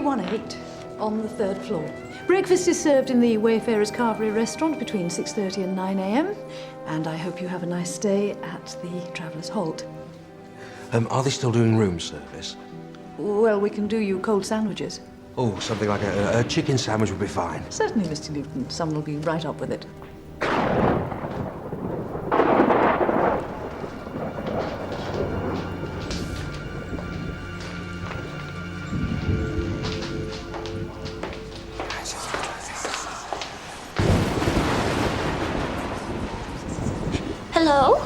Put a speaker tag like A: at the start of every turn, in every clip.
A: 318 on the 3rd floor. Breakfast is served in the Wayfarers Carvery restaurant between 6:30 and 9 a.m. And I hope you have a nice stay at the Traveller's Halt.
B: Are they still doing room service?
A: Well, we can do you cold sandwiches.
B: Oh, something like a chicken sandwich would be fine.
A: Certainly, Mr. Newton. Someone will be right up with it.
C: Hello?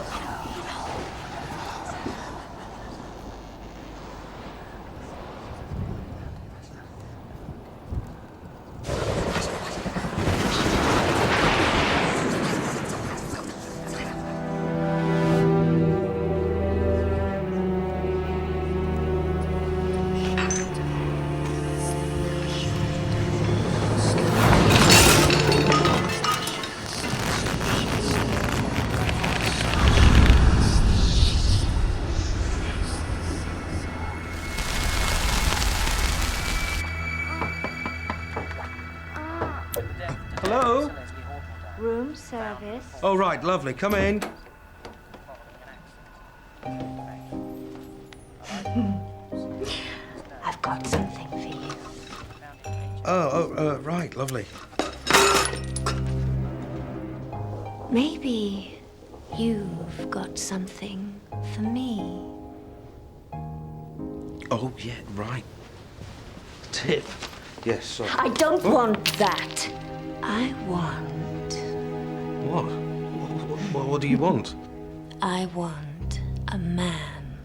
B: Hello?
C: Room service.
B: Oh, right, lovely. Come in.
C: I've got something for you.
B: Right, lovely.
C: Maybe you've got something for me.
B: Oh, yeah, right. Tip. Yes, sorry.
C: I don't want that. I want...
B: What? What do you want?
C: I want a man.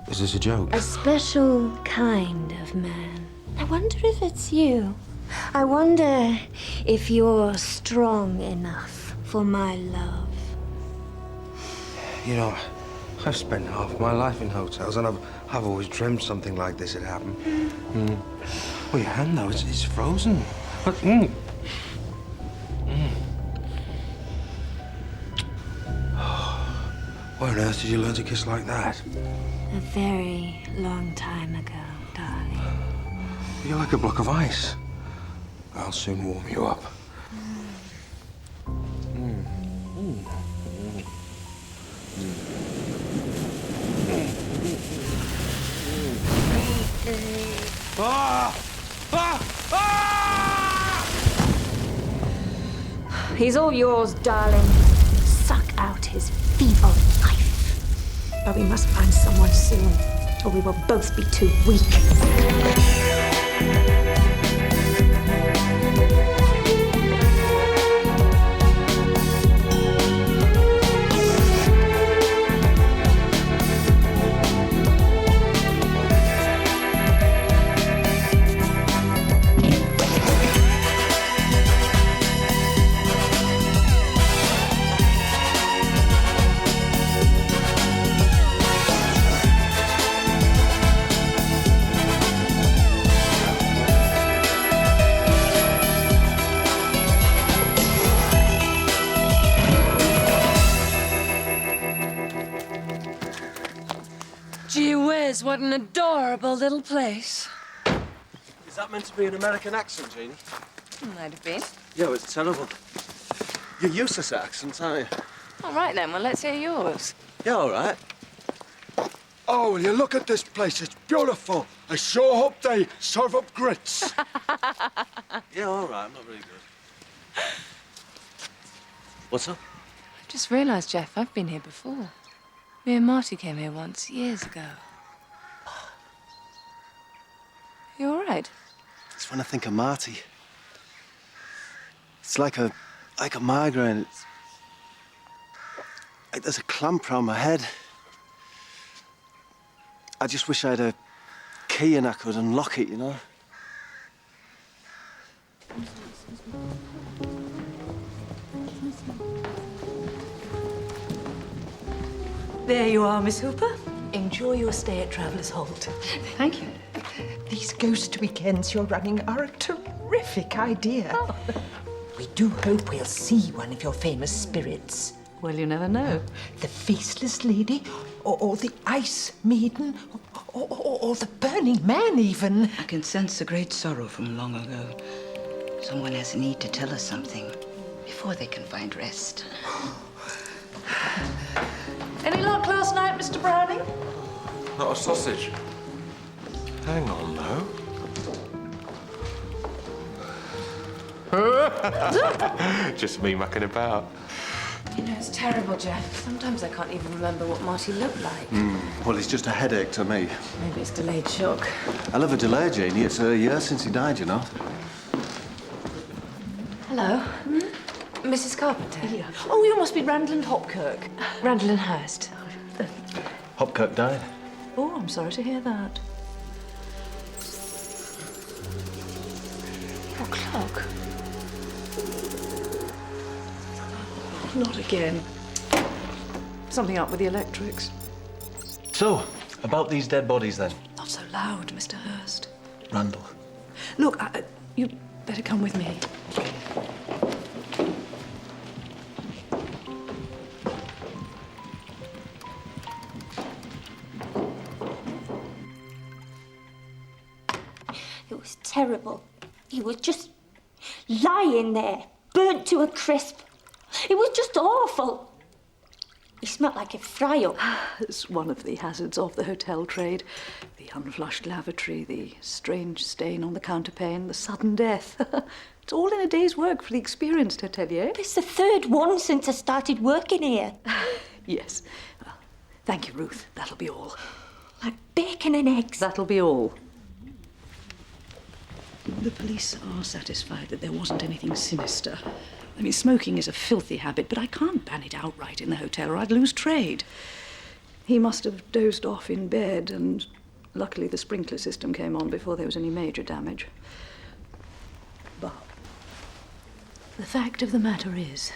B: Is this a joke?
C: A special kind of man. I wonder if it's you. I wonder if you're strong enough for my love.
B: You know, I've spent half my life in hotels, and I've always dreamed something like this had happened. Well, your hand, though, it's frozen. But, Where on earth did you learn to kiss like that?
C: A very long time ago, darling.
B: You're like a block of ice. I'll soon warm you up. Ah! Ah! Ah!
C: He's all yours, darling. Suck out his feeble life. But we must find someone soon, or we will both be too weak.
D: Gee whiz, what an adorable little place.
E: Is that meant to be an American accent, Jeannie?
D: Might have been.
E: Yeah, it's terrible. You're useless at accents, aren't you?
D: All right, then. Well, let's hear yours.
E: Yeah, all right.
F: Oh, will you look at this place? It's beautiful. I sure hope they serve up grits.
E: Yeah, all right. I'm not very good. What's up?
D: I just realised, Jeff, I've been here before. Me and Marty came here once, years ago. You all right?
E: It's when I think of Marty. It's like a migraine. It's like there's a clamp around my head. I just wish I had a key and I could unlock it, you know?
A: There you are, Miss Hooper. Enjoy your stay at Traveller's Halt.
G: Thank you. These ghost weekends you're running are a terrific idea.
A: Oh.
G: We do hope we'll see one of your famous spirits.
A: Well, you never know.
G: The faceless lady, or the ice maiden, Or the Burning Man, even.
H: I can sense a great sorrow from long ago. Someone has a need to tell us something before they can find rest.
A: Any luck last night, Mr. Browning?
B: Not a sausage. Hang on, though. Just me mucking about.
D: You know, it's terrible, Jeff. Sometimes I can't even remember what Marty looked like.
E: Well, it's just a headache to me.
D: Maybe it's delayed shock.
E: I love a delay, Jeannie. It's a year since he died, you know.
D: Hello. Mrs. Carpenter?
A: Yeah. Oh, you must be Randall Hopkirk.
D: Randall and Hurst.
E: Hopkirk died.
A: Oh, I'm sorry to hear that.
D: What clock?
A: Not again. Something up with the electrics.
E: So, about these dead bodies, then.
A: Not so loud, Mr. Hurst.
E: Randall.
A: Look, you'd better come with me.
C: It was terrible. He was just lying there, burnt to a crisp. It was just awful. He smelled like a fry-up.
A: It's one of the hazards of the hotel trade. The unflushed lavatory, the strange stain on the counterpane, the sudden death. It's all in a day's work for the experienced hotelier.
C: It's the third one since I started working here.
A: Yes. Well, thank you, Ruth. That'll be all.
C: Like bacon and eggs.
A: That'll be all. The police are satisfied that there wasn't anything sinister. I mean, smoking is a filthy habit, but I can't ban it outright in the hotel or I'd lose trade. He must have dozed off in bed, and luckily the sprinkler system came on before there was any major damage. But the fact of the matter is,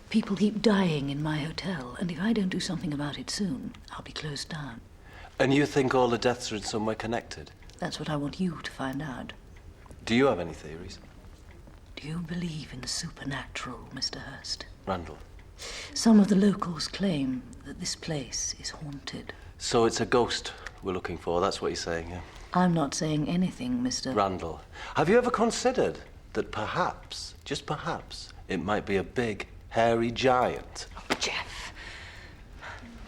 A: people keep dying in my hotel, and if I don't do something about it soon, I'll be closed down.
E: And you think all the deaths are in some way connected?
A: That's what I want you to find out.
E: Do you have any theories?
A: Do you believe in the supernatural, Mr. Hurst?
E: Randall.
A: Some of the locals claim that this place is haunted.
E: So it's a ghost we're looking for, that's what you're saying, yeah?
A: I'm not saying anything, Mr.
E: Randall, have you ever considered that perhaps, just perhaps, it might be a big, hairy giant?
D: Jeff.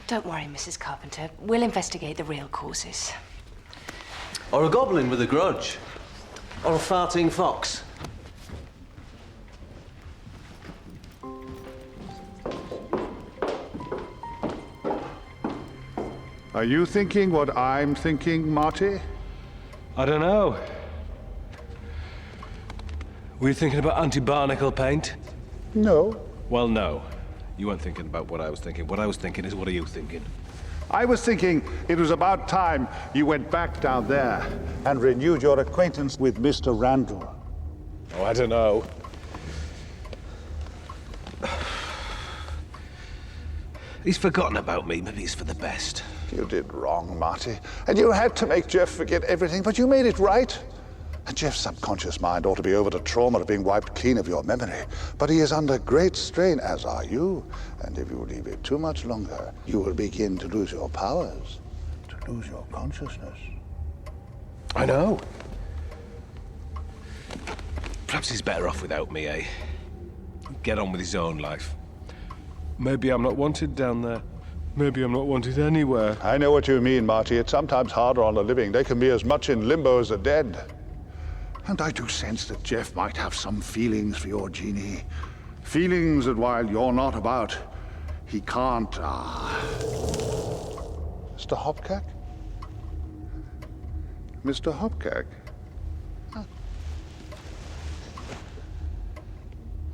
D: Don't worry, Mrs. Carpenter. We'll investigate the real causes.
E: Or a goblin with a grudge? Or a farting fox?
F: Are you thinking what I'm thinking, Marty?
I: I don't know. Were you thinking about anti-barnacle paint?
F: No.
I: Well, no. You weren't thinking about what I was thinking. What I was thinking is, what are you thinking?
F: I was thinking it was about time you went back down there and renewed your acquaintance with Mr. Randall.
I: Oh, I don't know. He's forgotten about me. Maybe it's for the best.
F: You did wrong, Marty. And you had to make Jeff forget everything, but you made it right. And Jeff's subconscious mind ought to be over the trauma of being wiped clean of your memory. But he is under great strain, as are you. And if you leave it too much longer, you will begin to lose your powers, to lose your consciousness.
I: I know. Perhaps he's better off without me, eh? Get on with his own life. Maybe I'm not wanted down there. Maybe I'm not wanted anywhere.
F: I know what you mean, Marty. It's sometimes harder on the living. They can be as much in limbo as the dead. And I do sense that Jeff might have some feelings for your Jeannie. Feelings that while you're not about, he can't, Mr. Hopkirk? Mr. Hopkirk? Huh.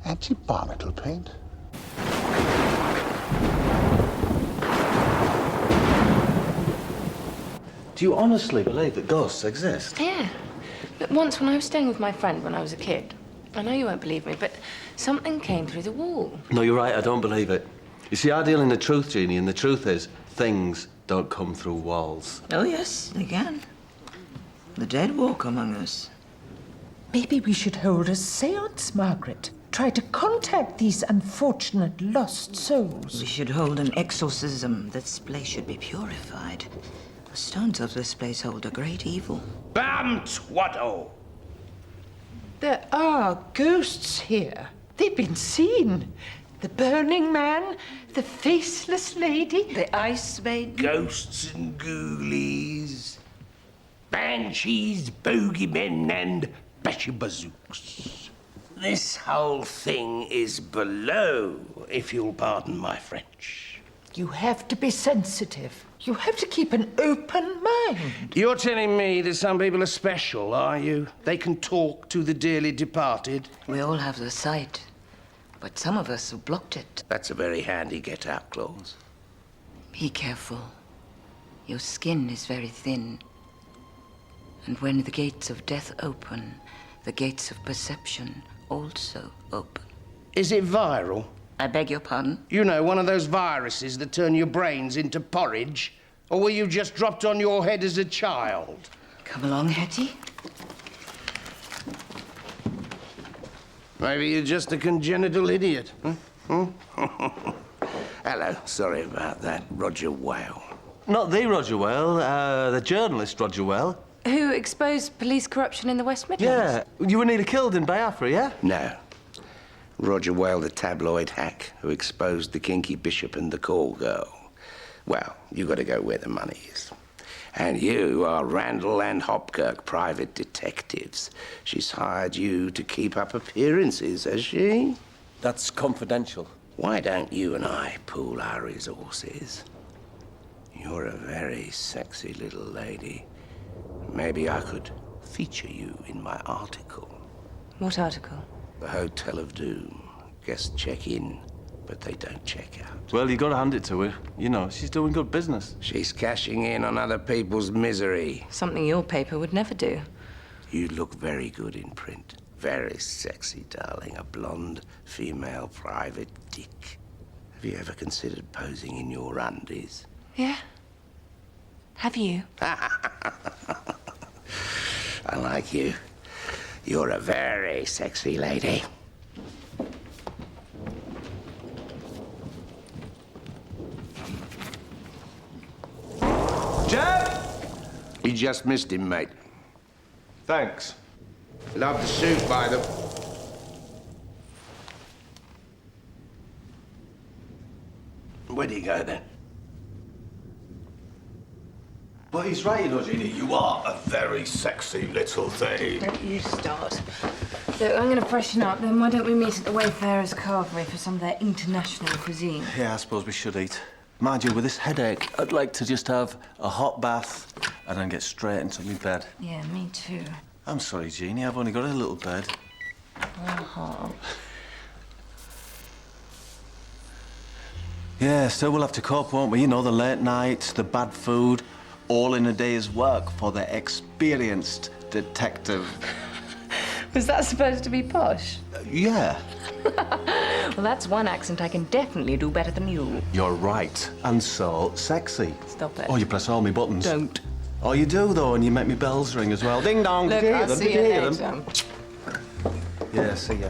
F: Anti-barnacle paint?
E: Do you honestly believe that ghosts exist?
D: Yeah. But once when I was staying with my friend when I was a kid, I know you won't believe me, but something came through the wall.
E: No, you're right, I don't believe it. You see, I deal in the truth, Jeannie, and the truth is, things don't come through walls.
H: Oh, yes, they can. The dead walk among us.
G: Maybe we should hold a séance, Margaret. Try to contact these unfortunate lost souls.
H: We should hold an exorcism. This place should be purified. The stones of this place hold a great evil.
J: Bam twatto!
G: There are ghosts here. They've been seen. The burning man, the faceless lady.
H: The ice maiden.
J: Ghosts and ghoulies, banshees, bogeymen, and bashabazooks. This whole thing is below, if you'll pardon my French.
G: You have to be sensitive. You have to keep an open mind.
J: You're telling me that some people are special, are you? They can talk to the dearly departed?
H: We all have the sight, but some of us have blocked it.
J: That's a very handy get-out clause.
H: Be careful. Your skin is very thin. And when the gates of death open, the gates of perception also open.
J: Is it viral?
H: I beg your pardon?
J: You know, one of those viruses that turn your brains into porridge? Or were you just dropped on your head as a child?
H: Come along, Hetty.
J: Maybe you're just a congenital idiot. Hello, sorry about that, Roger Whale.
E: Not the Roger Whale, the journalist Roger Whale.
D: Who exposed police corruption in the West Midlands?
E: Yeah, you were nearly killed in Biafra, yeah?
J: No. Roger Whale, the tabloid hack who exposed the kinky bishop and the call girl. Well, you got to go where the money is. And you are Randall and Hopkirk, private detectives. She's hired you to keep up appearances, has she?
E: That's confidential.
J: Why don't you and I pool our resources? You're a very sexy little lady. Maybe I could feature you in my article.
D: What article?
J: The Hotel of Doom. Guests check in, but they don't check out.
E: Well, you got to hand it to her. You know, she's doing good business.
J: She's cashing in on other people's misery.
D: Something your paper would never do.
J: You look very good in print. Very sexy, darling. A blonde female private dick. Have you ever considered posing in your undies?
D: Yeah? Have you?
J: I like you. You're a very sexy lady.
I: Jeff!
J: You just missed him, mate.
I: Thanks.
J: Love the suit, by the... Where do you go, then?
K: But he's right, you know, Jeannie. You are a very sexy little thing.
D: Don't you start. Look, I'm going to freshen up, then why don't we meet at the Wayfarers Carvery for some of their international cuisine?
E: Yeah, I suppose we should eat. Mind you, with this headache, I'd like to just have a hot bath and then get straight into my bed.
D: Yeah, me too.
E: I'm sorry, Jeannie, I've only got a little bed.
D: Uh-huh.
E: Yeah, still we'll have to cope, won't we? You know, the late nights, the bad food, all in a day's work for the experienced detective.
D: Was that supposed to be posh?
E: Yeah.
D: Well, that's one accent I can definitely do better than you.
E: You're right. And so sexy.
D: Stop it.
E: Oh, you press all my buttons.
D: Don't.
E: Oh, you do, though, and you make me bells ring as well. Ding dong,
D: Look,
E: did you hear
D: I'll
E: them?
D: see
E: Did
D: you
E: you hear
D: later.
E: them? Yeah, see ya.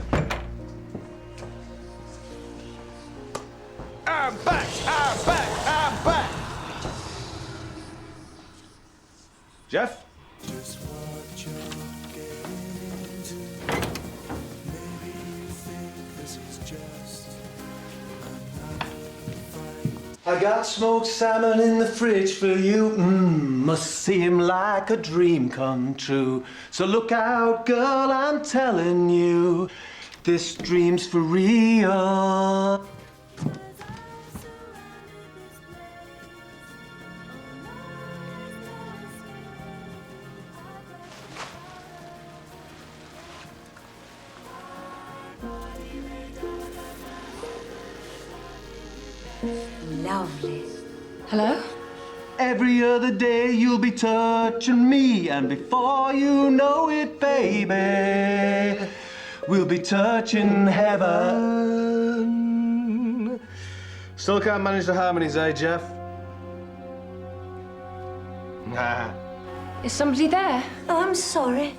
J: I'm back! I'm back! I'm back!
I: Jeff?
E: I got smoked salmon in the fridge for you. Must seem like a dream come true. So look out, girl, I'm telling you, this dream's for real.
C: Lovely.
D: Hello?
E: Every other day you'll be touching me, and before you know it, baby, we'll be touching heaven.
I: Still can't manage the harmonies, eh, Jeff? Nah.
D: Is somebody there?
C: Oh, I'm sorry.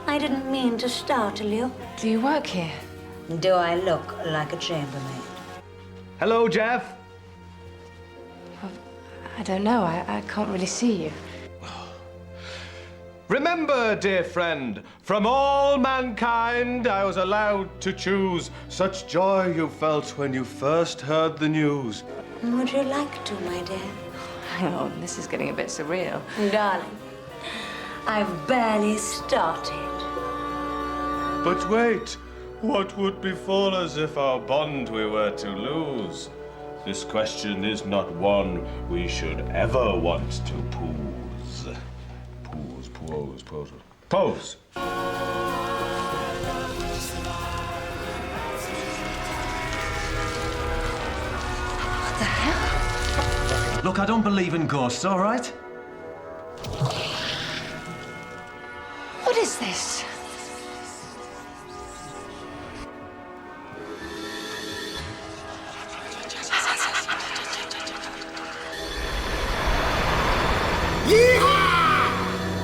C: I didn't mean to startle you.
D: Do you work here?
C: Do I look like a chambermaid?
I: Hello, Jeff.
D: I don't know. I can't really see you.
I: Remember, dear friend, from all mankind I was allowed to choose. Such joy you felt when you first heard the news.
C: Would you like to, my dear?
D: Oh, this is getting a bit surreal.
C: Darling, I've barely started.
I: But wait, what would befall us if our bond we were to lose? This question is not one we should ever want to pose. Pose.
D: What the hell?
E: Look, I don't believe in ghosts, all right?
D: What is this?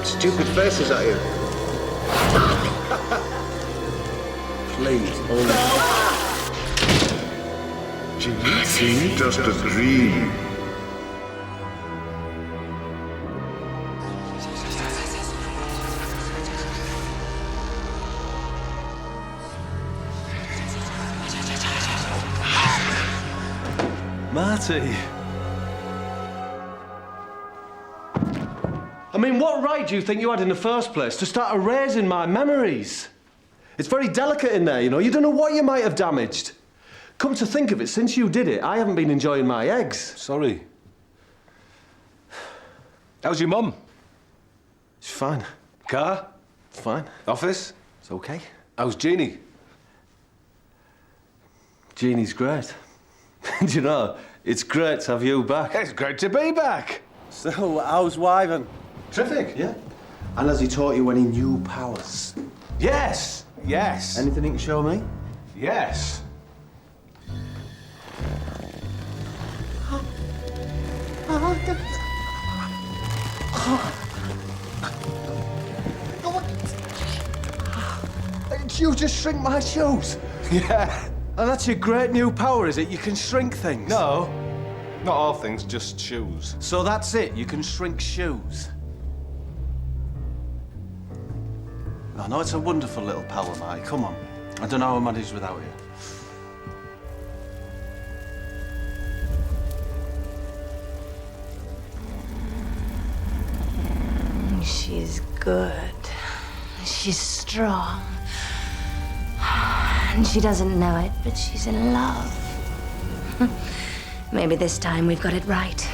K: Stupid faces at you. Please,
F: See, just a dream.
E: Marty. I mean, what right do you think you had in the first place to start erasing my memories? It's very delicate in there, you know. You don't know what you might have damaged. Come to think of it, since you did it, I haven't been enjoying my eggs.
I: Sorry. How's your mum?
E: She's fine.
I: Car?
E: It's fine.
I: Office?
E: It's okay.
I: How's Jeannie?
E: Jeannie's great. Do you know, it's great to have you back.
I: It's great to be back.
E: So, how's Wyvern? Terrific, yeah. And has he taught you any new powers?
I: Yes. Yes.
E: Anything he can show me?
I: Yes.
E: You just shrink my shoes?
I: Yeah.
E: And that's your great new power, is it? You can shrink things?
I: No. Not all things, just shoes.
E: So that's it? You can shrink shoes? I know it's a wonderful little power, Mike. Come on. I don't know how I managed without you.
C: She's good. She's strong. And she doesn't know it, but she's in love. Maybe this time we've got it right.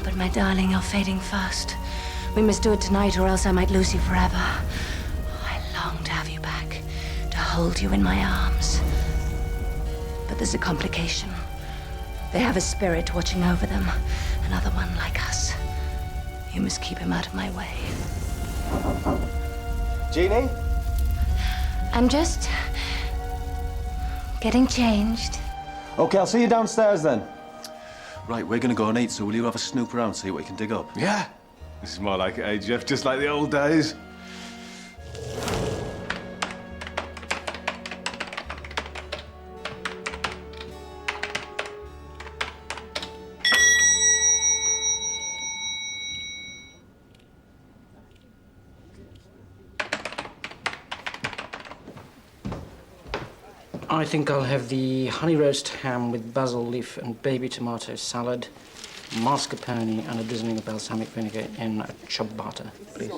C: But my darling, you're fading fast. We must do it tonight or else I might lose you forever. I long to have you back, to hold you in my arms. But there's a complication. They have a spirit watching over them, another one like us. You must keep him out of my way.
E: Jeannie?
C: I'm just getting changed.
E: OK, I'll see you downstairs then. Right, we're gonna go and eat, so will you have a snoop around, see what you can dig up?
I: Yeah. This is more like it, eh, Jeff? Just like the old days.
L: I think I'll have the honey roast ham with basil leaf and baby tomato salad, mascarpone and a drizzling of balsamic vinegar in a ciabatta, please.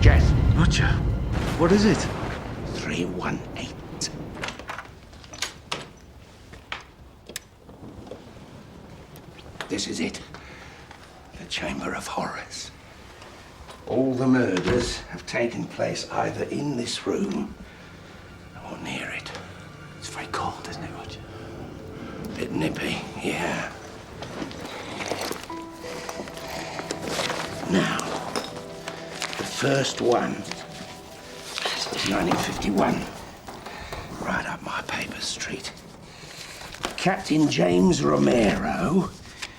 J: Jeff.
E: Roger. What is it?
J: 318. This is it. The Chamber of Horrors. All the murders have taken place either in this room or near it.
E: It's very cold, isn't it, Roger?
J: Bit nippy, yeah. Now, the first one was 1951. Right up my paper street. Captain James Romero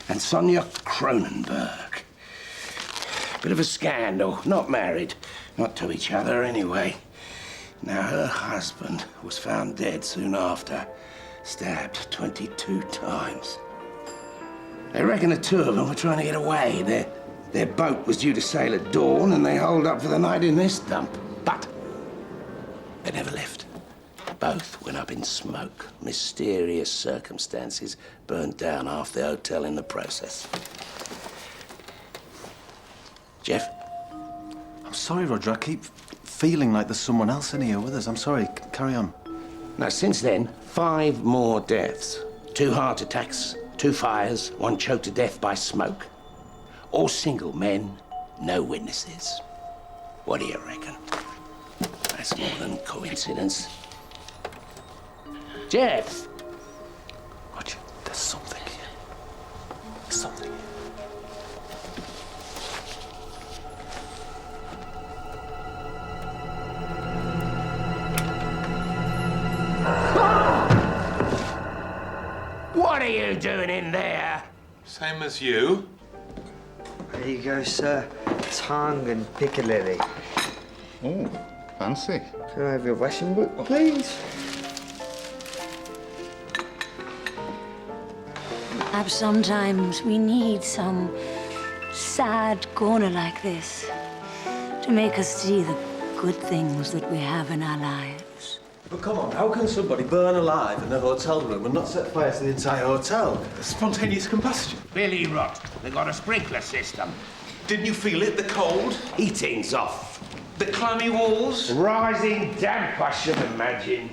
J: and Sonia Cronenberg. Bit of a scandal. Not married. Not to each other, anyway. Now, her husband was found dead soon after. Stabbed 22 times. They reckon the two of them were trying to get away. Their boat was due to sail at dawn, and they holed up for the night in this dump. But they never left. Both went up in smoke. Mysterious circumstances burned down half the hotel in the process. Jeff?
E: I'm sorry, Roger. I keep feeling like there's someone else in here with us. I'm sorry. Carry on.
J: Now, since then, 5 more deaths. 2 heart attacks, 2 fires, 1 choked to death by smoke. All single men, no witnesses. What do you reckon? That's more than coincidence. Jeff!
E: Roger, there's something here. There's something here.
J: What are you doing in there?
K: Same as you.
M: There you go, sir. Tongue and piccalilli.
F: Oh, fancy.
M: Can I have your ration book, please?
C: Perhaps sometimes we need some sad corner like this to make us see the good things that we have in our lives.
E: But come on, how can somebody burn alive in a hotel room and not set fire to the entire hotel?
K: Spontaneous combustion.
J: Billy rot. They got a sprinkler system.
K: Didn't you feel it? The cold?
J: Heating's off.
K: The clammy walls?
J: Rising damp, I should imagine.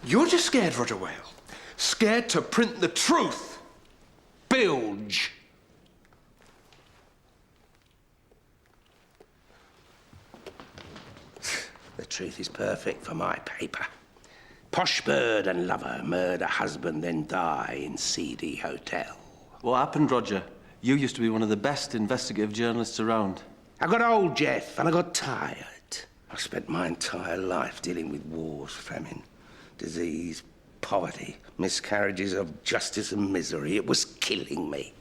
K: You're just scared, Roger Whale. Scared to print the truth. Bilge.
J: The truth is perfect for my paper. Posh bird and lover murder husband, then die in seedy hotel.
E: What happened, Roger? You used to be one of the best investigative journalists around.
J: I got old, Jeff, and I got tired. I spent my entire life dealing with wars, famine, disease, poverty, miscarriages of justice and misery. It was killing me.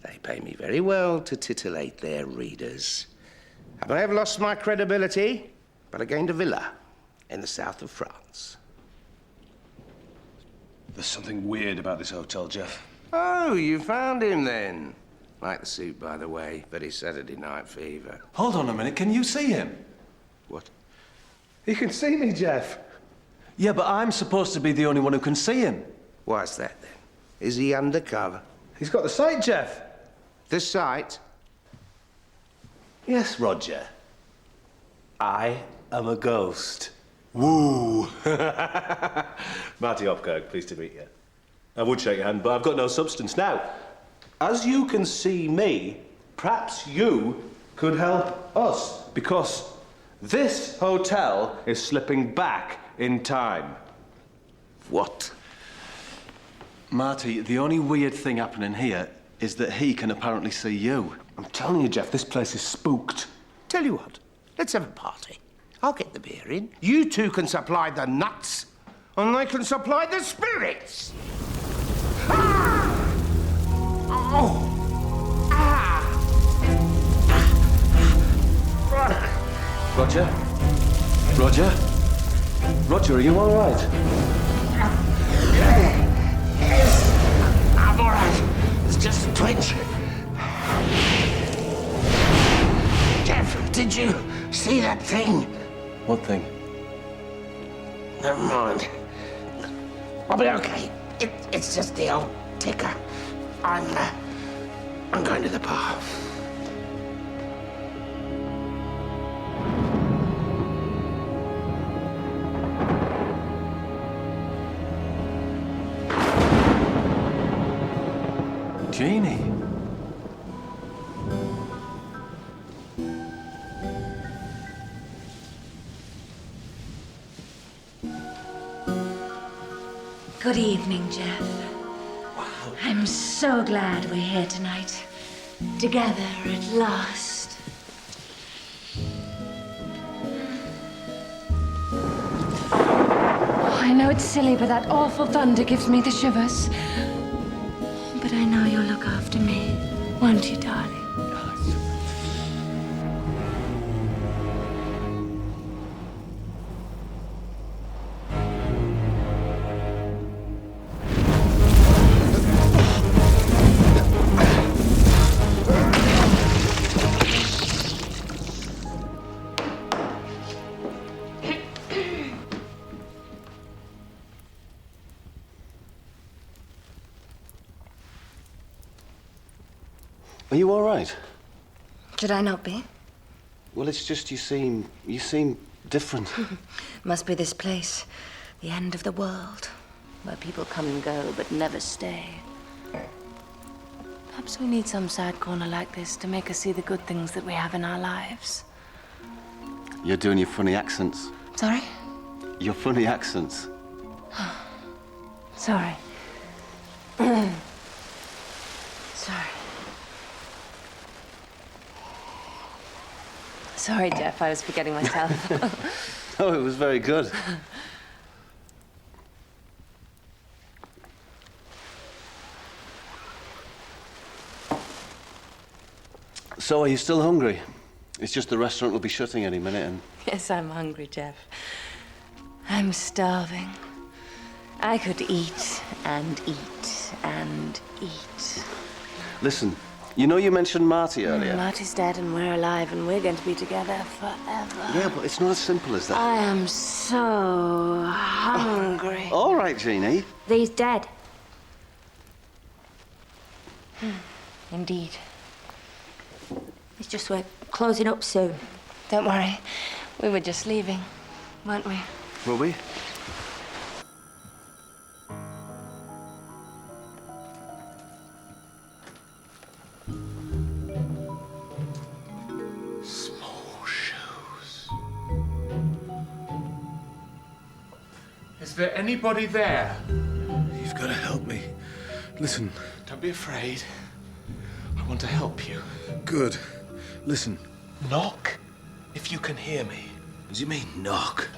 J: They pay me very well to titillate their readers. I may have lost my credibility, but I gained a villa in the south of France.
I: There's something weird about this hotel, Jeff.
J: Oh, you found him then. Like the suit, by the way. Very Saturday Night Fever.
E: Hold on a minute. Can you see him?
J: What?
E: He can see me, Jeff. Yeah, but I'm supposed to be the only one who can see him.
J: Why's that, then? Is he undercover?
E: He's got the sight, Jeff.
J: The sight?
E: Yes, Roger. I am a ghost.
I: Woo! Marty Hopkirk, pleased to meet you. I would shake your hand, but I've got no substance. Now, as you can see me, perhaps you could help us, because this hotel is slipping back in time.
J: What?
E: Marty, the only weird thing happening here is that he can apparently see you. I'm telling you, Jeff, this place is spooked.
J: Tell you what, let's have a party. I'll get the beer in. You two can supply the nuts, and they can supply the spirits. Ah! Oh! Ah!
E: Roger? Roger? Roger, are you all right?
J: Yes, I'm all right. It's just a twinge. Jeff, did you see that thing?
E: What thing?
J: Never mind. I'll be okay. It's just the old ticker. I'm going to the bar.
E: Jeannie.
C: Good evening, Jeff. Wow. I'm so glad we're here tonight. Together at last.
D: I know it's silly, but that awful thunder gives me the shivers. But I know you'll look after me, won't you, darling?
K: Are you all right?
C: Should I not be?
K: Well, it's just you seem different.
C: Must be this place, the end of the world, where people come and go but never stay.
D: Perhaps we need some sad corner like this to make us see the good things that we have in our lives.
K: You're doing your funny accents.
D: Sorry?
K: Your funny accents.
D: Sorry. Sorry. Sorry, Jeff, I was forgetting myself.
K: Oh, it was very good. So, are you still hungry? It's just the restaurant will be shutting any minute and...
D: Yes, I'm hungry, Jeff. I'm starving. I could eat and eat and eat.
K: Listen, you know you mentioned Marty earlier?
D: Marty's dead and we're alive and we're going to be together forever.
K: Yeah, but it's not as simple as that.
D: I am so hungry.
K: All right, Jeannie.
C: He's dead.
D: Indeed.
C: It's just we're closing up soon.
D: Don't worry. We were just leaving, weren't we?
K: Were we?
E: Small shoes. Is there anybody there?
B: You've got to help me. Listen.
E: Don't be afraid. I want to help you.
B: Good. Listen.
E: Knock if you can hear me.
B: What do you mean, knock?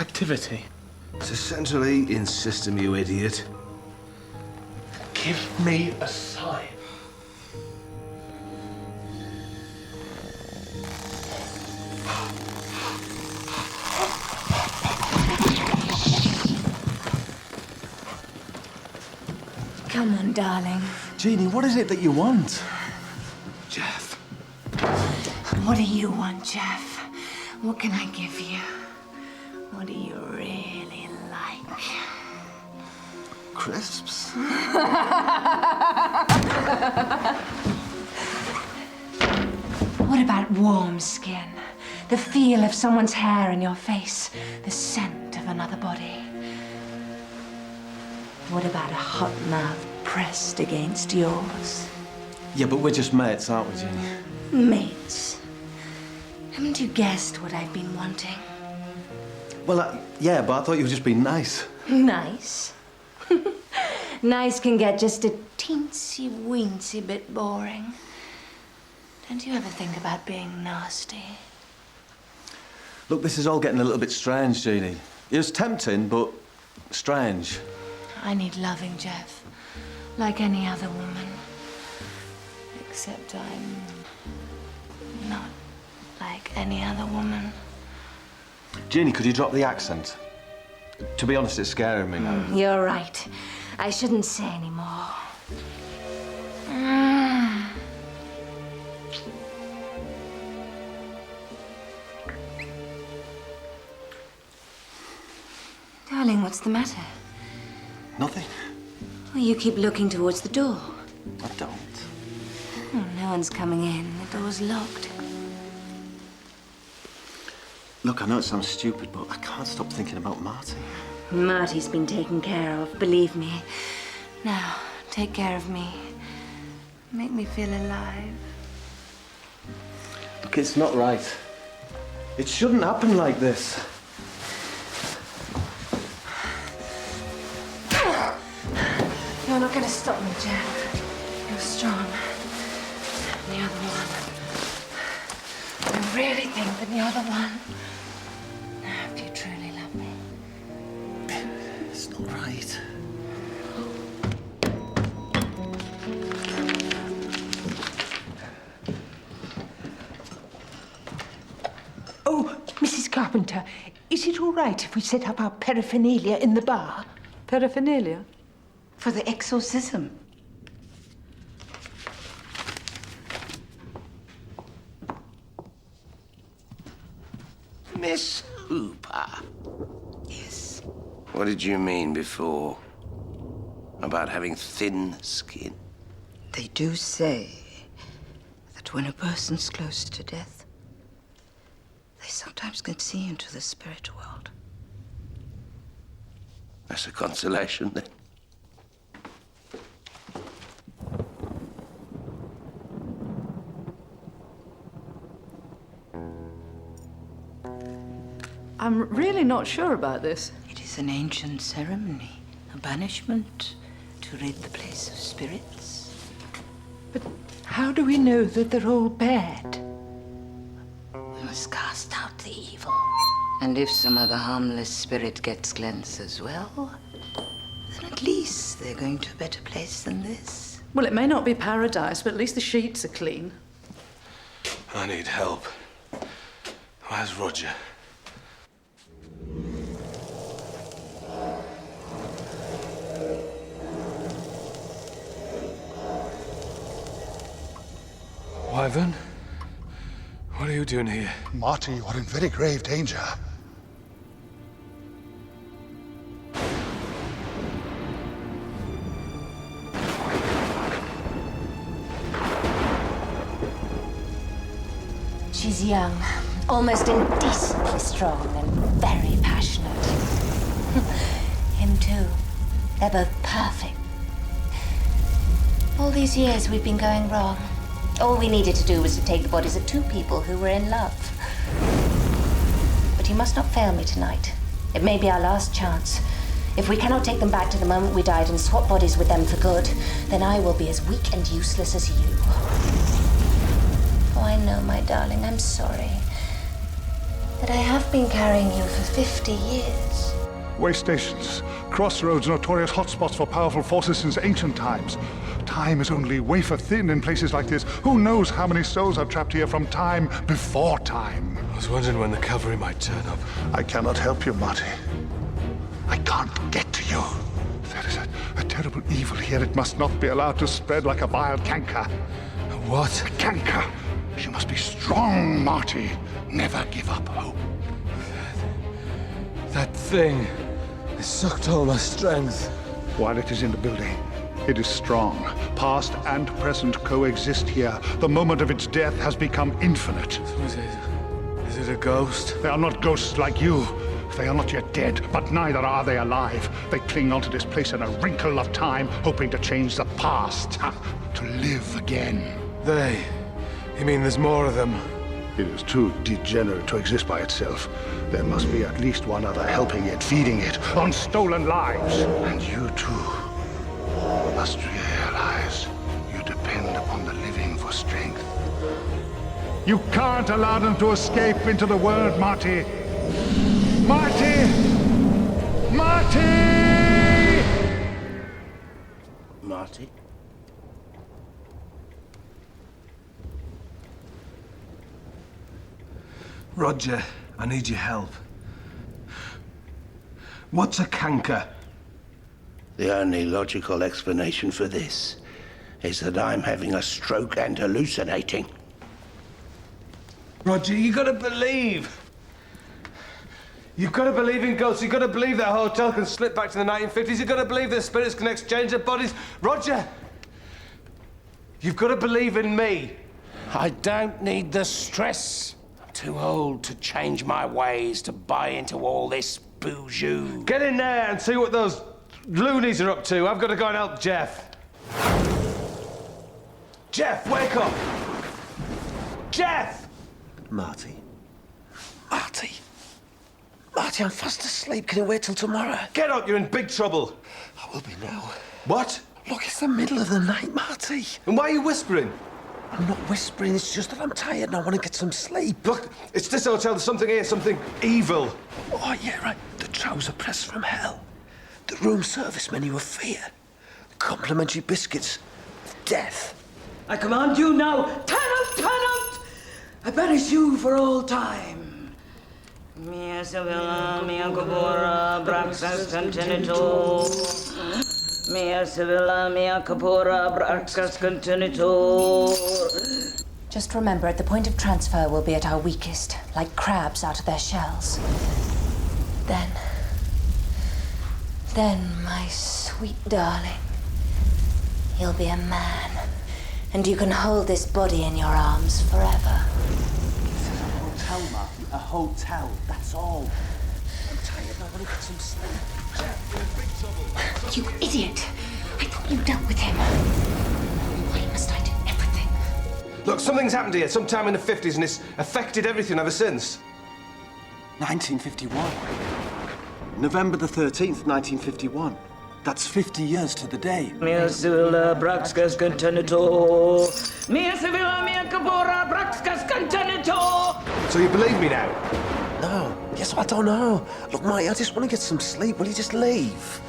E: Activity.
B: It's a central heating system, you idiot.
E: Give me a sign.
D: Come on, darling.
E: Jeannie, what is it that you want?
B: Jeff.
D: What do you want, Jeff? What can I give you? What do you really like?
B: Crisps.
D: What about warm skin? The feel of someone's hair in your face, the scent of another body. What about a hot mouth pressed against yours?
E: Yeah, but we're just mates, aren't we, Jeannie?
D: Mates. Haven't you guessed what I've been wanting?
E: Well, yeah, but I thought you were just being nice.
D: Nice. Nice can get just a teensy-weensy bit boring. Don't you ever think about being nasty?
E: Look, this is all getting a little bit strange, Jeannie. It was tempting, but strange.
D: I need loving, Jeff. Like any other woman. Except I'm not like any other woman.
E: Jeannie, could you drop the accent? To be honest, it's scaring me now.
D: You're right. I shouldn't say any more. Darling, what's the matter?
E: Nothing.
D: Well, you keep looking towards the door.
E: I don't.
D: Oh, no one's coming in. The door's locked.
E: Look, I know it sounds stupid, but I can't stop thinking about Marty.
D: Marty's been taken care of, believe me. Now, take care of me. Make me feel alive.
E: Look, it's not right. It shouldn't happen like this.
D: You're not gonna stop me, Jeff. You're strong. And the other one. I really think that the other one. Now, if you truly love me,
G: Carpenter, is it all right if we set up our paraphernalia in the bar?
A: Paraphernalia?
H: For the exorcism.
J: Miss Hooper.
H: Yes.
J: What did you mean before? About having thin skin?
H: They do say that when a person's close to death, they sometimes can see into the spirit world.
J: That's a consolation, then.
A: I'm really not sure about this.
H: It is an ancient ceremony, a banishment to rid the place of spirits.
G: But how do we know that they're all bad?
H: We must cast out the evil. And if some other harmless spirit gets cleansed as well, then at least they're going to a better place than this.
A: Well, it may not be paradise, but at least the sheets are clean.
K: I need help. Where's Roger? Wyvern? What are you doing here?
F: Marty, you are in very grave danger.
C: She's young, almost indecently strong, and very passionate. Him too. They're both perfect. All these years we've been going wrong. All we needed to do was to take the bodies of two people who were in love. But you must not fail me tonight. It may be our last chance. If we cannot take them back to the moment we died and swap bodies with them for good, then I will be as weak and useless as you. Oh, I know, my darling, I'm sorry. But I have been carrying you for 50 years.
F: Way stations, crossroads, notorious hotspots for powerful forces since ancient times. Time is only wafer thin in places like this. Who knows how many souls are trapped here from time before time?
K: I was wondering when the cavalry might turn up.
F: I cannot help you, Marty. I can't get to you. There is a terrible evil here. It must not be allowed to spread like a vile canker.
K: What?
F: A canker. You must be strong, Marty. Never give up hope.
K: That thing, it sucked all my strength.
F: While it is in the building, it is strong. Past and present coexist here. The moment of its death has become infinite.
K: So is it a ghost?
F: They are not ghosts like you. They are not yet dead, but neither are they alive. They cling onto this place in a wrinkle of time, hoping to change the past, to live again.
K: They? You mean there's more of them?
F: It is too degenerate to exist by itself. There must be at least one other helping it, feeding it, on stolen lives. And you too must realize you depend upon the living for strength. You can't allow them to escape into the world, Marty. Marty! Marty!
J: Marty?
K: Roger, I need your help. What's a canker?
J: The only logical explanation for this is that I'm having a stroke and hallucinating.
K: Roger, you gotta believe. You've got to believe in ghosts. You've got to believe that hotel can slip back to the 1950s. You've got to believe that spirits can exchange their bodies. Roger! You've got to believe in me.
J: I don't need the stress. I'm too old to change my ways, to buy into all this boujou.
K: Get in there and see what those loonies are up to. I've got to go and help Jeff. Jeff, wake up! Jeff!
N: Marty? Marty, I'm fast asleep. Can you wait till tomorrow?
K: Get up, you're in big trouble.
N: I will be now.
K: What?
N: Look, it's the middle of the night, Marty.
K: And why are you whispering?
N: I'm not whispering, it's just that I'm tired and I want to get some sleep.
K: Look, it's this hotel. There's something here, something evil.
N: Oh, yeah, right. The trouser press from hell. The room service menu of fear. The complimentary biscuits of death.
A: I command you now, turn out, turn out! I banish you for all time.
H: Mia Sevilla, mia Capora, Braxas Continental. Mia Sevilla, mia Capora, Braxas Continental.
C: Just remember, at the point of transfer, we'll be at our weakest, like crabs out of their shells. Then, my sweet darling, you'll be a man, and you can hold this body in your arms forever.
E: This is a hotel, Martin. A hotel, that's all. I'm tired, I want to get some sleep. Jeff, you're in big trouble.
C: You idiot! I thought you dealt with him. Why must I do everything?
K: Look, something's happened here sometime in the 50s and it's affected everything ever since.
E: 1951. November the 13th, 1951. That's 50 years to the day.
H: Mia Sevilla, Braxas Continental. Mia Sevilla, mia Capora, Braxas Continental.
K: So you believe me now?
N: No. Yes, I don't know. Look, Marty, I just want to get some sleep. Will you just leave?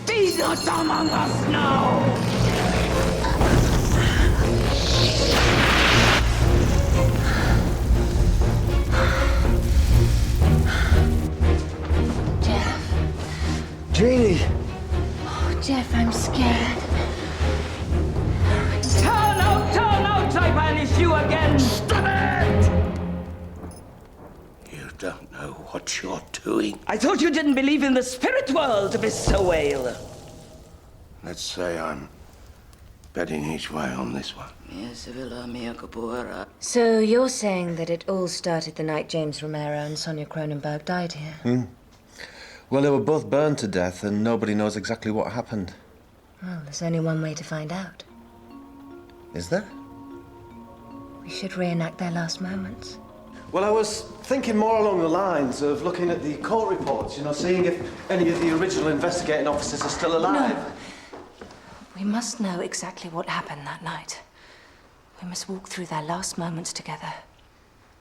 H: Be not among us now.
N: Jeannie!
D: Oh, Jeff, I'm scared.
H: Turn out, I banish you again. Stop it!
J: You don't know what you're doing.
H: I thought you didn't believe in the spirit world, Mr. Whale.
J: Let's say I'm betting each way on this one.
H: Mia Sevilla, mia Capora.
C: So you're saying that it all started the night James Romero and Sonia Cronenberg died here?
B: Well, they were both burned to death, and nobody knows exactly what happened.
C: Well, there's only one way to find out.
B: Is there?
C: We should reenact their last moments.
E: Well, I was thinking more along the lines of looking at the court reports, you know, seeing if any of the original investigating officers are still alive.
C: No. We must know exactly what happened that night. We must walk through their last moments together.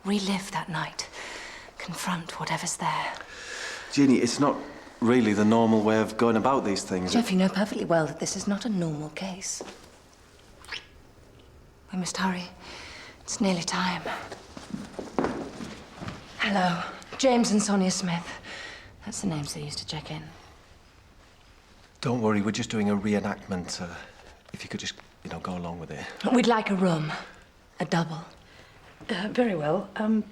C: Relive that night. Confront whatever's there.
E: Jeannie, it's not really the normal way of going about these things.
C: Jeff, you know perfectly well that this is not a normal case. We must hurry. It's nearly time. Hello. James and Sonia Smith. That's the names they used to check in.
E: Don't worry, we're just doing a reenactment. If you could just, you know, go along with it.
C: We'd like a room. A double.
A: Very well.
O: Room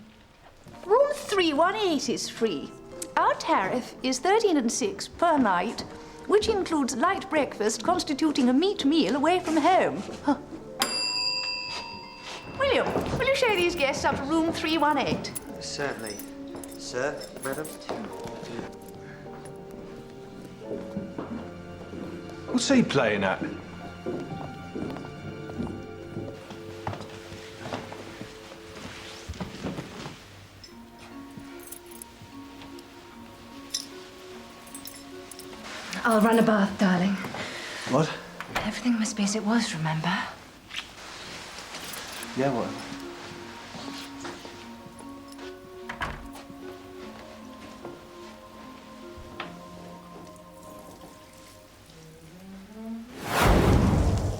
O: 318 is free. Our tariff is 13.6 per night, which includes light breakfast constituting a meat meal away from home. Huh. William, will you show these guests up to room 318?
M: Certainly. Sir, madam?
K: What's he playing at?
C: I'll run a bath, darling.
E: What?
C: Everything must be as it was, remember?
E: Yeah, what?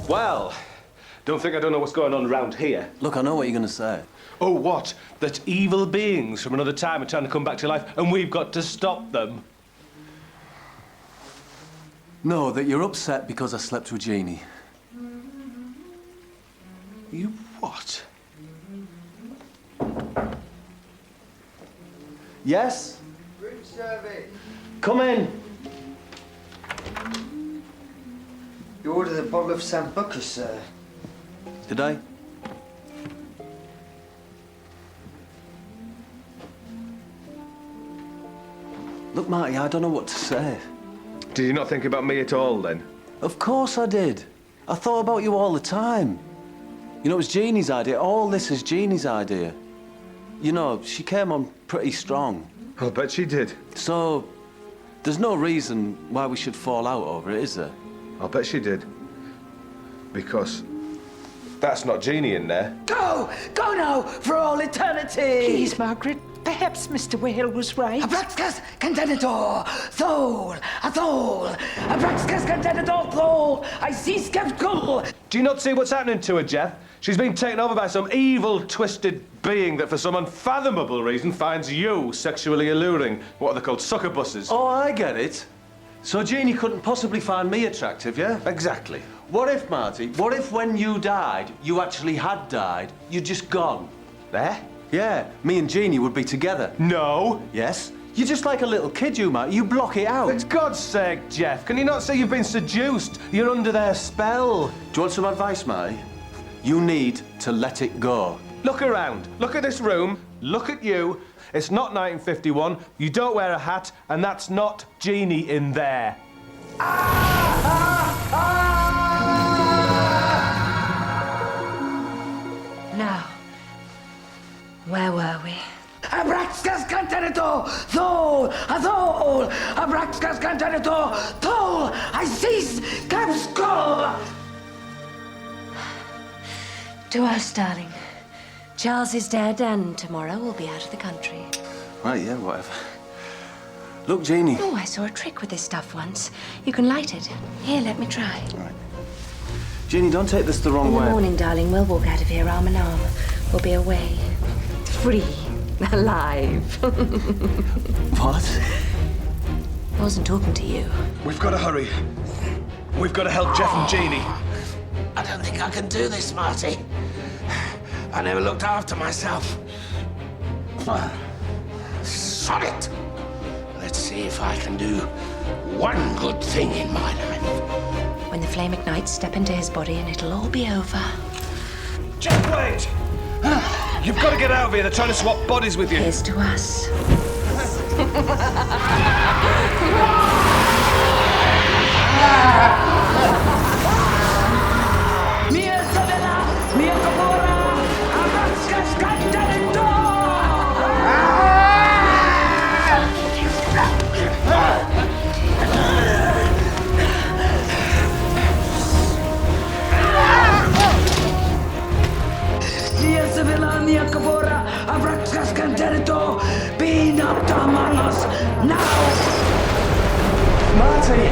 K: Well, don't think I don't know what's going on around here.
E: Look, I know what you're going to say.
K: Oh, what? That evil beings from another time are trying to come back to life and we've got to stop them.
E: No, that you're upset because I slept with Jeannie.
K: You what?
E: Yes?
M: Room service.
E: Come in.
M: You ordered a bottle of Sambuca, sir.
E: Did I? Look, Marty, I don't know what to say.
K: Did you not think about me at all, then?
E: Of course I did. I thought about you all the time. You know, it was Jeannie's idea. All this is Jeannie's idea. You know, she came on pretty strong.
K: I'll bet she did.
E: So, there's no reason why we should fall out over it, is there?
K: I'll bet she did. Because that's not Jeannie in there.
H: Go! Go now, for all eternity!
G: Please, Margaret, Perhaps Mr. Whale was right.
P: Abraxas contenitor, Thol, Athol, Abraxas contenitor, Thol, I see skeptical.
K: Do you not see what's happening to her, Jeff? She's been taken over by some evil, twisted being that for some unfathomable reason finds you sexually alluring. What are they called? Succubuses.
E: Oh, I get it. So Jeannie couldn't possibly find me attractive, yeah?
K: Exactly.
E: What if, Marty, what if when you died, you actually had died, you'd just gone?
K: There?
E: Yeah, me and Jeannie would be together.
K: No.
E: Yes? You're just like a little kid, you, Marty. You block it out.
K: For God's sake, Jeff, can you not see you've been seduced? You're under their spell.
E: Do you want some advice, Marty? You need to let it go.
K: Look around. Look at this room. Look at you. It's not 1951. You don't wear a hat, and that's not Jeannie in there.
C: Now, where were we?
P: Abraxas contenitor, Thol, Athol, Abraxas contenitor, Thol, I cease, Capskull.
C: To us, darling. Charles is dead, and tomorrow we'll be out of the country.
E: Right, yeah, whatever. Look, Jeannie.
C: Oh, I saw a trick with this stuff once. You can light it. Here, let me try.
E: Right. Jeannie, don't take this the wrong way.
C: In the morning, darling, we'll walk out of here arm in arm. We'll be away. Free. Alive.
E: What?
C: I wasn't talking to you.
K: We've got to hurry. We've got to help Jeff and Jeannie.
J: I don't think I can do this, Marty. I never looked after myself. Sod it. Let's see if I can do one good thing in my life.
C: When the flame ignites, step into his body and it'll all be over.
K: Jeff, wait! You've got to get out of here. They're trying to swap bodies with you.
C: Here's to us.
P: Mia Sabella, Mia Cabora, Abraxas contenitor. Mia Sabella, Mia Cabora, Abraxas contenitor, be not among us now.
E: Marty!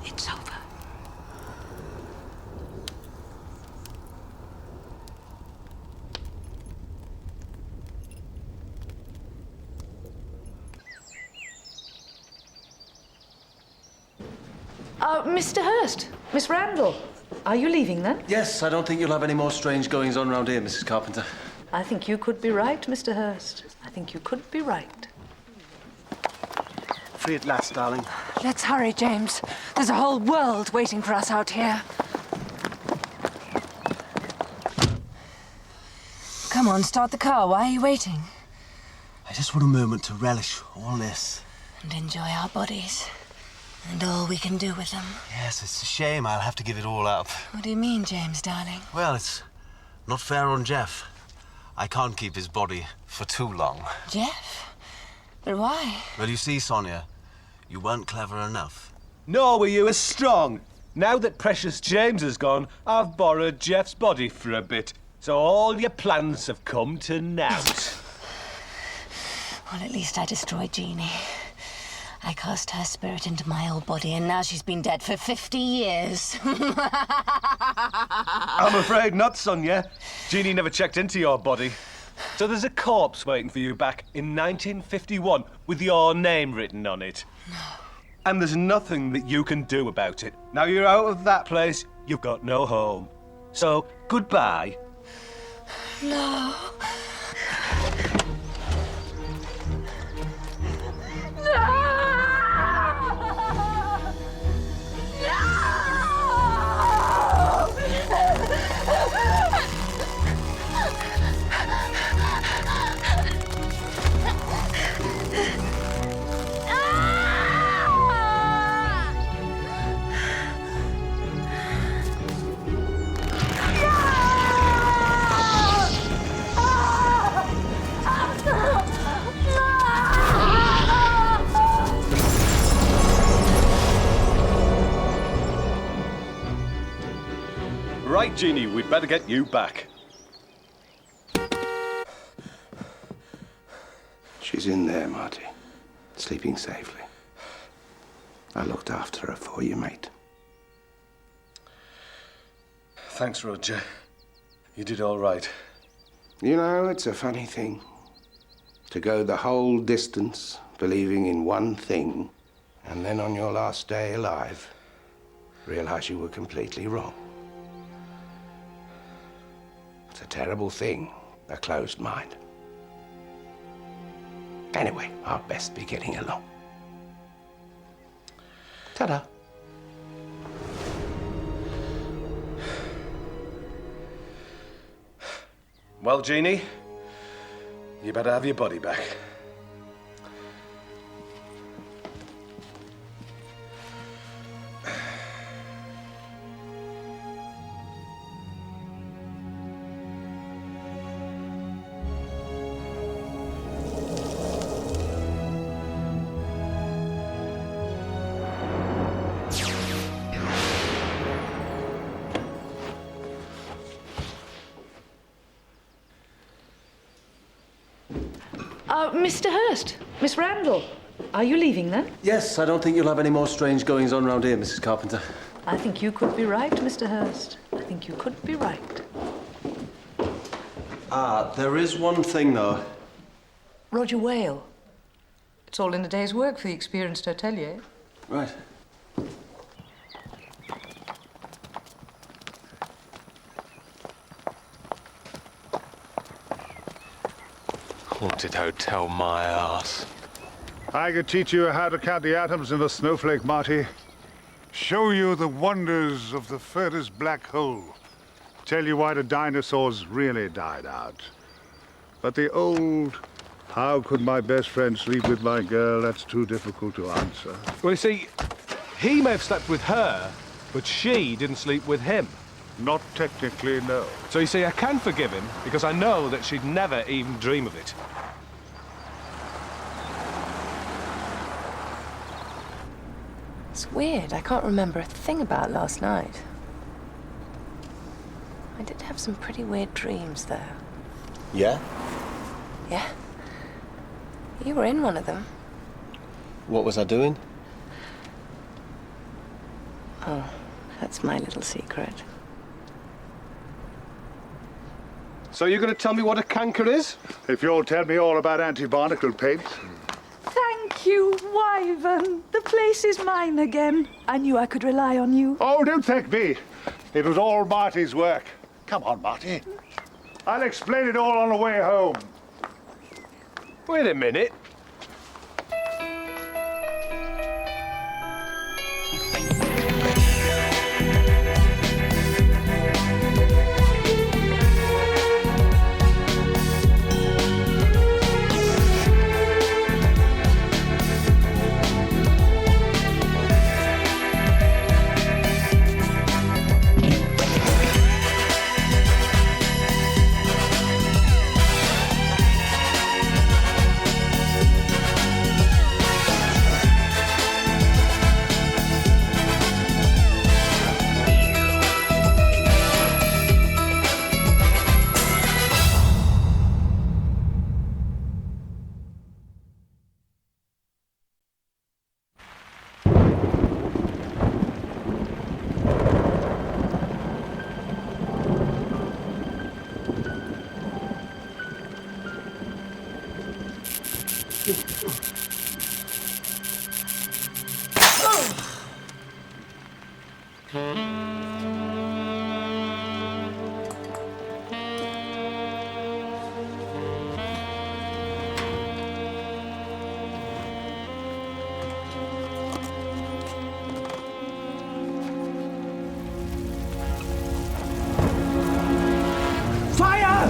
C: It's over.
A: Mr. Hurst, Miss Randall, are you leaving then?
E: Yes, I don't think you'll have any more strange goings on round here, Mrs. Carpenter.
A: I think you could be right, Mr. Hurst. I think you could be right.
N: Free at last, darling.
D: Let's hurry, James. There's a whole world waiting for us out here. Come on, start the car. Why are you waiting?
N: I just want a moment to relish all this.
C: And enjoy our bodies. And all we can do with them.
N: Yes, it's a shame I'll have to give it all up.
C: What do you mean, James, darling?
N: Well, it's not fair on Jeff. I can't keep his body for too long.
C: Jeff? But why?
N: Well, you see, Sonia, you weren't clever enough.
K: Nor were you as strong. Now that precious James has gone, I've borrowed Jeff's body for a bit. So all your plans have come to naught.
C: Well, at least I destroyed Jeannie. I cast her spirit into my old body, and now she's been dead for 50 years.
K: I'm afraid not, Sonia. Jeannie never checked into your body. So there's a corpse waiting for you back in 1951 with your name written on it.
C: No.
K: And there's nothing that you can do about it. Now you're out of that place, you've got no home. So, goodbye.
C: No.
I: Jeannie, we'd better get you back.
J: She's in there, Marty. Sleeping safely. I looked after her for you, mate.
I: Thanks, Roger. You did all right.
J: You know, it's a funny thing. To go the whole distance, believing in one thing, and then on your last day alive, realize you were completely wrong. It's a terrible thing, a closed mind. Anyway, I'd best be getting along. Ta-da.
I: Well, Jeannie, you better have your body back.
A: Mr. Hurst, Miss Randall, are you leaving then?
E: Yes, I don't think you'll have any more strange goings on round here, Mrs. Carpenter.
A: I think you could be right, Mr. Hurst. I think you could be right.
E: There is one thing, though.
A: Roger Whale. It's all in a day's work for the experienced hotelier.
E: Right.
I: Haunted hotel, my ass.
F: I could teach you how to count the atoms in a snowflake, Marty. Show you the wonders of the furthest black hole. Tell you why the dinosaurs really died out. But the old, how could my best friend sleep with my girl, that's too difficult to answer.
K: Well, you see, he may have slept with her, but she didn't sleep with him.
F: Not technically, no.
K: So you see, I can forgive him because I know that she'd never even dream of it.
C: It's weird. I can't remember a thing about last night. I did have some pretty weird dreams, though.
E: Yeah?
C: Yeah. You were in one of them.
E: What was I doing?
C: Oh, that's my little secret.
K: So you're going to tell me what a canker is?
F: If you'll tell me all about anti-barnacle paint.
A: Thank you, Wyvern. The place is mine again. I knew I could rely on you.
F: Oh, don't thank me. It was all Marty's work. Come on, Marty. I'll explain it all on the way home.
K: Wait a minute.
P: Fire!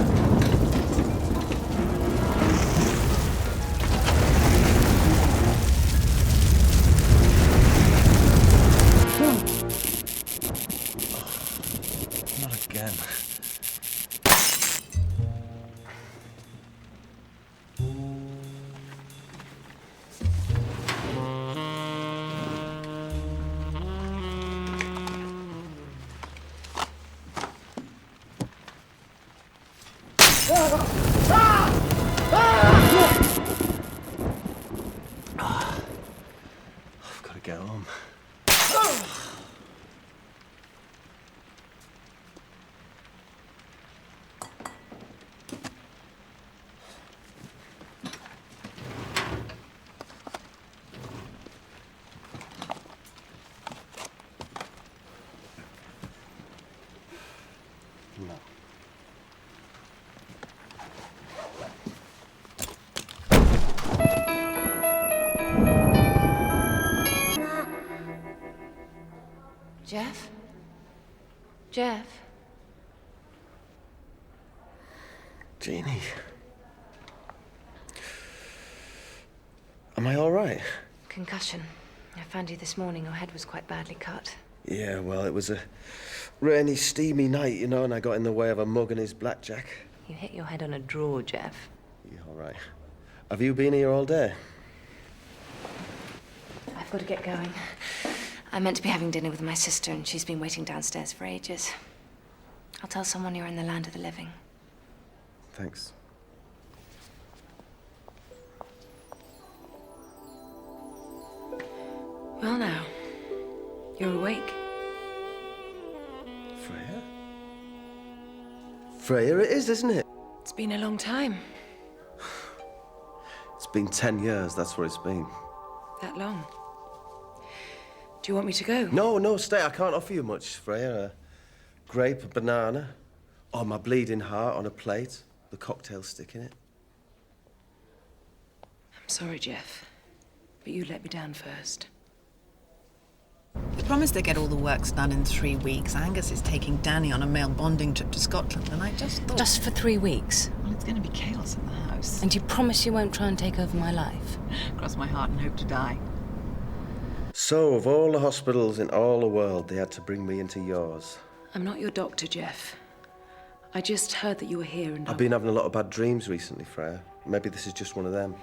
K: I've got to get home. No.
D: Jeff? Jeff?
K: Jeannie. Am I all right?
C: Concussion. I found you this morning. Your head was quite badly cut.
K: Yeah, well, it was a rainy, steamy night, you know, and I got in the way of a mug and his blackjack.
C: You hit your head on a drawer, Jeff.
K: Yeah, all right. Have you been here all day?
C: I've got to get going. I meant to be having dinner with my sister, and she's been waiting downstairs for ages. I'll tell someone you're in the land of the living.
K: Thanks.
C: Well, now, you're awake.
K: Freya? Freya it is, isn't it?
C: It's been a long time.
K: It's been 10 years, that's what it's been.
C: That long. Do you want me to go?
K: No, stay. I can't offer you much, Freya. A grape, a banana, or my bleeding heart on a plate, the cocktail stick in it.
C: I'm sorry, Jeff, but you let me down first.
Q: They promised they'd get all the works done in 3 weeks. Angus is taking Danny on a male bonding trip to Scotland, and I just thought...
C: Just for 3 weeks?
Q: Well, it's going to be chaos in the house.
C: And you promise you won't try and take over my life?
Q: Cross my heart and hope to die.
K: So, of all the hospitals in all the world, they had to bring me into yours.
C: I'm not your doctor, Jeff. I just heard that you were here and...
K: I've been having a lot of bad dreams recently, Freya. Maybe this is just one of them.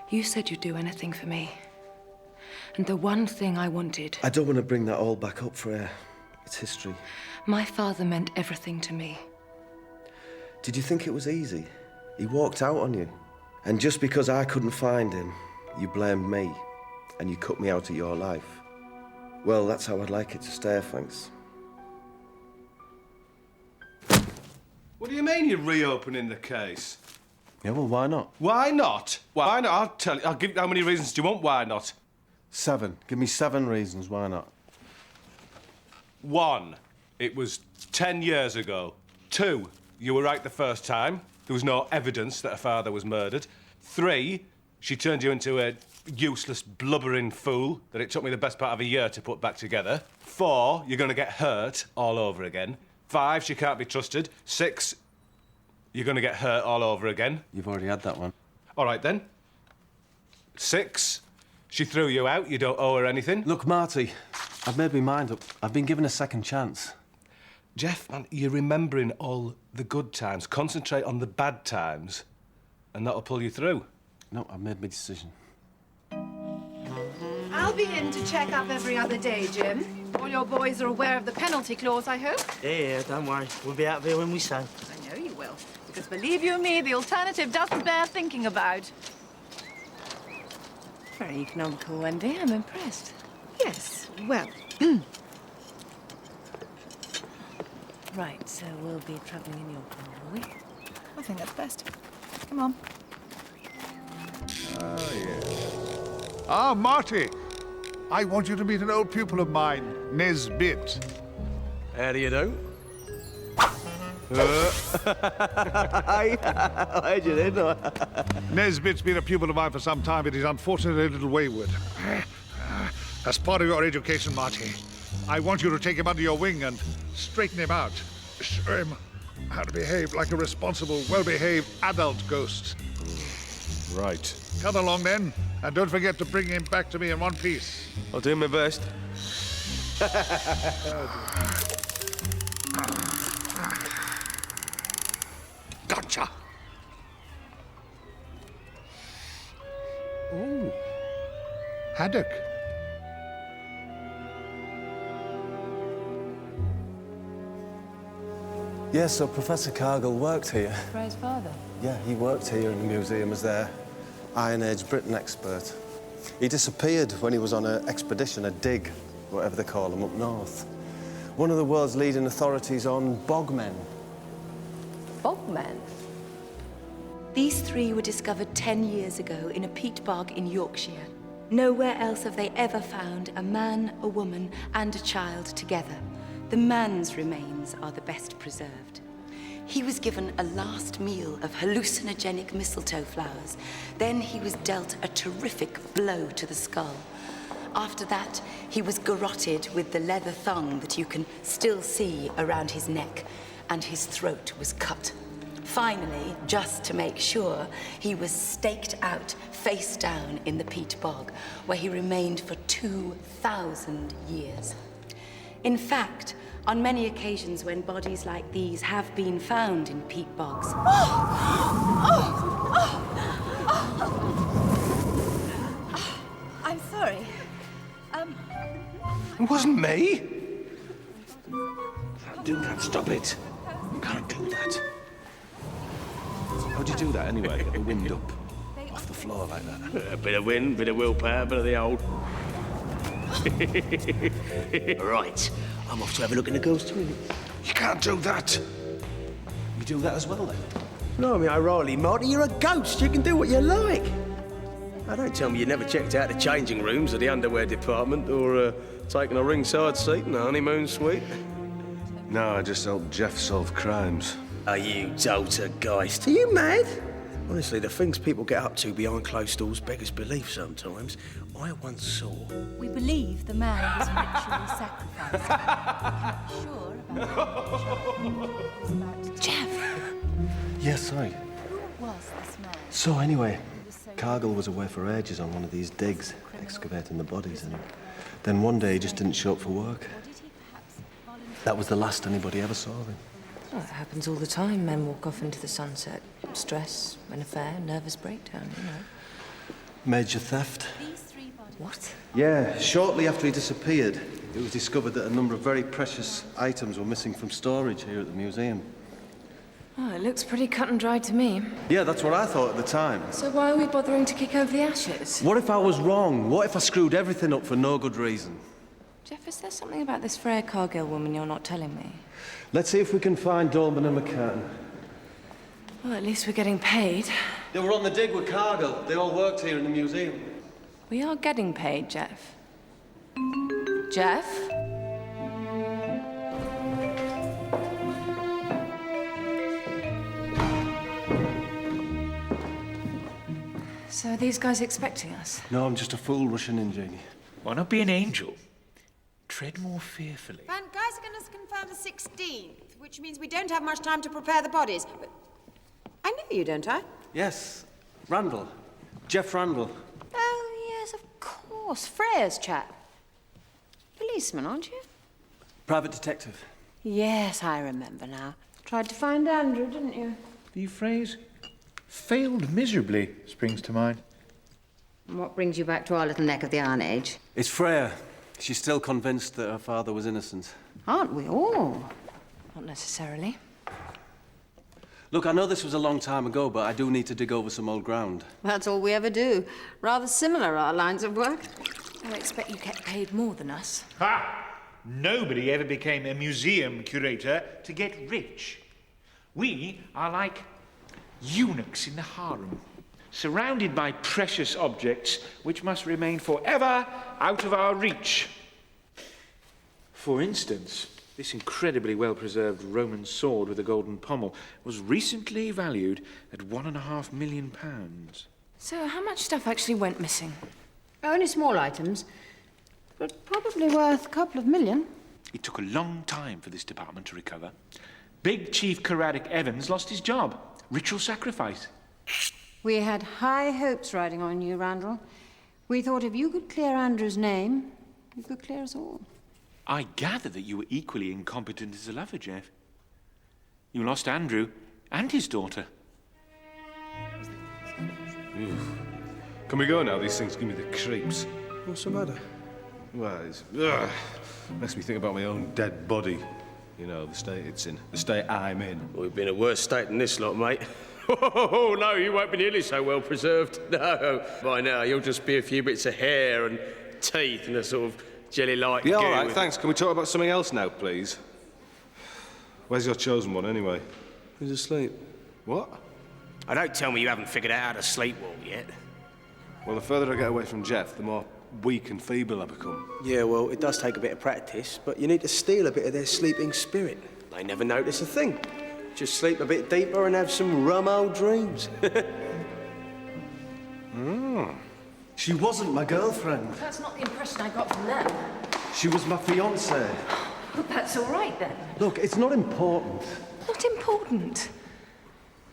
C: You said you'd do anything for me. And the one thing I wanted...
K: I don't want to bring that all back up, Freya. It's history.
C: My father meant everything to me.
K: Did you think it was easy? He walked out on you. And just because I couldn't find him, you blamed me. And you cut me out of your life. Well, that's how I'd like it to stay, thanks.
I: What do you mean you're reopening the case?
K: Yeah, well, why not?
I: Why not? Why not? I'll tell you. I'll give you how many reasons do you want why not?
K: 7. Give me 7 reasons why not.
I: 1, it was 10 years ago. 2, you were right the first time. There was no evidence that her father was murdered. 3, she turned you into a useless, blubbering fool that it took me the best part of a year to put back together. 4, you're going to get hurt all over again. 5, she can't be trusted. 6, you're going to get hurt all over again.
K: You've already had that one.
I: All right, then. 6, she threw you out. You don't owe her anything.
K: Look, Marty, I've made my mind up. I've been given a second chance.
I: Jeff, man, you're remembering all the good times. Concentrate on the bad times, and that'll pull you through.
K: No, I've made my decision.
O: I'll be in to check up every other day, Jim. All your boys are aware of the penalty clause, I hope?
R: Yeah, don't worry. We'll be out of here when we say.
O: I know you will. Because believe you me, the alternative doesn't bear thinking about.
C: Very economical, Wendy. I'm impressed.
O: Yes, well...
C: Right, so we'll be travelling in your car, will we?
Q: I think that's best. Come on.
F: Ah, yes. Ah, Marty. I want you to meet an old pupil of mine, Nesbit.
R: How do you do?
F: I did it. Nesbit's been a pupil of mine for some time, but he's unfortunately a little wayward. As part of your education, Marty, I want you to take him under your wing and straighten him out. Show him how to behave like a responsible, well-behaved adult ghost.
I: Right.
F: Come along, then, and don't forget to bring him back to me in one piece.
R: I'll do my best.
F: Gotcha. Ooh. Haddock.
E: Yeah, so Professor Cargill worked here.
Q: Frey's father?
E: Yeah, he worked here in the museum as their Iron Age Britain expert. He disappeared when he was on an expedition, a dig, whatever they call them, up north. One of the world's leading authorities on bogmen.
Q: Bogmen?
C: These three were discovered 10 years ago in a peat bog in Yorkshire. Nowhere else have they ever found a man, a woman, and a child together. The man's remains are the best preserved. He was given a last meal of hallucinogenic mistletoe flowers. Then he was dealt a terrific blow to the skull. After that, he was garroted with the leather thong that you can still see around his neck, and his throat was cut. Finally, just to make sure, he was staked out face down in the peat bog, where he remained for 2,000 years. In fact, on many occasions when bodies like these have been found in peat bogs...
Q: I'm sorry.
B: It wasn't me.
J: Can't do that, stop it. You can't do that. How'd you do that anyway? Get the wind up off the floor like that?
R: A bit of wind, bit of willpower, bit of the old. Right, I'm off to have a look in the ghost toilet.
J: You can't do that. You do that as well, then?
R: No, me O'Reilly, Marty, you're a ghost. You can do what you like. Now, don't tell me you never checked out the changing rooms or the underwear department or taken a ringside seat in the honeymoon suite.
I: No, I just helped Jeff solve crimes.
R: Are you Doltergeist? Are you mad? Honestly, the things people get up to behind closed doors beggars belief sometimes. I once saw...
D: We believe the man was ritually sacrificed. We're not sure about
E: Jeff! Yeah, sorry.
D: Who was this man?
E: So anyway, Cargill was away for ages on one of these digs, excavating the bodies, and then one day he just didn't show up for work. That was the last anybody ever saw of him.
C: Well, it happens all the time. Men walk off into the sunset. Stress, an affair, nervous breakdown, you know.
E: Major theft.
C: What?
E: Yeah, shortly after he disappeared, it was discovered that a number of very precious items were missing from storage here at the museum.
C: Oh, it looks pretty cut and dry to me.
E: Yeah, that's what I thought at the time.
C: So why are we bothering to kick over the ashes?
E: What if I was wrong? What if I screwed everything up for no good reason?
C: Jeff, is there something about this Freya Cargill woman you're not telling me?
E: Let's see if we can find Dolman and McCann.
C: Well, at least we're getting paid.
E: They were on the dig with Cargill. They all worked here in the museum.
C: We are getting paid, Jeff. Jeff? So are these guys expecting us?
E: No, I'm just a fool rushing in, Janie.
S: Why not be an angel? Tread more fearfully.
T: Van Gey's going to confirm the 16th, which means we don't have much time to prepare the bodies. But I know you, don't I?
E: Yes, Randall. Jeff Randall.
T: Oh, yes, of course. Freya's chap. Policeman, aren't you?
E: Private detective.
T: Yes, I remember now. Tried to find Andrew, didn't you?
S: The phrase failed miserably springs to mind.
T: And what brings you back to our little neck of the Iron Age?
E: It's Freya. She's still convinced that her father was innocent.
T: Aren't we all?
C: Not necessarily.
E: Look, I know this was a long time ago, but I do need to dig over some old ground.
T: That's all we ever do. Rather similar, our lines of work.
C: I expect you get paid more than us.
S: Ha! Nobody ever became a museum curator to get rich. We are like eunuchs in the harem, surrounded by precious objects which must remain forever out of our reach. For instance, this incredibly well-preserved Roman sword with a golden pommel was recently valued at £1.5 million.
C: So how much stuff actually went missing?
T: Only small items, but probably worth a couple of million.
S: It took a long time for this department to recover. Big Chief Caradoc Evans lost his job. Ritual sacrifice.
T: We had high hopes riding on you, Randall. We thought if you could clear Andrew's name, you could clear us all.
S: I gather that you were equally incompetent as a lover, Jeff. You lost Andrew and his daughter.
I: Can we go now? These things give me the creeps.
B: What's the matter?
I: Well, makes me think about my own dead body. You know, the state it's in. The state I'm in.
R: We've been in a worse state than this lot, mate. Oh, no, you won't be nearly so well preserved. No. By now, you'll just be a few bits of hair and teeth and a sort of jelly-like
I: Yeah,
R: goo
I: all right,
R: with-
I: thanks. Can we talk about something else now, please? Where's your chosen one, anyway?
R: He's asleep.
I: What?
R: Oh, don't tell me you haven't figured out how to sleepwalk yet.
I: Well, the further I get away from Jeff, the more weak and feeble I become.
R: Yeah, well, it does take a bit of practice, but you need to steal a bit of their sleeping spirit. They never notice a thing. Just sleep a bit deeper and have some rum old dreams.
E: She wasn't my girlfriend.
C: That's not the impression I got from them.
E: She was my fiancée.
C: Well, that's all right then.
E: Look, it's not important.
C: Not important.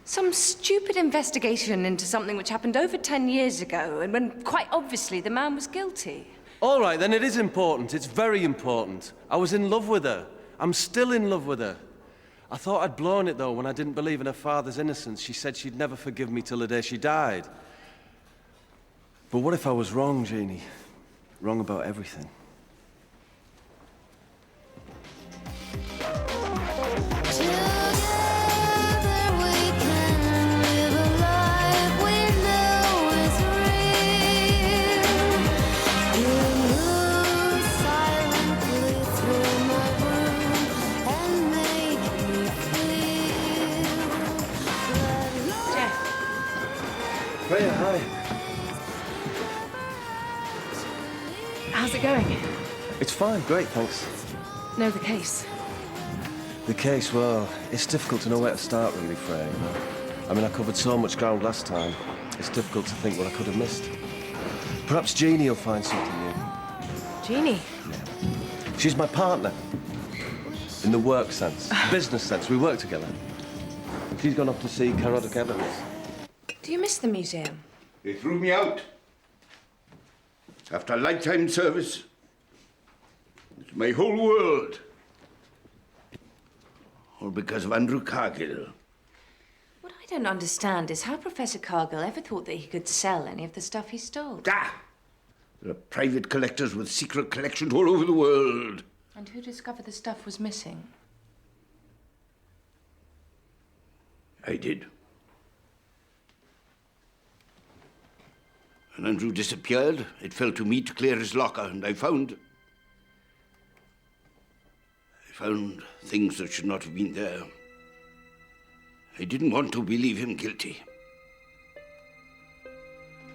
C: Some stupid investigation into something which happened over 10 years ago, and when quite obviously the man was guilty.
E: All right, then it is important. It's very important. I was in love with her. I'm still in love with her. I thought I'd blown it, though, when I didn't believe in her father's innocence. She said she'd never forgive me till the day she died. But what if I was wrong, Jeannie? Wrong about everything. Freya, hi.
C: How's it going?
E: It's fine, great, thanks.
C: No, the case.
E: The case, well, it's difficult to know where to start, really, Freya, you know. I mean, I covered so much ground last time. It's difficult to think what I could have missed. Perhaps Jeannie will find something new.
C: Jeannie?
E: She's my partner. In the work sense, business sense. We work together. She's gone off to see chaotic evidence.
C: Do you miss the museum?
J: They threw me out. After lifetime service, it's my whole world. All because of Andrew Cargill.
C: What I don't understand is how Professor Cargill ever thought that he could sell any of the stuff he stole.
J: Ah! There are private collectors with secret collections all over the world.
C: And who discovered the stuff was missing?
J: I did. When Andrew disappeared, it fell to me to clear his locker, and I found things that should not have been there. I didn't want to believe him guilty.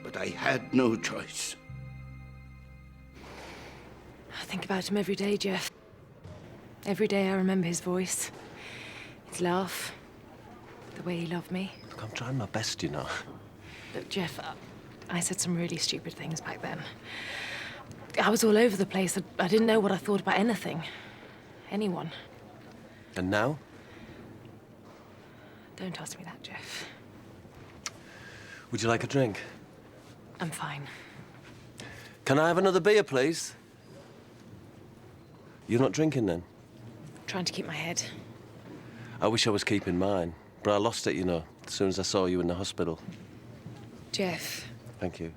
J: But I had no choice.
C: I think about him every day, Jeff. Every day I remember his voice, his laugh, the way he loved me.
E: Look, I'm trying my best, you know.
C: Look, Jeff, I said some really stupid things back then. I was all over the place. I didn't know what I thought about anything. Anyone.
E: And now?
C: Don't ask me that, Jeff.
E: Would you like a drink?
C: I'm fine.
E: Can I have another beer, please? You're not drinking, then?
C: Trying to keep my head.
E: I wish I was keeping mine, but I lost it, you know, as soon as I saw you in the hospital.
C: Jeff.
E: Thank you.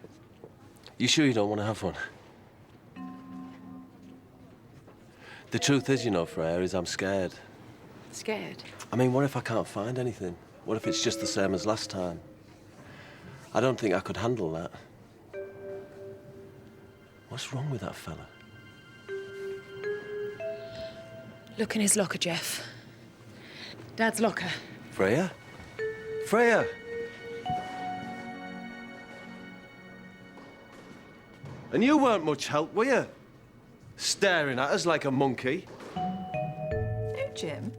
E: You sure you don't want to have one? The truth is, you know, Freya, is I'm scared.
C: Scared?
E: I mean, what if I can't find anything? What if it's just the same as last time? I don't think I could handle that. What's wrong with that fella?
C: Look in his locker, Jeff. Dad's locker.
E: Freya? Freya! And you weren't much help, were you? Staring at us like a monkey.
Q: No, Jim.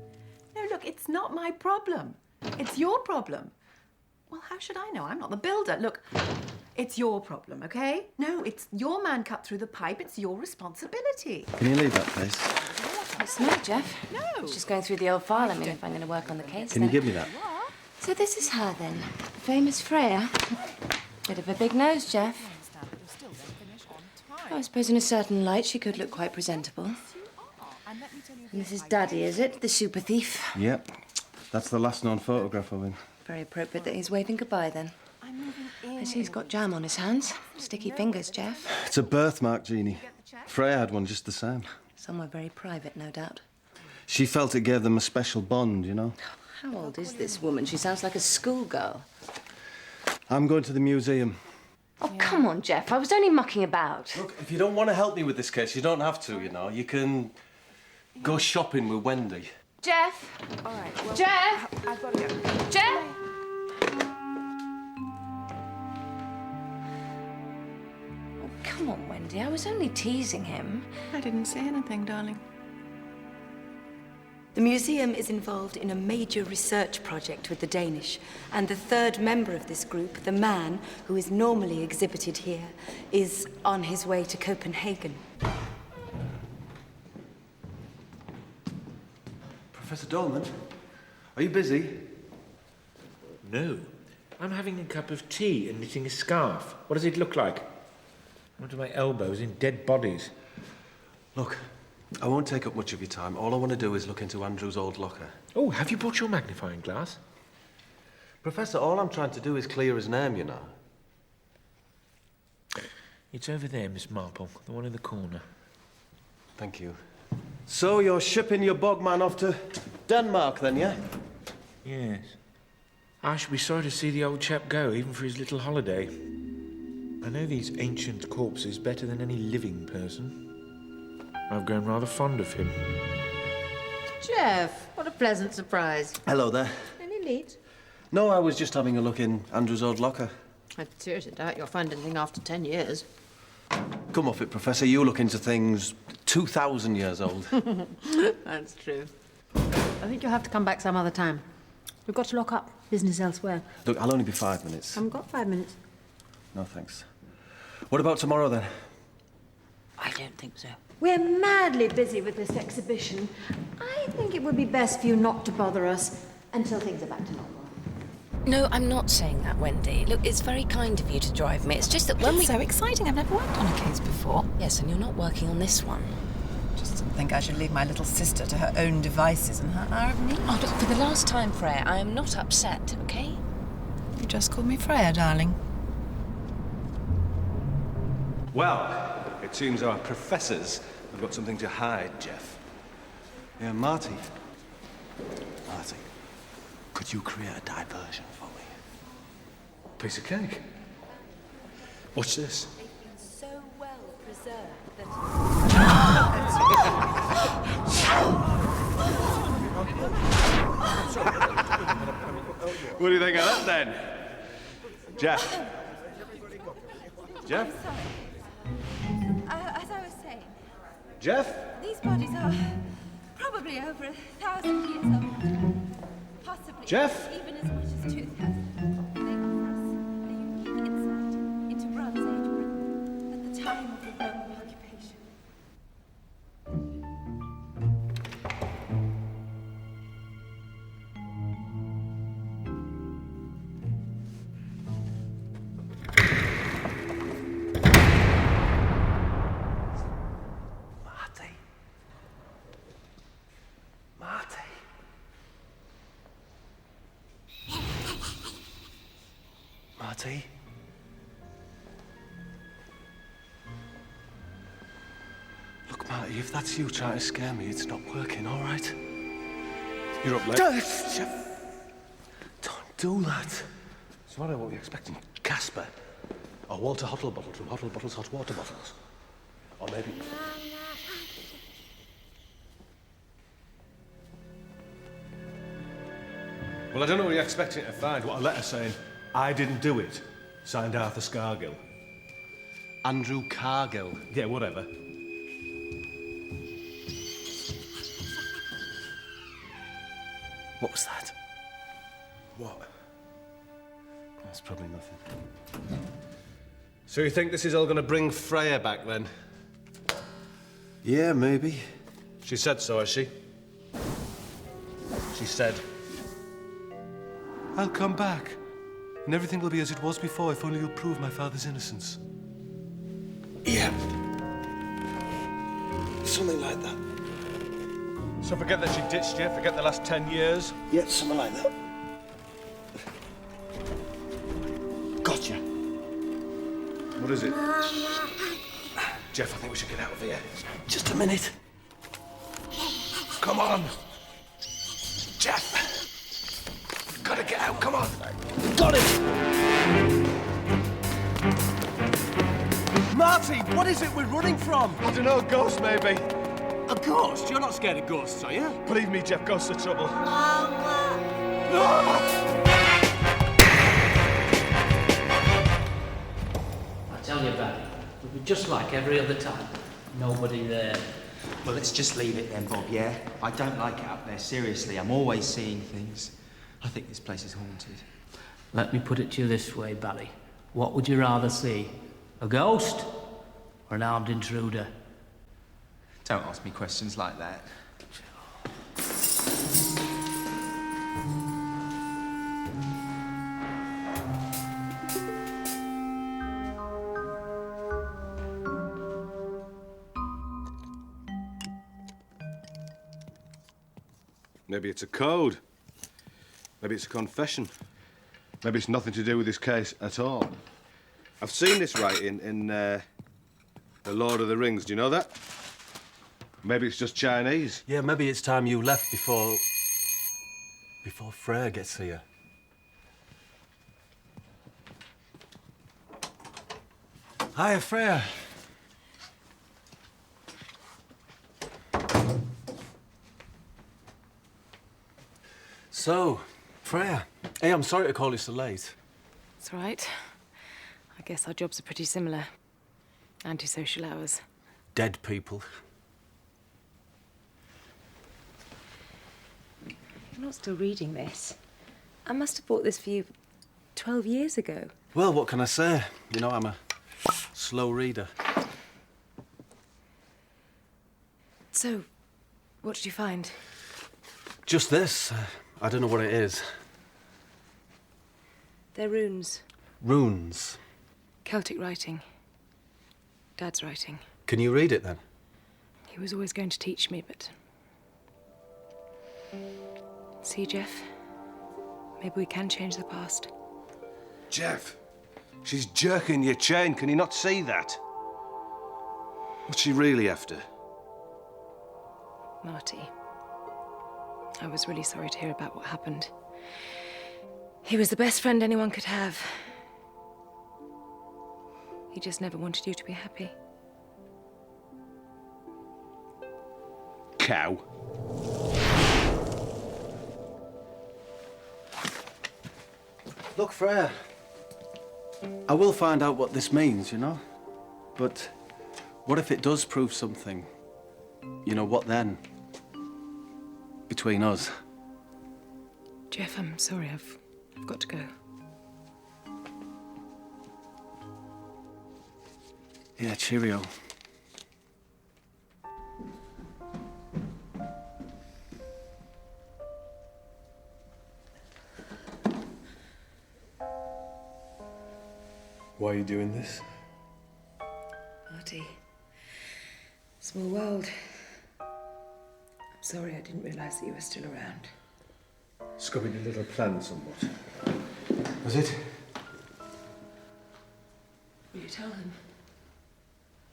Q: No, look, it's not my problem. It's your problem. Well, how should I know? I'm not the builder. Look, it's your problem, okay? No, it's your man cut through the pipe. It's your responsibility.
E: Can you leave that place?
C: It's not, Jeff.
Q: No.
C: I was just going through the old file. I mean, if I'm going to work on the case,
E: Can you
C: then.
E: give me that?
C: So this is her, then. Famous Freya. Bit of a big nose, Jeff. I suppose in a certain light she could look quite presentable. And this is Daddy, is it? The super thief.
E: Yep. That's the last known photograph of him.
C: Very appropriate that he's waving goodbye, then. I see he's got jam on his hands. Sticky fingers, Jeff.
E: It's a birthmark, Jeannie. Freya had one just the same.
C: Somewhere very private, no doubt.
E: She felt it gave them a special bond, you know?
C: How old is this woman? She sounds like a schoolgirl.
E: I'm going to the museum.
C: Oh, come on, Jeff. I was only mucking about.
E: Look, if you don't want to help me with this case, you don't have to, you know. You can go shopping with Wendy.
C: Jeff!
O: All right, well...
C: Jeff!
O: I've got to go.
C: Jeff! Oh, come on, Wendy. I was only teasing him.
Q: I didn't say anything, darling.
C: The museum is involved in a major research project with the Danish, and the third member of this group, the man who is normally exhibited here, is on his way to Copenhagen.
E: Professor Dolman, are you busy?
S: No. I'm having a cup of tea and knitting a scarf. What does it look like? I'm to my elbows in dead bodies.
E: Look, I won't take up much of your time. All I want to do is look into Andrew's old locker.
S: Oh, have you brought your magnifying glass?
E: Professor, all I'm trying to do is clear his name, you know.
S: It's over there, Miss Marple, the one in the corner.
E: Thank you. So you're shipping your bogman off to Denmark, then, yeah?
S: Yes. I should be sorry to see the old chap go, even for his little holiday. I know these ancient corpses better than any living person. I've grown rather fond of him.
T: Jeff, what a pleasant surprise.
E: Hello there.
T: Any leads?
E: No, I was just having a look in Andrew's old locker.
T: I seriously doubt you'll find anything after 10 years.
E: Come off it, Professor. You look into things 2,000 years old.
T: That's true. I think you'll have to come back some other time. We've got to lock up. Business elsewhere.
E: Look, I'll only be 5 minutes.
T: I haven't got 5 minutes.
E: No, thanks. What about tomorrow, then?
T: I don't think so. We're madly busy with this exhibition. I think it would be best for you not to bother us until things are back to normal.
C: No, I'm not saying that, Wendy. Look, it's very kind of you to drive me. It's just that when
Q: It's so exciting. I've never worked on a case before.
C: Yes, and you're not working on this one.
Q: Just didn't think I should leave my little sister to her own devices in her hour of need.
C: Oh, look, for the last time, Freya, I am not upset, okay?
Q: You just called me Freya, darling.
K: Well, it seems our professors have got something to hide, Jeff.
E: Yeah, Marty. Marty, could you create a diversion for me?
K: Piece of cake. Watch this.
C: So well preserved that...
K: What do you think of that, then? Jeff? Jeff?
O: As I was saying,
K: Jeff?
O: these bodies are probably over 1,000 years old. Possibly
K: Jeff?
O: even as much as 2,000. They offer us a unique insight into Bronze Age Britain at the time of the Roman occupation.
E: Marty? Look, Marty, if that's you trying to scare me, it's not working, all right?
K: You're up late.
E: Don't do that. So what are we expecting? Casper? Or Walter Hottlebottle from Hottlebottle's Hot Water Bottles? Or maybe...
K: Well, I don't know what you're expecting to find. What a letter saying, I didn't do it. Signed Arthur Scargill.
E: Andrew Cargill.
K: Yeah, whatever.
E: What was that?
K: What?
E: That's probably nothing.
K: So you think this is all going to bring Freya back, then?
E: Yeah, maybe.
K: She said so, has she? She said...
E: I'll come back, and everything will be as it was before if only you'll prove my father's innocence. Yeah. Something like that.
K: So forget that she ditched you, forget the last 10 years?
E: Yeah, something like that. Gotcha.
K: What is it? Jeff, I think we should get out of here.
E: Just a minute.
R: Come on. Jeff. Gotta get out, come on. Got it! Marty, what is it we're running from?
K: I don't know, a ghost maybe.
R: A ghost? You're not scared of ghosts, are you?
K: Believe me, Jeff, ghosts are trouble.
L: I tell you, Barry, it would be just like every other time. Nobody there.
U: Well, let's just leave it then, Bob, yeah? I don't like it up there, seriously. I'm always seeing things. I think this place is haunted.
L: Let me put it to you this way, Barry. What would you rather see? A ghost or an armed intruder?
U: Don't ask me questions like that.
I: Maybe it's a code. Maybe it's a confession. Maybe it's nothing to do with this case at all. I've seen this writing in The Lord of the Rings. Do you know that? Maybe it's just Chinese.
E: Yeah, maybe it's time you left before Freya gets here. Hiya, Freya. So, Freya. Hey, I'm sorry to call you so late.
D: It's all right. I guess our jobs are pretty similar. Antisocial hours.
E: Dead people.
D: You're not still reading this. I must have bought this for you 12 years ago.
E: Well, what can I say? You know, I'm a slow reader.
D: So, what did you find?
E: Just this. I don't know what it is.
D: They're runes.
E: Runes.
D: Celtic writing. Dad's writing.
E: Can you read it then?
D: He was always going to teach me, but... See, Jeff? Maybe we can change the past.
I: Jeff, she's jerking your chain. Can you not see that? What's she really after?
D: Marty. I was really sorry to hear about what happened. He was the best friend anyone could have. He just never wanted you to be happy.
I: Cow.
E: Look, Freya. I will find out what this means, you know? But what if it does prove something? You know, what then? Between us.
D: Jeff, I'm sorry. I've got to go.
E: Yeah, cheerio.
K: Why are you doing this?
D: Marty. Small world. I'm sorry I didn't realise that you were still around.
K: Scrubbing a little plan somewhat.
E: Was it?
D: Will you tell him?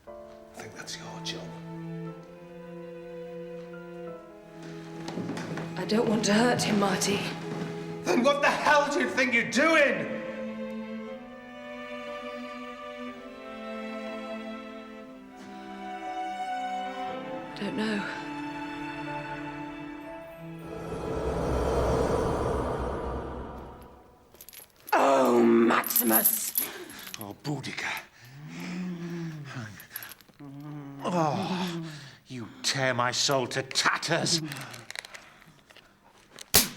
I: I think that's your job.
D: I don't want to hurt him, Marty.
I: Then what the hell do you think you're doing?
D: Don't know.
P: Oh, Maximus!
S: Oh, Boudica. Oh, you tear my soul to tatters.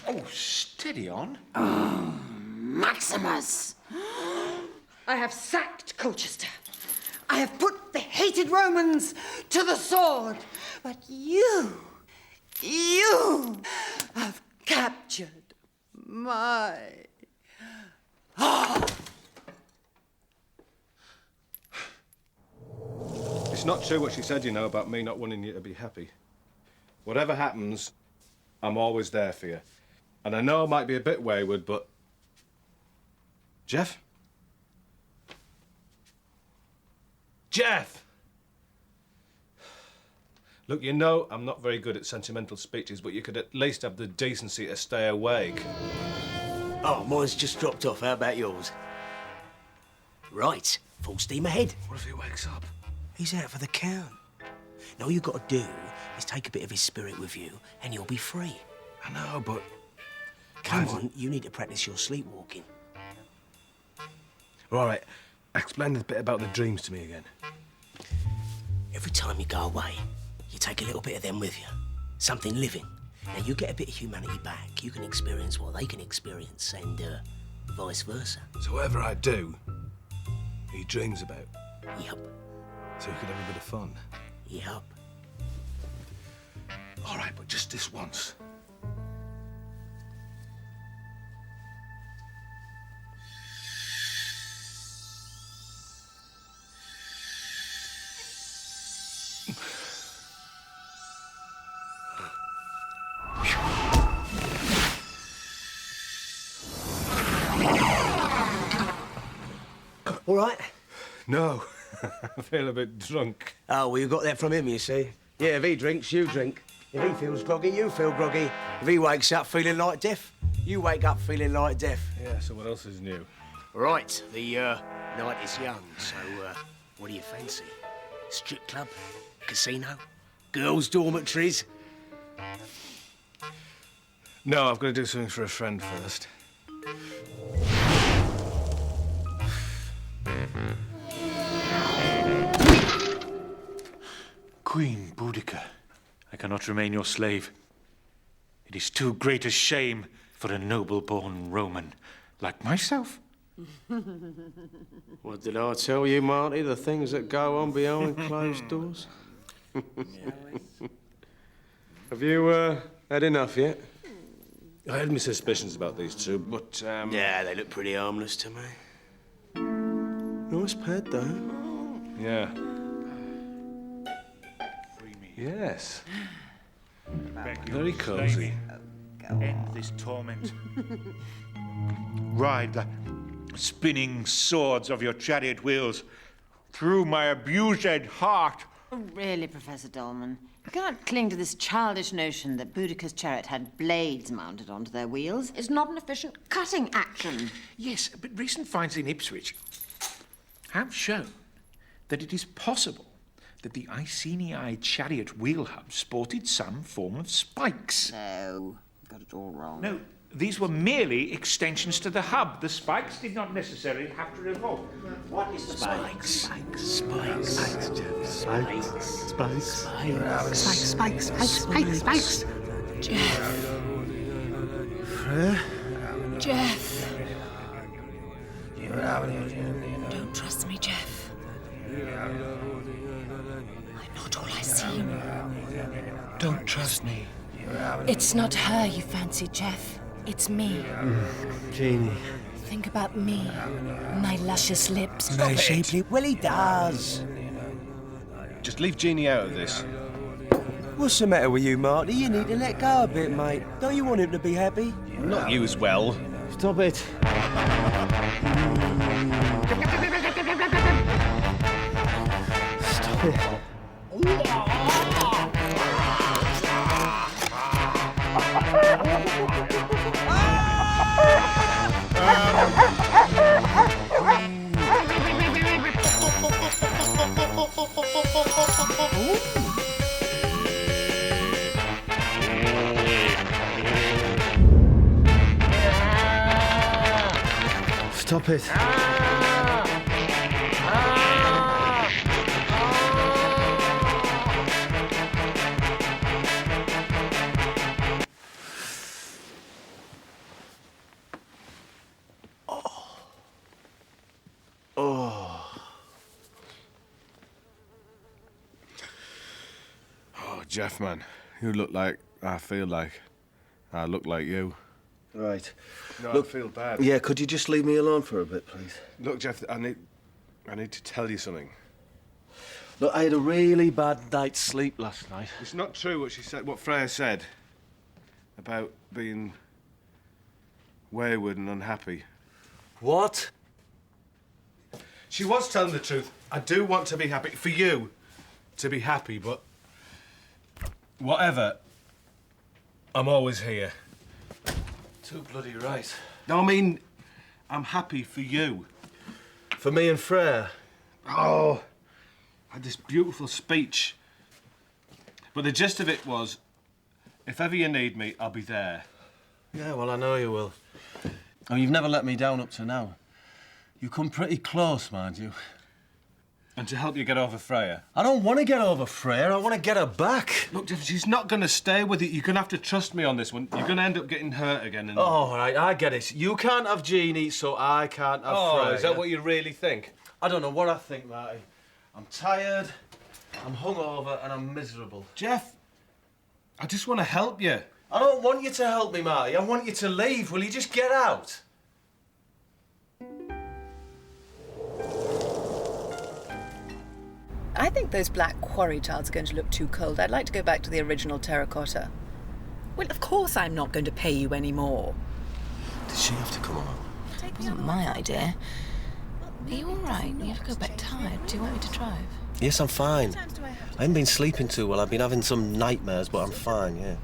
S: Oh, steady on.
P: Oh, Maximus! I have sacked Colchester. I have put the hated Romans to the sword. But you have captured my...
I: It's not true what she said, you know, about me not wanting you to be happy. Whatever happens, I'm always there for you. And I know I might be a bit wayward, but... Jeff? Jeff!
K: Look, you know I'm not very good at sentimental speeches, but you could at least have the decency to stay awake.
R: Oh, mine's just dropped off. How about yours? Right, full steam ahead.
K: What if he wakes up?
R: He's out for the count. Now, all you've got to do is take a bit of his spirit with you, and you'll be free.
K: I know, but...
R: Come on, you need to practice your sleepwalking.
K: All right, explain a bit about the dreams to me again.
R: Every time you go away, you take a little bit of them with you. Something living. Now, you get a bit of humanity back. You can experience what they can experience, and vice versa.
K: So whatever I do, he dreams about.
R: Yep.
K: So he could have a bit of fun.
R: Yep.
K: All right, but just this once.
R: All right?
K: No, I feel a bit drunk.
R: Oh, well, you got that from him, you see. Yeah, if he drinks, you drink. If he feels groggy, you feel groggy. If he wakes up feeling like death, you wake up feeling like death.
K: Yeah, so what else is new?
R: Right, the night is young, so what do you fancy? Strip club? Casino? Girls' dormitories?
K: No, I've got to do something for a friend first.
S: Queen Boudica, I cannot remain your slave. It is too great a shame for a noble-born Roman like myself.
R: What did I tell you, Marty? The things that go on behind closed doors?
K: Have you had enough yet? I had my suspicions about these two, but
R: Yeah, they look pretty harmless to me. Nice pad, though.
K: Yeah. Yes. Very cosy.
S: End this torment. Ride the spinning swords of your chariot wheels through my abused heart.
P: Oh, really, Professor Dolman? You can't cling to this childish notion that Boudica's chariot had blades mounted onto their wheels. It's not an efficient cutting action.
S: Yes, but recent finds in Ipswich have shown that it is possible that the Iceni chariot wheel hub sported some form of spikes.
P: No, you've got it all wrong.
S: No, these were merely extensions to the hub. The spikes did not necessarily have to revolve. What is the
R: Spikes.
S: spikes?
R: Spikes. Spikes, Jeff. Spikes. Spikes.
P: Spikes, spikes, spikes.
T: Jeff. Jeff. Don't trust me, Jeff. I'm not all I seem.
B: Don't trust me.
T: It's not her you fancy, Jeff. It's me.
E: Jeannie.
T: Think about me. My luscious lips.
R: Very shapely. Well, he does.
K: Just leave Jeannie out of this.
R: What's the matter with you, Marty? You need to let go a bit, mate. Don't you want him to be happy?
K: Not you as well.
R: Stop it. Stop it. Stop it.
K: Oh, Jeff, man, you look like I feel like I look like you.
E: Right.
K: No,
E: Look,
K: I feel bad.
E: Yeah, could you just leave me alone for a bit, please?
K: Look, Jeff, I need to tell you something.
E: Look, I had a really bad night's sleep last night.
K: It's not true what she said, what Freya said about being wayward and unhappy.
E: What?
K: She was telling the truth. I do want to be happy for you, to be happy, but
I: Whatever. I'm always here.
K: Too bloody right.
I: No, I mean, I'm happy for you.
K: For me and Freya.
I: Oh, I had this beautiful speech. But the gist of it was, if ever you need me, I'll be there.
K: Yeah, well, I know you will. Oh, you've never let me down up to now. You come pretty close, mind you.
I: And to help you get over Freya?
K: I don't want to get over Freya. I want to get her back.
I: Look, Jeff, she's not going to stay with you. You're going to have to trust me on this one. You're going to end up getting hurt again. And...
K: Oh, all right, I get it. You can't have Jeannie, so I can't have Freya.
I: Is that what you really think?
K: I don't know what I think, Marty. I'm tired, I'm hungover, and I'm miserable.
I: Jeff, I just want to help you.
K: I don't want you to help me, Marty. I want you to leave. Will you just get out?
M: I think those black quarry tiles are going to look too cold. I'd like to go back to the original terracotta. Well, of course I'm not going to pay you any more.
N: Did she have to come on?
M: It wasn't my idea. Are you all right? You ever go back tired? Do you want me to drive?
N: Yes, I'm fine. I haven't been sleeping too well. I've been having some nightmares, but I'm fine, yeah.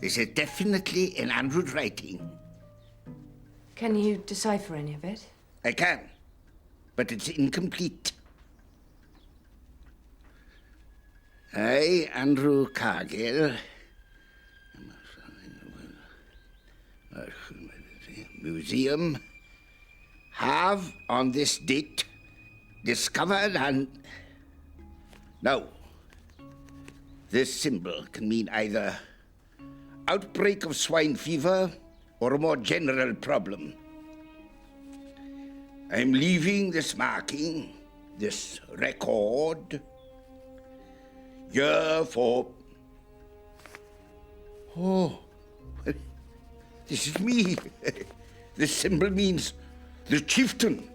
J: This is definitely in Andrew's writing.
C: Can you decipher any of it?
J: I can, but it's incomplete. I, Andrew Cargill, Museum, have on this date discovered and... Now, this symbol can mean either outbreak of swine fever or a more general problem. I'm leaving this marking, this record, here for... Oh, this is me. This symbol means the chieftain,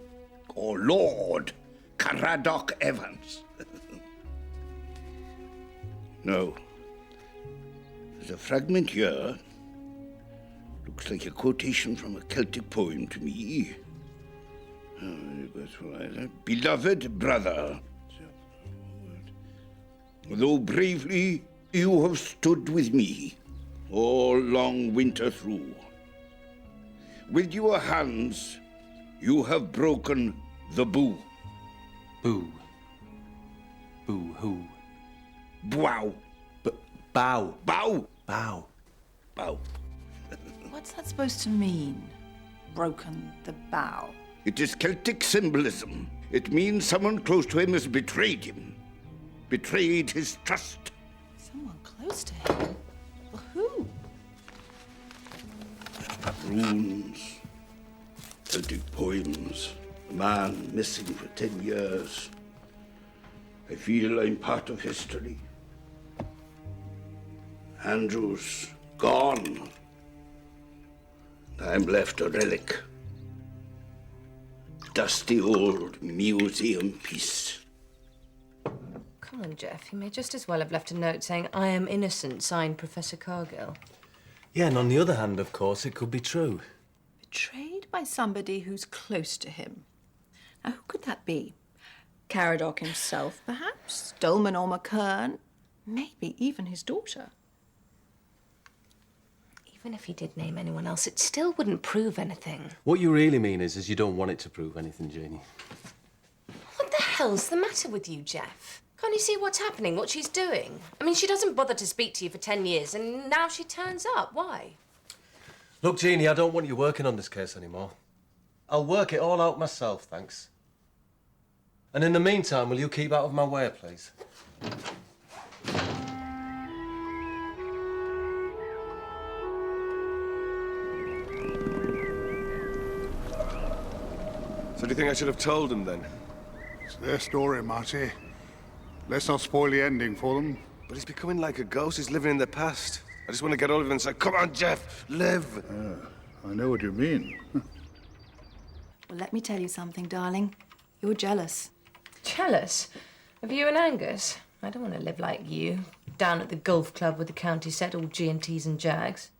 J: or Lord, Caradoc Evans. No. There's a fragment here. Looks like a quotation from a Celtic poem to me. Beloved brother, though bravely you have stood with me all long winter through, with your hands you have broken the boo.
K: Boo? Boo who?
J: Bow.
K: Bow.
J: Bow.
K: Bow.
J: Bow.
M: What's that supposed to mean? Broken the bow.
J: It is Celtic symbolism. It means someone close to him has betrayed him. Betrayed his trust.
M: Someone close to him? Well, who?
J: Runes. Celtic poems. A man missing for 10 years. I feel I'm part of history. Andrew's gone. I'm left a relic. Dusty old museum piece.
C: Come on, Jeff. You may just as well have left a note saying, I am innocent, signed Professor Cargill.
K: Yeah, and on the other hand, of course, it could be true.
M: Betrayed by somebody who's close to him. Now, who could that be? Caradoc himself, perhaps? Dolman or McKern? Maybe even his daughter.
C: Even if he did name anyone else, it still wouldn't prove anything.
K: What you really mean is you don't want it to prove anything, Jeannie.
C: What the hell's the matter with you, Jeff? Can't you see what's happening, what she's doing? I mean, she doesn't bother to speak to you for 10 years, and now she turns up. Why?
K: Look, Jeannie, I don't want you working on this case anymore. I'll work it all out myself, thanks. And in the meantime, will you keep out of my way, please?
I: So do you think I should have told them then?
F: It's their story, Marty. Let's not spoil the ending for them.
I: But he's becoming like a ghost. He's living in the past. I just want to get hold of him and say, come on, Jeff, live.
F: I know what you mean.
M: Well, let me tell you something, darling. You're jealous.
C: Jealous? Of you and Angus? I don't want to live like you, down at the golf club with the county set, all G&Ts and Jags.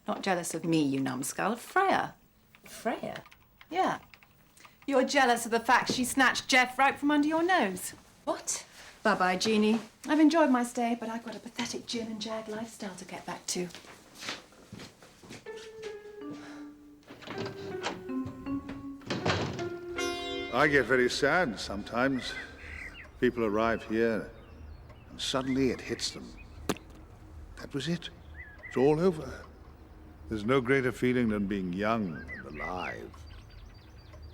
M: Not jealous of me, you numbskull. Freya.
C: Freya?
M: Yeah. You're jealous of the fact she snatched Jeff right from under your nose.
C: What?
Q: Bye-bye, Jeannie. I've enjoyed my stay, but I've got a pathetic gin and jag lifestyle to get back to.
F: I get very sad sometimes. People arrive here, and suddenly it hits them. That was it. It's all over. There's no greater feeling than being young and alive.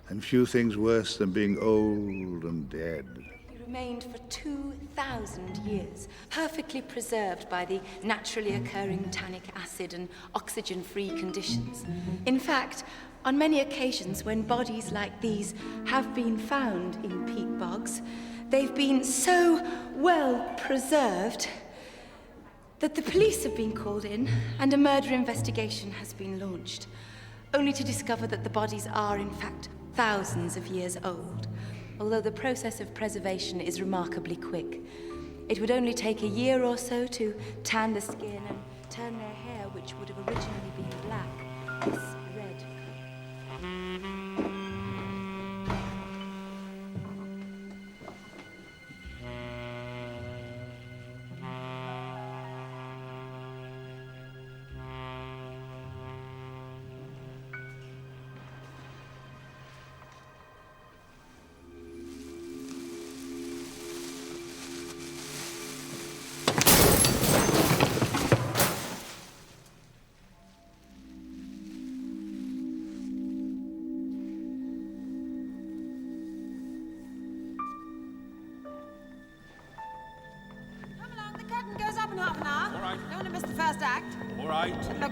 F: And few things worse than being old and dead.
C: He remained for 2,000 years, perfectly preserved by the naturally occurring tannic acid and oxygen-free conditions. In fact, on many occasions when bodies like these have been found in peat bogs, they've been so well preserved that the police have been called in and a murder investigation has been launched, only to discover that the bodies are, in fact, thousands of years old, although the process of preservation is remarkably quick. It would only take a year or so to tan the skin and turn their hair, which would have originally been black, this red.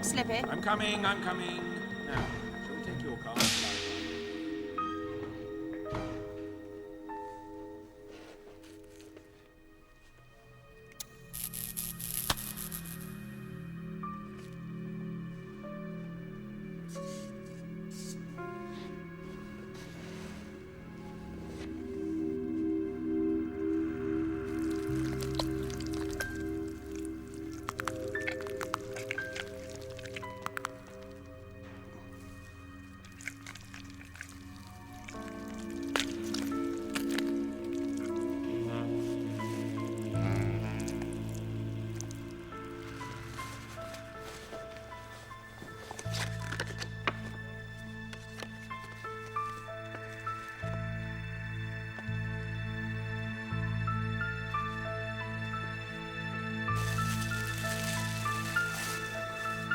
H: Slippy.
V: I'm coming. Now, shall we take your car?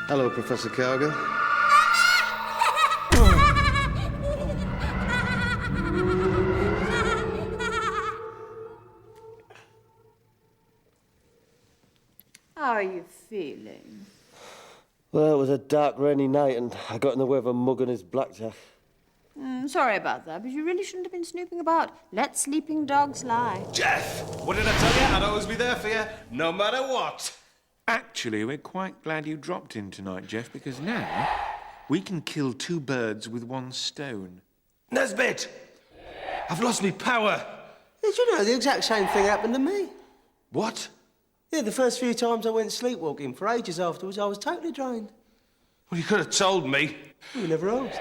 E: Hello, Professor Cargill.
T: How are you feeling?
E: Well, it was a dark, rainy night, and I got in the way of a mug and his blackjack.
T: Sorry about that, but you really shouldn't have been snooping about. Let sleeping dogs lie.
K: Jeff! What did I tell you? I'd always be there for you, no matter what.
S: Actually, we're quite glad you dropped in tonight, Jeff, because now we can kill 2 birds with 1 stone.
K: Nesbit! I've lost me power.
N: Did you know the exact same thing happened to me?
K: What?
N: Yeah, the first few times I went sleepwalking, for ages afterwards, I was totally drained.
K: Well, you could have told me.
N: We never asked.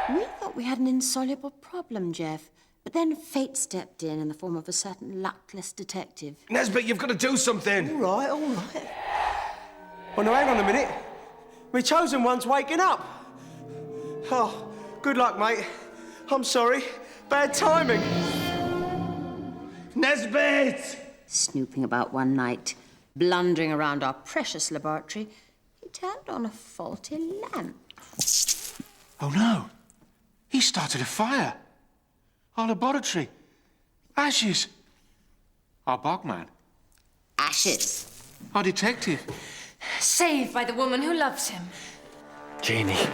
T: We thought we had an insoluble problem, Jeff. But then fate stepped in the form of a certain luckless detective.
K: Nesbit, you've got to do something.
N: All right. Well, now, hang on a minute. My chosen one's waking up. Oh, good luck, mate. I'm sorry. Bad timing.
K: Nesbit!
T: Snooping about one night, blundering around our precious laboratory, he turned on a faulty lamp.
S: Oh, no. He started a fire. Our laboratory. Ashes. Our bogman.
T: Ashes.
S: Our detective.
C: Saved by the woman who loves him.
S: Jeannie.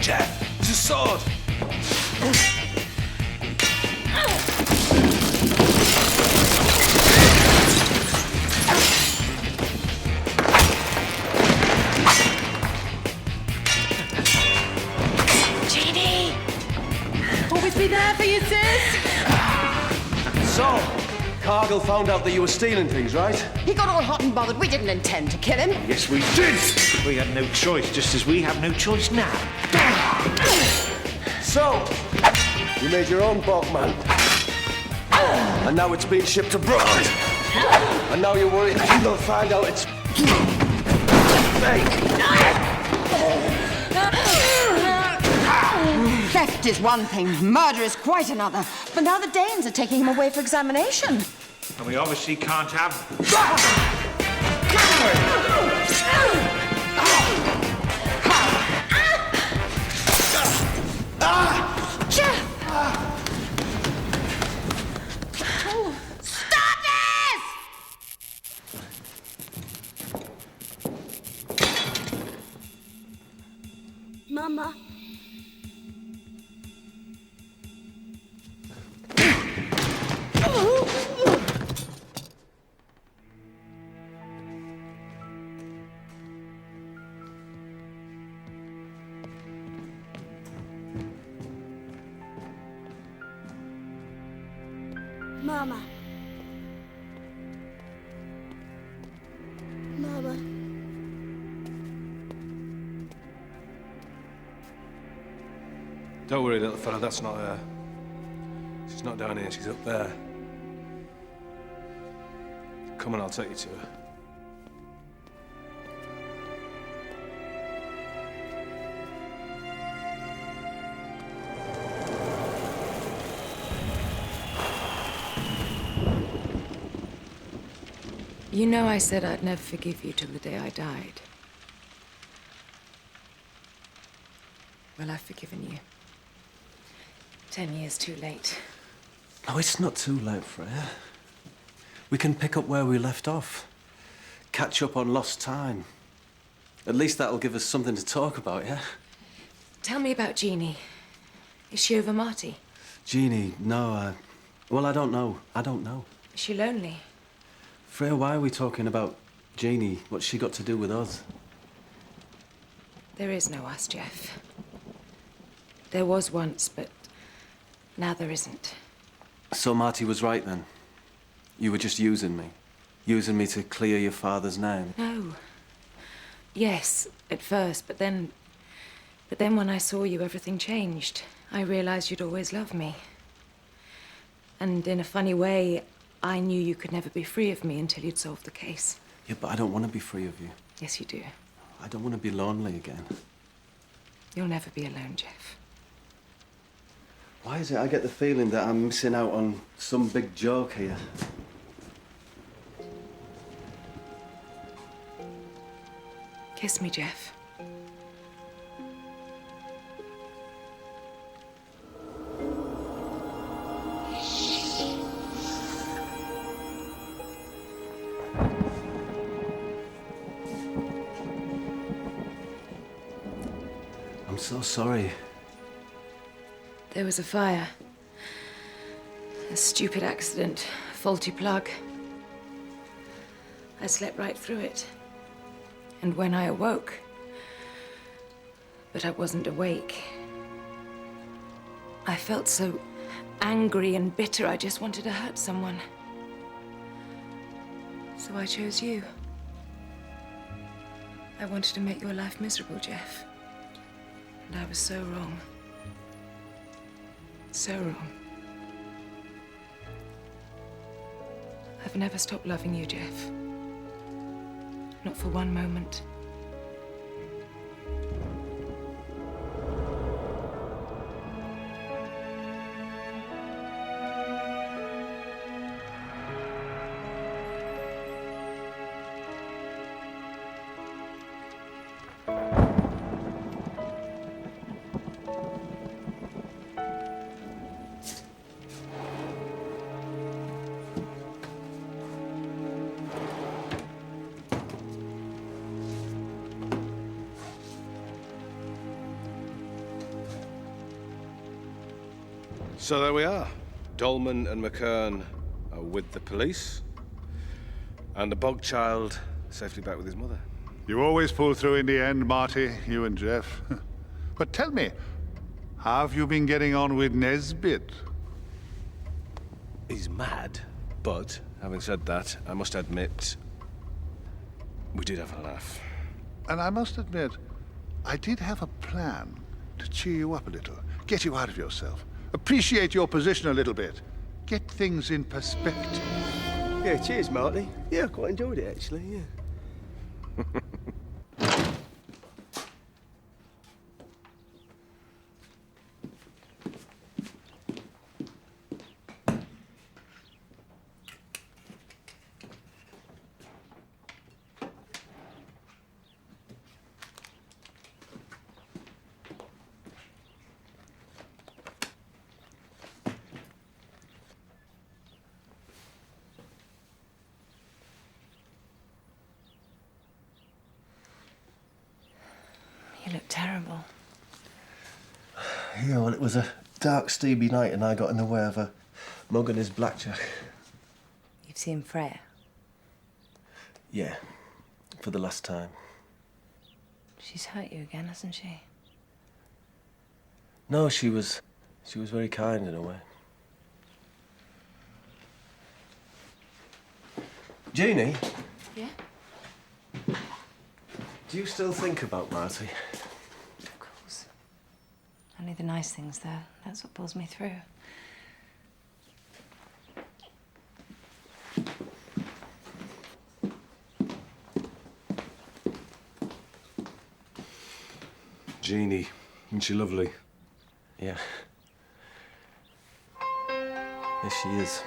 K: Jeff, it's a sword.
C: Jeannie! Always be there for you, sis.
E: So, Cargill found out that you were stealing things, right?
P: He got all hot and bothered. We didn't intend to kill him.
S: Yes, we did. But we had no choice, just as we have no choice now.
E: So, you made your own bogman.
K: And now it's being shipped abroad. And now you're worried they'll find out it's fake.
P: Theft is one thing, murder is quite another. But now the Danes are taking him away for examination.
S: And we obviously can't have...
P: Jeff! Stop this!
G: Mama. Mama. Mama.
K: Don't worry, little fella, that's not her. She's not down here, she's up there. Come on, I'll take you to her.
D: You know I said I'd never forgive you till the day I died. Well, I've forgiven you. 10 years too late.
E: No, it's not too late, Freya. We can pick up where we left off. Catch up on lost time. At least that'll give us something to talk about, yeah?
D: Tell me about Jeannie. Is she over Marty?
E: Jeannie, no, well, I don't know. I don't know.
D: Is she lonely?
E: Freya, why are we talking about Jeannie? What's she got to do with us?
D: There is no us, Jeff. There was once, but now there isn't.
E: So Marty was right then? You were just using me? Using me to clear your father's name?
D: No. Yes, at first, but then when I saw you, everything changed. I realized you'd always loved me. And in a funny way, I knew you could never be free of me until you'd solved the case.
E: Yeah, but I don't want to be free of you.
D: Yes, you do.
E: I don't want to be lonely again.
D: You'll never be alone, Jeff.
E: Why is it I get the feeling that I'm missing out on some big joke here?
D: Kiss me, Jeff.
E: I'm so sorry.
D: There was a fire. A stupid accident. A faulty plug. I slept right through it. And when I awoke... But I wasn't awake. I felt so angry and bitter, I just wanted to hurt someone. So I chose you. I wanted to make your life miserable, Jeff. And I was so wrong. So wrong. I've never stopped loving you, Jeff. Not for one moment.
K: So there we are. Dolman and McKern are with the police, and the bog child safely back with his mother.
F: You always pull through in the end, Marty, you and Jeff. But tell me, how have you been getting on with Nesbit?
K: He's mad, but having said that, I must admit, we did have a laugh.
F: And I must admit, I did have a plan to cheer you up a little, get you out of yourself, appreciate your position a little bit. Get things in perspective.
K: Yeah, cheers, Marty. Yeah, I quite enjoyed it, actually, yeah.
C: You look terrible.
K: Yeah, well, it was a dark, steamy night and I got in the way of a mug and his blackjack.
C: You've seen Freya?
K: Yeah, for the last time.
C: She's hurt you again, hasn't she?
K: No, she was very kind in a way. Jeannie?
C: Yeah?
K: Do you still think about Marty?
C: Of course. Only the nice things, though. That's what pulls me through.
K: Jeannie, isn't she lovely? Yeah. Yes, she is.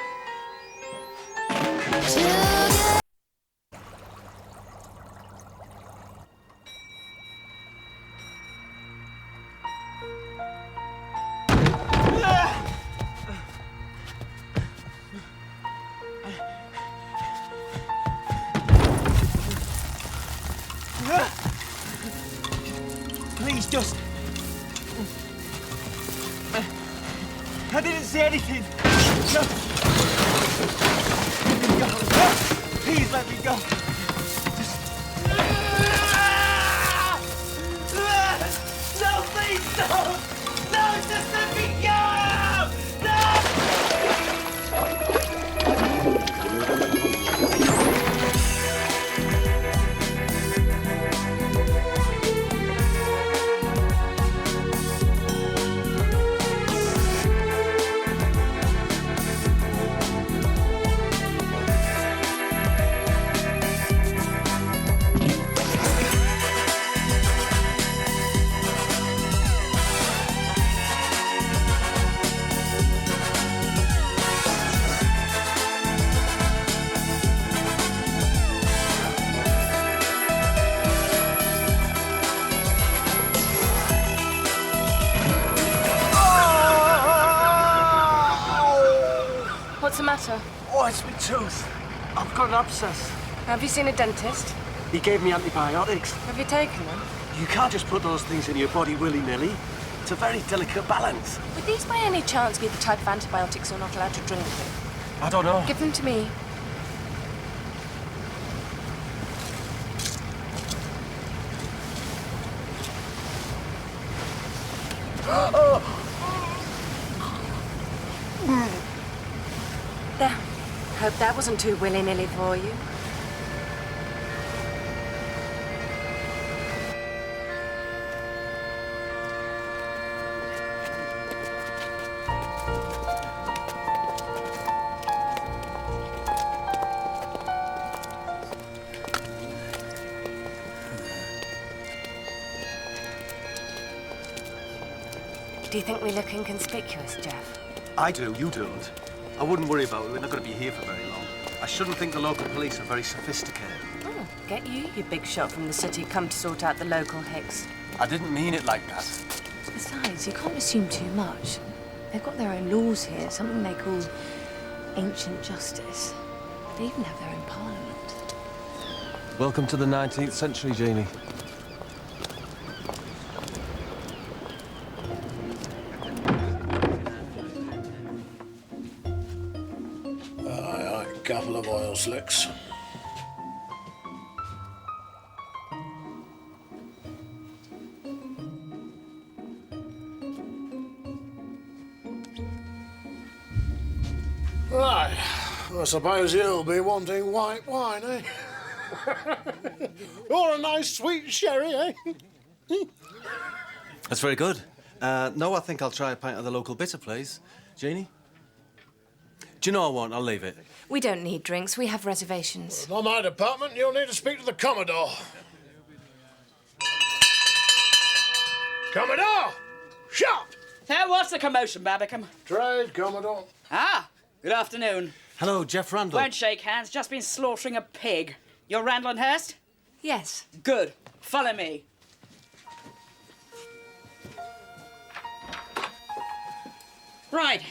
N: Please, just... I didn't see anything. No. Let me go. Please let me go. No, please don't. No, just let me go. No.
C: What's the matter?
N: Oh, it's my tooth. I've got an abscess.
C: Have you seen a dentist?
N: He gave me antibiotics.
C: Have you taken them?
N: You can't just put those things in your body willy-nilly. It's a very delicate balance.
C: Would these by any chance be the type of antibiotics you're not allowed to drink with?
N: I don't know.
C: Give them to me. There. Hope that wasn't too willy-nilly for you. Do you think we look inconspicuous, Jeff?
K: I do, you don't. I wouldn't worry about it. We're not going to be here for very long. I shouldn't think the local police are very sophisticated.
C: Oh, get you, you big shot from the city, come to sort out the local hicks.
K: I didn't mean it like that.
C: Besides, you can't assume too much. They've got their own laws here, something they call ancient justice. They even have their own parliament.
K: Welcome to the 19th century, Jeannie.
A: Couple of oil slicks. Right. I suppose you'll be wanting white wine, eh? Or a nice sweet sherry, eh?
K: That's very good. No, I think I'll try a pint of the local bitter, please. Jeannie? Do you know I won't? I'll leave it.
D: We don't need drinks. We have reservations.
A: Not my department. You'll need to speak to the Commodore. Commodore! Shop!
H: What's the commotion, Babicum?
A: Trade, Commodore.
H: Ah, good afternoon.
K: Hello, Jeff Randall.
H: Won't shake hands, just been slaughtering a pig. You're Randall and Hurst?
D: Yes.
H: Good. Follow me. Right.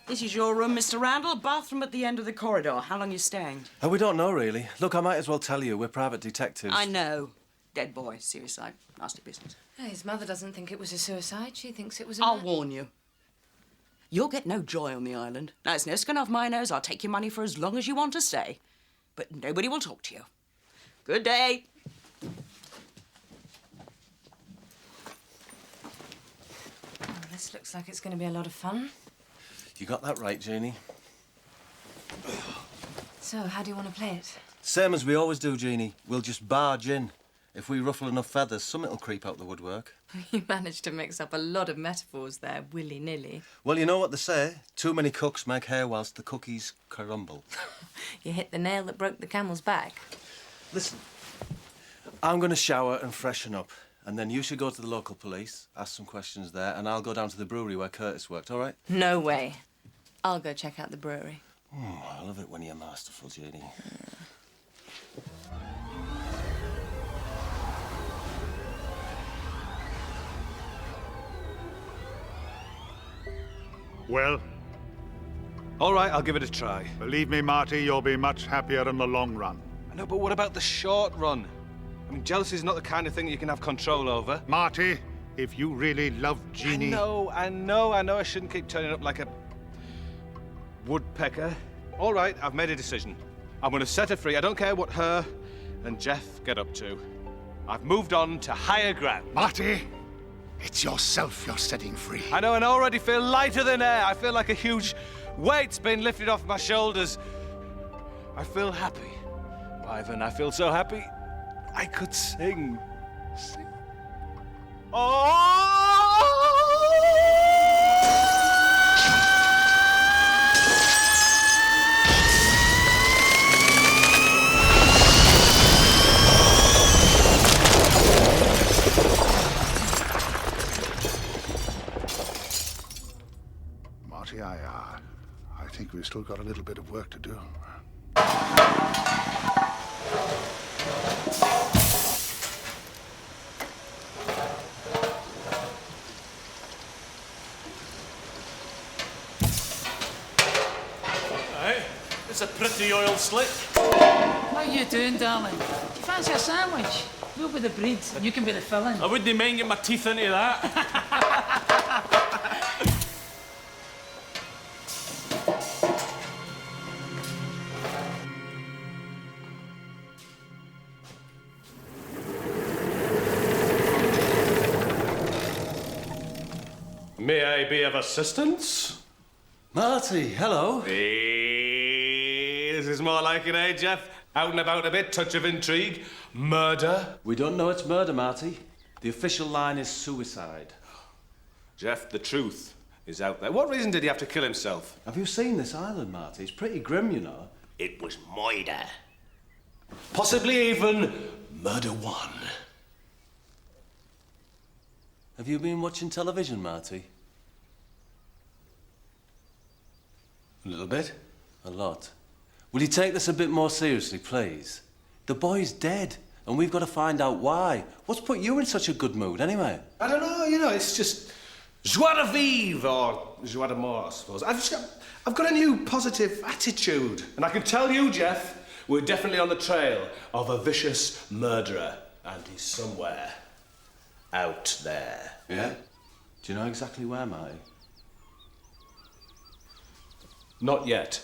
H: This is your room, Mr. Randall. Bathroom at the end of the corridor. How long you staying?
K: We don't know, really. Look, I might as well tell you. We're private detectives.
H: I know. Dead boy, suicide. Nasty business.
D: His mother doesn't think it was a suicide. She thinks it was
H: I'll warn you. You'll get no joy on the island. Now, it's no skin off my nose. I'll take your money for as long as you want to stay. But nobody will talk to you. Good day.
D: Oh, this looks like it's going to be a lot of fun.
K: You got that right, Jeannie.
D: So, how do you want to play it?
K: Same as we always do, Jeannie. We'll just barge in. If we ruffle enough feathers, something'll creep out the woodwork.
D: You managed to mix up a lot of metaphors there, willy-nilly.
K: Well, you know what they say. Too many cooks make hay whilst the cookies crumble.
D: You hit the nail that broke the camel's back.
K: Listen, I'm going to shower and freshen up. And then you should go to the local police, ask some questions there, and I'll go down to the brewery where Curtis worked, all right?
D: No way. I'll go check out the brewery.
K: I love it when you're masterful, Jeannie.
F: Well?
K: All right, I'll give it a try.
F: Believe me, Marty, you'll be much happier in the long run.
K: I know, but what about the short run? I mean, jealousy's not the kind of thing that you can have control over.
F: Marty, if you really love Jeannie...
K: I know I shouldn't keep turning up like a woodpecker. All right, I've made a decision. I'm going to set her free. I don't care what her and Jeff get up to. I've moved on to higher ground.
F: Marty, it's yourself you're setting free.
K: I know, and I already feel lighter than air. I feel like a huge weight's been lifted off my shoulders. I feel happy. Ivan, I feel so happy. I could sing.
F: Marty, I think we've still got a little bit of work to do.
O: It's a pretty oil slick.
W: How you doing, darling? Do you fancy a sandwich? We'll be the bread, and you can be the filling.
O: I wouldn't mind getting my teeth into that.
I: May I be of assistance?
K: Marty, hello.
I: Hey, this is more like it, eh, Jeff? Out and about a bit, touch of intrigue. Murder?
K: We don't know it's murder, Marty. The official line is suicide.
I: Jeff, the truth is out there. What reason did he have to kill himself?
K: Have you seen this island, Marty? It's pretty grim, you know.
I: It was murder. Possibly even murder one.
K: Have you been watching television, Marty?
I: A little bit.
K: A lot. Will you take this a bit more seriously, please? The boy's dead, and we've got to find out why. What's put you in such a good mood, anyway?
I: I don't know, it's just joie de vivre, or joie de mort, I suppose. I've got a new positive attitude. And I can tell you, Jeff, we're definitely on the trail of a vicious murderer, and he's somewhere out there.
K: Yeah? Do you know exactly where, Marty?
I: Not yet.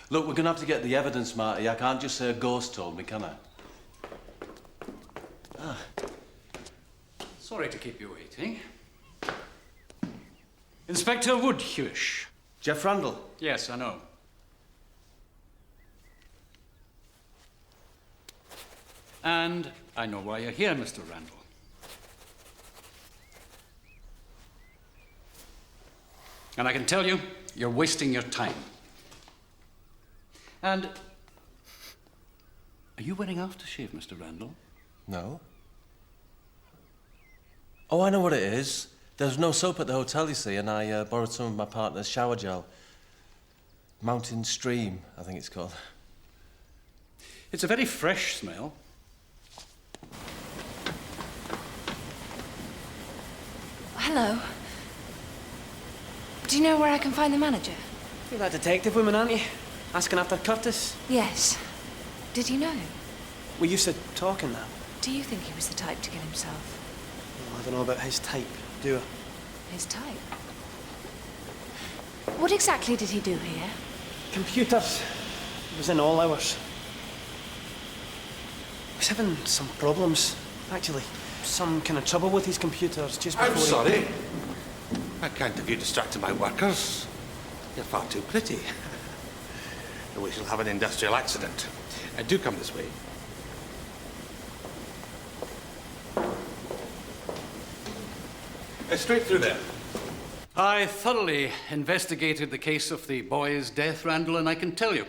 K: Look, we're going to have to get the evidence, Marty. I can't just say a ghost told me, can I?
W: Sorry to keep you waiting. Inspector Woodhewish.
K: Jeff Randall?
W: Yes, I know. And I know why you're here, Mr. Randall. And I can tell you,
B: You're wasting your time. And are you wearing aftershave, Mr. Randall?
K: No. Oh, I know what it is. There's no soap at the hotel, you see, and I borrowed some of my partner's shower gel. Mountain Stream, I think it's called.
B: It's a very fresh smell.
C: Hello. Do you know where I can find the manager?
N: You're that detective woman, aren't you? Asking after Curtis?
C: Yes. Did you know?
N: We used to talk in that.
C: Do you think he was the type to kill himself?
N: Well, I don't know about his type, do I?
C: His type? What exactly did he do here?
N: Computers. He was in all hours. He was having some problems, actually. Some kind of trouble with his computers just before
L: I'm sorry. I can't have you distracting my workers. You're far too pretty. We shall have an industrial accident. Do come this way. Straight through there.
B: I thoroughly investigated the case of the boy's death, Randall, and I can tell you,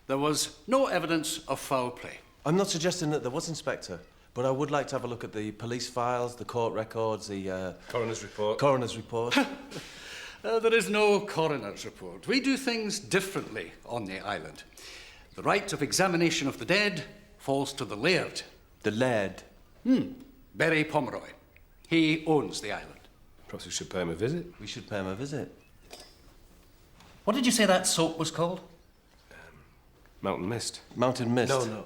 B: there was no evidence of foul play.
K: I'm not suggesting that there was, Inspector, but I would like to have a look at the police files, the court records, the...
I: Coroner's report.
K: Coroner's report.
B: There is no coroner's report. We do things differently on the island. The right of examination of the dead falls to the laird.
K: The laird?
B: Barry Pomeroy. He owns the island.
I: Perhaps we should pay him a visit.
K: We should pay him a visit.
B: What did you say that soap was called?
I: Mountain Mist.
K: Mountain Mist?
I: No.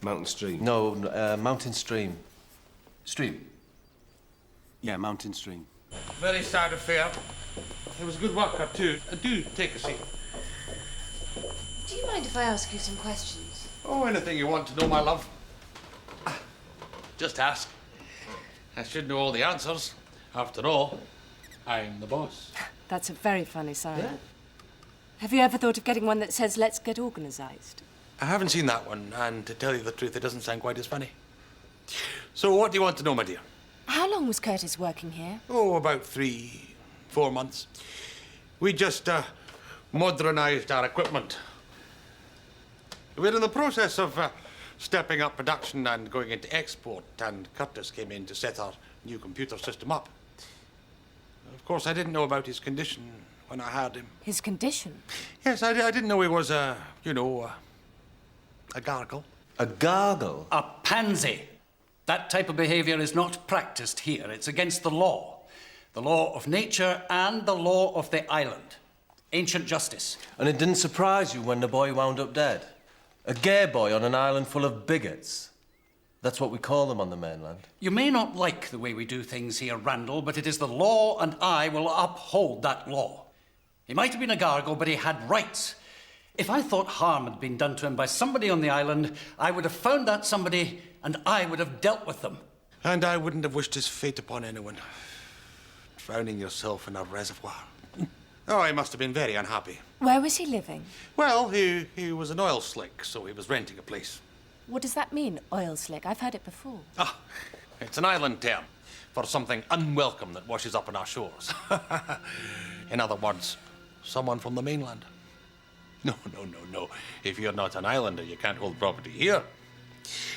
I: Mountain Stream.
K: No, Mountain Stream.
B: Stream?
K: Yeah, Mountain Stream.
L: Very sad affair. It was good work, too. Do take a seat.
C: Do you mind if I ask you some questions?
L: Oh, anything you want to know, my love. Just ask. I should know all the answers. After all, I'm the boss.
D: That's a very funny sign. Yeah. Have you ever thought of getting one that says, let's get organised?
L: I haven't seen that one, and to tell you the truth, it doesn't sound quite as funny. So what do you want to know, my dear?
D: How long was Curtis working here?
L: Oh, about 3-4 months. We just modernised our equipment. We're in the process of stepping up production and going into export, and Curtis came in to set our new computer system up. Of course, I didn't know about his condition when I hired him.
D: His condition?
L: Yes, I didn't know he was, a gargle.
K: A gargle?
B: A pansy. That type of behaviour is not practised here. It's against the law. The law of nature and the law of the island. Ancient justice.
K: And it didn't surprise you when the boy wound up dead? A gay boy on an island full of bigots? That's what we call them on the mainland.
B: You may not like the way we do things here, Randall, but it is the law, and I will uphold that law. He might have been a gargle, but he had rights. If I thought harm had been done to him by somebody on the island, I would have found that somebody, and I would have dealt with them.
L: And I wouldn't have wished his fate upon anyone. Drowning yourself in a reservoir. Oh, he must have been very unhappy.
D: Where was he living?
L: Well, he was an oil slick, so he was renting a place.
D: What does that mean, oil slick? I've heard it before.
L: Ah, it's an island term for something unwelcome that washes up on our shores. In other words, someone from the mainland. No. If you're not an islander, you can't hold property here.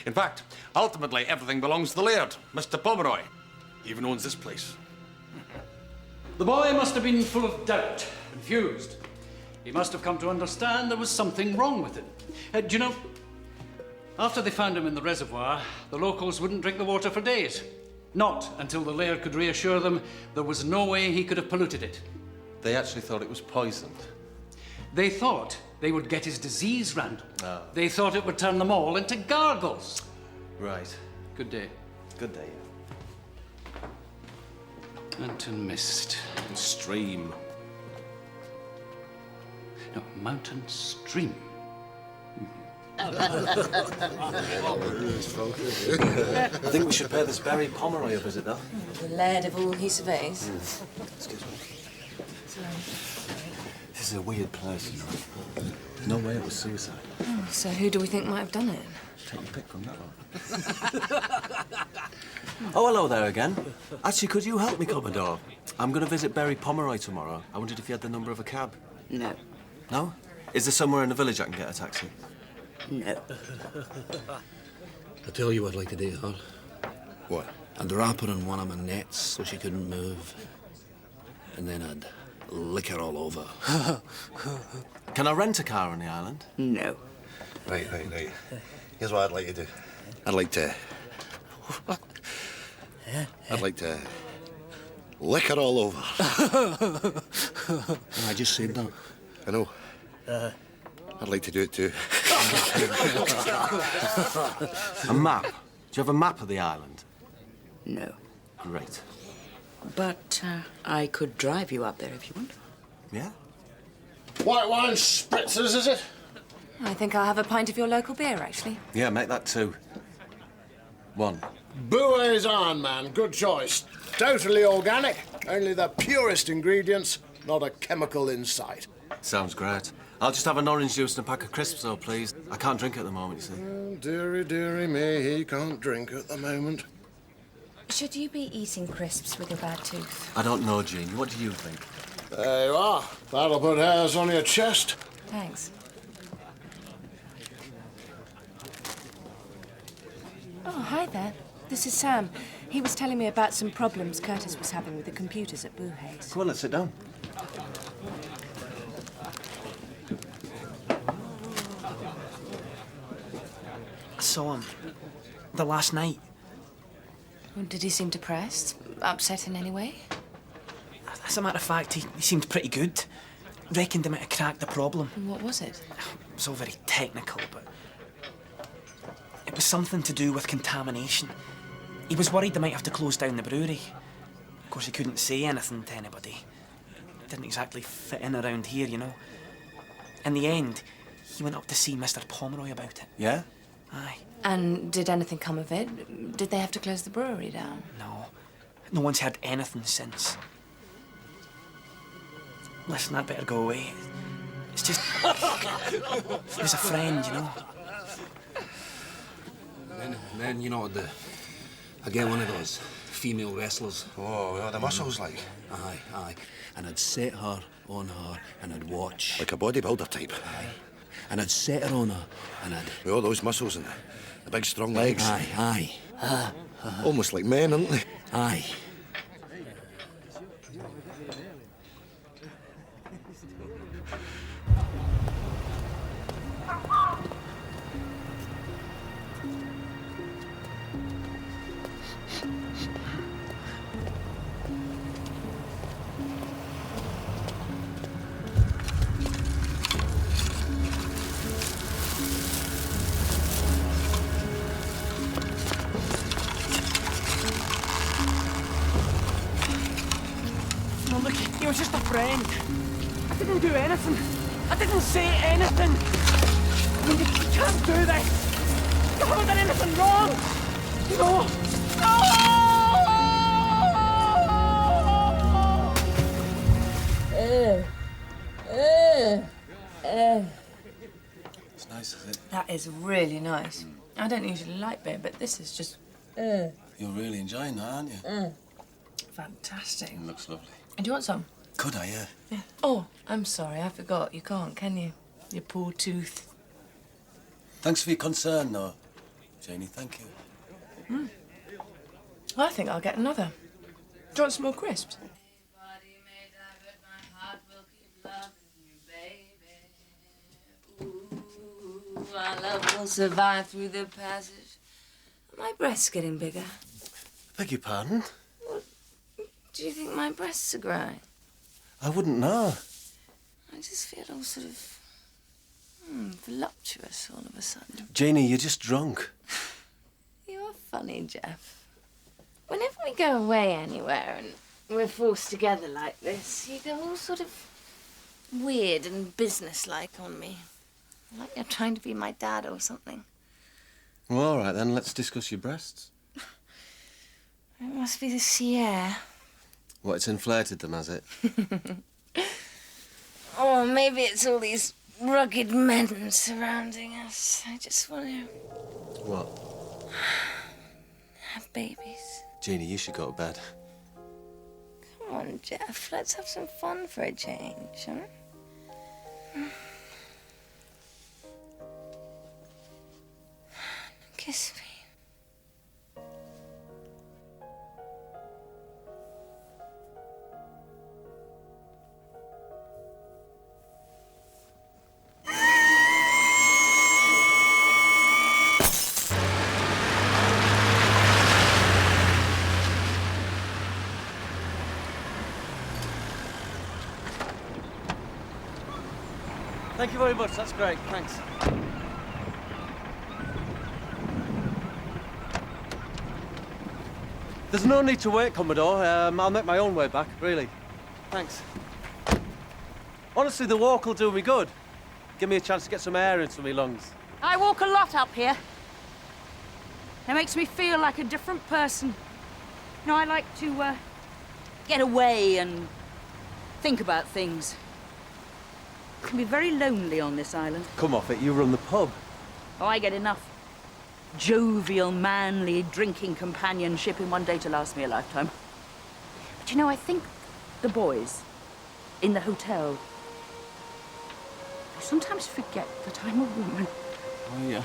L: In fact, ultimately, everything belongs to the laird, Mr. Pomeroy. He even owns this place.
B: The boy must have been full of doubt, confused. He must have come to understand there was something wrong with him. Do you know, after they found him in the reservoir, the locals wouldn't drink the water for days. Not until the laird could reassure them there was no way he could have polluted it.
K: They actually thought it was poisoned.
B: They thought they would get his disease, Randall.
K: Oh.
B: They thought it would turn them all into gargles.
K: Right.
B: Good day.
K: Good day.
B: Mountain Mist.
K: Stream.
B: No, Mountain Stream.
K: I think we should pay this Barry Pomeroy a visit, though.
D: The laird of all he surveys.
K: Excuse me. This is a weird place, you know. There's no way it was suicide.
C: Oh, so who do we think might have done it?
K: Take your pick from that one. Oh, hello there again. Actually, could you help me, Commodore?
E: I'm going to visit Berry Pomeroy tomorrow. I wondered if you had the number of a cab.
H: No.
E: No? Is there somewhere in the village I can get a taxi?
H: No.
A: I tell you what I'd like to do, hon.
L: What?
A: I'd wrap her in one of my nets so she couldn't move. And then I'd lick her all over.
E: Can I rent a car on the island?
H: No.
L: Right. Here's what I'd like to do. I'd like to lick her all over.
A: I just said that.
L: I know. I'd like to do it too.
E: A map? Do you have a map of the island?
H: No.
E: Great.
H: But I could drive you up there if you want.
E: Yeah?
A: White wine spritzers, is it?
D: I think I'll have a pint of your local beer, actually.
E: Yeah, make that 2. 1.
A: Bouet's on, man. Good choice. Totally organic. Only the purest ingredients, not a chemical in sight.
E: Sounds great. I'll just have an orange juice and a pack of crisps, though, please. I can't drink at the moment, you see.
A: Oh, dearie me, he can't drink at the moment.
D: Should you be eating crisps with your bad tooth?
E: I don't know, Jean. What do you think?
A: There you are. That'll put hairs on your chest.
D: Thanks. Oh, hi there. This is Sam. He was telling me about some problems Curtis was having with the computers at Bouhet's.
E: Come on, let's sit down.
N: I saw him. The last night.
D: Did he seem depressed? Upset in any way?
N: As a matter of fact, he seemed pretty good. Reckoned he might have cracked the problem.
D: And what was it?
N: It was all very technical, but it was something to do with contamination. He was worried they might have to close down the brewery. Of course, he couldn't say anything to anybody. Didn't exactly fit in around here, you know. In the end, he went up to see Mr. Pomeroy about it.
E: Yeah?
N: Aye.
D: And did anything come of it? Did they have to close the brewery down?
N: No. No one's heard anything since. Listen, I'd better go away. It's just... He was a friend, you know.
A: Then you know what the... I get one of those female wrestlers.
L: Oh, yeah, the muscles like.
A: Aye. And I'd set her on her and I'd watch.
L: Like a bodybuilder type.
A: Aye. And I'd set her on her and I'd...
L: With all those muscles and the big strong legs.
A: Aye.
L: Almost like men, aren't they?
A: Aye.
N: No, look, he was just a friend. I didn't do anything. I didn't say anything. I mean, you can't do this. You haven't done anything wrong. No.
E: It's nice, is it?
D: That is really nice. I don't usually like beer, but this is just...
E: You're really enjoying that, aren't you?
D: Fantastic.
E: It looks lovely.
D: Do you want some?
E: Could I, yeah?
D: Oh, I'm sorry, I forgot. You can't, can you? Your poor tooth.
E: Thanks for your concern, though, Janie. Thank you.
D: I think I'll get another. Do you want some more crisps? Our love will survive through the passage. My breast's getting bigger.
E: Beg your pardon?
D: Do you think my breasts are growing?
E: I wouldn't know.
D: I just feel all sort of voluptuous all of a sudden.
E: Janie, you're just drunk.
D: You're funny, Jeff. Whenever we go away anywhere and we're forced together like this, you go all sort of weird and businesslike on me. Like you're trying to be my dad or something.
E: Well, all right, then. Let's discuss your breasts.
D: It must be the sea air.
E: What, it's inflated them, has it?
D: Or maybe it's all these rugged men surrounding us. I just want to
E: What?
D: have babies.
E: Jeannie, you should go to bed.
D: Come
C: Come on, Jeff, let's have some fun for a change, huh? Kiss me.
J: Thank you very much, that's great, thanks. There's no need to wait, Commodore. I'll make my own way back, really. Thanks. Honestly, the walk will do me good. Give me a chance to get some air into my lungs.
H: I walk a lot up here. It makes me feel like a different person. You know, I like to get away and think about things. It can be very lonely on this island.
J: Come off it, you run the pub.
H: Oh, I get enough jovial, manly drinking companionship in one day to last me a lifetime. But you know, I think the boys in the hotel, they sometimes forget that I'm a woman.
J: Oh, yeah.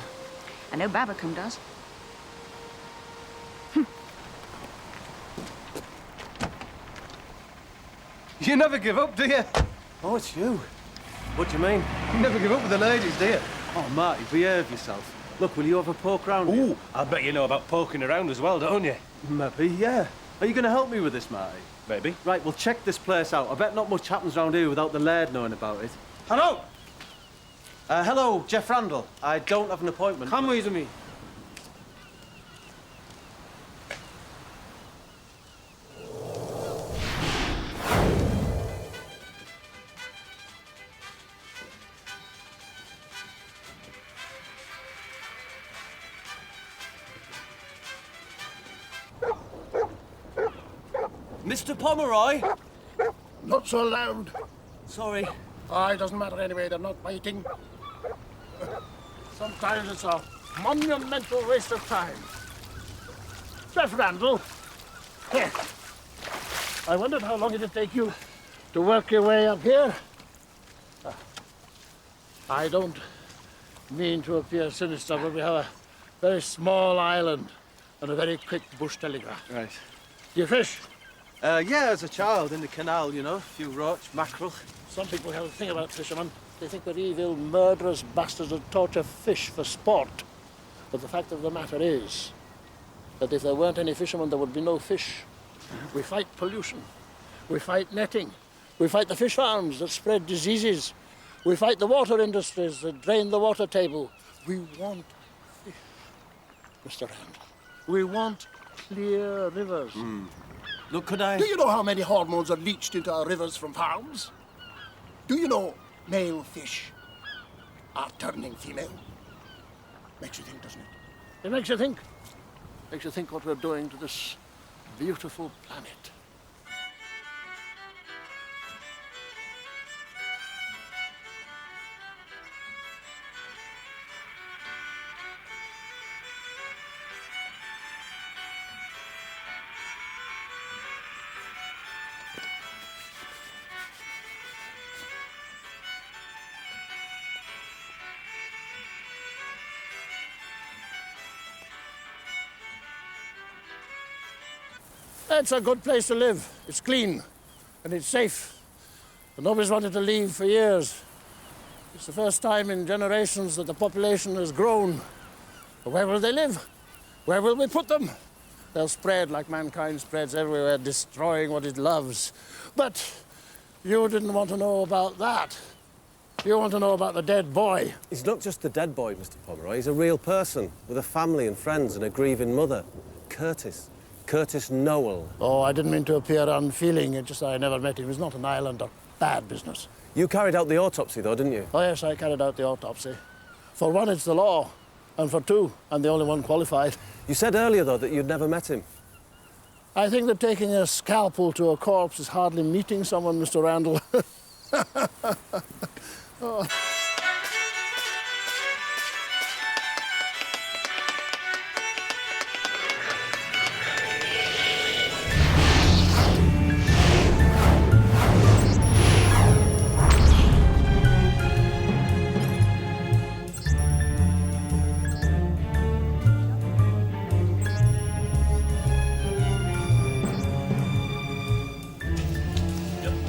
H: I know Babacom does.
K: You never give up, do you?
J: Oh, it's you. What do you mean?
K: You never give up with the ladies, do you?
J: Oh, Marty, behave yourself. Look, will you have a poke round?
K: Ooh, I bet you know about poking around as well, don't you?
J: Maybe, yeah. Are you going to help me with this, Marty?
K: Maybe.
J: Right, well, check this place out. I bet not much happens round here without the laird knowing about it.
K: Hello!
J: Hello, Jeff Randall. I don't have an appointment.
K: Come with me.
J: Mr. Pomeroy?
A: Not so loud.
J: Sorry.
A: Oh, it doesn't matter anyway, they're not biting. Sometimes it's a monumental waste of time. Jeff Randall. Here. I wondered how long it'd take you to work your way up here. I don't mean to appear sinister, but we have a very small island and a very quick bush telegraph.
J: Right.
A: Do you fish?
J: Yeah, as a child in the canal, you know, a few roach, mackerel.
A: Some people have a thing about fishermen. They think they're evil, murderous bastards who torture fish for sport. But the fact of the matter is that if there weren't any fishermen, there would be no fish. We fight pollution. We fight netting. We fight the fish farms that spread diseases. We fight the water industries that drain the water table. We want fish, Mr. Randall. We want clear rivers.
J: Look, could I...
A: Do you know how many hormones are leached into our rivers from farms? Do you know male fish are turning female? Makes you think, doesn't it? It makes you think. Makes you think what we're doing to this beautiful planet. It's a good place to live. It's clean and it's safe. And nobody's wanted to leave for years. It's the first time in generations that the population has grown. But where will they live? Where will we put them? They'll spread like mankind spreads everywhere, destroying what it loves. But you didn't want to know about that. You want to know about the dead boy.
J: He's not just a dead boy, Mr. Pomeroy. He's a real person with a family and friends and a grieving mother. Curtis. Curtis Noel.
A: Oh, I didn't mean to appear unfeeling. It's just that I never met him. He was not an islander. Bad business.
J: You carried out the autopsy, though, didn't you?
A: Oh, yes, I carried out the autopsy. For one, it's the law. And for two, I'm the only one qualified.
J: You said earlier, though, that you'd never met him.
A: I think that taking a scalpel to a corpse is hardly meeting someone, Mr. Randall. Oh.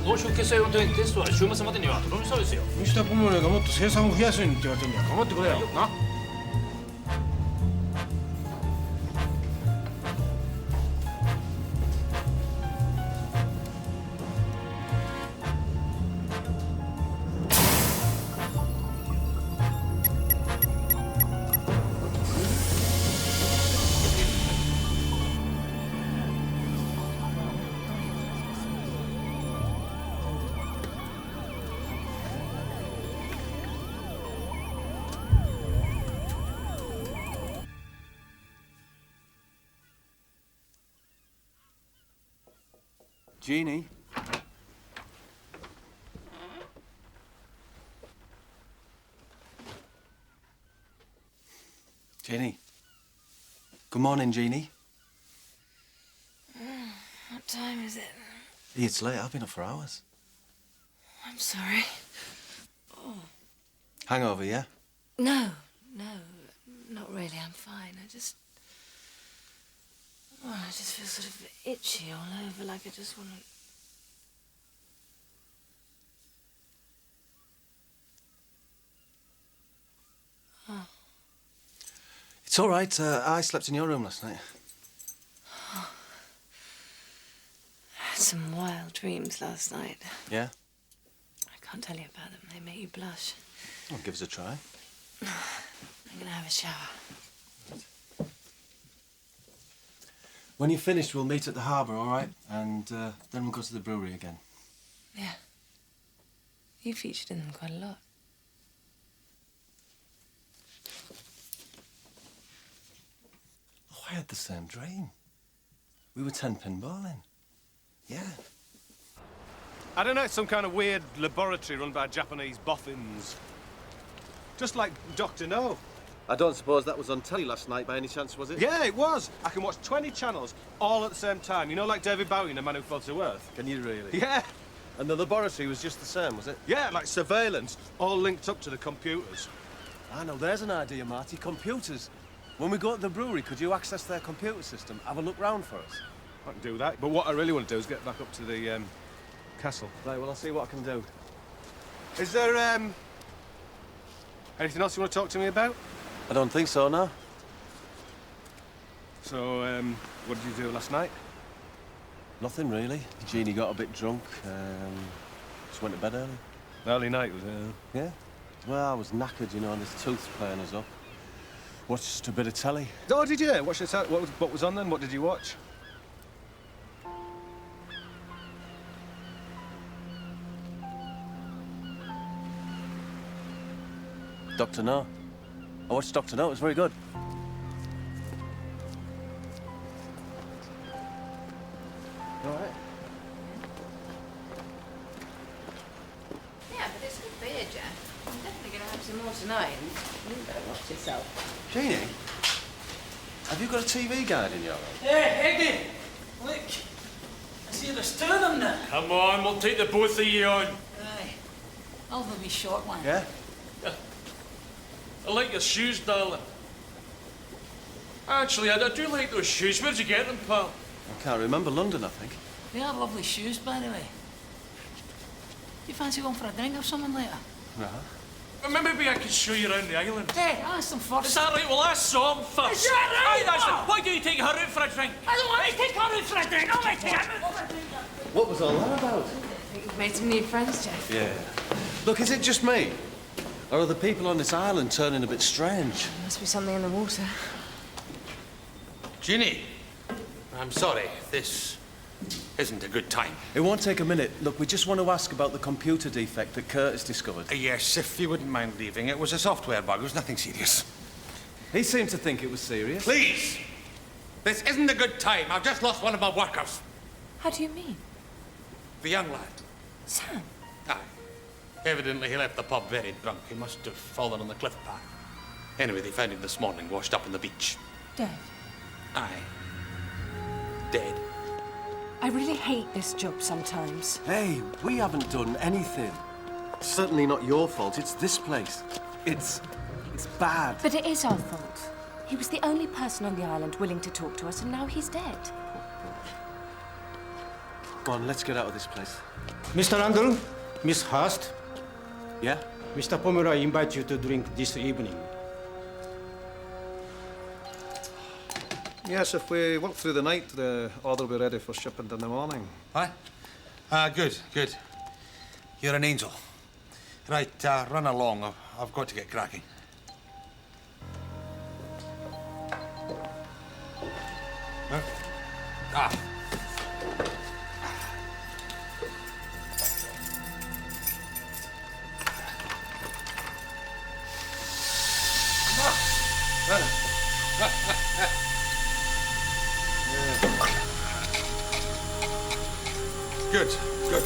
O: 公衆決済運転テストは週末までには整いそうですよ。
K: 西田顧問がもっと生産を増やすようにって言われてんだよ。頑張ってくれよ。な。
J: Jeannie? Jeannie? Good morning, Jeannie.
C: What time is it?
J: It's late. I've been up for hours.
C: I'm sorry. Oh.
J: Hangover, yeah?
C: No, not really. I'm fine. I just feel sort of itchy all over, like I just want to... Oh.
J: It's all right. I slept in your room last night.
C: Oh. I had some wild dreams last night.
J: Yeah?
C: I can't tell you about them. They make you blush.
J: Well, give us a try.
C: I'm gonna have a shower.
J: When you're finished, we'll meet at the harbour, all right? And then we'll go to the brewery again.
C: Yeah. You featured in them quite a lot.
J: Oh, I had the same dream. We were 10-pin bowling. Yeah.
K: I don't know, it's some kind of weird laboratory run by Japanese boffins. Just like Dr. No.
J: I don't suppose that was on telly last night by any chance, was it?
K: Yeah, it was. I can watch 20 channels all at the same time. You know, like David Bowie in The Man Who Fell to Earth?
J: Can you really?
K: Yeah.
J: And the laboratory was just the same, was it?
K: Yeah, like surveillance, all linked up to the computers.
J: I know, there's an idea, Marty. Computers. When we go to the brewery, could you access their computer system? Have a look round for us?
K: I can do that. But what I really want to do is get back up to the castle.
J: Right, well, I'll see what I can do.
K: Is there, anything else you want to talk to me about?
J: I don't think so, no.
K: So, what did you do last night?
J: Nothing, really. Jeannie got a bit drunk. Just went to bed early.
K: Early night, was it?
J: Yeah. Well, I was knackered, you know, and this tooth's playing us up. Watched a bit of telly.
K: Oh, did you? Watch this out. What was on then? What did you watch?
J: Dr. No. I watched Dr. No. It was very good. All right.
D: Yeah, but it's good beer, Jeff. I'm definitely going to have some more tonight. And you better watch yourself.
J: Jeannie, have you got a TV guide in your room?
W: Hey, Eddie! Look! I see there's two of them now.
O: Come on, we'll take the both of you on.
W: Aye. I'll have a wee short one.
J: Yeah?
O: I like your shoes, darling. Actually, I do like those shoes. Where'd you get them, pal?
J: I can't remember. London, I think.
W: They are lovely shoes, by the way. Do you fancy going for a drink or something later?
J: No.
O: Well, maybe I can show you around the island.
W: Hey, I'll ask them first.
O: Is that right? Well, I saw them first.
W: Is that right?
O: Aye, that's it. Why don't you take her out for a drink?
W: I don't want to take her out for a drink. I'll take her out for a drink.
J: What was all that about?
D: I think you've made some new friends, Jeff.
J: Yeah. Look, is it just me? Or are the people on this island turning a bit strange?
D: Must be something in the water.
L: Ginny, I'm sorry. This isn't a good time.
J: It won't take a minute. Look, we just want to ask about the computer defect that Curtis discovered.
L: Yes, if you wouldn't mind leaving. It was a software bug. It was nothing serious.
J: He seemed to think it was serious.
L: Please! This isn't a good time. I've just lost one of my workers.
D: How do you mean?
L: The young lad.
D: Sam?
L: Aye. Evidently, he left the pub very drunk. He must have fallen on the cliff path. Anyway, they found him this morning, washed up on the beach.
D: Dead?
L: Aye. Dead.
D: I really hate this job sometimes.
J: Hey, we haven't done anything. Certainly not your fault. It's this place. It's bad.
C: But it is our fault. He was the only person on the island willing to talk to us, and now he's dead.
J: Come on, let's get out of this place.
M: Mr. Randall, Miss Hurst,
J: Yeah?
M: Mr. Pomeroy invites you to drink this evening.
R: Yes, if we work through the night, the order will be ready for shipment in the morning.
L: Aye? Good, good. You're an angel. Right, run along. I've got to get cracking. Huh? Ah. Good, good.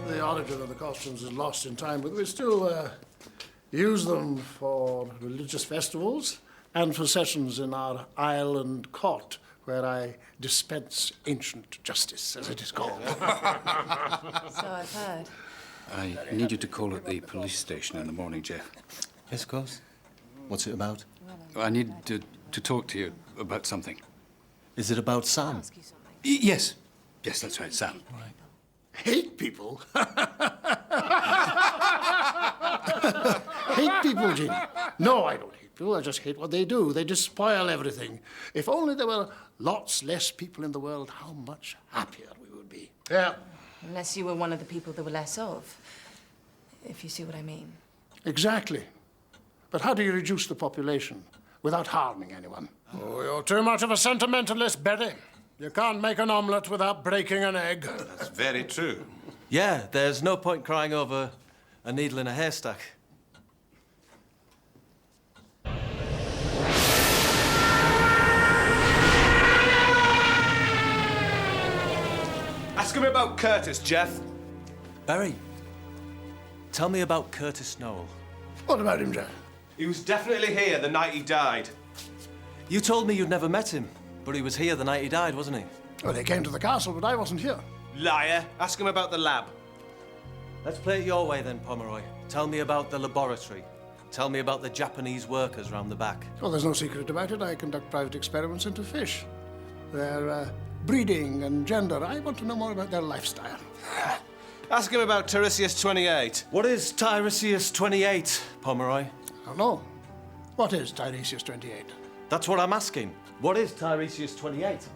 A: The origin of the costumes is lost in time, but we still use them for religious festivals and for sessions in our island court, where I dispense ancient justice, as it is called.
D: So I've heard.
B: I need you to call at the police station in the morning, Jeff.
J: Yes, of course. What's it about?
B: I need to talk to you about something.
J: Is it about Sam?
B: Yes. Yes, that's right, Sam.
A: Hate people? Hate people, Jim? No, I don't hate people. I just hate what they do. They just spoil everything. If only there were lots less people in the world, how much happier we would be. Yeah.
D: Unless you were one of the people there were less of, if you see what I mean.
A: Exactly. But how do you reduce the population without harming anyone? Oh, you're too much of a sentimentalist, Betty. You can't make an omelette without breaking an egg.
L: That's very true.
J: Yeah, there's no point crying over a needle in a haystack.
K: Ask him about Curtis, Jeff.
J: Barry, tell me about Curtis Noel.
A: What about him, Jeff?
K: He was definitely here the night he died.
J: You told me you'd never met him, but he was here the night he died, wasn't he?
A: Well, he came to the castle, but I wasn't here.
K: Liar. Ask him about the lab.
J: Let's play it your way then, Pomeroy. Tell me about the laboratory. Tell me about the Japanese workers round the back.
A: Well, there's no secret about it. I conduct private experiments into fish. Their breeding and gender. I want to know more about their lifestyle.
K: Ask him about Tiresias 28.
J: What is Tiresias 28, Pomeroy?
A: I don't know. What is Tiresias 28?
J: That's what I'm asking. What is Tiresias 28?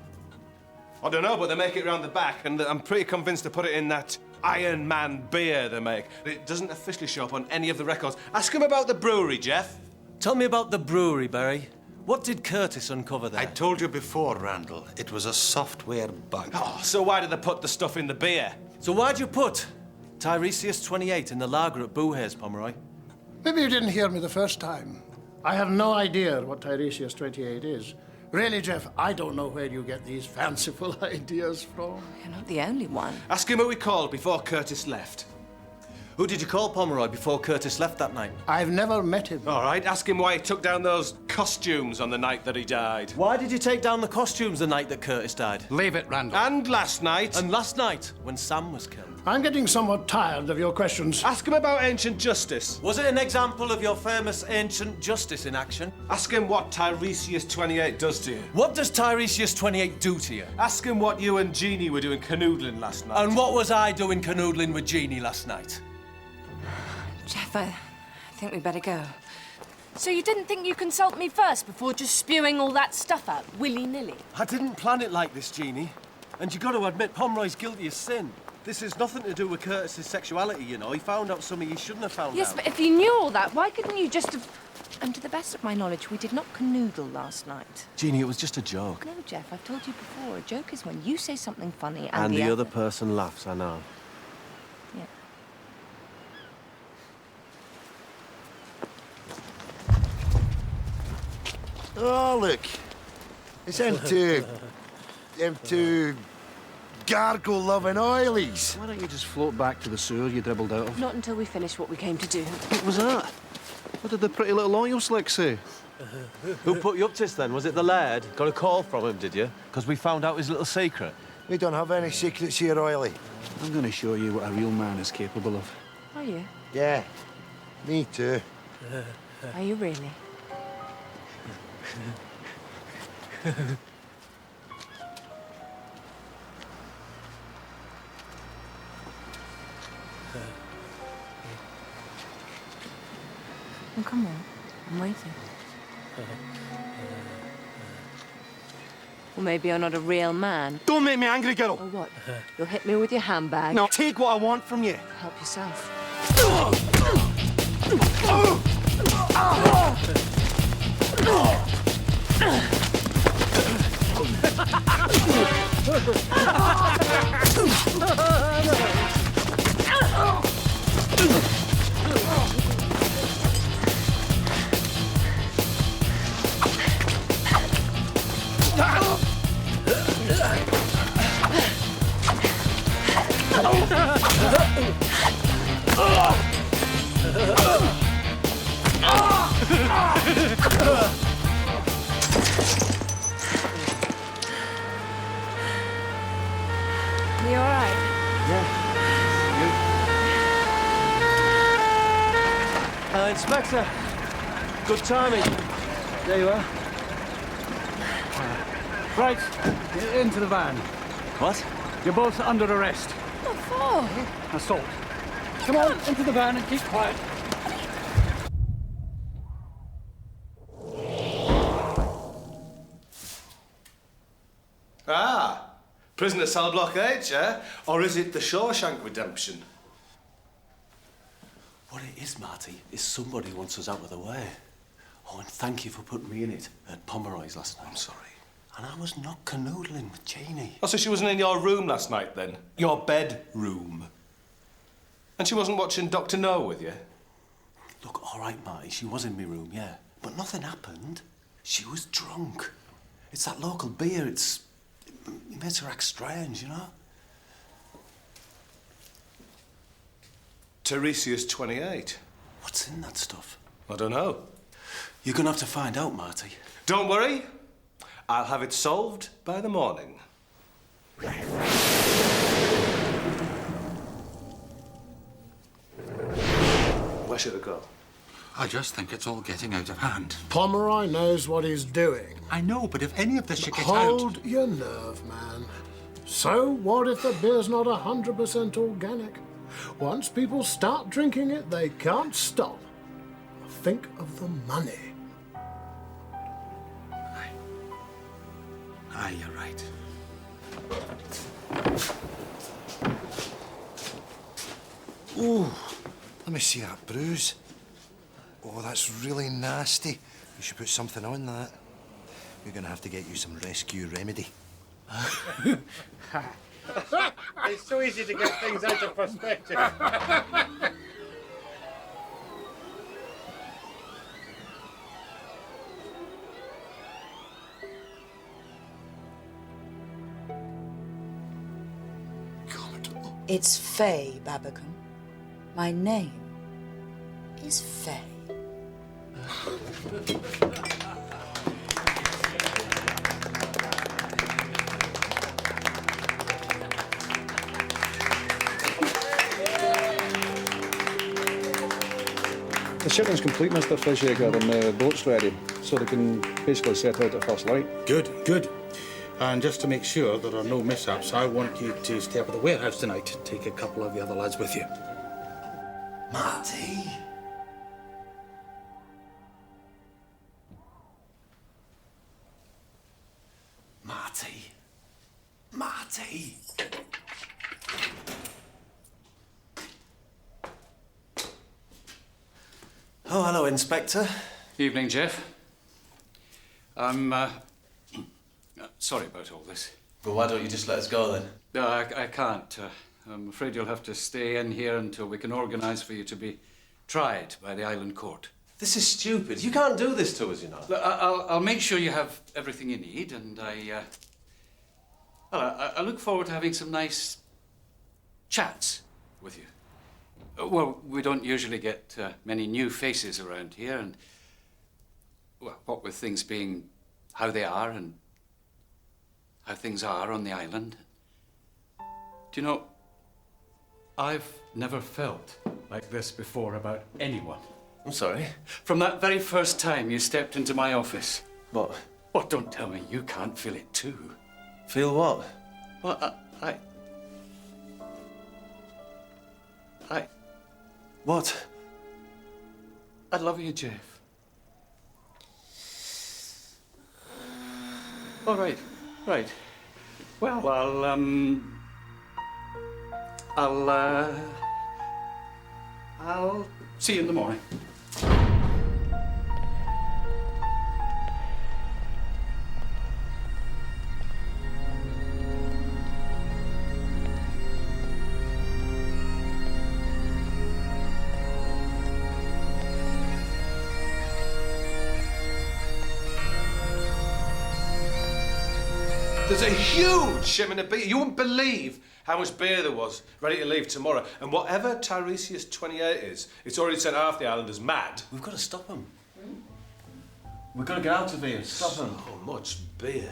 K: I don't know, but they make it round the back, and I'm pretty convinced to put it in that Iron Man beer they make. It doesn't officially show up on any of the records. Ask him about the brewery, Jeff.
J: Tell me about the brewery, Barry. What did Curtis uncover there?
L: I told you before, Randall. It was a software bug.
K: Oh, so why did they put the stuff in the beer?
J: So why'd you put Tiresias 28 in the lager at Boohay's, Pomeroy?
A: Maybe you didn't hear me the first time. I have no idea what Tiresias 28 is. Really, Jeff, I don't know where you get these fanciful ideas from.
D: You're not the only one.
K: Ask him who he called before Curtis left.
J: Who did you call, Pomeroy, before Curtis left that night?
A: I've never met him.
K: All right, ask him why he took down those costumes on the night that he died.
J: Why did you take down the costumes the night that Curtis died?
L: Leave it, Randall.
K: And last night.
J: And last night, when Sam was killed.
A: I'm getting somewhat tired of your questions.
K: Ask him about ancient justice.
J: Was it an example of your famous ancient justice in action?
K: Ask him what Tiresias 28 does to you.
J: What does Tiresias 28 do to you?
K: Ask him what you and Jeannie were doing canoodling last night.
J: And what was I doing canoodling with Jeannie last night?
D: Jeff, I think we better go. So you didn't think you consult me first before just spewing all that stuff out, willy-nilly?
J: I didn't plan it like this, Jeannie. And you got to admit, Pomeroy's guilty of sin. This has nothing to do with Curtis's sexuality, you know. He found out something he shouldn't have found out.
D: Yes, but if you knew all that, why couldn't you just have... And to the best of my knowledge, we did not canoodle last night.
J: Jeannie, it was just a joke.
D: No, Jeff, I've told you before, a joke is when you say something funny
J: And the other person laughs, I know.
D: Yeah.
Q: Oh, look. It's them two gargle-loving oilies.
R: Why don't you just float back to the sewer you dribbled out of?
D: Not until we finish what we came to do.
R: What was that? What did the pretty little oil slick say?
J: Who put you up to this, then? Was it the laird? Got a call from him, did you? Because we found out his little secret.
Q: We don't have any secrets here, Oily.
R: I'm going to show you what a real man is capable of.
D: Are you?
Q: Yeah, me too.
D: Are you really? Oh, come on. I'm waiting. Well, maybe you're not a real man.
Q: Don't make me angry, girl.
D: Or what? You'll hit me with your handbag.
Q: No, take what I want from you.
D: Help yourself. You all right?
J: Inspector. Good timing.
S: There you are. Right, into the van.
J: What?
S: You're both under arrest.
D: What for?
S: Assault. Come on, into the van and keep quiet.
K: Ah, prisoner cell block H, eh? Or is it the Shawshank Redemption?
J: What it is, Marty, is somebody wants us out of the way. Oh, and thank you for putting me in it at Pomeroy's last night.
K: I'm sorry.
J: And I was not canoodling with Jeannie.
K: Oh, so she wasn't in your room last night, then? Your bedroom? And she wasn't watching Dr. No with you?
J: Look, all right, Marty, she was in my room, yeah. But nothing happened. She was drunk. It's that local beer, it makes her act strange, you know?
K: Tiresias 28.
J: What's in that stuff?
K: I don't know.
J: You're gonna have to find out, Marty.
K: Don't worry. I'll have it solved by the morning. Where should I go?
L: I just think it's all getting out of hand.
A: Pomeroy knows what he's doing.
L: I know, but if any of this should get
A: Hold your nerve, man. So what if the beer's not 100% organic? Once people start drinking it, they can't stop. Think of the money.
L: Aye, you're right.
Q: Ooh, let me see that bruise. Oh, that's really nasty. You should put something on that. We're gonna have to get you some rescue remedy.
L: It's so easy to get things out of perspective.
P: It's Faye, Babacom.
H: My name is Faye.
R: The shipping's complete, Mr. Fishacre, and the boat's ready, so they can basically set out at first light.
L: Good, good. And just to make sure there are no mishaps, I want you to stay up at the warehouse tonight. Take a couple of the other lads with you.
J: Marty? Marty? Marty? Oh, hello, Inspector.
B: Evening, Jeff. I'm sorry about all this.
J: Well, why don't you just let us go then?
B: No, I can't. I'm afraid you'll have to stay in here until we can organise for you to be tried by the island court.
J: This is stupid. You can't do this to us, you know.
B: Look, I'll make sure you have everything you need, and I look forward to having some nice chats with you. Well, we don't usually get many new faces around here, and well, what with things being how they are and how things are on the island. Do you know, I've never felt like this before about anyone.
J: I'm sorry?
B: From that very first time you stepped into my office.
J: What?
B: What, don't tell me you can't feel it too.
J: Feel what?
B: Well, I...
J: What?
B: I love you, Jeff. All right, right. Well, I'll see you in the morning.
K: There's a huge shipment of beer. You wouldn't believe how much beer there was ready to leave tomorrow. And whatever Tiresias 28 is, it's already sent half the islanders mad.
J: We've got to stop them.
B: We've got to get out of here. Stop them.
K: So much beer.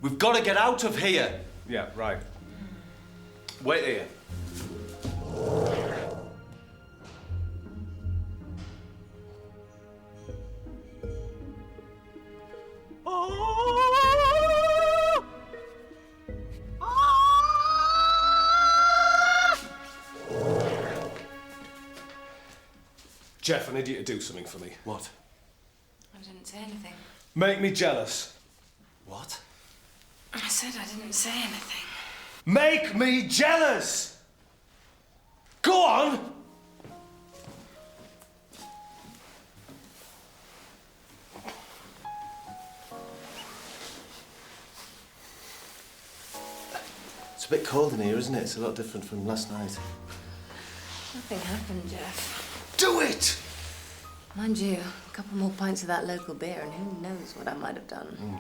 J: We've got to get out of here.
K: Yeah, right. Wait here. Jeff, I need you to do something for me.
J: What?
D: I didn't say anything.
K: Make me jealous.
J: What?
D: I said I didn't say anything.
K: Make me jealous! Go on!
J: It's a bit cold in here, isn't it? It's a lot different from last night.
C: Nothing happened, Jeff.
K: Do it!
C: Mind you, a couple more pints of that local beer and who knows what I might have done.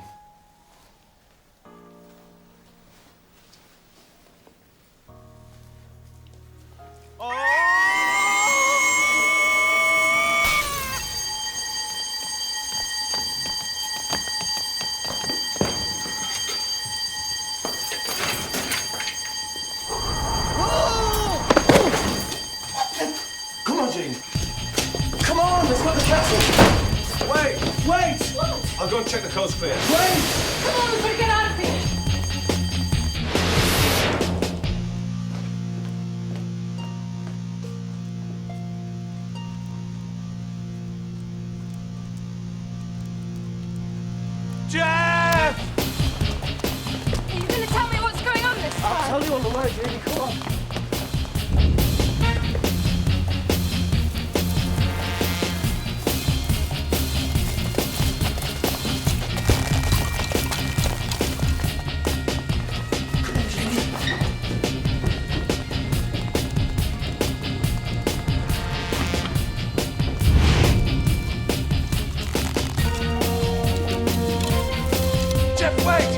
J: Come on, Jean. Come on, let's go to the castle.
K: Wait! Wait!
C: What?
K: I'll go and check the coast clear.
J: Wait!
C: Come on, we've got to get out of here!
K: Jeff!
C: Are you going to tell me what's going on this time?
A: I'll tell you on the way, Jamie. Come on.
K: Jeff, wait!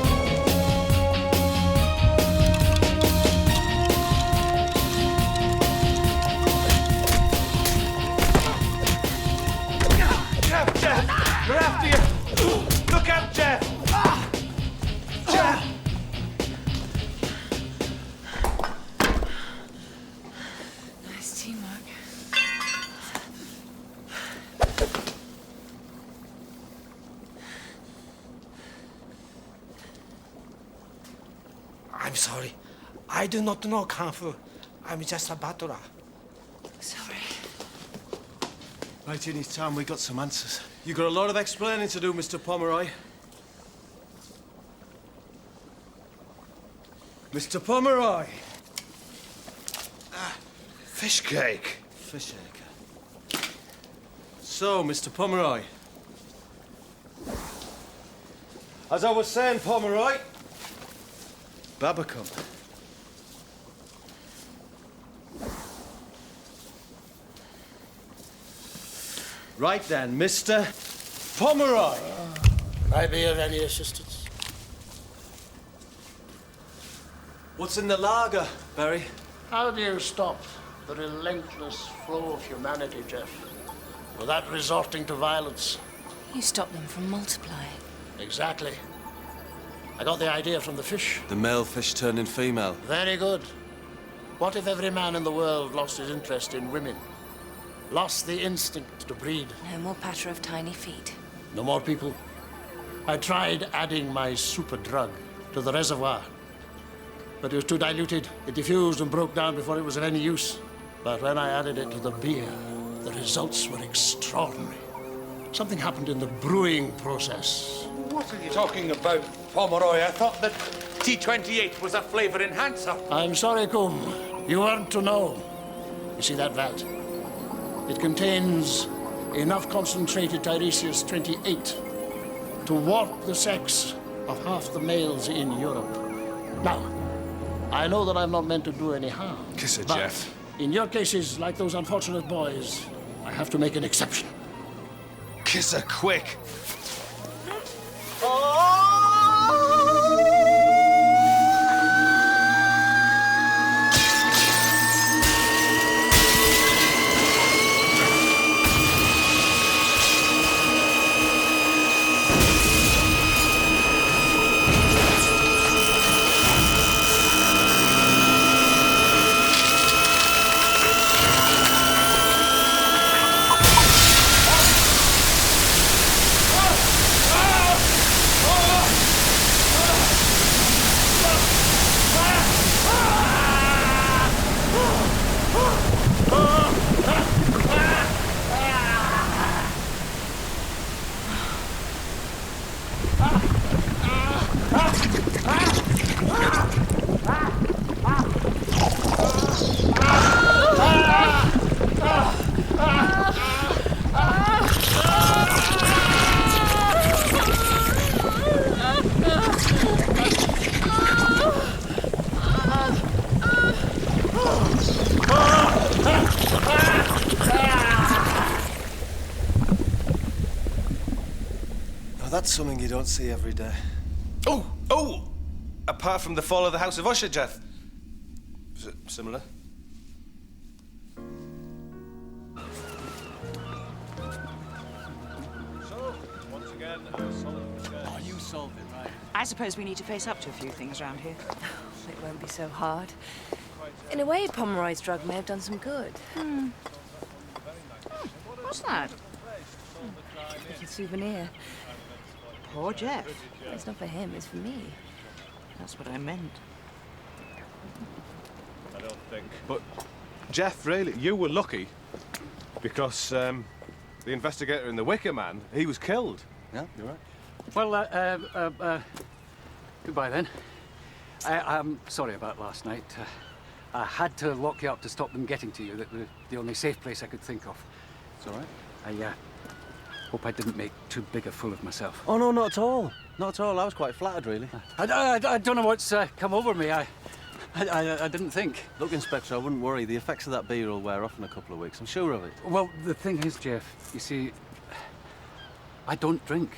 J: sorry. I do not know Kung Fu. I'm just a butler.
C: Sorry.
K: Right, Ginny, Tom, we got some answers. You got a lot of explaining to do, Mr. Pomeroy. Mr. Pomeroy!
L: Fish cake.
K: Fish egg. So, Mr. Pomeroy. As I was saying, Pomeroy. Babacom. Right then, Mr. Pomeroy.
A: Can I be of any assistance?
K: What's in the lager, Barry?
A: How do you stop the relentless flow of humanity, Jeff, without resorting to violence?
C: You stop them from multiplying.
A: Exactly. I got the idea from the fish.
K: The male fish turning female.
A: Very good. What if every man in the world lost his interest in women? Lost the instinct to breed?
C: No more patter of tiny feet.
A: No more people. I tried adding my super drug to the reservoir, but it was too diluted. It diffused and broke down before it was of any use. But when I added it to the beer, the results were extraordinary. Something happened in the brewing process.
L: What are you talking about, Pomeroy? I thought that T28 was a flavour enhancer.
A: I'm sorry, Coombe. You weren't to know. You see that vat? It contains enough concentrated Tiresias 28 to warp the sex of half the males in Europe. Now, I know that I'm not meant to do any harm.
K: Kiss it,
A: but
K: Jeff.
A: In your cases, like those unfortunate boys, I have to make an exception.
K: Kiss her quick. That's something you don't see every day. Oh! Apart from the fall of the House of Usher, Jeff. Is it similar?
B: So, once again, are you solved it, right?
H: I suppose we need to face up to a few things around here.
C: It won't be so hard. In a way, Pomeroy's drug may have done some good.
H: What's that?
C: A little souvenir.
H: Poor Jeff.
C: It's not for him, it's for me.
H: That's what I meant.
I: I don't think.
K: But, Jeff, really, you were lucky because the investigator in the Wicker Man, he was killed.
B: Yeah, you're right. Well, goodbye then. I'm sorry about last night. I had to lock you up to stop them getting to you. That was the only safe place I could think of. It's all right. I hope I didn't make too big a fool of myself.
E: Oh, no, not at all. Not at all. I was quite flattered, really.
B: I don't know what's come over me. I didn't think.
E: Look, Inspector, I wouldn't worry. The effects of that beer will wear off in a couple of weeks. I'm sure of it.
B: Well, the thing is, Jeff, you see, I don't drink.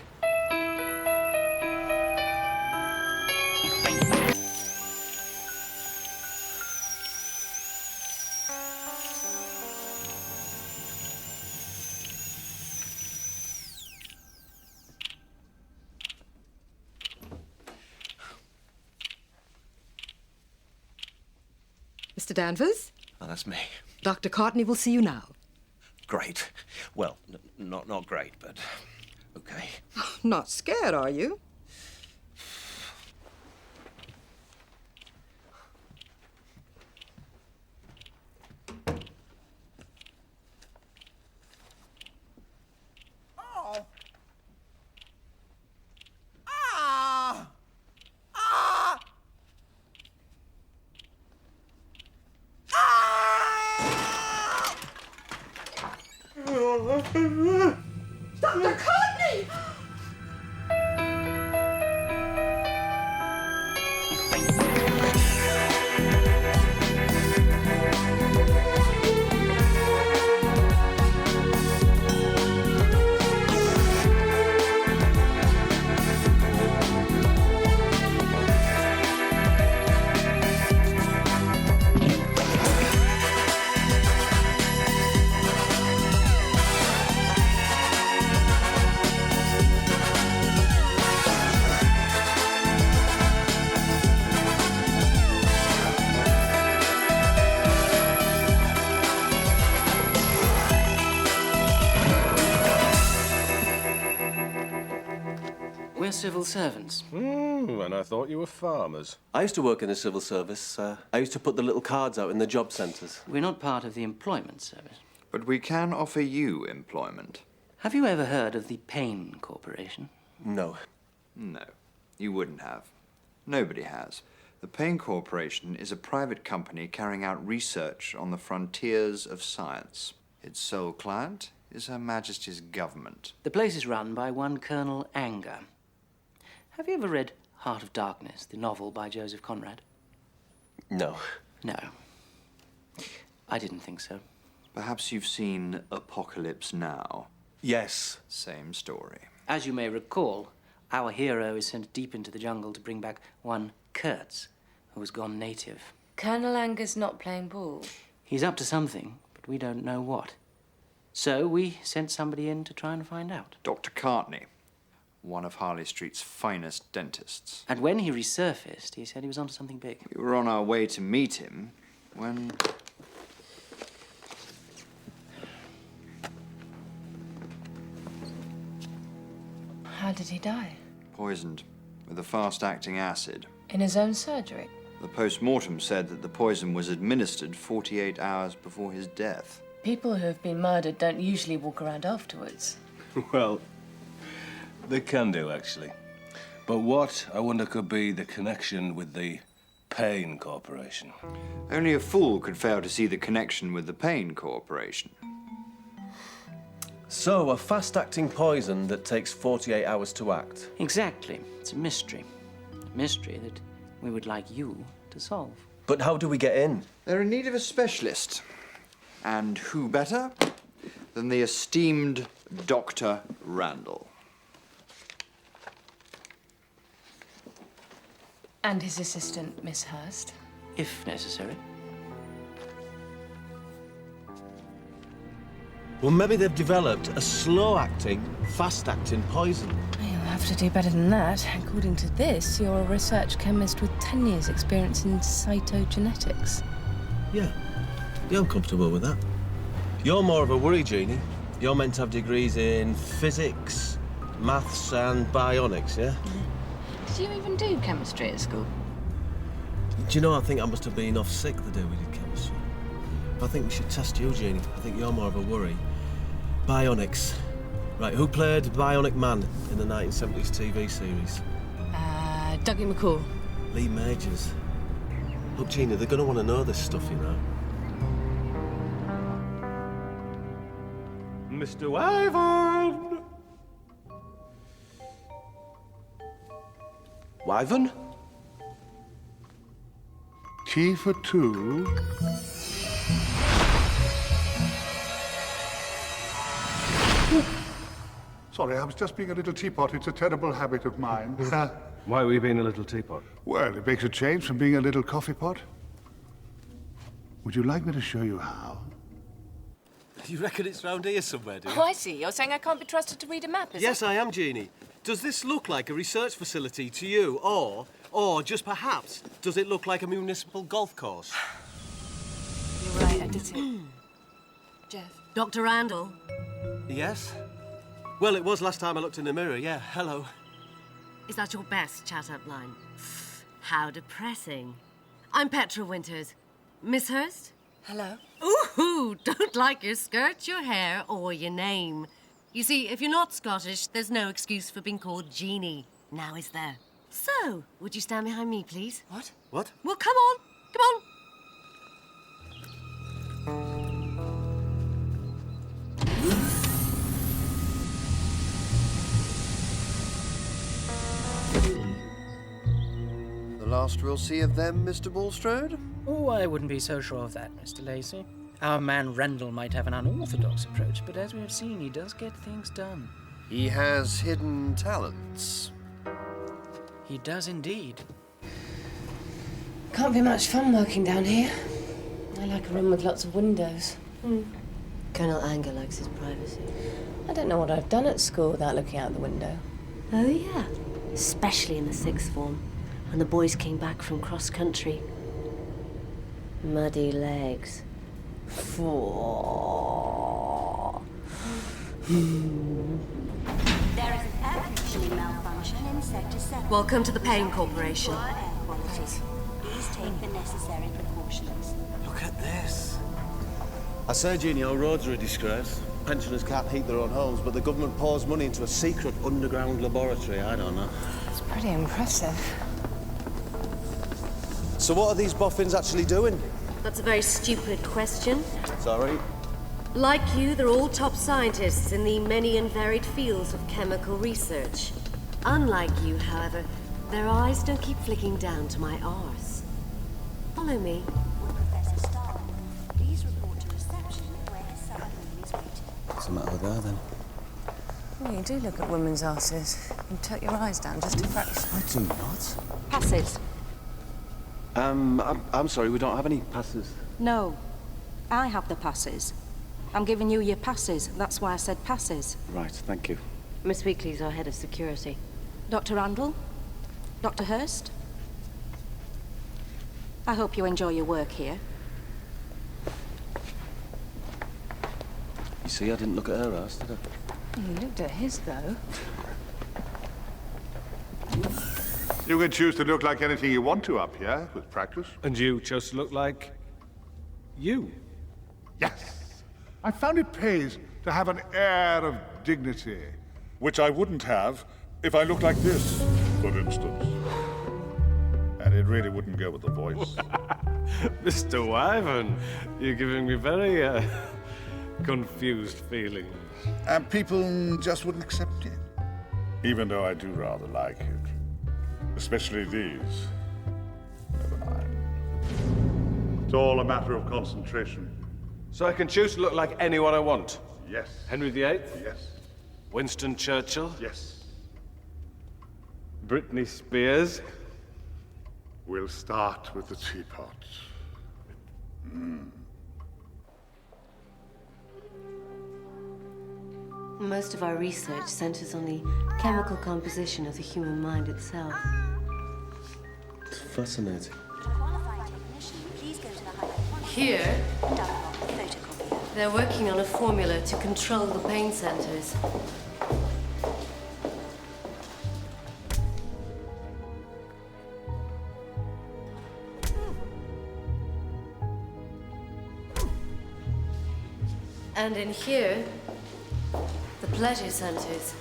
T: Mr. Danvers?
Q: Oh, that's me.
T: Dr. Courtney will see you now.
Q: Great. Well, not great, but okay.
T: Not scared, are you?
P: Dr. Courtney!
G: We're civil servants.
I: And I thought you were farmers.
J: I used to work in the civil service. I used to put the little cards out in the job centres.
G: We're not part of the employment service.
U: But we can offer you employment.
G: Have you ever heard of the Payne Corporation?
J: No.
U: No, you wouldn't have. Nobody has. The Payne Corporation is a private company carrying out research on the frontiers of science. Its sole client is Her Majesty's government.
G: The place is run by one Colonel Anger. Have you ever read Heart of Darkness, the novel by Joseph Conrad?
J: No.
G: No. I didn't think so.
U: Perhaps you've seen Apocalypse Now.
J: Yes.
U: Same story.
G: As you may recall, our hero is sent deep into the jungle to bring back one Kurtz, who has gone native.
D: Colonel Anger's not playing ball.
G: He's up to something, but we don't know what. So we sent somebody in to try and find out.
U: Dr. Courtney, one of Harley Street's finest dentists.
G: And when he resurfaced, he said he was onto something big.
U: We were on our way to meet him when...
D: How did he die?
U: Poisoned with a fast-acting acid.
D: In his own surgery?
U: The post-mortem said that the poison was administered 48 hours before his death.
D: People who have been murdered don't usually walk around afterwards.
I: Well, they can do, actually. But what, I wonder, could be the connection with the Payne Corporation?
U: Only a fool could fail to see the connection with the Payne Corporation.
J: So, a fast-acting poison that takes 48 hours to act.
G: Exactly. It's a mystery. A mystery that we would like you to solve.
J: But how do we get in?
U: They're in need of a specialist. And who better than the esteemed Dr. Randall?
D: And his assistant, Miss Hurst.
G: If necessary.
E: Well, maybe they've developed a slow-acting, fast-acting poison.
D: You'll have to do better than that. According to this, you're a research chemist with 10 years' experience in cytogenetics.
E: Yeah, I'm comfortable with that. You're more of a worry, Jeannie. You're meant to have degrees in physics, maths and bionics, yeah?
D: Did you even do chemistry at school?
E: Do you know, I think I must have been off sick the day we did chemistry. I think we should test you, Jeannie. I think you're more of a worry. Bionics. Right, who played Bionic Man in the 1970s TV series?
D: Dougie McCall.
E: Lee Majors. Look, Jeannie, they're going to want to know this stuff, you know. Mr. Wyvern!
J: Wyvern?
F: Tea for two. Sorry, I was just being a little teapot. It's a terrible habit of mine.
K: Why were you being a little teapot?
F: Well, it makes a change from being a little coffee pot. Would you like me to show you how?
E: You reckon it's round here somewhere, do you?
V: Oh, I see. You're saying I can't be trusted to read a map, is
E: Yes,
V: it?
E: I am, Jeannie. Does this look like a research facility to you? Or just perhaps, does it look like a municipal golf course?
V: You're right, I did see. Jeff.
X: Dr. Randall.
E: Yes? Well, it was last time I looked in the mirror, yeah. Hello.
X: Is that your best chat-up line? How depressing. I'm Petra Winters. Miss Hurst?
V: Hello.
X: Ooh, don't like your skirt, your hair, or your name. You see, if you're not Scottish, there's no excuse for being called Jeannie. Now is there? So, would you stand behind me, please?
V: What?
E: What?
X: Well, come on. Come on.
M: last we'll see of them, Mr. Bulstrode?
G: Oh, I wouldn't be so sure of that, Mr. Lacey. Our man Randall might have an unorthodox approach, but as we have seen, he does get things done.
M: He has hidden talents.
G: He does indeed.
C: Can't be much fun working down here. I like a room with lots of windows. Colonel Anger likes his privacy. I don't know what I've done at school without looking out the window.
X: Oh, yeah. Especially in the sixth form, when the boys came back from cross-country. Muddy legs.
H: There is an air conditioning malfunction in Sector 7.
X: Welcome to the Pain Corporation.
H: Poor air quality. Please take the necessary precautions.
J: Look at this.
E: I say, Jeannie, our roads are a disgrace. Pensioners can't heat their own homes, but the government pours money into a secret underground laboratory. I don't know.
C: It's pretty impressive.
E: So what are these boffins actually doing?
X: That's a very stupid question.
E: Sorry.
X: Like you, they're all top scientists in the many and varied fields of chemical research. Unlike you, however, their eyes don't keep flicking down to my arse. Follow me.
H: Professor Starr, please report to reception where his submarine is waiting.
E: What's the matter with her, then?
C: Well, you do look at women's asses and tuck your eyes down just a fraction.
E: I do not.
H: Passes.
E: I'm sorry, we don't have any passes.
H: No, I have the passes. I'm giving you your passes. That's why I said passes.
E: Right, thank you.
X: Miss Weekly's our head of security.
H: Dr. Randall? Dr. Hurst? I hope you enjoy your work here.
E: You see, I didn't look at her ass, did I?
C: You looked at his, though.
F: You can choose to look like anything you want to up here with practice.
K: And you chose to look like... you.
F: Yes. I found it pays to have an air of dignity, which I wouldn't have if I looked like this, for instance. And it really wouldn't go with the voice.
K: Mr. Wyvern, you're giving me very, confused feelings.
F: And people just wouldn't accept it. Even though I do rather like it. Especially these. Never mind. It's all a matter of concentration.
K: So I can choose to look like anyone I want?
F: Yes.
K: Henry VIII?
F: Yes.
K: Winston Churchill?
F: Yes.
K: Britney Spears?
F: We'll start with the teapot.
X: Most of our research centers on the chemical composition of the human mind itself.
E: It's fascinating.
X: Here, they're working on a formula to control the pain centers. And in here, the pleasure centers.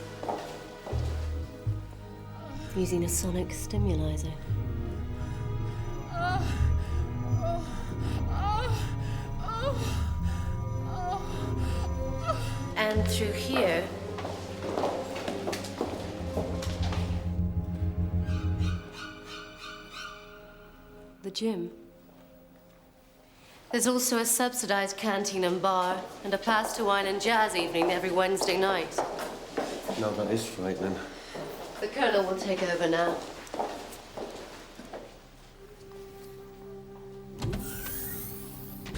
X: Using a sonic stimulizer. And through here, the gym. There's also a subsidized canteen and bar, and a pasta, wine, and jazz evening every Wednesday night.
E: No, that is frightening.
X: The Colonel will take over now.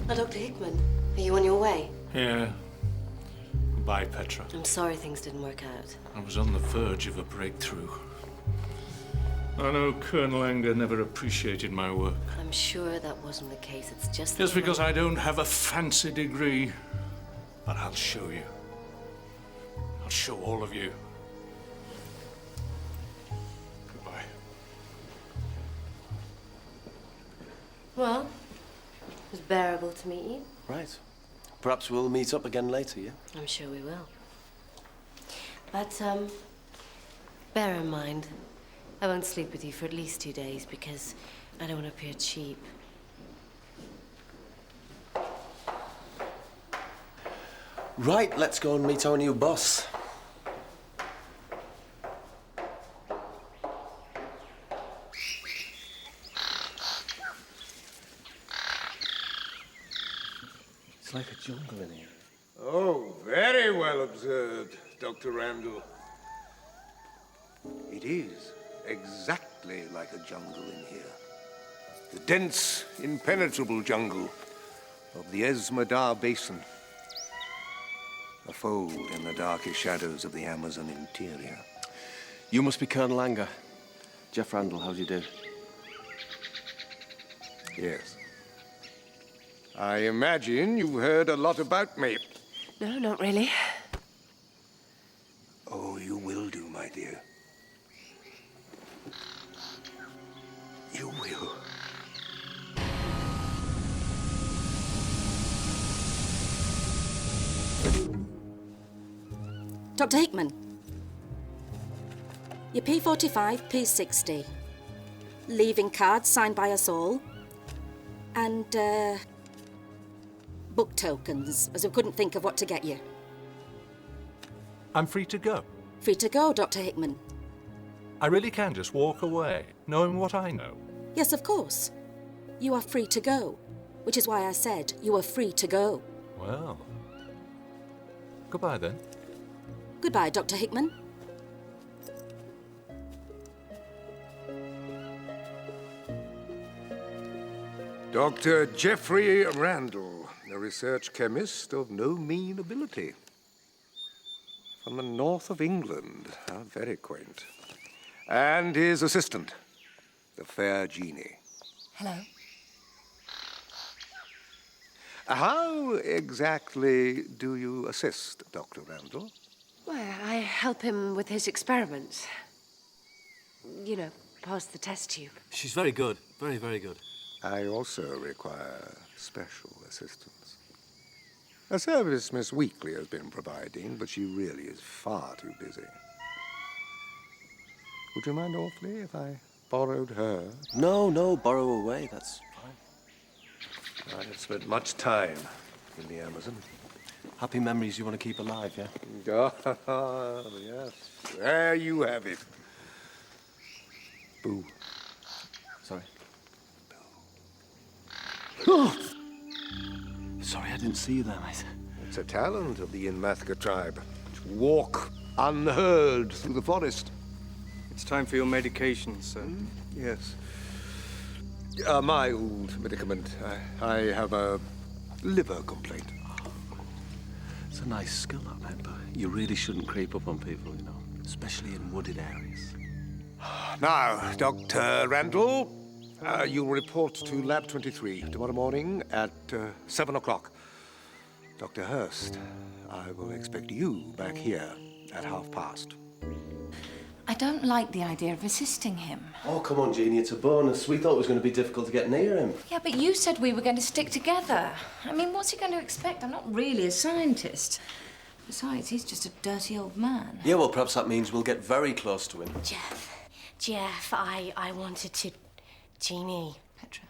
X: Now, Dr. Hickman, are you on your way?
N: Yeah. Goodbye, Petra.
X: I'm sorry things didn't work out.
N: I was on the verge of a breakthrough. I know Colonel Anger never appreciated my work.
X: I'm sure that wasn't the case. It's just
N: Just because I don't have a fancy degree. But I'll show you. I'll show all of you. Goodbye.
X: Well, it was bearable to meet you.
E: Right. Perhaps we'll meet up again later, yeah?
X: I'm sure we will. But, bear in mind, I won't sleep with you for at least 2 days because I don't want to appear cheap.
E: Right, let's go and meet our new boss. It's like a jungle in here.
K: Oh, very well observed, Dr. Randall. It is exactly like a jungle in here. The dense, impenetrable jungle of the Esmeralda Basin. A fold in the darkest shadows of the Amazon interior.
E: You must be Colonel Anger. Jeff Randall, how do you do?
K: Yes. I imagine you've heard a lot about me.
X: No, not really.
K: Oh, you will do, my dear. You will.
O: Dr. Hickman, your P45, P60. Leaving cards signed by us all. And, book tokens, as we couldn't think of what to get you.
R: I'm free to go.
O: Free to go, Dr. Hickman.
R: I really can just walk away, knowing what I know.
O: Yes, of course. You are free to go, which is why I said you are free to go.
R: Well, goodbye then.
O: Goodbye, Dr. Hickman.
K: Dr. Geoffrey Randall, a research chemist of no mean ability. From the north of England. How very quaint. And his assistant, the fair Jeannie.
X: Hello.
K: How exactly do you assist Dr. Randall?
X: Well, I help him with his experiments. You know, pass the test tube.
J: She's very good. Very, very good.
K: I also require special assistance. A service Miss Weekly has been providing, but she really is far too busy. Would you mind awfully if I borrowed her?
E: No, borrow away. That's fine.
K: I have spent much time in the Amazon.
E: Happy memories you want to keep alive, yeah?
K: Ah, yes. There you have it. Boo.
E: Sorry. Oh! Sorry, I didn't see you there, mate.
K: It's a talent of the Inmathka tribe to walk unheard through the forest.
S: It's time for your medication, sir.
K: Yes. My old medicament. I have a liver complaint.
E: It's a nice skill, that, mate, but you really shouldn't creep up on people, you know, especially in wooded areas.
K: Now, Dr. Randall, you'll report to Lab 23 tomorrow morning at 7 o'clock. Dr. Hurst, I will expect you back here at past.
C: I don't like the idea of assisting him.
E: Oh, come on, Jeannie, it's a bonus. We thought it was going to be difficult to get near him.
C: Yeah, but you said we were going to stick together. I mean, what's he going to expect? I'm not really a scientist. Besides, he's just a dirty old man.
E: Yeah, well, perhaps that means we'll get very close to him.
X: Jeff, I wanted to... Jeannie.
C: Petra.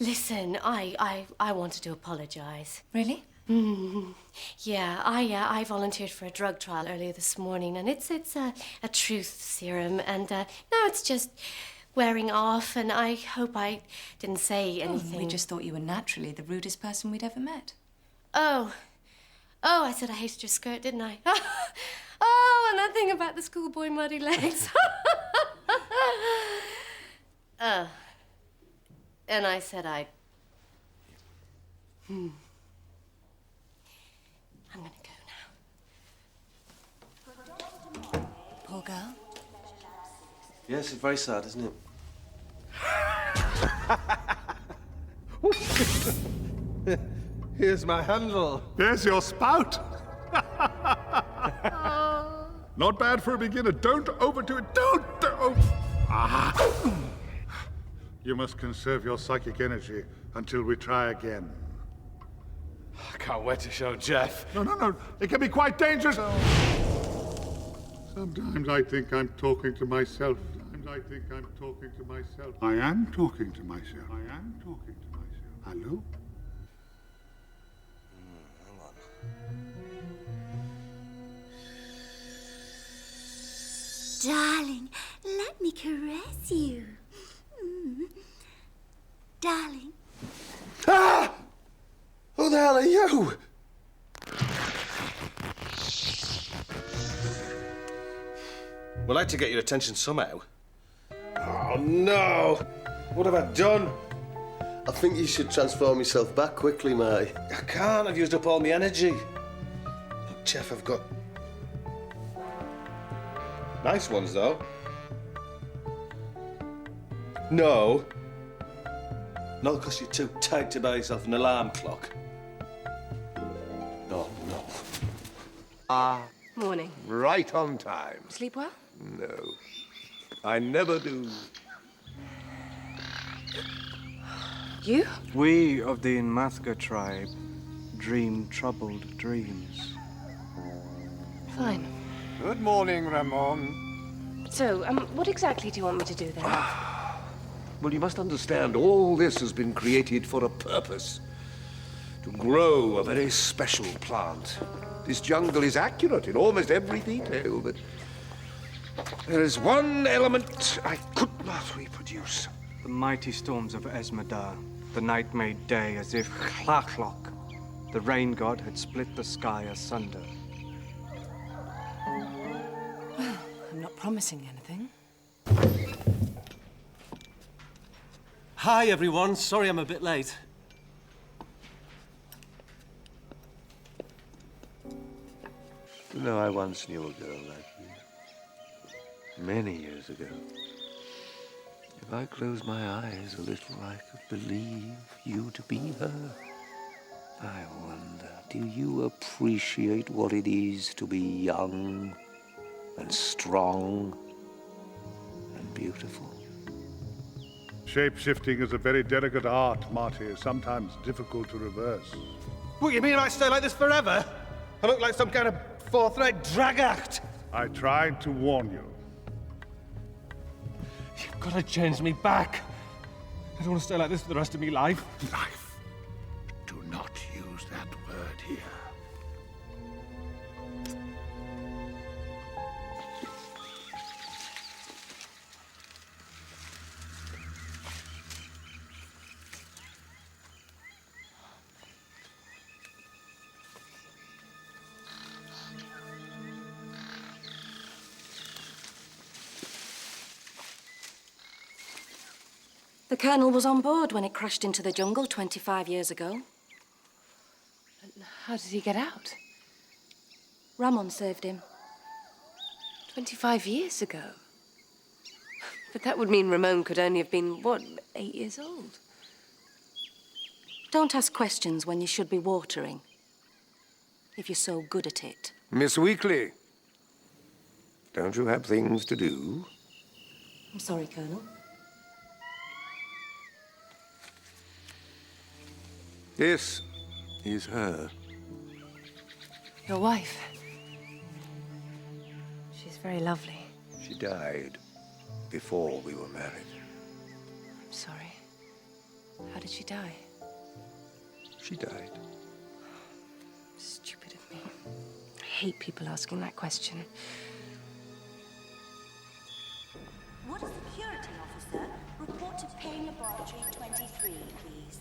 X: Listen, I wanted to apologise.
C: Really?
X: Yeah, I volunteered for a drug trial earlier this morning, and it's a truth serum, and now it's just wearing off, and I hope I didn't say anything.
C: We just thought you were naturally the rudest person we'd ever met.
X: Oh, I said I hated your skirt, didn't I? Oh, and that thing about the schoolboy muddy legs. And I said I'm gonna go now.
C: Poor girl.
E: Yes, it's very sad, isn't it?
K: Here's my handle.
F: There's your spout. Not bad for a beginner. Don't overdo it. Don't. You must conserve your psychic energy until we try again.
I: I can't wait to show Jeff.
F: No. It can be quite dangerous. Sometimes I think I'm talking to myself. I am talking to myself. Hello?
W: Darling, let me caress you. Darling.
K: Ah! like to get your attention somehow. Oh, no! What have I done?
E: I think you should transform yourself back quickly, Marty.
K: I can't. I've used up all my energy. Look, Jeff, I've got... nice ones, though. No. Not because you're too tight to buy yourself an alarm clock. No, no.
C: Morning.
A: Right on time.
C: Sleep well?
A: No, I never do.
C: You?
S: We of the Inmathka tribe dream troubled dreams.
C: Fine.
A: Good morning, Ramon.
C: So, what exactly do you want me to do then?
A: Well, you must understand, all this has been created for a purpose. To grow a very special plant. This jungle is accurate in almost every detail, but there is one element I could not reproduce.
S: The mighty storms of Esmedar. The night made day as if Chlachlok, the rain god, had split the sky asunder.
V: Well, I'm not promising anything.
J: Hi, everyone. Sorry I'm a bit late.
A: You know, I once knew a girl like you. Many years ago. If I close my eyes a little, I could believe you to be her. I wonder, do you appreciate what it is to be young and strong and beautiful?
F: Shape-shifting is a very delicate art, Marty. Sometimes difficult to reverse.
K: What, you mean I might stay like this forever? I look like some kind of fourth-rate drag act.
F: I tried to warn you.
K: You've got to change me back. I don't want to stay like this for the rest of my life.
F: Life. Do not use that word here.
O: The Colonel was on board when it crashed into the jungle 25 years ago.
C: How did he get out?
O: Ramon saved him.
C: 25 years ago? But that would mean Ramon could only have been, what, 8 years old?
O: Don't ask questions when you should be watering. If you're so good at it.
A: Miss Weekly, don't you have things to do?
O: I'm sorry, Colonel.
A: This is her.
C: Your wife? She's very lovely.
A: She died before we were married.
C: I'm sorry. How did she die?
A: She died.
C: Stupid of me. I hate people asking that question.
W: Would a security officer report to Pain Laboratory 23, please?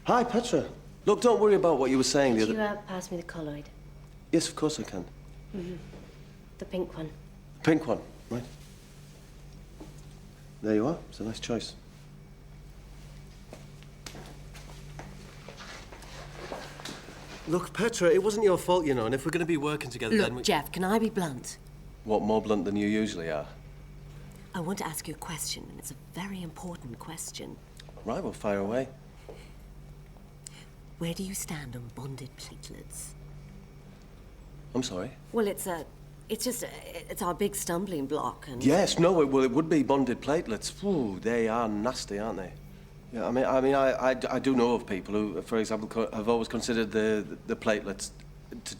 E: Hi, Petra. Look, don't worry about what you were saying the
V: Could
E: other...
V: you pass me the colloid?
E: Yes, of course I can.
V: Mm-hmm. The pink one.
E: Pink one, right. There you are. It's a nice choice. Look, Petra, it wasn't your fault, you know, and if we're going to be working together, then we...
X: Look, Jeff, can I be blunt?
E: What, more blunt than you usually are?
X: I want to ask you a question, and it's a very important question.
E: Right, well, fire away.
X: Where do you stand on bonded platelets?
E: I'm sorry?
X: Well, it's our big stumbling block, and...
E: Yes, no, it would be bonded platelets. Ooh, they are nasty, aren't they? Yeah, I do know of people who, for example, have always considered the platelets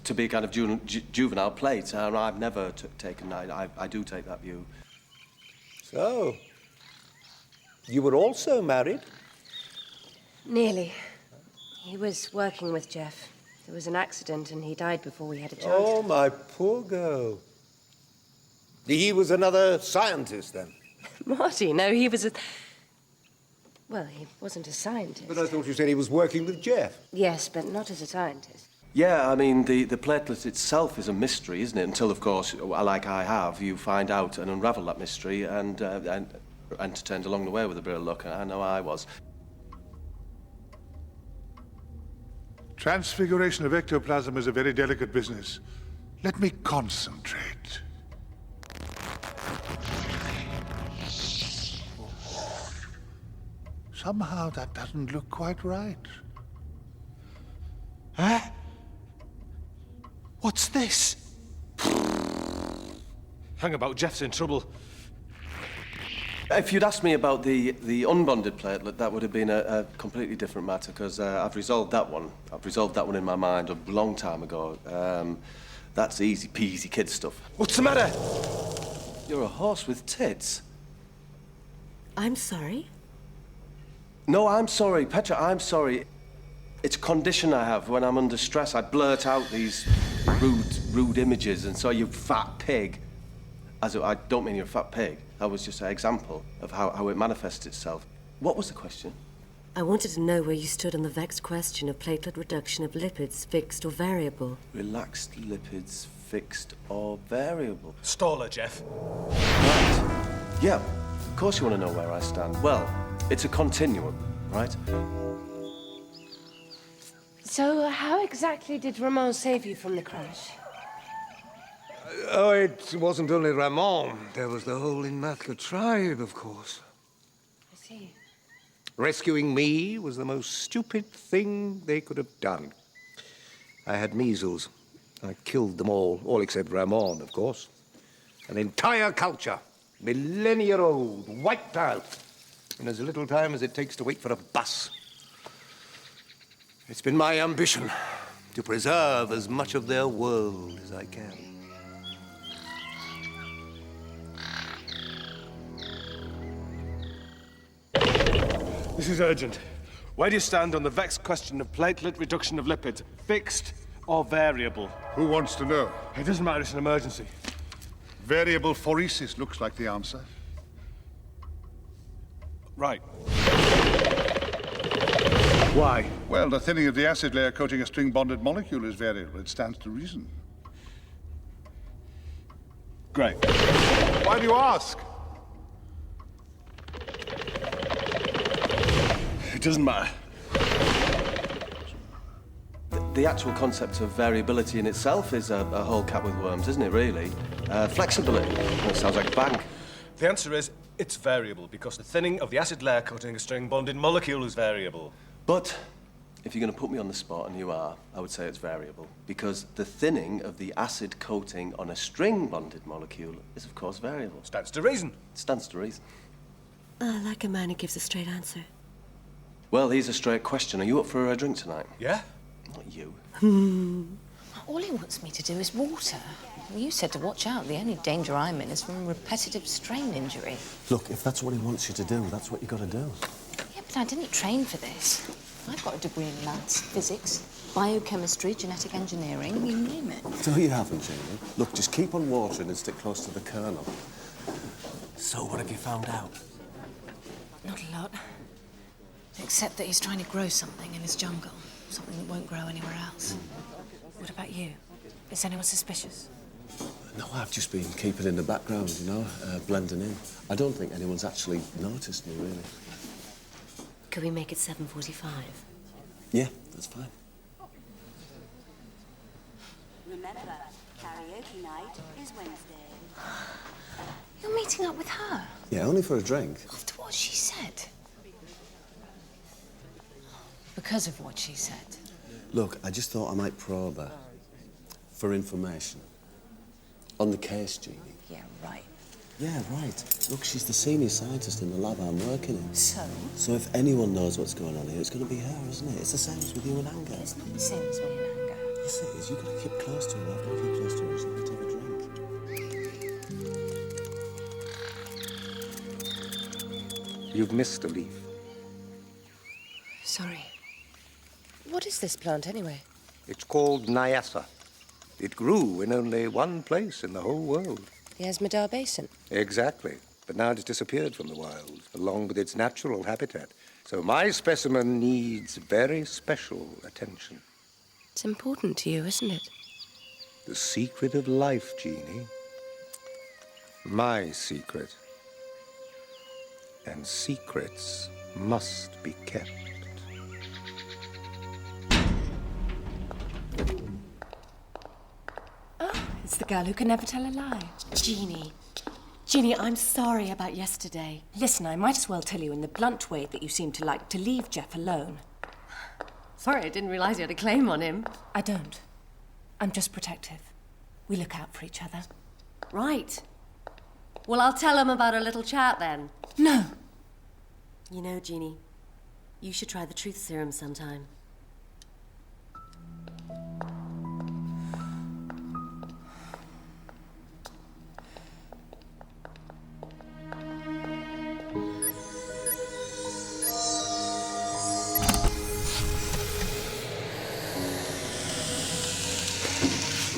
E: to be kind of juvenile plates, and I've never taken that. I do take that view.
A: So, you were also married?
C: Nearly. He was working with Jeff.
X: There was an accident and he died before we had a chance.
B: Oh, my poor girl. He was another scientist, then?
X: Marty, no, he was a... Well, he wasn't a scientist.
B: But I thought you said he was working with Jeff.
X: Yes, but not as a scientist.
L: Yeah, I mean, the platelet itself is a mystery, isn't it? Until, of course, like I have, you find out and unravel that mystery and entertained along the way with a bit of luck. I know I was.
F: Transfiguration of ectoplasm is a very delicate business. Let me concentrate. Somehow that doesn't look quite right.
K: Huh? What's this? Hang about, Jeff's in trouble.
L: If you'd asked me about the unbonded platelet, that would have been a completely different matter, because I've resolved that one. I've resolved that one in my mind a long time ago. That's easy peasy kid stuff.
K: What's the matter?
L: You're a horse with tits.
X: I'm sorry?
L: No, I'm sorry, Petra, I'm sorry. It's a condition I have. When I'm under stress, I blurt out these rude images, and so you fat pig. I don't mean you're a fat pig. That was just an example of how it manifests itself. What was the question?
X: I wanted to know where you stood on the vexed question of platelet reduction of lipids, fixed or variable.
L: Relaxed lipids, fixed or variable.
K: Stall her, Jeff.
L: Right. Yeah, of course you want to know where I stand. Well, it's a continuum, right?
X: So, how exactly did Ramon save you from the crash?
B: Oh, it wasn't only Ramon. There was the whole Inmathka tribe, of course.
X: I see.
B: Rescuing me was the most stupid thing they could have done. I had measles. I killed them all except Ramon, of course. An entire culture, millennia-old, wiped out in as little time as it takes to wait for a bus. It's been my ambition to preserve as much of their world as I can.
K: This is urgent. Where do you stand on the vexed question of platelet reduction of lipids? Fixed or variable?
F: Who wants to know?
K: It doesn't matter, it's an emergency.
F: Variable phoresis looks like the answer.
K: Right. Why?
F: Well, the thinning of the acid layer coating a string-bonded molecule is variable. It stands to reason.
K: Great.
F: Why do you ask?
K: It doesn't matter.
L: The actual concept of variability in itself is a whole cat with worms, isn't it, really? Flexibility. That sounds like a bank.
K: The answer is, it's variable, because the thinning of the acid layer coating a string-bonded molecule is variable.
L: But if you're going to put me on the spot, and you are, I would say it's variable, because the thinning of the acid coating on a string-bonded molecule is, of course, variable.
K: Stands to reason.
L: Stands to reason.
X: Like a man who gives a straight answer.
L: Well, here's a straight question. Are you up for a drink tonight?
K: Yeah?
L: Not you.
V: All he wants me to do is water. Well, you said to watch out. The only danger I'm in is from a repetitive strain injury.
J: Look, if that's what he wants you to do, that's what you got to do.
V: Yeah, but I didn't train for this. I've got a degree in maths, physics, biochemistry, genetic engineering, you name it.
J: No, you haven't, Jamie. Look, just keep on watering and stick close to the kernel. So, what have you found out?
V: Not a lot. Except that he's trying to grow something in his jungle. Something that won't grow anywhere else. What about you? Is anyone suspicious?
J: No, I've just been keeping in the background, you know, blending in. I don't think anyone's actually noticed me, really.
X: Could we make it 7:45?
J: Yeah, that's fine.
W: Remember, karaoke night is Wednesday.
V: You're meeting up with her?
J: Yeah, only for a drink.
V: After what she said? Because of what she said?
J: Look, I just thought I might probe her for information. On the case, Jeannie.
V: Yeah, right.
J: Yeah, right. Look, she's the senior scientist in the lab I'm working in.
V: So?
J: So if anyone knows what's going on here, it's going to be her, isn't it? It's the same as with you and Anger.
V: It's not the same as me and Anger.
J: Yes, it is. You've got to keep close to her. After I keep close to her, she's going to have a drink.
B: You've missed a leaf.
X: Sorry. What is this plant, anyway?
B: It's called Nyassa. It grew in only one place in the whole world.
C: The Esmodar Basin.
B: Exactly. But now it's disappeared from the wild, along with its natural habitat. So my specimen needs very special attention.
C: It's important to you, isn't it?
B: The secret of life, Jeannie. My secret. And secrets must be kept.
V: It's the girl who can never tell a lie.
X: Jeannie. Jeannie, I'm sorry about yesterday.
V: Listen, I might as well tell you in the blunt way that you seem to like to leave Jeff alone.
X: Sorry, I didn't realize you had a claim on him.
V: I don't. I'm just protective. We look out for each other.
X: Right. Well, I'll tell him about our little chat then.
V: No.
X: You know, Jeannie, you should try the truth serum sometime.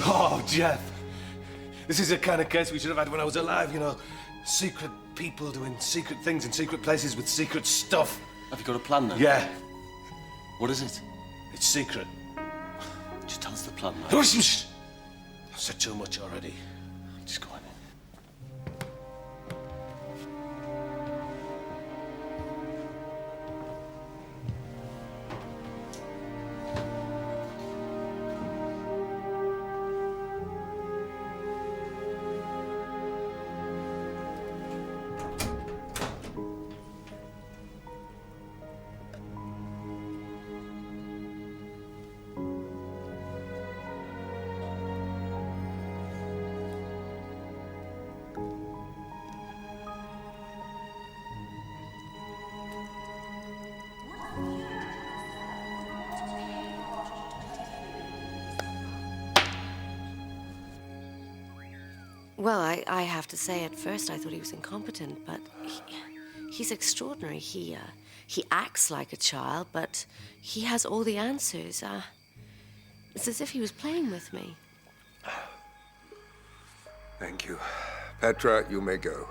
K: Oh, Jeff. This is the kind of case we should have had when I was alive, you know. Secret people doing secret things in secret places with secret stuff.
J: Have you got a plan then?
K: Yeah.
J: What is it?
K: It's secret.
J: Just tell us the plan, man.
K: I've said too much already.
J: Just go on.
C: Well, I have to say, at first I thought he was incompetent, but he's extraordinary. He acts like a child, but he has all the answers. It's as if he was playing with me.
B: Thank you. Petra, you may go.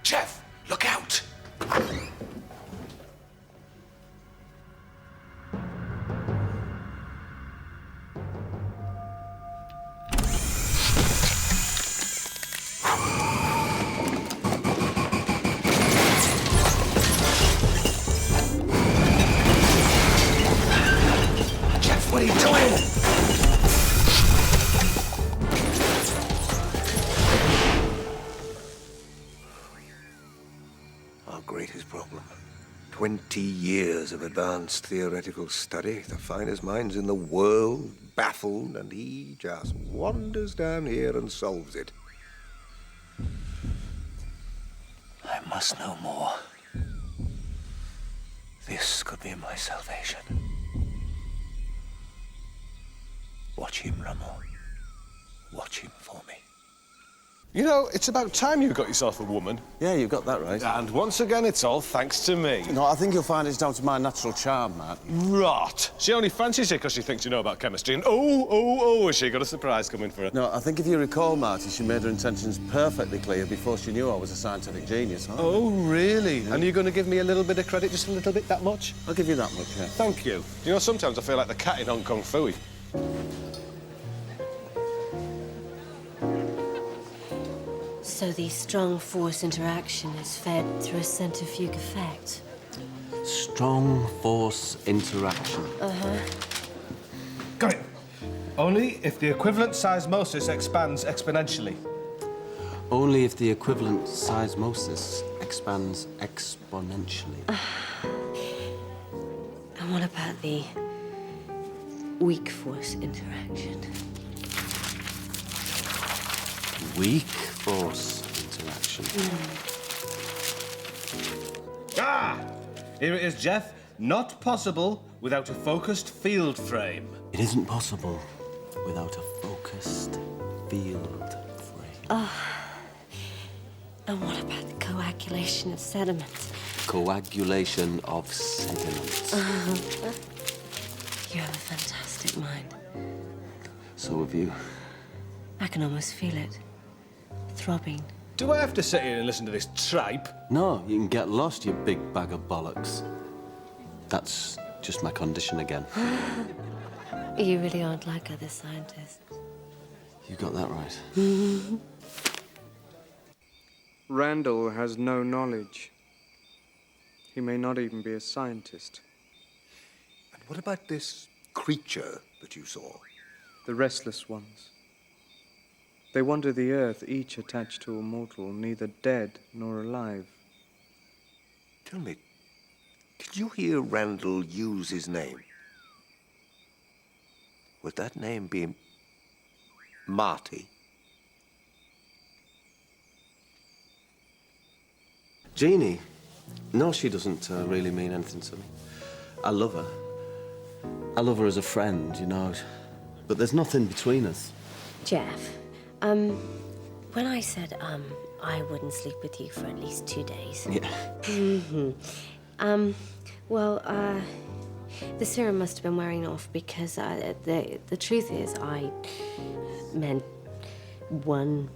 K: Jeff, look out! Jeff, what are you doing?
B: Our greatest problem. 20 years of advanced theoretical study, the finest minds in the world, baffled, and he just wanders down here and solves it. I must know more. This could be my salvation. Watch him, Ramon. Watch him for me.
K: You know, it's about time you got yourself a woman.
L: Yeah, you got that right.
K: And once again, it's all thanks to me.
L: No, I think you'll find it's down to my natural charm, Matt.
K: Rot. She only fancies you because she thinks you know about chemistry. And has she got a surprise coming for her?
L: No, I think if you recall, Marty, she made her intentions perfectly clear before she knew I was a scientific genius, huh?
K: Oh, really? Yeah. And you're going to give me a little bit of credit, just a little bit, that much?
L: I'll give you that much, yeah.
K: Thank you. You know, sometimes I feel like the cat in Hong Kong Phooey.
C: So the strong force interaction is fed through a centrifuge effect.
L: Strong force interaction.
C: Uh-huh.
K: Got it. Only if the equivalent seismosis expands exponentially.
L: Only if the equivalent seismosis expands exponentially.
C: And what about the weak force interaction?
L: Weak force interaction.
K: Ah! Here it is, Jeff. Not possible without a focused field frame.
L: It isn't possible without a focused field frame.
C: Oh. And what about the coagulation of sediment?
L: Coagulation of sediments.
C: You have a fantastic mind.
L: So have you.
C: I can almost feel it. Throbbing.
K: Do I have to sit here and listen to this tripe?
L: No, you can get lost, you big bag of bollocks. That's just my condition again.
C: You really aren't like other scientists.
L: You got that right.
S: Randall has no knowledge. He may not even be a scientist.
B: And what about this creature that you saw?
S: The restless ones. They wander the earth, each attached to a mortal, neither dead nor alive.
B: Tell me, did you hear Randall use his name? Would that name be Marty?
L: Jeannie? No, she doesn't really mean anything to me. I love her. I love her as a friend, you know. But there's nothing between us.
C: Jeff, when I said, I wouldn't sleep with you for at least 2 days.
L: Yeah.
C: The serum must have been wearing off because the truth is I meant one.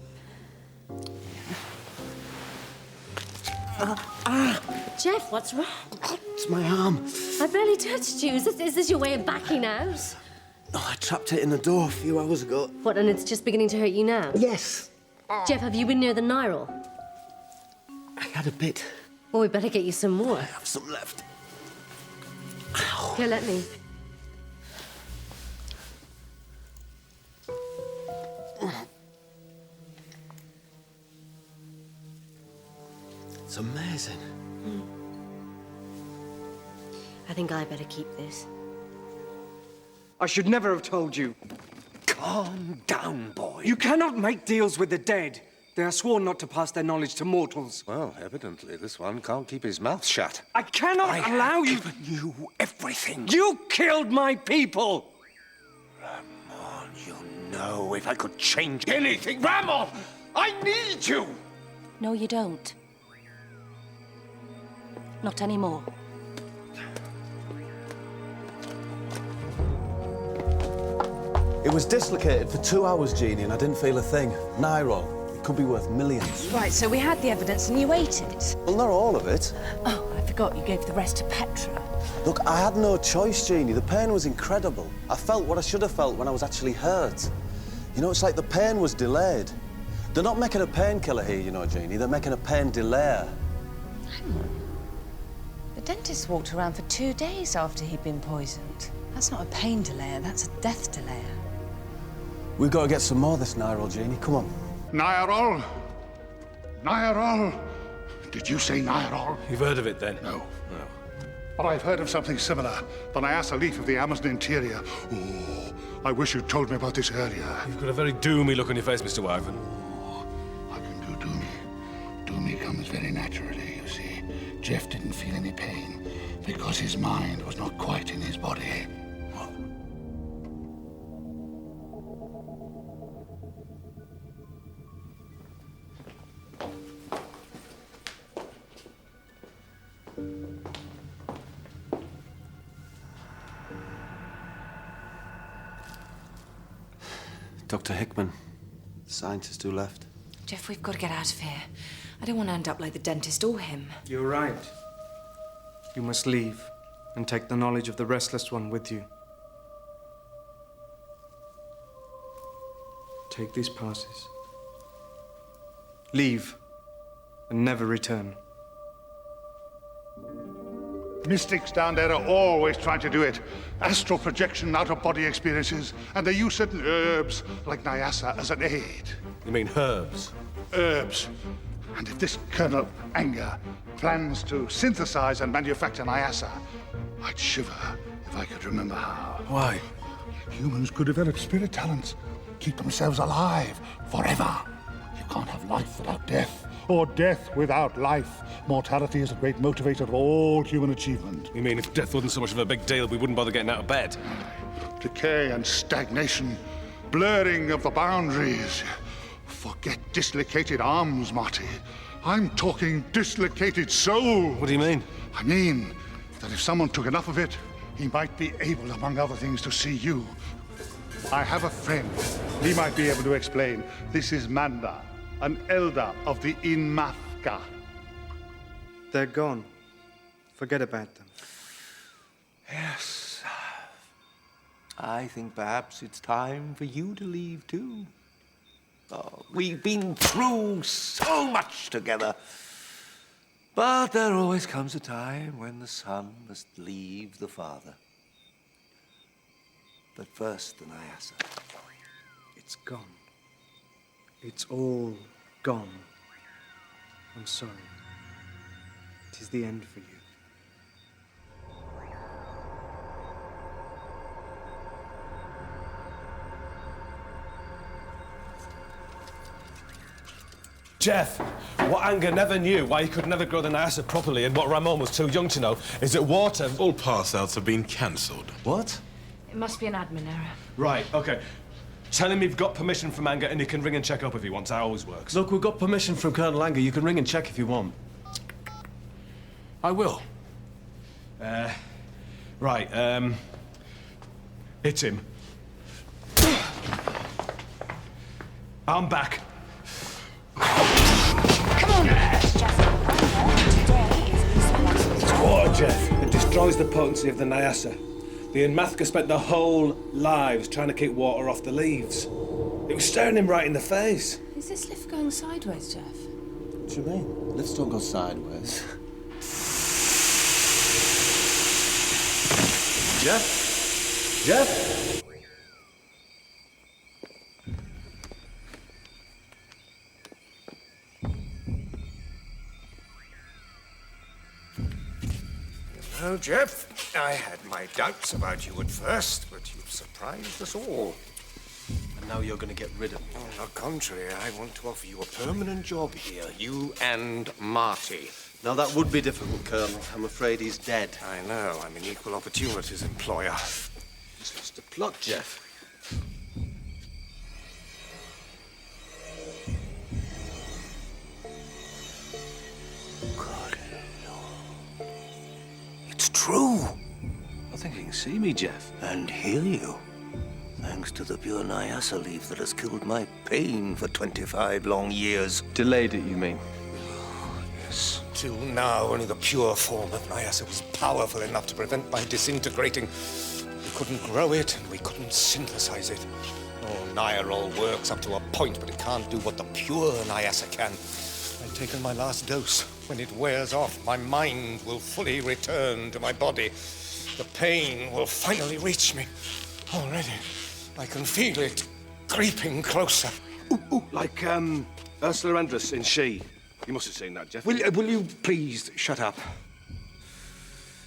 C: Jeff, what's wrong?
L: It's my arm.
C: I barely touched you. Is this your way of backing out?
L: No, I trapped it in the door a few hours ago.
C: What, and it's just beginning to hurt you now?
L: Yes.
C: Jeff, have you been near the Nyril?
L: I had a bit.
C: Well, we better get you some more.
L: I have some left.
C: Here, let me.
L: It's amazing.
C: I think I better keep this.
S: I should never have told you.
B: Calm down, boy.
S: You cannot make deals with the dead. They are sworn not to pass their knowledge to mortals.
B: Well, evidently this one can't keep his mouth shut.
S: I cannot allow you...
B: I've given you everything.
S: You killed my people!
B: Ramon, you know if I could change anything... Ramon! I need you!
O: No, you don't. Not anymore.
L: It was dislocated for 2 hours, Jeannie, and I didn't feel a thing. Nyrol. It could be worth millions.
D: Right, so we had the evidence and you ate it.
L: Well, not all of it.
D: Oh, I forgot you gave the rest to Petra.
L: Look, I had no choice, Jeannie. The pain was incredible. I felt what I should have felt when I was actually hurt. You know, it's like the pain was delayed. They're not making a painkiller here, you know, Jeannie. They're making a pain delayer.
D: The dentist walked around for 2 days after he'd been poisoned. That's not a pain delayer, that's a death delayer.
L: We've got to get some more of this Nyrol, Jeannie. Come on.
F: Nyrol? Nyrol? Did you say Nyrol?
K: You've heard of it, then?
F: No. But I've heard of something similar. The Nyassa leaf of the Amazon interior. Oh, I wish you'd told me about this earlier.
K: You've got a very doomy look on your face, Mr. Wyvern.
F: I can do doomy. Doomy comes very naturally, you see. Jeff didn't feel any pain because his mind was not quite in his body.
L: Dr. Hickman, the scientist who left.
D: Jeff, we've got to get out of here. I don't want to end up like the dentist or him.
S: You're right. You must leave and take the knowledge of the Restless One with you. Take these passes. Leave and never return.
F: Mystics down there are always trying to do it. Astral projection, out-of-body experiences, and they use certain herbs, like Nyassa, as an aid.
K: You mean herbs?
F: Herbs. And if this Colonel Anger plans to synthesize and manufacture Nyassa, I'd shiver if I could remember how.
K: Why?
F: Humans could develop spirit talents, keep themselves alive forever. You can't have life without death, or death without life. Mortality is a great motivator of all human achievement.
K: You mean if death wasn't so much of a big deal, we wouldn't bother getting out of bed?
F: Decay and stagnation, blurring of the boundaries, Forget dislocated arms, Marty. I'm talking dislocated soul.
K: What do you mean?
F: I mean that if someone took enough of it, he might be able, among other things, to see you. I have a friend. He might be able to explain. This is Manda, an elder of the Inmathka.
S: They're gone. Forget about them.
B: Yes. I think perhaps it's time for you to leave, too. Oh, we've been through so much together. But there always comes a time when the son must leave the father. But first, the Nyassa.
S: It's gone. It's all gone. I'm sorry. It is the end for you.
K: Jeff, what Anger never knew, why he could never grow the Nyassa properly, and what Ramon was too young to know, is that water...
P: All pass-outs have been cancelled.
K: What?
D: It must be an admin error.
K: Right, OK. Tell him you've got permission from Anger and he can ring and check up if he wants. That always works.
L: Look, we've got permission from Colonel Anger. You can ring and check if you want.
P: I will.
K: Right, hit him. I'm back.
W: Come on, it's just one more. Today is Easter.
K: It's water, Jeff. It destroys the potency of the Nyassa. The Inmathka spent their whole lives trying to keep water off the leaves. It was staring him right in the face.
V: Is this lift going sideways, Jeff?
K: What do you mean?
L: Lifts don't go sideways.
K: Jeff? Jeff?
B: Hello, Jeff. I had my doubts about you at first, but you've surprised us all.
L: And now you're going to get rid of me.
B: On the contrary, I want to offer you a permanent job here, you and Marty.
L: Now, that would be difficult, Colonel. I'm afraid he's dead.
B: I know. I'm an equal opportunities employer.
L: It's just a plot, Jeff.
B: It's true.
L: I think he can see me, Jeff.
B: And hear you. Thanks to the pure Nyassa leaf that has killed my pain for 25 long years.
L: Delayed it, you mean?
B: Yes. Till now, only the pure form of Nyassa was powerful enough to prevent my disintegrating. We couldn't grow it, and we couldn't synthesize it. Oh, Nyarol works up to a point, but it can't do what the pure Nyassa can. I've taken my last dose. When it wears off, my mind will fully return to my body. The pain will finally reach me. Already, I can feel it creeping closer.
K: Like, Ursula Andress in She. You must have seen that, Jeff.
B: Will you please shut up?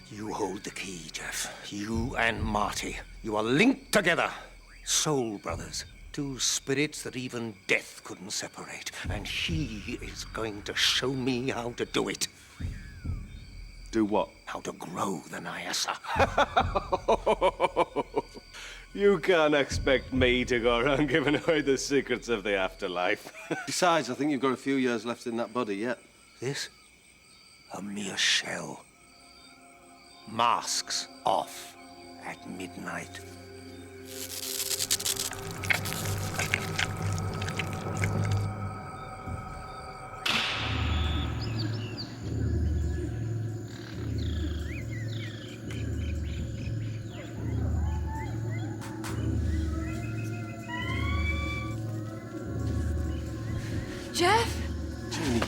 B: You hold the key, Jeff. You and Marty. You are linked together. Soul brothers. Two spirits that even death couldn't separate. And he is going to show me how to do it.
L: Do what?
B: How to grow the Nyassa.
K: You can't expect me to go around giving away the secrets of the afterlife.
L: Besides, I think you've got a few years left in that body yet.
B: This? A mere shell. Masks off at midnight.
D: Jeff?
L: Jeannie.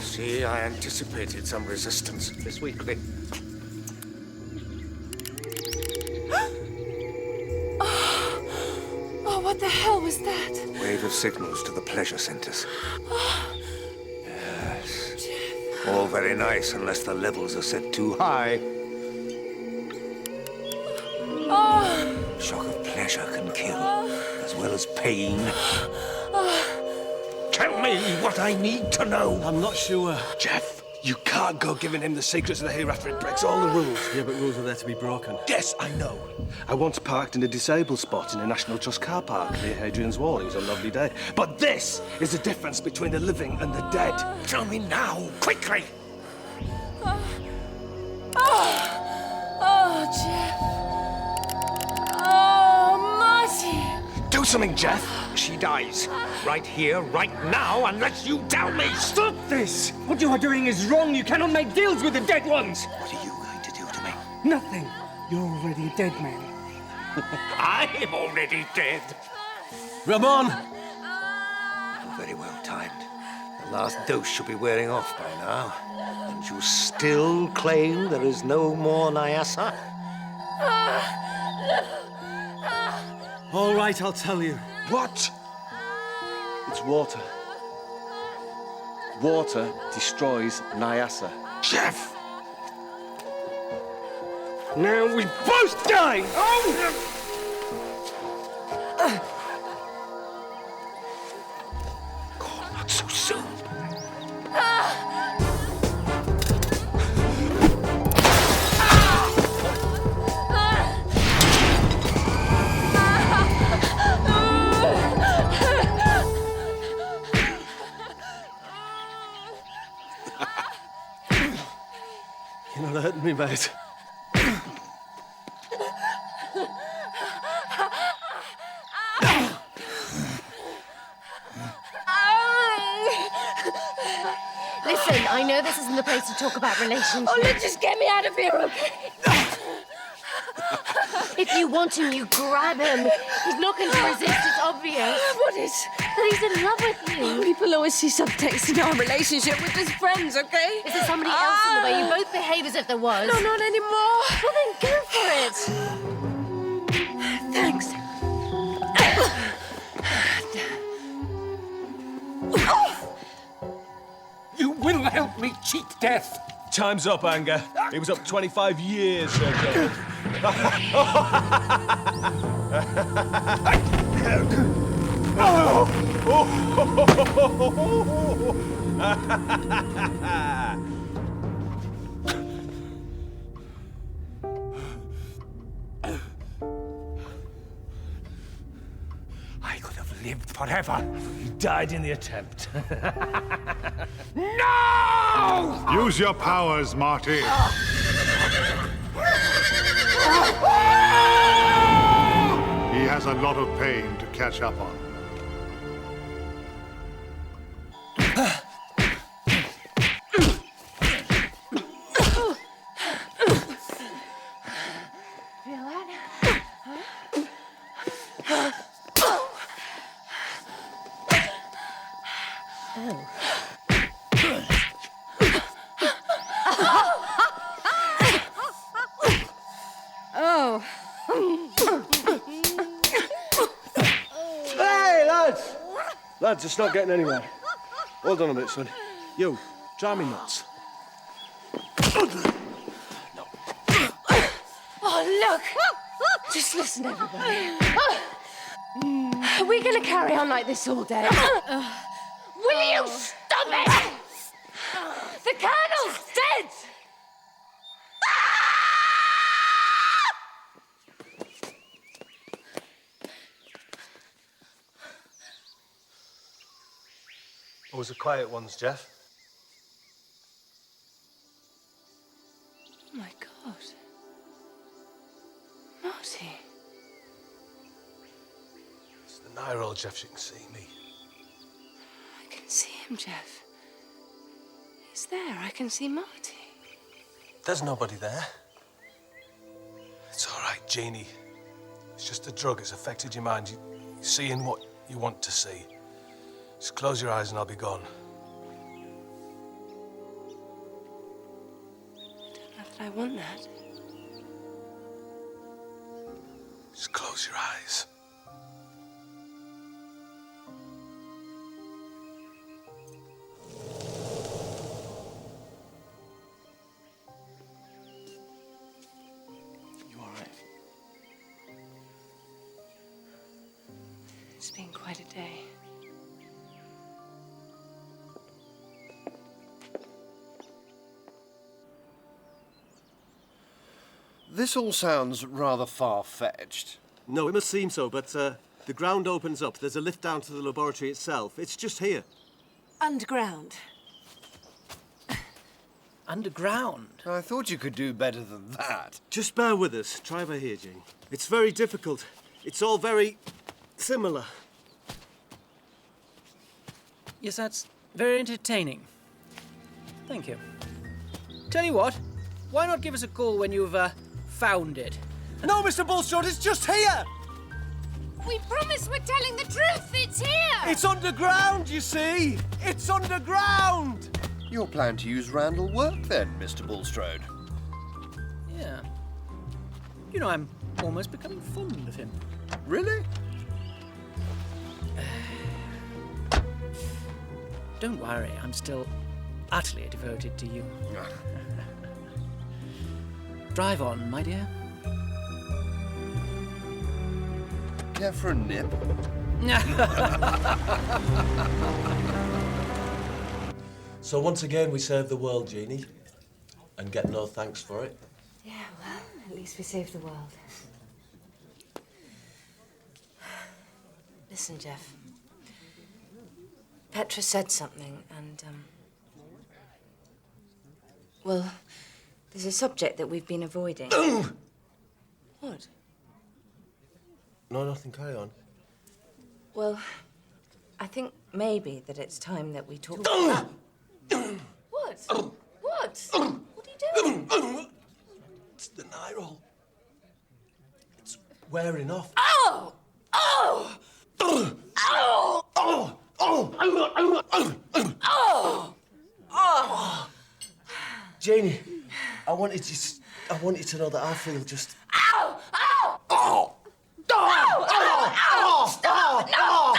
B: See, I anticipated some resistance this weekly.
D: Oh, what the hell was that?
B: A wave of signals to the pleasure centers. Yes. All very nice unless the levels are set too high.
D: Oh.
B: Shock of pleasure can kill, as well as pain. Tell me what I need to know.
L: I'm not sure.
B: Jeff,
L: You can't go giving him the secrets of the hereafter. It breaks all the rules.
J: Yeah, but rules are there to be broken.
L: Yes, I know. I once parked in a disabled spot in a National Trust car park near Hadrian's Wall. It was a lovely day. But this is the difference between the living and the dead. Tell me now, quickly!
W: Oh, Jeff. Oh, Marty.
B: Do something, Jeff. She dies. Right here, right now, unless you tell me.
S: Stop this! What you are doing is wrong. You cannot make deals with the dead ones.
B: What are you going to do to me?
S: Nothing. You're already a dead man.
B: I'm already dead.
L: Ramon!
B: Very well timed. The last dose should be wearing off by now. And you still claim there is no more Nyassa?
L: All right, I'll tell you.
B: What?
L: It's water. Water destroys Nyassa.
B: Jeff!
S: Now we both die! Oh!
B: God, not so soon.
L: You're not hurting me, mate.
X: Listen, I know this isn't the place to talk about relationships.
W: Oh, look, just get me out of here, okay?
X: If you want him, you grab him. He's not going to resist, it's obvious.
W: What is?
X: That he's in love with you.
W: People always see subtext in our relationship. We're just friends, okay?
X: Is there somebody else in the way? You both behave as if there was.
W: No, not anymore.
X: Well, then go for it.
W: Thanks.
K: You will help me cheat death. Time's up, Anger. It was up 25 years ago. I could have lived forever. You died in the attempt. No!
F: Use your powers, Marty. He has a lot of pain to catch up on.
W: Feel that? Oh.
L: Hey, lads! Lads, it's not getting anywhere. Hold on a minute, son. You, try me nuts.
W: Oh, look! Just listen, everybody. Are we gonna carry on like this all day? Will you stop it? The Colonel's dead!
L: What was the quiet ones, Jeff?
W: Oh, my God. Marty.
L: It's the nine-year-old, Jeff. She can see me.
W: I can see him, Jeff. He's there. I can see Marty.
L: There's nobody there. It's all right, Jeannie. It's just a drug. It's affected your mind. You're seeing what you want to see. Just close your eyes and I'll be gone.
W: Not that I want that.
L: Just close your eyes.
W: You all right? It's been quite a day.
M: This all sounds rather far-fetched.
L: No, it must seem so, but the ground opens up. There's a lift down to the laboratory itself. It's just here.
V: Underground.
G: Underground?
M: I thought you could do better than that.
L: Just bear with us. Try over here, Jane. It's very difficult. It's all very similar.
G: Yes, that's very entertaining. Thank you. Tell you what, why not give us a call when you've found it?
L: No, Mr. Bulstrode, it's just here!
W: We promise we're telling the truth. It's here.
L: It's underground, you see. It's underground.
M: You're planning to use Randall work then, Mr. Bulstrode?
G: Yeah. You know, I'm almost becoming fond of him.
M: Really?
G: Don't worry, I'm still utterly devoted to you. Drive on, my dear.
M: Care for a nip?
J: So once again, we saved the world, Jeannie, and get no thanks for it.
C: Yeah, well, at least we saved the world. Listen, Jeff. Petra said something, and, well, there's a subject that we've been avoiding. What?
J: No, nothing, carry on.
C: Well, I think maybe that it's time that we talk about... What? What? What are you doing?
J: It's the night roll. It's wearing off.
W: Oh! Oh! Oh! Oh!
J: Oh!
W: Oh! Oh!
J: Jeannie, I want you to know that I feel just...
W: Ow! Ow!
J: Oh!
W: Ow! Ow! Ow! Stop! No!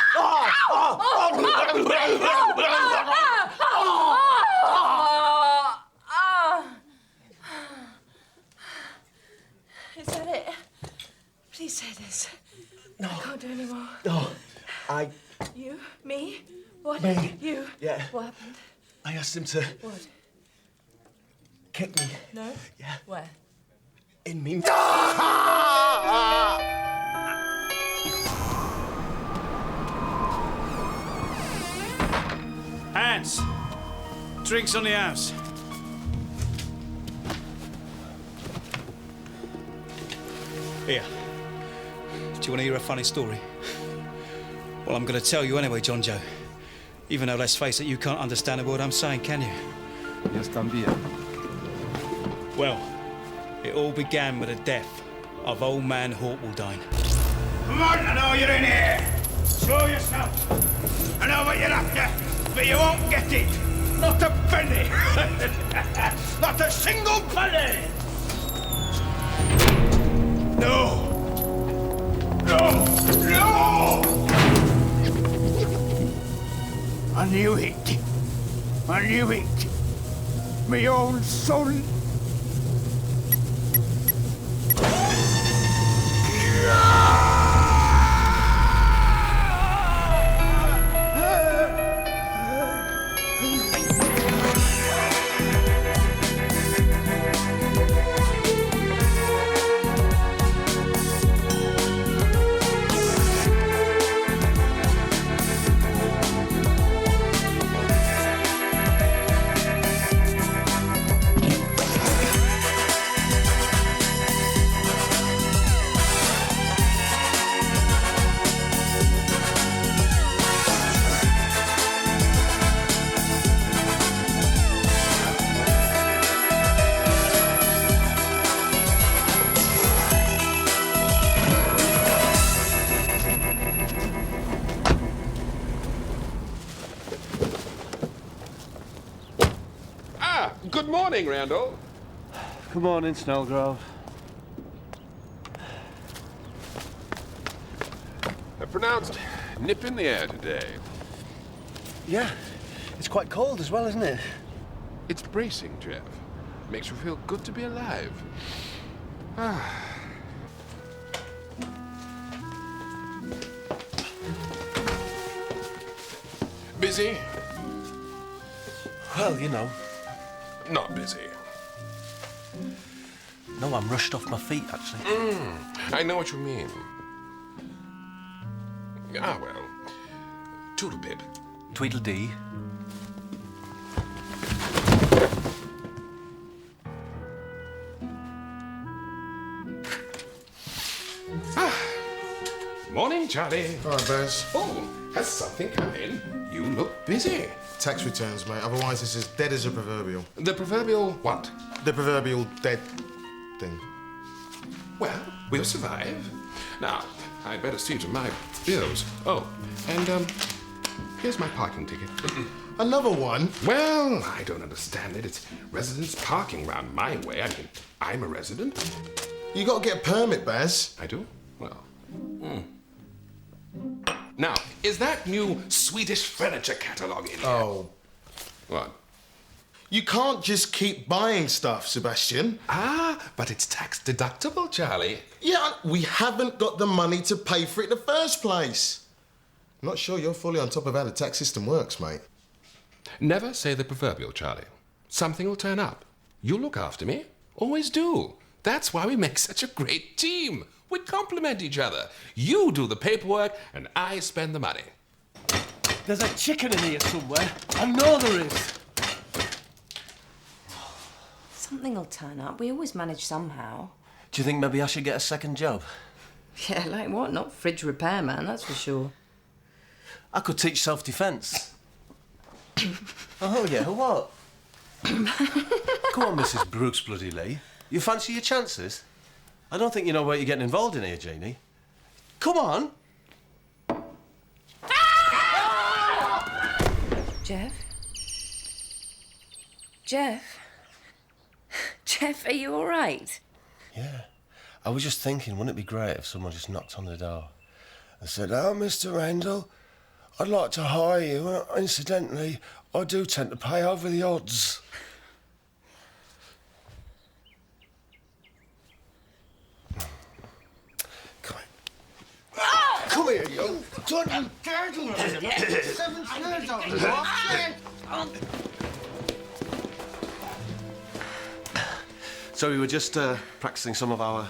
W: Is that it? Please say this.
J: No.
W: I can't do any more.
J: No, I...
W: You? Me? What?
J: Me?
W: You?
J: Yeah.
W: What happened?
J: I asked him to
W: What?
J: kick me.
W: No?
J: Yeah.
W: Where?
J: In me.
Q: Hands! Drinks on the house.
T: Here. Do you want to hear a funny story? Well, I'm going to tell you anyway, John Joe. Even though, let's face it, you can't understand a word I'm saying, can you?
U: Yes, también.
T: Well, it all began with the death of old man Hawkwoldine.
Y: Come on, I know you're in here. Show yourself. I know what you're after, but you won't get it. Not a penny. Not a single penny. No. No. No. I knew it. I knew it. My own son.
Z: Good morning, Randall.
B: Good morning, Snellgrove.
Z: Pronounced nip in the air today.
J: Yeah, it's quite cold as well, isn't it?
Z: It's bracing, Jeff. Makes you feel good to be alive. Ah. Busy?
J: Well, you know.
Z: Not busy.
L: No, I'm rushed off my feet, actually.
E: I know what you mean. Ah, well. Toodle-pip.
L: Tweedledee.
E: Morning, Charlie.
H: Hi, Bez.
E: Oh, has something come in? You look busy.
H: Tax returns, mate. Otherwise, it's as dead as a proverbial.
E: The proverbial what?
H: The proverbial dead thing.
E: Well, we'll survive. Now, I'd better see to my bills. Oh, and, here's my parking ticket.
H: Another one?
E: Well, I don't understand it. It's residents parking round my way. I mean, I'm a resident.
H: You got to get a permit, Baz.
E: I do? Well. Now, is that new Swedish furniture catalogue in here?
H: Oh.
E: What?
H: You can't just keep buying stuff, Sebastian.
E: Ah, but it's tax deductible, Charlie.
H: Yeah, we haven't got the money to pay for it in the first place. I'm not sure you're fully on top of how the tax system works, mate.
E: Never say the proverbial, Charlie. Something will turn up. You look after me. Always do. That's why we make such a great team. We complement each other. You do the paperwork, and I spend the money.
L: There's a chicken in here somewhere. I know there is.
D: Something will turn up. We always manage somehow.
L: Do you think maybe I should get a second job?
D: Yeah, like what? Not fridge repairman, that's for sure.
L: I could teach self-defence. Oh, yeah, what? Come on, Mrs. Brooks Bloody Lee. You fancy your chances? I don't think you know what you're getting involved in here, Jeannie. Come on!
D: Jeff? Jeff? Jeff, are you all right?
L: Yeah. I was just thinking, wouldn't it be great if someone just knocked on the door and said, "Oh, Mr. Randall, I'd like to hire you. Incidentally, I do tend to pay over the odds."
H: Come here, you. Don't you dare do it. 7 snares out of
L: So we were just practicing some of our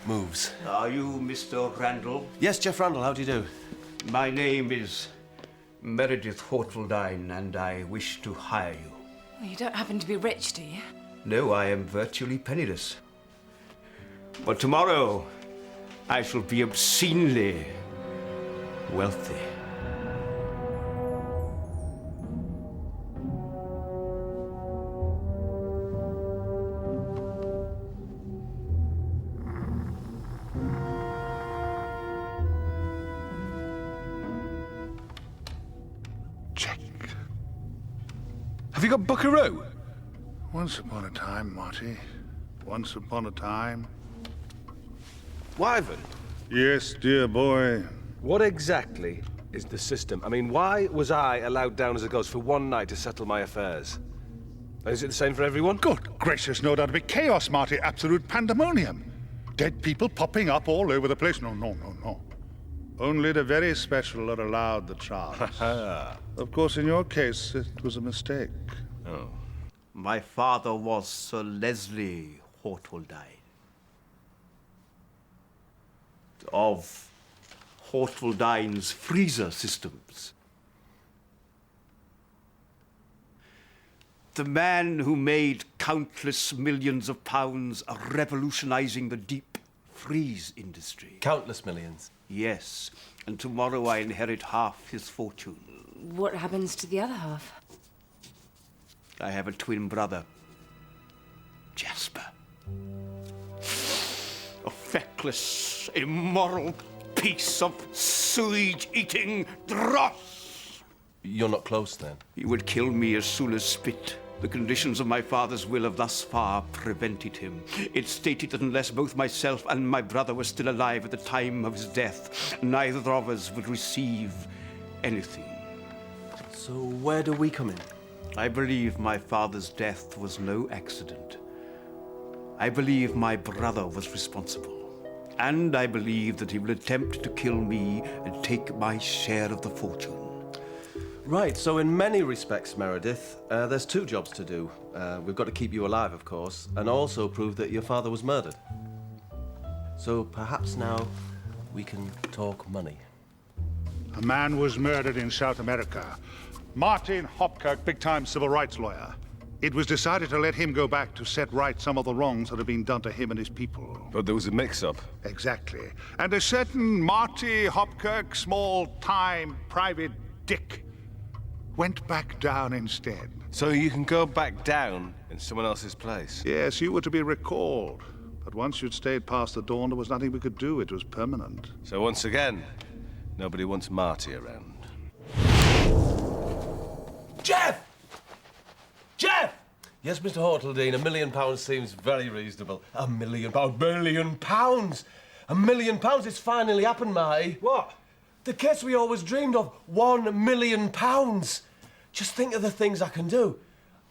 L: moves.
I: Are you Mr. Randall?
L: Yes, Jeff Randall, how do you do?
I: My name is Meredith Hortledyne, and I wish to hire you.
V: Well, you don't happen to be rich, do you?
I: No, I am virtually penniless. But tomorrow, I shall be obscenely wealthy.
F: Have you got Buckaroo? Once upon a time, Marty. Once upon a time.
K: Wyvern?
F: Yes, dear boy.
K: What exactly is the system? I mean, why was I allowed down as a ghost for one night to settle my affairs? Is it the same for everyone?
F: Good gracious, no, that'd be chaos, Marty. Absolute pandemonium. Dead people popping up all over the place. No, no, no, no. Only the very special are allowed the chance. Of course, in your case, it was a mistake.
I: Oh. My father was Sir Leslie Hortledyne. Of Hortledyne's freezer systems. The man who made countless millions of pounds revolutionizing the deep freeze industry.
L: Countless millions?
I: Yes, and tomorrow I inherit half his fortune.
D: What happens to the other half?
I: I have a twin brother, Jasper. A feckless, immoral piece of sewage-eating dross.
L: You're not close, then?
I: He would kill me as soon as spit. The conditions of my father's will have thus far prevented him. It stated that unless both myself and my brother were still alive at the time of his death, neither of us would receive anything.
L: So where do we come in?
I: I believe my father's death was no accident. I believe my brother was responsible. And I believe that he will attempt to kill me and take my share of the fortune.
L: Right, so in many respects, Meredith, there's two jobs to do. We've got to keep you alive, of course, and also prove that your father was murdered. So perhaps now we can talk money.
F: A man was murdered in South America. Martin Hopkirk, big-time civil rights lawyer. It was decided to let him go back to set right some of the wrongs that had been done to him and his people.
K: But there was a mix-up.
F: Exactly. And a certain Marty Hopkirk, small-time private dick, went back down instead.
K: So you can go back down in someone else's place?
F: Yes, you were to be recalled. But once you'd stayed past the dawn, there was nothing we could do. It was permanent.
K: So once again, nobody wants Marty around.
L: Jeff! Jeff! Yes, Mr. Hortledine, £1 million seems very reasonable. £1 million? £1 million! £1 million! It's finally happened, Marty.
K: What?
L: The case we always dreamed of. £1 million! Just think of the things I can do.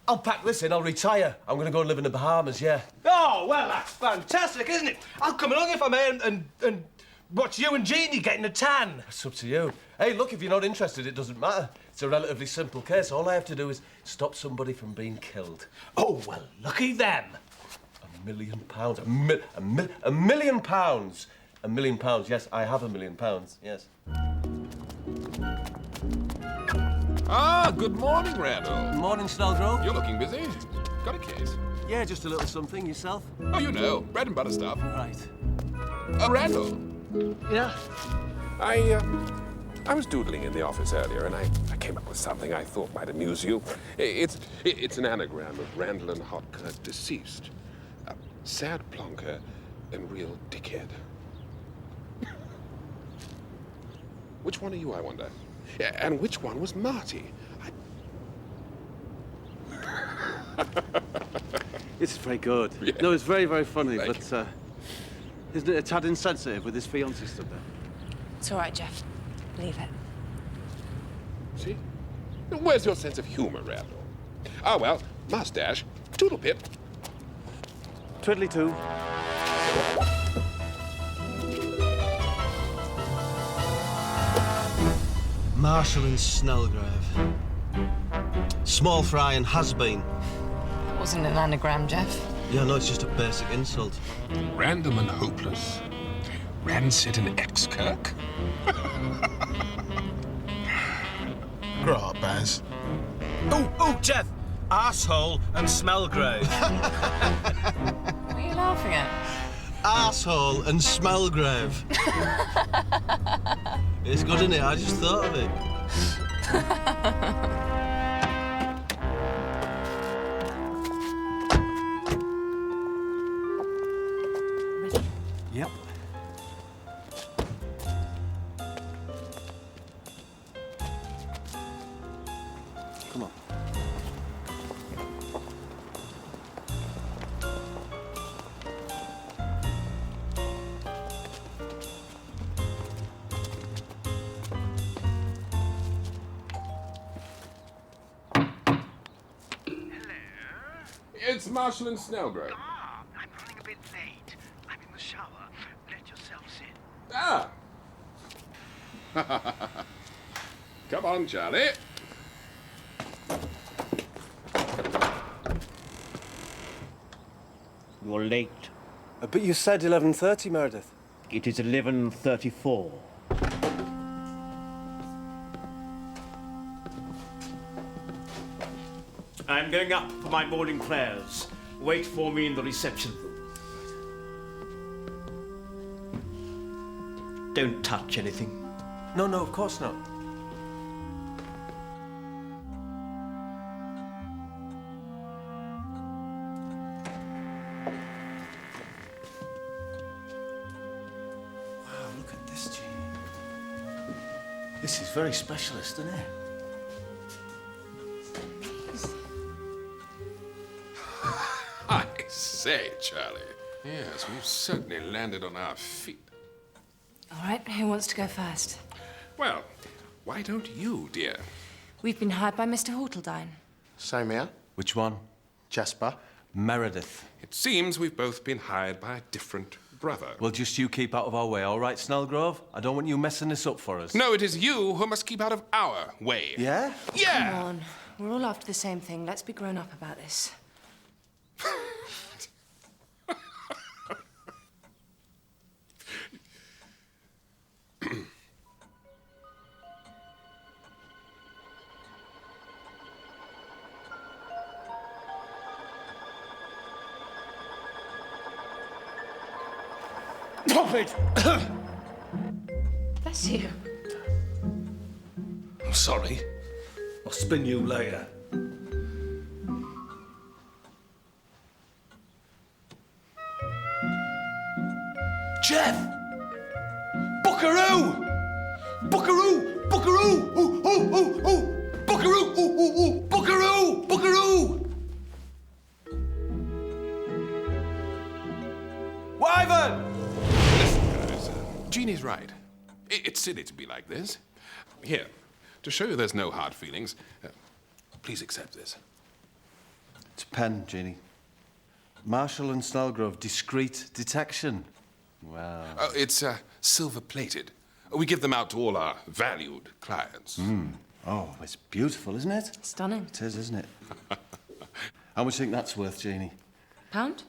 L: I'll pack this in, I'll retire. I'm going to go and live in the Bahamas, yeah.
K: Oh, well, that's fantastic, isn't it? I'll come along if I may and watch you and Jeannie getting a tan.
L: It's up to you. Hey, look, if you're not interested, it doesn't matter. It's a relatively simple case. All I have to do is stop somebody from being killed.
K: Oh, well, lucky them.
L: £1 million. £1 million. £1 million, yes, I have £1 million, yes.
E: Ah, good morning, Randall.
L: Morning, Snellgrove.
E: You're looking busy. Got a case?
L: Yeah, just a little something. Yourself?
E: Oh, you know, bread and butter stuff.
L: Right.
E: Randall.
L: Yeah?
E: I was doodling in the office earlier, and I came up with something I thought might amuse you. It's an anagram of Randall and Hopkirk, deceased. Sad plonker and real dickhead. Which one are you, I wonder? Yeah, and which one was Marty?
J: It's very good.
E: Yeah.
J: No, it's very, very funny,
E: Thank
J: but isn't it a tad insensitive with his fiancée stood there?
V: It's all right, Jeff. Leave it.
E: See? Where's your sense of humor, Randall? Ah, well, mustache, toodle pip.
J: Twiddly-too.
A: Marshall and Snellgrave. Small fry and has-been.
V: It wasn't an anagram, Jeff.
A: Yeah, no, it's just a basic insult.
E: Random and hopeless. Rancid and ex-Kirk.
H: Grow up, Baz.
A: Oh, Jeff! Arsehole and Smellgrave.
V: What are you laughing at?
A: Arsehole and Smellgrave. It's good, isn't it? I just thought of it.
J: Yep. Come on.
E: It's Marshall and Snellgrove.
N: I'm running a bit late. I'm in the shower. Let yourselves in.
E: Ah! Come on, Charlie.
I: You're late.
L: But you said 11:30, Meredith.
I: It is 11:34. I'm going up for my morning prayers. Wait for me in the reception room. Don't touch anything.
L: No, of course not.
J: Wow, look at this, Jean. This is very specialist, isn't it?
E: I say, Charlie. Yes, we've certainly landed on our feet.
V: All right, who wants to go first?
E: Well, why don't you, dear?
V: We've been hired by Mr. Hortledine.
H: Same here.
L: Which one?
H: Jasper.
L: Meredith.
E: It seems we've both been hired by a different brother.
L: Well, just you keep out of our way, all right, Snellgrove? I don't want you messing this up for us.
E: No, it is you who must keep out of our way.
L: Yeah?
E: Yeah!
C: Come on. We're all after the same thing. Let's be grown up about this.
Y: Stop it!
C: Bless you.
Y: I'm sorry. I'll spin you later. Jeff! Buckaroo! Buckaroo! Buckaroo! Ooh, ooh, ooh, ooh! Buckaroo! Ooh, ooh, ooh! Buckaroo! Buckaroo!
E: Wyvern! Jeannie's right. It's silly to be like this. Here, to show you there's no hard feelings, please accept this.
L: It's a pen, Jeannie. Marshall and Snellgrove, discreet detection. Wow.
E: It's silver-plated. We give them out to all our valued clients.
L: Oh, it's beautiful, isn't it?
C: Stunning.
L: It is, isn't it? How much do you think that's worth, Jeannie?
C: Pound?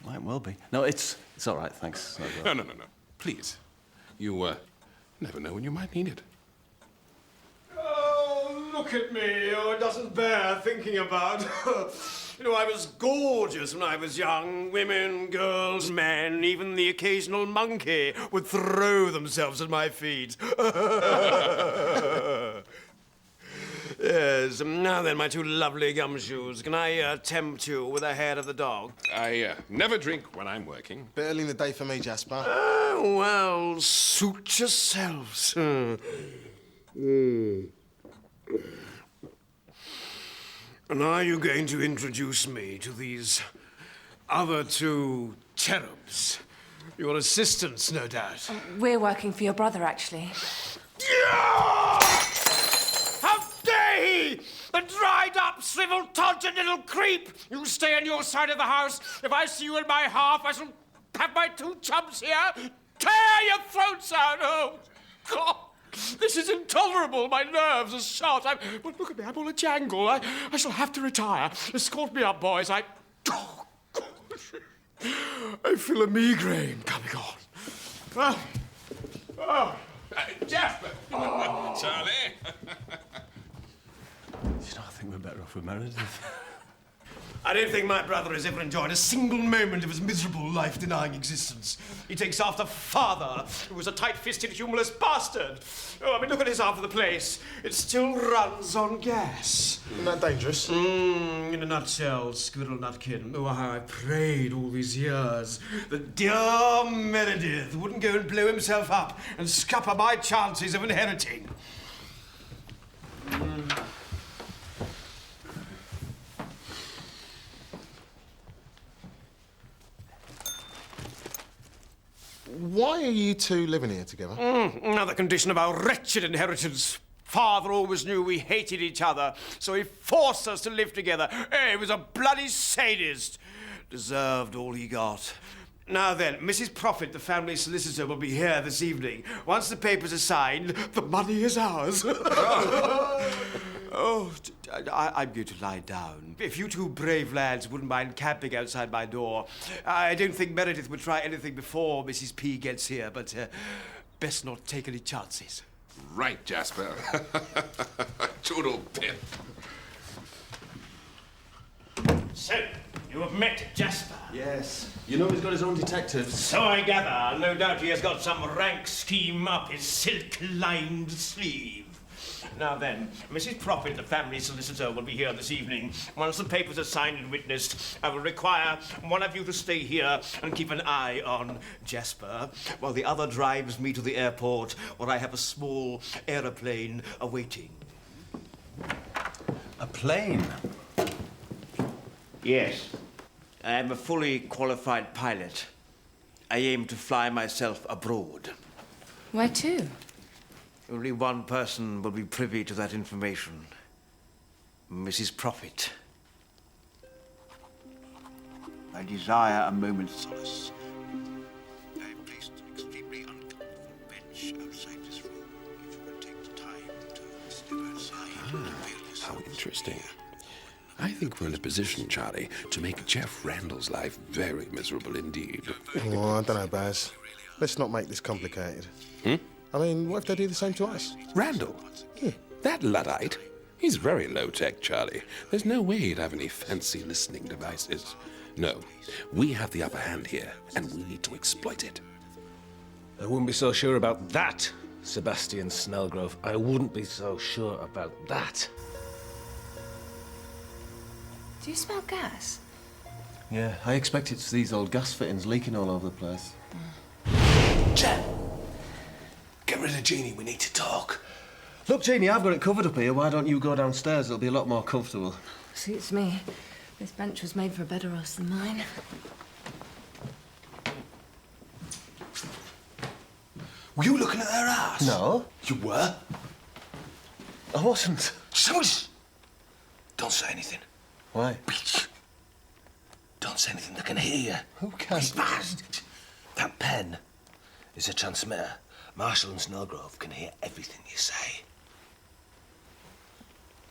L: Might well be. No, it's all right, thanks.
E: No. Please. You never know when you might need it.
O: Oh, look at me. Oh, it doesn't bear thinking about. You know, I was gorgeous when I was young. Women, girls, men, even the occasional monkey would throw themselves at my feet. Yes. Now then, my two lovely gumshoes. Can I tempt you with a hair of the dog?
E: I never drink when I'm working.
H: Bit early in the day for me, Jasper.
O: Oh, well, suit yourselves. And are you going to introduce me to these other two cherubs? Your assistants, no doubt.
C: We're working for your brother, actually.
O: How dare he! The dried-up, swivel-todgered little creep! You stay on your side of the house. If I see you in my half, I shall have my two chums here. Tear your throats out! Oh, God! This is intolerable. My nerves are shot. Well, look at me. I'm all a jangle. I shall have to retire. Escort me up, boys. I feel a migraine coming on.
E: Jasper! Charlie!
L: You know, I think we're better off with Meredith.
O: I don't think my brother has ever enjoyed a single moment of his miserable life-denying existence. He takes after father, who was a tight-fisted, humorless bastard. Oh, I mean, look at his half of the place. It still runs on gas.
H: Isn't that dangerous?
O: In a nutshell, Squirrel Nutkin. Oh, how I prayed all these years that dear Meredith wouldn't go and blow himself up and scupper my chances of inheriting.
H: Why are you two living here together?
O: Another condition of our wretched inheritance. Father always knew we hated each other, so he forced us to live together. He was a bloody sadist. Deserved all he got. Now then, Mrs. Prophet, the family solicitor, will be here this evening. Once the papers are signed, the money is ours. Oh, I'm going to lie down. If you two brave lads wouldn't mind camping outside my door. I don't think Meredith would try anything before Mrs. P gets here, but best not take any chances.
E: Right, Jasper. Toodle pip.
O: So, you have met Jasper?
L: Yes. You know he's got his own detectives.
O: So I gather. No doubt he has got some rank scheme up his silk-lined sleeve. Now then, Mrs. Prophet, the family solicitor, will be here this evening. Once the papers are signed and witnessed, I will require one of you to stay here and keep an eye on Jasper, while the other drives me to the airport, where I have a small aeroplane awaiting.
L: A plane?
O: Yes. I am a fully qualified pilot. I aim to fly myself abroad.
C: Where to?
O: Only one person will be privy to that information. Mrs. Prophet. I desire a moment's solace.
E: How interesting. I think we're in a position, Charlie, to make Jeff Randall's life very miserable indeed.
H: Oh, I don't know, Baz. Let's not make this complicated.
E: Hmm?
H: I mean, what if they do the same to us?
E: Randall?
H: Yeah.
E: That Luddite? He's very low-tech, Charlie. There's no way he'd have any fancy listening devices. No, we have the upper hand here, and we need to exploit it.
K: I wouldn't be so sure about that, Sebastian Snellgrove. I wouldn't be so sure about that.
D: Do you smell gas?
L: Yeah, I expect it's these old gas fittings leaking all over the place.
J: Jen! Get rid of Jeannie, we need to talk.
L: Look, Jeannie, I've got it covered up here. Why don't you go downstairs? It'll be a lot more comfortable.
D: Suits me. This bench was made for a better ass than mine.
J: Were you looking at her ass?
L: No.
J: You were?
L: I wasn't.
J: Shush! Don't say anything.
L: Why?
J: Don't say anything, they can hear you.
L: Who can?
J: That pen is a transmitter. Marshall and Snellgrove can hear everything you say.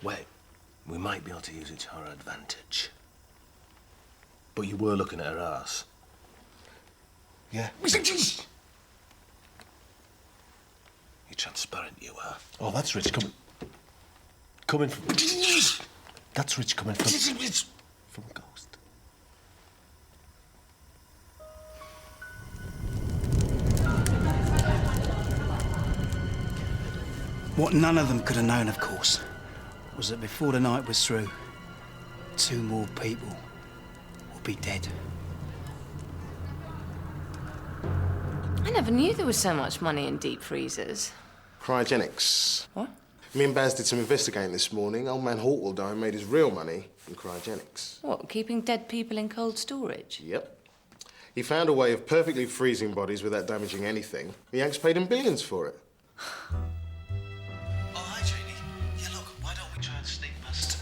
J: Wait, we might be able to use it to our advantage. But you were looking at her ass.
L: Yeah.
J: You're transparent, you are.
L: Oh, that's rich coming. Coming from. That's rich coming from. From a ghost.
T: What none of them could have known, of course, was that before the night was through, 2 more people would be dead.
D: I never knew there was so much money in deep freezers.
H: Cryogenics.
D: What?
H: Me and Baz did some investigating this morning. Old man Hartwell made his real money in cryogenics.
D: What, keeping dead people in cold storage?
H: Yep. He found a way of perfectly freezing bodies without damaging anything. The Yanks paid him billions for it.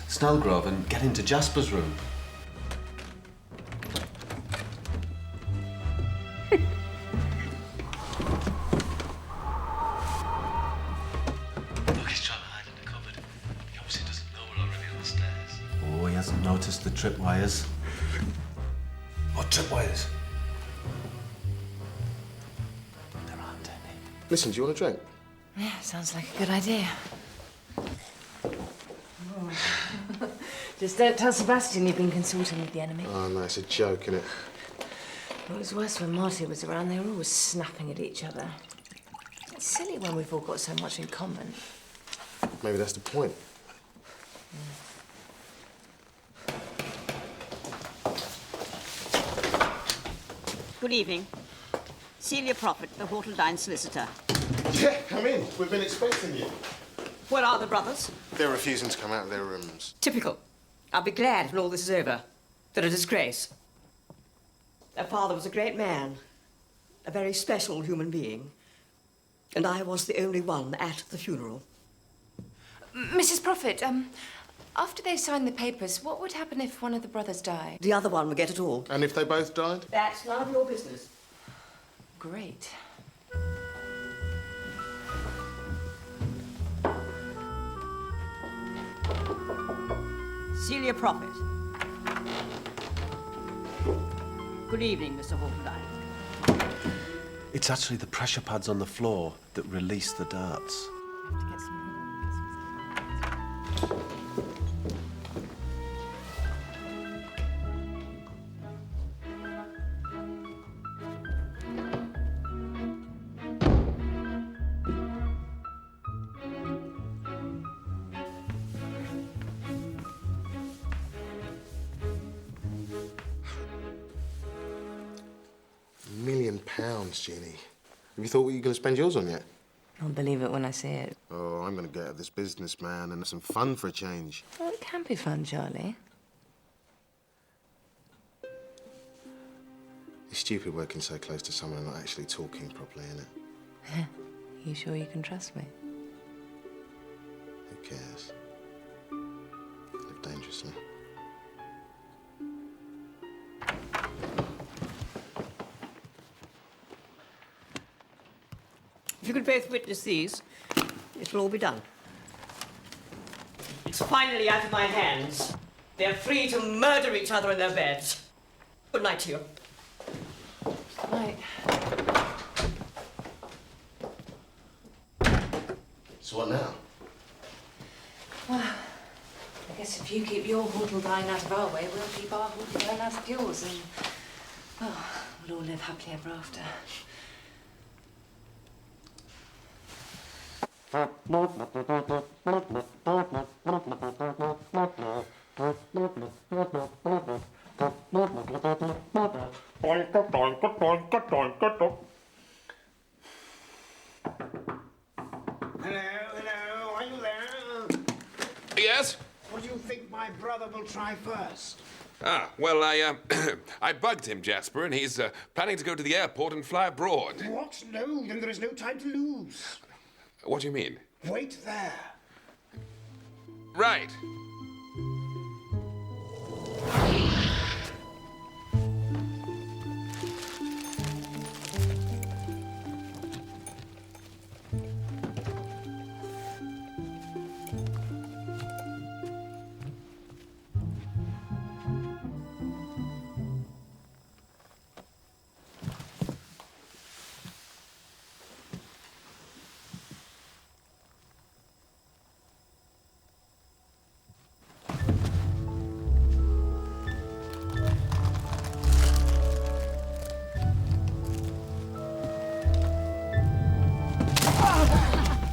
L: Snellgrove and get into Jasper's room.
J: Look, he's trying to hide in the cupboard. He obviously doesn't know we're already on the stairs.
L: Oh, he hasn't noticed the tripwires.
J: What tripwires? There aren't any.
H: Listen, do you want a drink?
D: Yeah, sounds like a good idea. Just don't tell Sebastian you've been consulting with the enemy.
H: Oh, no, it's a joke, isn't it?
D: It was worse when Marty was around. They were always snapping at each other. It's silly when we've all got so much in common.
H: Maybe that's the point.
G: Good evening. Celia Prophet, the Hortledine solicitor.
H: Yeah, come in. We've been expecting you.
G: Where are the brothers?
H: They're refusing to come out of their rooms.
G: Typical. I'll be glad when all this is over. They're a disgrace. Their father was a great man, a very special human being. And I was the only one at the funeral.
D: Mrs. Prophet, after they signed the papers, what would happen if one of the brothers died?
G: The other one would get it all.
H: And if they both died?
G: That's none of your business.
D: Great.
G: Celia Prophet. Good evening, Mr. Hortledine.
L: It's actually the pressure pads on the floor that release the darts.
H: £1 million, Jeannie. Have you thought what you're going to spend yours on yet?
D: I'll believe it when I see it.
H: Oh, I'm going to get out of this business, man, and have some fun for a change.
D: Well, it can be fun, Charlie.
H: It's stupid working so close to someone and not actually talking properly, isn't it?
D: You sure you can trust me?
H: Who cares? Live dangerously.
G: If you could both witness these, it'll all be done. It's finally out of my hands. They're free to murder each other in their beds. Good night to you.
V: Right.
H: So what now?
V: Well, I guess if you keep your Hortledyne out of our way, we'll keep our Hortledyne out of yours, and, well, we'll all live happily ever after.
N: Hello, are you there?
E: Yes?
N: What do you think my brother will try first?
E: Ah, well, I bugged him, Jasper, and he's planning to go to the airport and fly abroad.
N: What? No, then there is no time to lose.
E: What do you mean?
N: Wait there.
E: Right.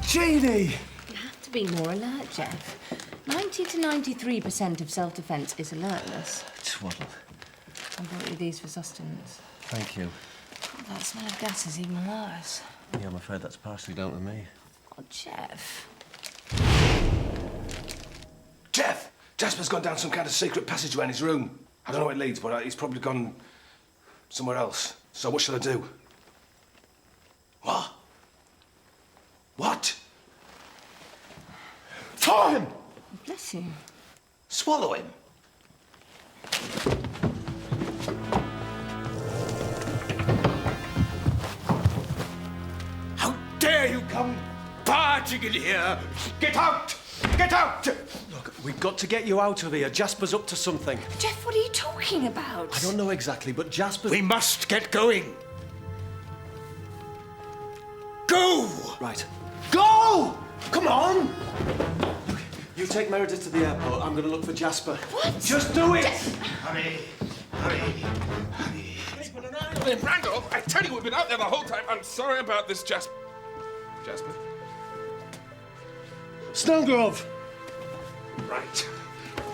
K: Jeannie!
C: You have to be more alert, Jeff. 90 to 93% of self-defense is alertness.
K: Twaddle.
C: I brought you these for sustenance.
K: Thank you.
C: That smell of gas is even worse.
K: Yeah, I'm afraid that's partially down to me.
C: Oh, Jeff.
K: Jeff! Jasper's gone down some kind of secret passageway in his room. I don't know where it leads, but he's probably gone somewhere else. So what shall I do? What? What? Thaw him!
C: Bless you.
K: Swallow him?
O: How dare you come barging in here? Get out! Get out!
L: Look, we've got to get you out of here. Jasper's up to something.
C: Jeff, what are you talking about?
L: I don't know exactly, but Jasper's...
O: We must get going. Go!
L: Right. Go! Come on! Look, you take Meredith to the airport. I'm going to look for Jasper.
C: What?
L: Just do it!
O: Hurry! Hurry! Hurry!
E: Randall, I tell you, we've been out there the whole time. I'm sorry about this, Jasper. Jasper?
K: Snowgrove!
E: Right.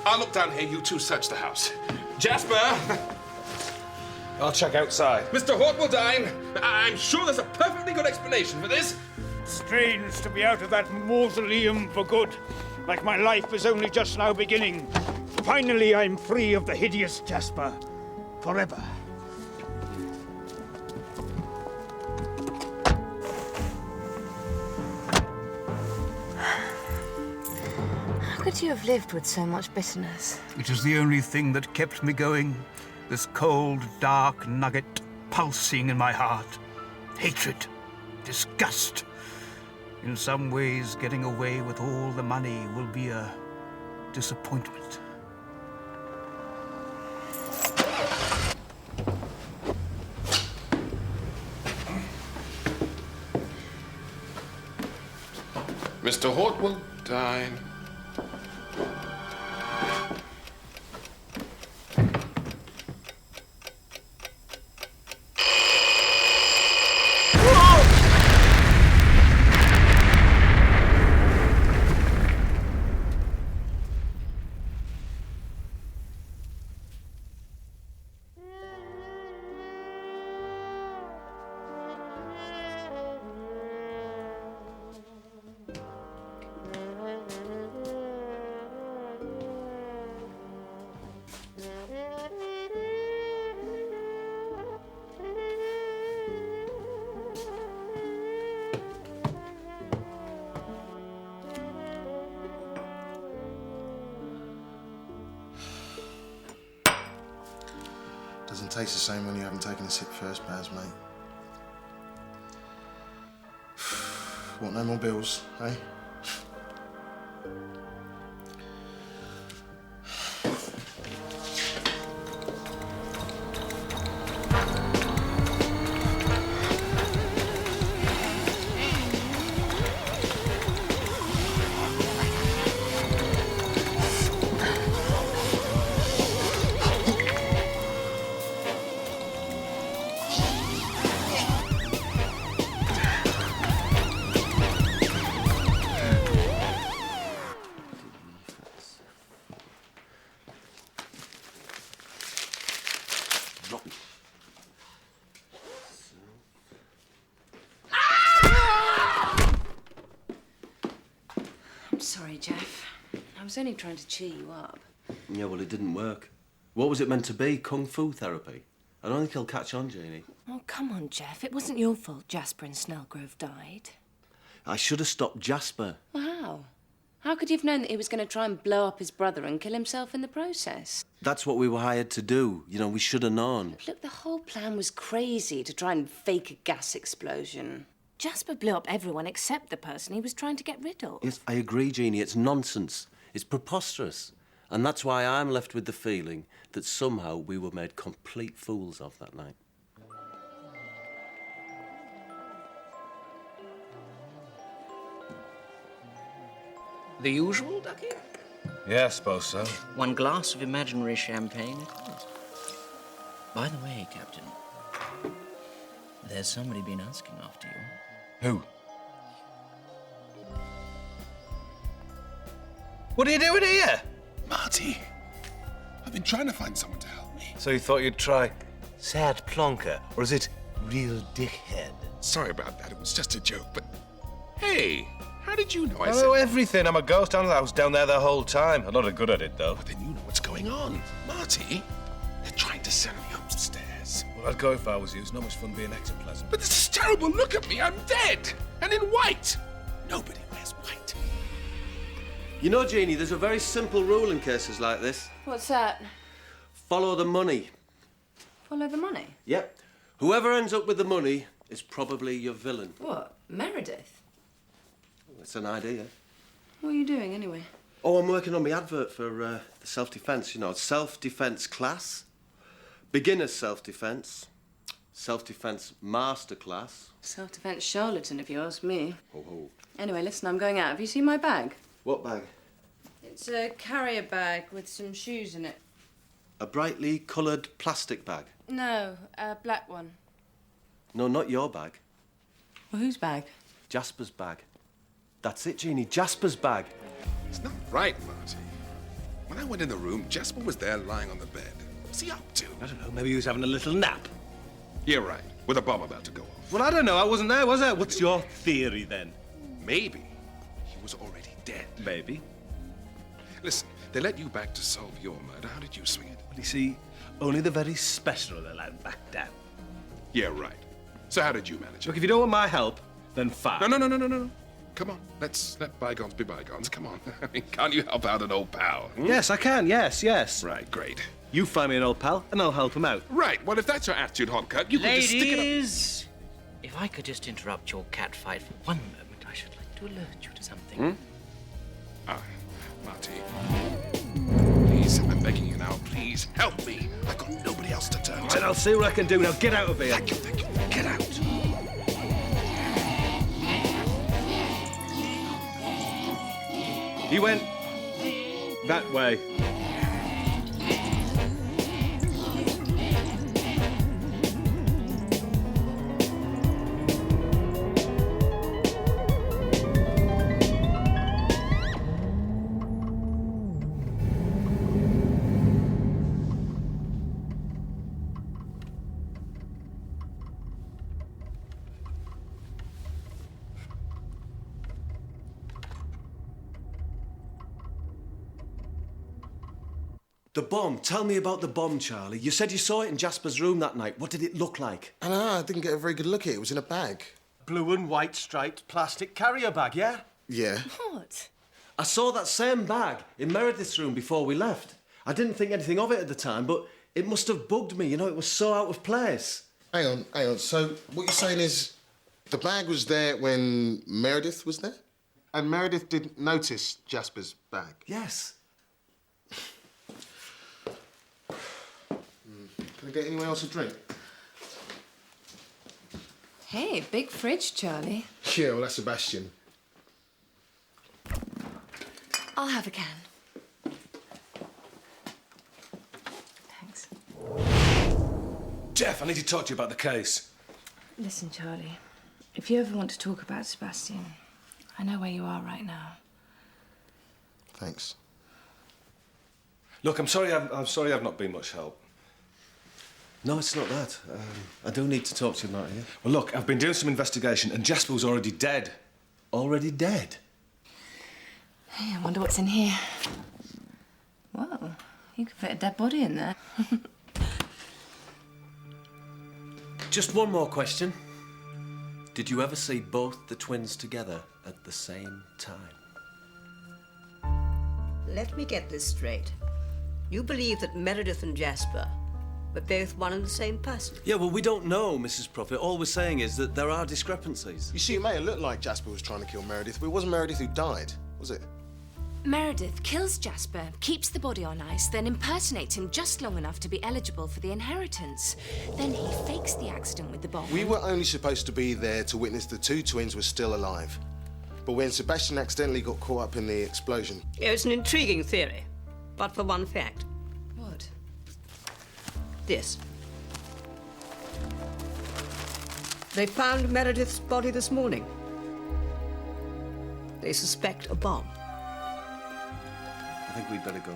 E: I'll look down here. You two search the house. Jasper!
K: I'll check outside.
E: Mr. Hortledyne, I'm sure there's a perfectly good explanation for this.
O: Strange to be out of that mausoleum for good, like my life is only just now beginning. Finally, I'm free of the hideous Jasper. Forever.
C: How could you have lived with so much bitterness?
O: It is the only thing that kept me going. This cold, dark nugget pulsing in my heart. Hatred, disgust. In some ways, getting away with all the money will be a disappointment.
E: Mr. Hortledyne.
H: Doesn't taste the same when you haven't taken a sip first, Baz, mate. Want no more bills, eh?
D: sorry, Jeff. I was only trying to cheer you up.
L: Yeah, well, it didn't work. What was it meant to be? Kung fu therapy? I don't think he'll catch on, Jeannie.
V: Oh, come on, Jeff. It wasn't your fault Jasper in Snellgrove died.
L: I should have stopped Jasper.
C: Well, how? How could you have known that he was going to try and blow up his brother and kill himself in the process?
L: That's what we were hired to do. You know, we should have known.
C: Look, the whole plan was crazy to try and fake a gas explosion.
V: Jasper blew up everyone except the person he was trying to get rid of.
L: Yes, I agree, Jeannie. It's nonsense. It's preposterous. And that's why I'm left with the feeling that somehow we were made complete fools of that night.
M: The usual, Ducky?
K: Yeah, I suppose so.
M: One glass of imaginary champagne it was. By the way, Captain, there's somebody been asking after you.
K: Who? What are you doing here?
E: Marty, I've been trying to find someone to help me.
K: So you thought you'd try sad plonker, or is it real dickhead?
E: Sorry about that. It was just a joke, but... Hey, how did you know I
K: I
E: said...
K: know everything. I'm a ghost. I was down there the whole time. I'm not a good at it, though.
E: Well, then you know what's going on. Marty, they're trying to send me upstairs.
K: Well, I'd go if I was you. It's not much fun being ectoplasm.
E: But this is terrible. Look at me. I'm dead. And in white. Nobody wears white.
L: You know, Jeannie, there's a very simple rule in cases like this.
C: What's that?
L: Follow the money.
C: Follow the money?
L: Yep. Whoever ends up with the money is probably your villain.
C: What? Meredith?
L: That's an idea.
C: What are you doing, anyway?
L: Oh, I'm working on my advert for the self-defence, you know, self-defence class, beginner's self-defence, self-defence masterclass.
C: Self-defence charlatan, if you ask me.
L: Oh, oh.
C: Anyway, listen, I'm going out. Have you seen my bag?
L: What bag?
C: It's a carrier bag with some shoes in it.
L: A brightly coloured plastic bag?
C: No, a black one.
L: No, not your bag.
C: Well, whose bag?
L: Jasper's bag. That's it, Jeannie, Jasper's bag.
E: It's not right, Marty. When I went in the room, Jasper was there lying on the bed. What's he up to?
K: I don't know. Maybe he was having a little nap.
E: Yeah, right. With a bomb about to go off.
K: Well, I don't know. I wasn't there, was I? What's your theory, then?
E: Maybe he was already dead.
K: Maybe.
E: Listen, they let you back to solve your murder. How did you swing it?
K: Well, you see, only the very special are allowed back down.
E: Yeah, right. So how did you manage it?
K: Look, if you don't want my help, then fine.
E: No. Come on, let's let bygones be bygones. Come on. I mean, can't you help out an old pal? Hmm?
K: Yes, I can. Yes.
E: Right, great.
K: You find me an old pal, and I'll help him out.
E: Right. Well, if that's your attitude, Hopkirk, you could just stick it up.
M: Ladies, if I could just interrupt your cat fight for one moment, I should like to alert you to something.
E: Hmm? Ah, Marty. Please, I'm begging you now. Please, help me. I've got nobody else to turn to.
K: Right, I'll see what I can do. Now, get out of here.
E: Thank you. Get out.
K: He went that way.
L: The bomb. Tell me about the bomb, Charlie. You said you saw it in Jasper's room that night. What did it look like?
H: I know, I didn't get a very good look at it. It was in a bag.
A: Blue and white striped plastic carrier bag, yeah?
H: Yeah.
V: What?
L: I saw that same bag in Meredith's room before we left. I didn't think anything of it at the time, but it must have bugged me. You know, it was so out of place.
H: Hang on. So what you're saying is the bag was there when Meredith was there? And Meredith didn't notice Jasper's bag?
L: Yes.
H: Can I get anyone else a drink?
C: Hey, big fridge, Charlie.
H: Yeah, well, that's Sebastian.
C: I'll have a can. Thanks.
K: Jeff, I need to talk to you about the case.
V: Listen, Charlie, if you ever want to talk about Sebastian, I know where you are right now.
H: Thanks.
K: Look, I'm sorry I've not been much help.
L: No, it's not that. I do need to talk to you, Marty. Yeah?
K: Well, look, I've been doing some investigation, and Jasper was already dead.
L: Already dead?
D: Hey, I wonder what's in here. Whoa, you could fit a dead body in there.
L: Just one more question. Did you ever see both the twins together at the same time?
G: Let me get this straight. You believe that Meredith and Jasper were both one and the same person?
L: Yeah, well, we don't know, Mrs. Prophet. All we're saying is that there are discrepancies.
H: You see, it may have looked like Jasper was trying to kill Meredith, but it wasn't Meredith who died, was it?
C: Meredith kills Jasper, keeps the body on ice, then impersonates him just long enough to be eligible for the inheritance. Then he fakes the accident with the bomb.
H: We were only supposed to be there to witness the two twins were still alive. But when Sebastian accidentally got caught up in the explosion...
G: Yeah, it's an intriguing theory, but for one fact.
D: What?
G: This. They found Meredith's body this morning. They suspect a bomb.
L: I think we'd better go.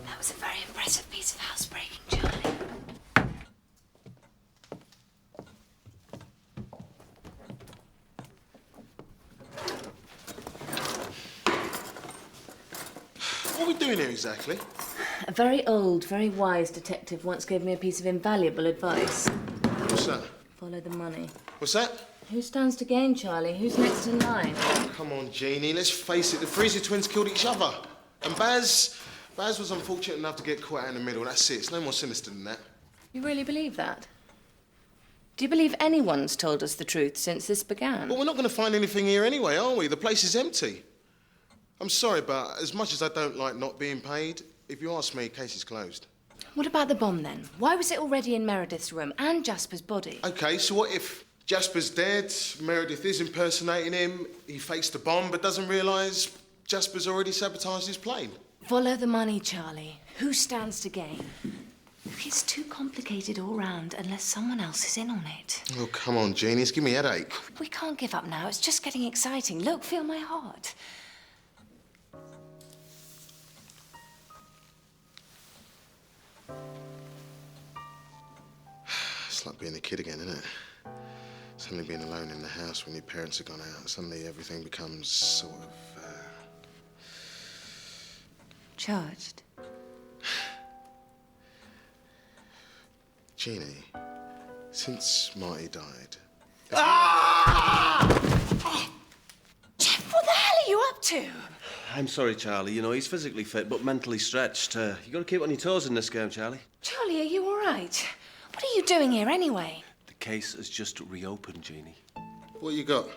C: That was a very impressive piece of housebreaking, Charlie.
H: What are we doing here exactly?
D: A very old, very wise detective once gave me a piece of invaluable advice.
H: What's that?
D: Follow the money.
H: What's that?
D: Who stands to gain, Charlie? Who's next in line?
H: Come on, Jeannie, let's face it, the Freezer twins killed each other. And Baz was unfortunate enough to get caught out in the middle. That's it. It's no more sinister than that.
D: You really believe that? Do you believe anyone's told us the truth since this began?
H: But we're not going to find anything here anyway, are we? The place is empty. I'm sorry, but as much as I don't like not being paid, if you ask me, case is closed.
C: What about the bomb, then? Why was it already in Meredith's room and Jasper's body?
H: OK, so what if Jasper's dead, Meredith is impersonating him, he fakes the bomb but doesn't realise Jasper's already sabotaged his plane?
C: Follow the money, Charlie. Who stands to gain? It's too complicated all round unless someone else is in on it.
H: Oh, come on, Jeannie, it's giving me a headache.
C: We can't give up now. It's just getting exciting. Look, feel my heart.
H: It's like being a kid again, isn't it? Suddenly being alone in the house when your parents have gone out. Suddenly everything becomes sort of...
C: Charged.
H: Jeannie, since Marty died...
C: Jeff, what the hell are you up to?
L: I'm sorry, Charlie. You know, he's physically fit, but mentally stretched. You got to keep on your toes in this game, Charlie.
C: Charlie, are you all right? What are you doing here anyway?
L: The case has just reopened, Jeannie.
H: What you got?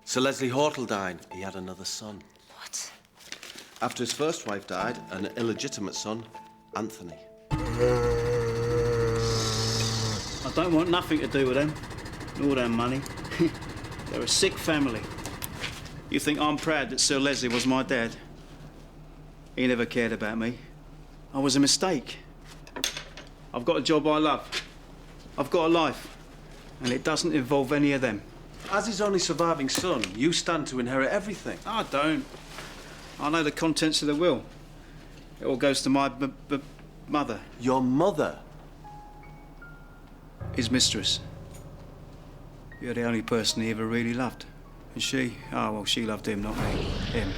L: Sir Leslie Hortle died. He had another son.
C: What?
L: After his first wife died, an illegitimate son, Anthony.
T: I don't want nothing to do with them, nor their money. They're a sick family. You think I'm proud that Sir Leslie was my dad? He never cared about me. I was a mistake. I've got a job I love. I've got a life. And it doesn't involve any of them.
L: As his only surviving son, you stand to inherit everything.
T: I don't. I know the contents of the will. It all goes to my mother.
L: Your mother?
T: His mistress. You're the only person he ever really loved. And she, oh, well, she loved him, not me. Him.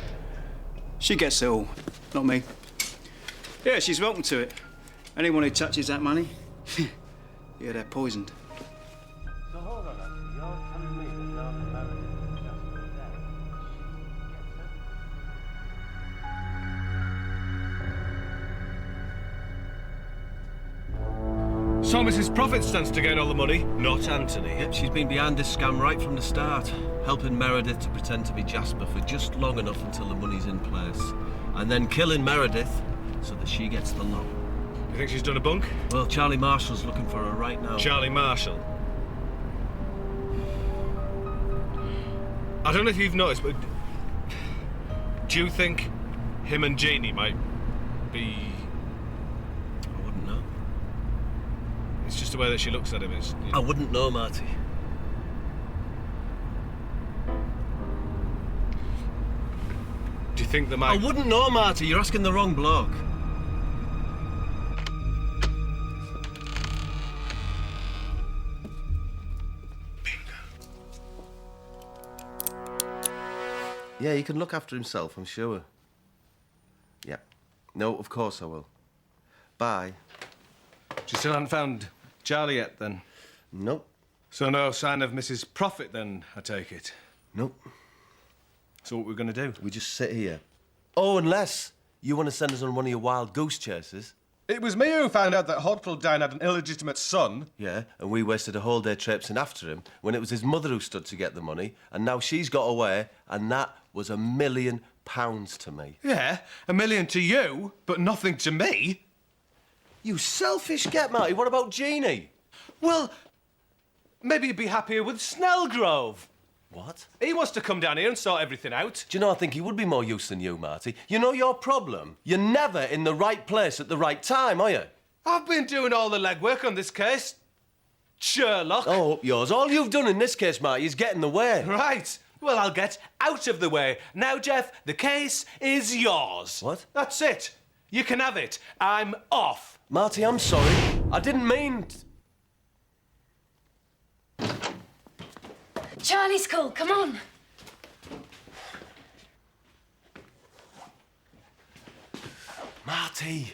T: She gets it all, not me. Yeah, she's welcome to it. Anyone who touches that money, yeah, they're poisoned.
K: So hold on, Anthony. You're telling me that now that Meredith and Jasper are dead, she gets So Mrs. Prophet stands to gain all the money, not Anthony.
L: Yep, she's been behind this scam right from the start, helping Meredith to pretend to be Jasper for just long enough until the money's in place. And then killing Meredith so that she gets the loan.
K: You think she's done a bunk?
L: Well, Charlie Marshall's looking for her right now.
K: Charlie Marshall? I don't know if you've noticed, but do you think him and Jeannie might be...
L: I wouldn't know.
K: It's just the way that she looks at him. It's,
L: I wouldn't know, Marty.
K: Do you think they might...
L: I wouldn't know, Marty. You're asking the wrong bloke. Yeah, he can look after himself, I'm sure. Yeah. No, of course I will. Bye.
K: You still haven't found Charlie yet, then?
L: Nope.
K: So no sign of Mrs. Prophet, then, I take it?
L: Nope.
K: So what we're going to do?
L: We just sit here. Oh, unless you want to send us on one of your wild goose chases.
K: It was me who found out that Hodfieldine had an illegitimate son.
L: Yeah, and we wasted a whole day traipsing after him when it was his mother who stood to get the money, and now she's got away, and that was £1 million to me.
K: Yeah, £1 million to you, but nothing to me.
L: You selfish get, Marty. What about Jeannie?
K: Well, maybe you'd be happier with Snellgrove.
L: What?
K: He wants to come down here and sort everything out.
L: Do you know, I think he would be more use than you, Marty. You know your problem? You're never in the right place at the right time, are you?
K: I've been doing all the legwork on this case. Sherlock.
L: Oh, up yours. All you've done in this case, Marty, is get in the way.
K: Right. Well, I'll get out of the way. Now, Jeff, the case is yours.
L: What?
K: That's it. You can have it. I'm off.
L: Marty, I'm sorry. I didn't mean...
C: Charlie's call, come on.
L: Marty.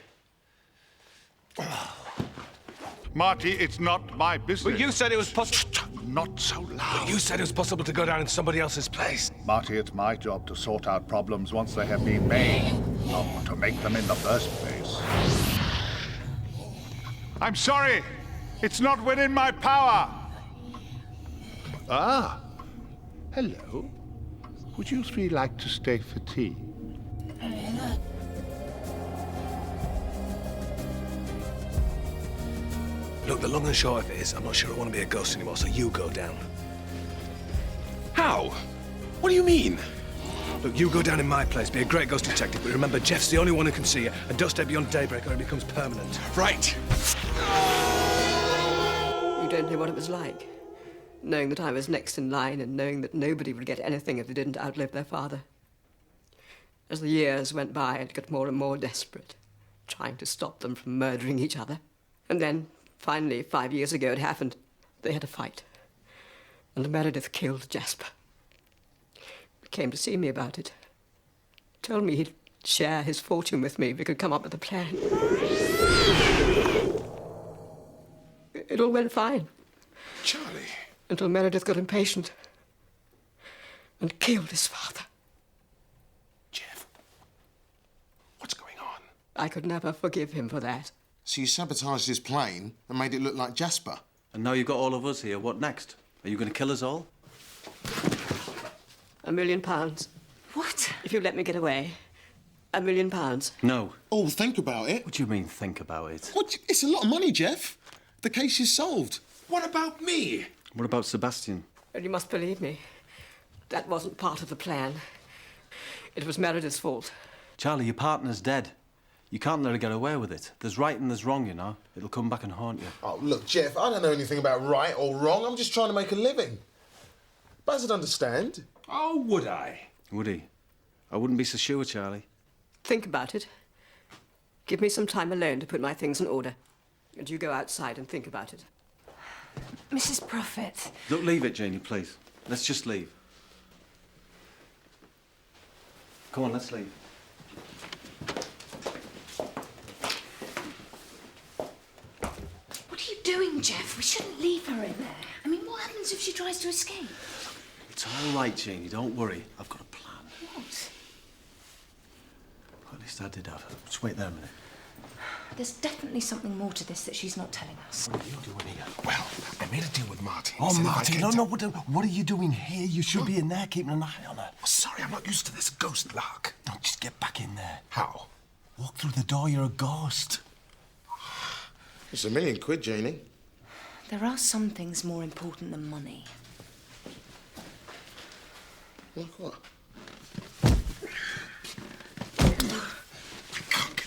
F: Marty, it's not my business.
K: But you said it was possible...
F: Not so loud.
K: But you said it was possible to go down in somebody else's place.
F: Marty, it's my job to sort out problems once they have been made, not to make them in the first place. I'm sorry. It's not within my power. Ah. Hello. Would you three like to stay for tea?
K: Look, the long and short of it is, I'm not sure I want to be a ghost anymore, so you go down.
E: How? What do you mean?
K: Look, you go down in my place, be a great ghost detective, but remember, Jeff's the only one who can see you, and don't stay beyond daybreak or it becomes permanent.
E: Right.
G: You don't know what it was like, knowing that I was next in line and knowing that nobody would get anything if they didn't outlive their father. As the years went by, it got more and more desperate, trying to stop them from murdering each other. And then, finally, 5 years ago, it happened. They had a fight. And Meredith killed Jasper. He came to see me about it. Told me he'd share his fortune with me if we could come up with a plan. It all went fine.
E: Charlie.
G: Until Meredith got impatient and killed his father.
E: Jeff, what's going on?
G: I could never forgive him for that.
H: So you sabotaged his plane and made it look like Jasper?
L: And now you've got all of us here. What next? Are you going to kill us all?
G: £1 million.
V: What?
G: If you let me get away. £1 million.
L: No.
H: Oh, think about it.
L: What do you mean, think about it?
H: What? It's a lot of money, Jeff. The case is solved.
E: What about me?
L: What about Sebastian?
G: And you must believe me. That wasn't part of the plan. It was Meredith's fault.
L: Charlie, your partner's dead. You can't let her get away with it. There's right and there's wrong, you know. It'll come back and haunt you.
H: Oh, look, Jeff, I don't know anything about right or wrong. I'm just trying to make a living. Baz would understand.
E: Oh, would I?
L: Would he? I wouldn't be so sure, Charlie.
G: Think about it. Give me some time alone to put my things in order. And you go outside and think about it.
V: Mrs. Prophet.
L: Look, leave it, Janie, please. Let's just leave. Come on, let's leave.
V: What are you doing, Jeff? We shouldn't leave her in there. I mean, what happens if she tries to escape?
L: It's all right, Janie. Don't worry. I've got a plan.
V: What?
L: Well, at least I did have her. Just wait there a minute.
C: There's definitely something more to this that she's not telling us.
E: What are you doing here? Well, I made a deal with Marty.
K: Oh,
E: Said if I
K: Marty,
E: kept
K: no,
E: her-
K: what are you doing here? You should be in there keeping an eye on her.
E: Oh, sorry, I'm not used to this ghost lark.
K: No, just get back in there.
E: How?
K: Walk through the door, you're a ghost.
H: It's £1 million, Janie.
C: There are some things more important than money.
H: Like what?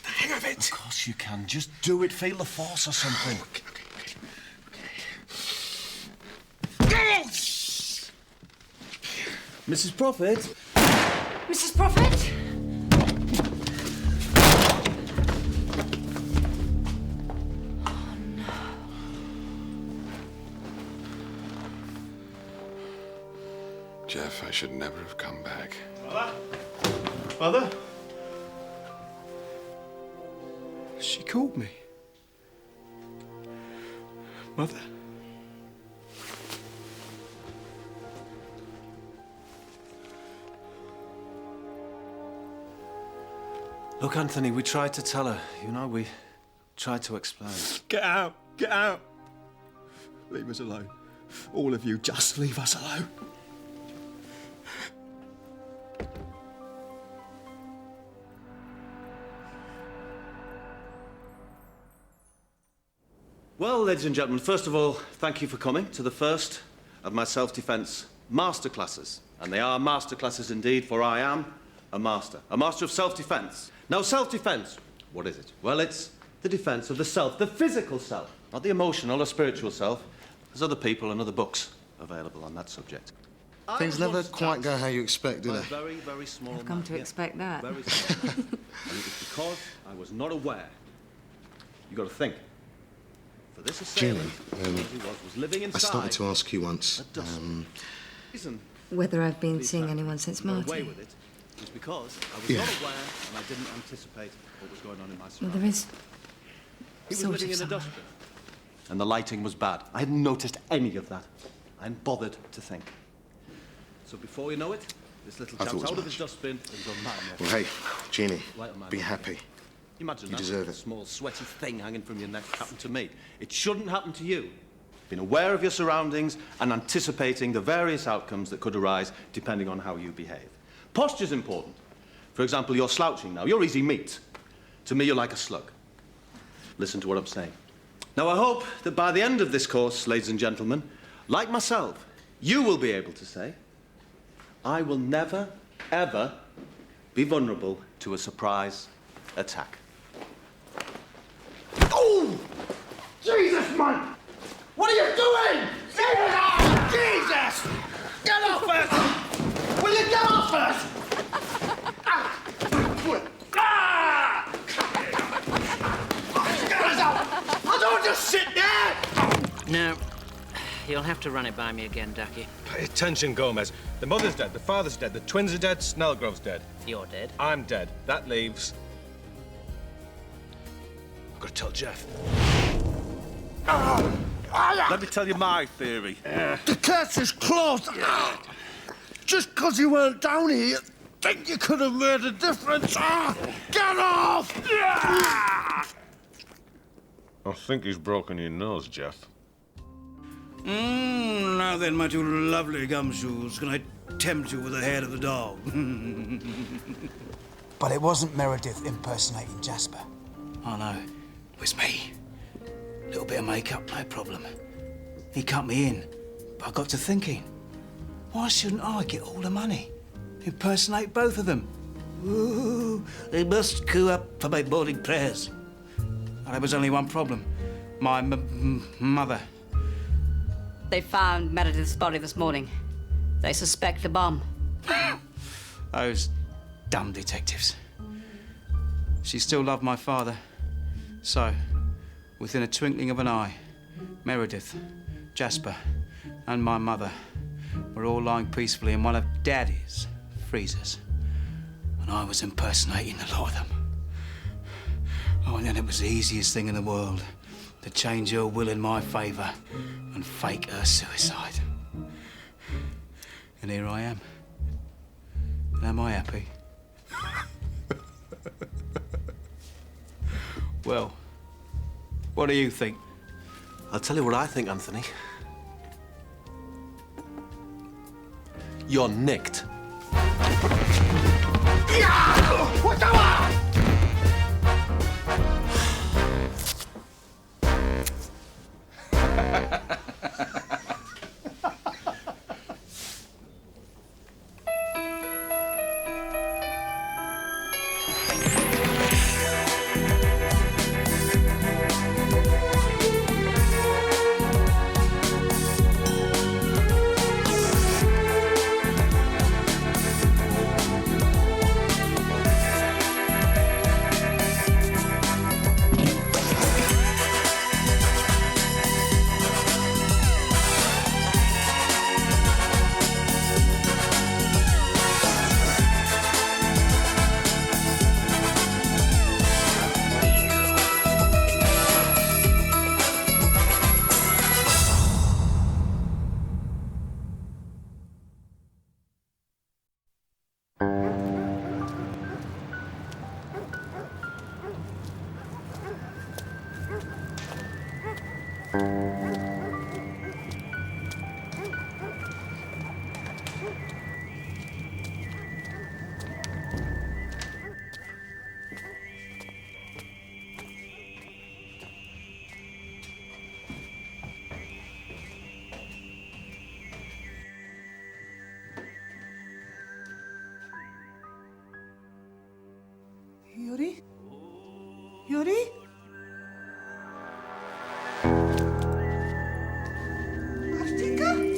E: Hang of it.
K: Of course you can. Just do it. Feel the force or something.
E: Okay.
K: Mrs. Prophet?
C: Mrs. Prophet? Oh, no.
E: Jeff, I should never have come back.
K: Mother? Mother? She called me. Mother? Look, Anthony, we tried to tell her. You know, we tried to explain.
P: Get out! Get out! Leave us alone. All of you, just leave us alone.
L: Well, ladies and gentlemen, first of all, thank you for coming to the first of my self-defense masterclasses. And they are masterclasses indeed, for I am a master of self-defense. Now, self-defense, what is it? Well, it's the defense of the self, the physical self, not the emotional or spiritual self. There's other people and other books available on that subject.
H: Things never quite go how you expect, do they?
L: Very, very small.
D: I've come to expect that.
L: Very small. And it was because I was not aware. You got to think. For this assailant,
H: Jeannie,
L: he was living inside.
H: I started to ask you once.
C: Whether I've been seeing anyone since
L: Got away
C: Marty.
L: with it is because I was
H: Yeah.
L: not aware and I didn't anticipate what was going on in my
C: Well,
L: surroundings.
C: there is
L: He was
C: sort
L: living
C: of
L: in a
C: someone.
L: dustbin. And the lighting was bad. I hadn't noticed any of that. I hadn't bothered to think. So before you know it, this little
H: I thought
L: chap's
H: it was
L: out of his
H: much.
L: dustbin and gone mad.
H: Well, hey, Jeannie,
L: Right on my
H: be
L: mind.
H: happy.
L: Imagine
H: You
L: that.
H: deserve
L: A
H: it.
L: small, sweaty thing hanging from your neck happened to me. It shouldn't happen to you. Being aware of your surroundings and anticipating the various outcomes that could arise depending on how you behave. Posture's important. For example, you're slouching now. You're easy meat. To me, you're like a slug. Listen to what I'm saying. Now, I hope that by the end of this course, ladies and gentlemen, like myself, you will be able to say, I will never, ever be vulnerable to a surprise attack.
Y: Oh! Jesus, man! What are you doing? Jesus! Get off us! Will you get off us? I don't just sit there!
M: No. You'll have to run it by me again, Ducky.
K: Pay attention, Gomez. The mother's dead, the father's dead, the twins are dead, Snellgrove's dead.
M: You're dead.
K: I'm dead. That leaves... I've got to tell Jeff.
P: Let me tell you my theory.
Y: The case is closed. Just because you weren't down here, you think you could have made a difference. Get off!
K: I think he's broken your nose, Jeff.
T: Now then, my two lovely gumshoes, can I tempt you with the head of the dog?
R: But it wasn't Meredith impersonating Jasper.
T: Oh, no. It was me. Little bit of makeup, no problem. He cut me in, but I got to thinking, why shouldn't I get all the money? Impersonate both of them. Ooh, they must queue up for my morning prayers. And there was only one problem. My mother.
S: They found Meredith's body this morning. They suspect a bomb.
T: Those dumb detectives. She still loved my father. So, within a twinkling of an eye, Meredith, Jasper, and my mother were all lying peacefully in one of Daddy's freezers. And I was impersonating the lot of them. Oh, and then it was the easiest thing in the world to change her will in my favour and fake her suicide. And here I am. And am I happy? Well, What do you think?
L: I'll tell you what I think, Anthony. You're nicked.
R: Yuri? Yuri? Martika?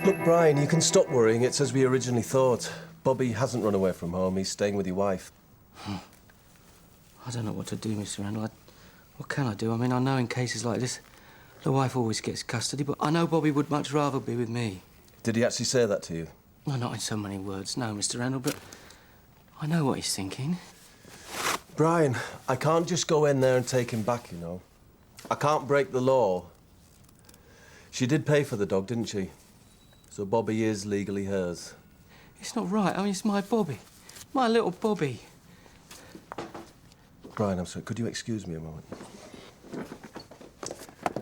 L: Look, Brian, you can stop worrying. It's as we originally thought. Bobby hasn't run away from home. He's staying with your wife.
M: I don't know what to do, Mr. Randall. What can I do? I mean, I know in cases like this, the wife always gets custody, but I know Bobby would much rather be with me.
L: Did he actually say that to you?
M: Well, not in so many words, no, Mr. Randall, but I know what he's thinking.
L: Brian, I can't just go in there and take him back, you know. I can't break the law. She did pay for the dog, didn't she? So Bobby is legally hers.
M: It's not right. I mean, it's my Bobby. My little Bobby.
L: Brian, I'm sorry. Could you excuse me a moment?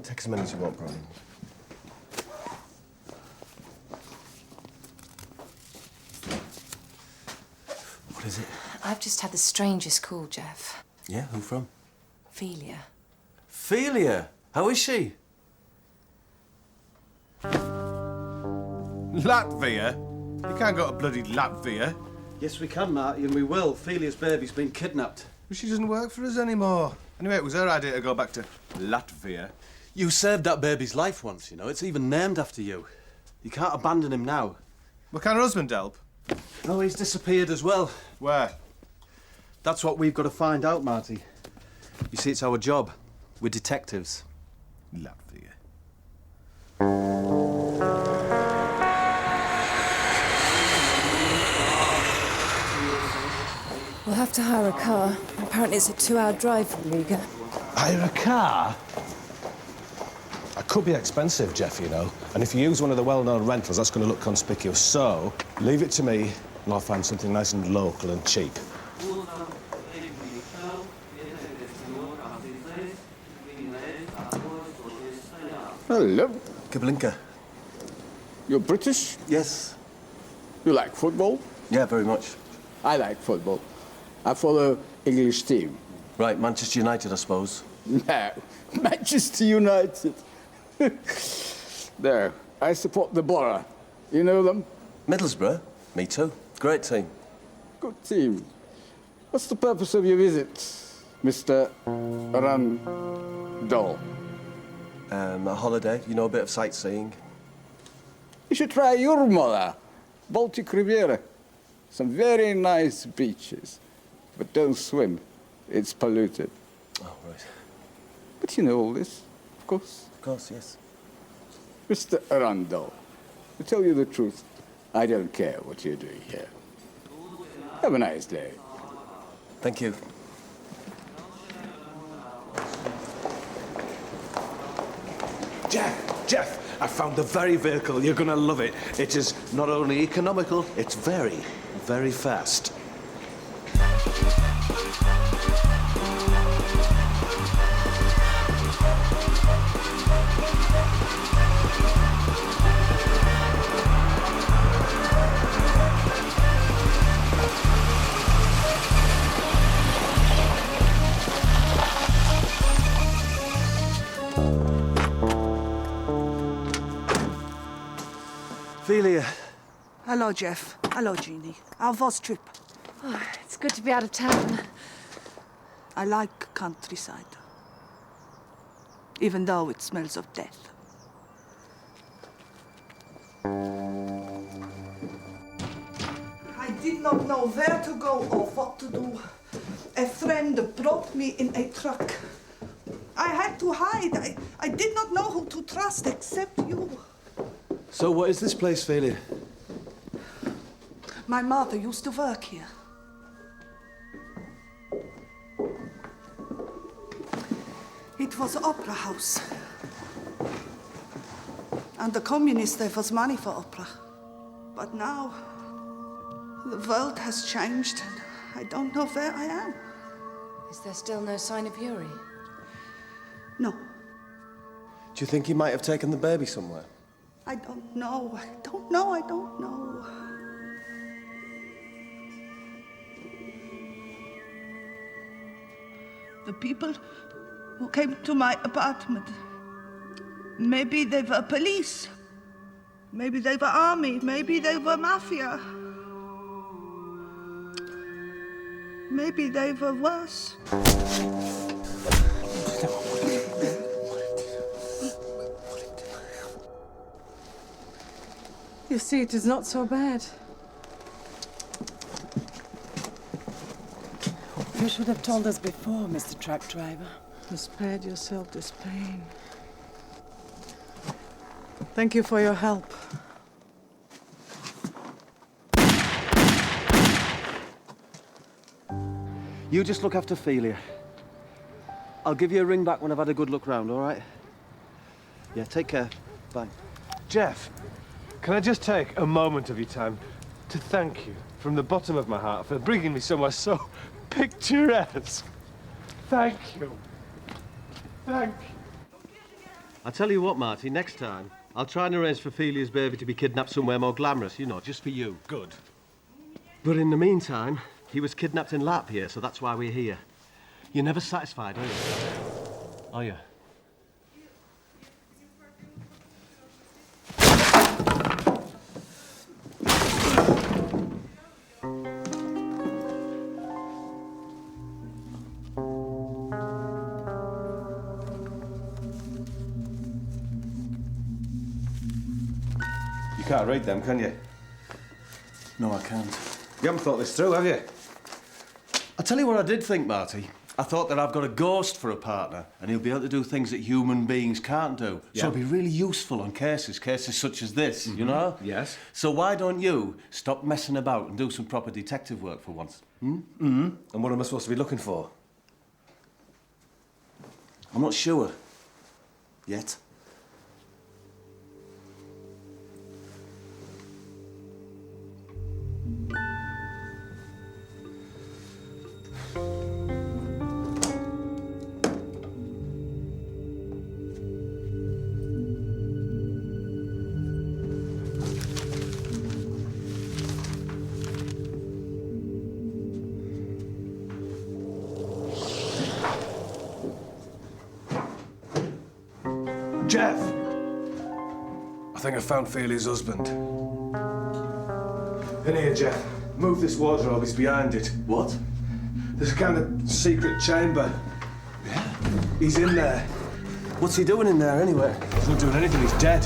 L: Take as many as you want, Brian. What is it?
V: I've just had the strangest call, Jeff.
L: Yeah, who from?
V: Ophelia.
L: Ophelia? How is she?
K: Latvia? You can't go to bloody Latvia.
L: Yes, we can, Marty, and we will. Ophelia's baby's been kidnapped.
K: But she doesn't work for us anymore. Anyway, it was her idea to go back to Latvia.
L: You saved that baby's life once, you know. It's even named after you. You can't abandon him now.
K: Well, can her husband help?
L: No, he's disappeared as well.
K: Where?
L: That's what we've got to find out, Marty. You see, it's our job. We're detectives.
K: Latvia.
V: We'll have to hire a car. Apparently it's a 2-hour drive from Riga.
K: Hire a car? It could be expensive, Jeff, you know. And if you use one of the well-known rentals, that's going to look conspicuous. So, leave it to me, and I'll find something nice and local and cheap.
H: Hello.
L: Kablinka.
B: You're British?
L: Yes.
B: You like football?
L: Yeah, very much.
B: I like football. I follow English team.
L: Right, Manchester United, I suppose.
B: No, Manchester United. There, I support the Borough. You know them?
L: Middlesbrough? Me too. Great team.
B: Good team. What's the purpose of your visit, Mr. Randall?
L: A holiday, you know, a bit of sightseeing.
B: You should try Jurmala, Baltic Riviera. Some very nice beaches. But don't swim. It's polluted.
L: Oh, right.
B: But you know all this, of course.
L: Of course, yes.
B: Mr. Randall, to tell you the truth, I don't care what you're doing here. Have a nice day.
L: Thank you.
K: Jeff, I found the very vehicle. You're going to love it. It is not only economical, it's very, very fast.
Q: Ophelia.
R: Hello, Jeff. Hello, Jeannie. How was trip?
V: Oh, it's good to be out of town.
R: I like countryside. Even though it smells of death. I did not know where to go or what to do. A friend brought me in a truck. I had to hide. I did not know who to trust except you.
K: So what is this place, Ophelia?
R: My mother used to work here. It was opera house. And the communists gave us money for opera. But now, the world has changed and I don't know where I am.
V: Is there still no sign of Yuri?
R: No,
L: Do you think he might have taken the baby somewhere?
R: I don't know. I don't know. I don't know. The people who came to my apartment, maybe they were police. Maybe they were army. Maybe they were mafia. Maybe they were worse.
V: You see, it is not so bad.
U: You should have told us before, Mr. Truck Driver.
V: You spared yourself this pain. Thank you for your help.
L: You just look after Ophelia. I'll give you a ring back when I've had a good look round, all right? Yeah, take care. Bye.
K: Jeff, can I just take a moment of your time to thank you from the bottom of my heart for bringing me somewhere so picturesque? Thank you. Thank you.
L: I'll tell you what, Marty, next time, I'll try and arrange for Ophelia's baby to be kidnapped somewhere more glamorous, you know, just for you.
K: Good.
L: But in the meantime, he was kidnapped in Latvia, so that's why we're here. You're never satisfied, are you? Are you?
K: You can't read them, can you?
L: No, I can't.
K: You haven't thought this through, have you?
L: I'll tell you what I did think, Marty. I thought that I've got a ghost for a partner, and he'll be able to do things that human beings can't do.
K: Yeah.
L: So it'll be really useful on cases such as this, you know?
K: Yes.
L: So why don't you stop messing about and do some proper detective work for once? Hmm?
K: And what am I supposed to be looking for?
L: I'm not sure. Yet.
K: Jeff! I think I found Feely's husband. In here, Jeff. Move this wardrobe, he's behind it.
L: What?
K: There's a kind of secret chamber.
L: Yeah?
K: He's in there.
L: What's he doing in there, anyway?
K: He's not doing anything, he's dead.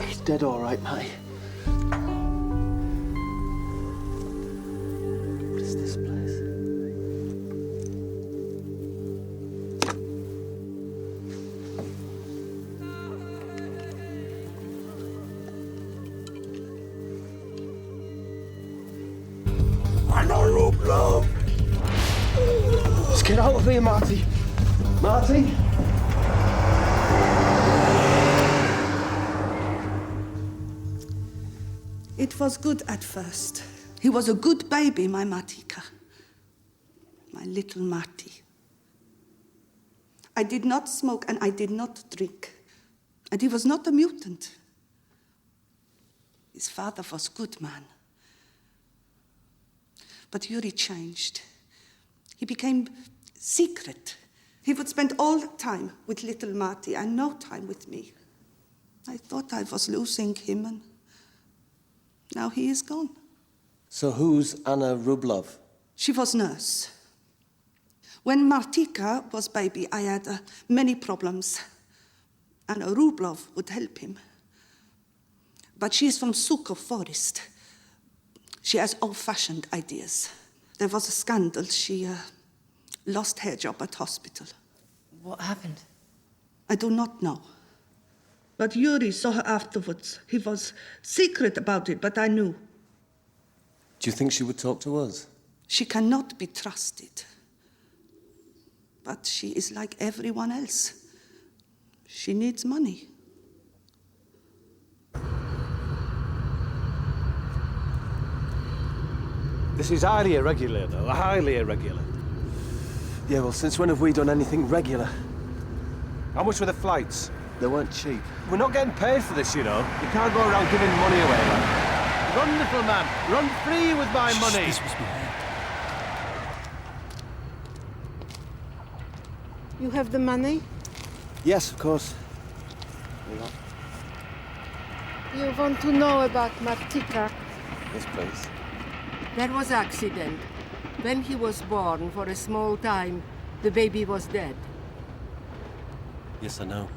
L: He's dead, all right, mate. What is this place?
K: Love.
L: Let's get out of here, Marty. Marty?
R: It was good at first. He was a good baby, my Martika. My little Marty. I did not smoke and I did not drink. And he was not a mutant. His father was a good man. But Yuri changed. He became secret. He would spend all the time with little Marty and no time with me. I thought I was losing him, and now he is gone.
L: So who's Anna Rublov?
R: She was nurse. When Martika was baby, I had many problems. Anna Rublov would help him. But she is from Sukov Forest. She has old-fashioned ideas. There was a scandal. She lost her job at hospital.
V: What happened?
R: I do not know. But Yuri saw her afterwards. He was secret about it, but I knew.
L: Do you think she would talk to us?
R: She cannot be trusted. But she is like everyone else. She needs money.
K: This is highly irregular, though. Highly irregular.
L: Yeah, well, since when have we done anything regular?
K: How much were the flights?
L: They weren't cheap.
K: We're not getting paid for this, you know. You can't go around giving money away, man. Run, little man. Run free with my money.
P: This must be heard.
I: You have the money?
L: Yes, of course.
I: You want to know about Martika?
L: Yes, please.
I: There was accident. When he was born, for a small time, the baby was dead.
L: Yes, I know.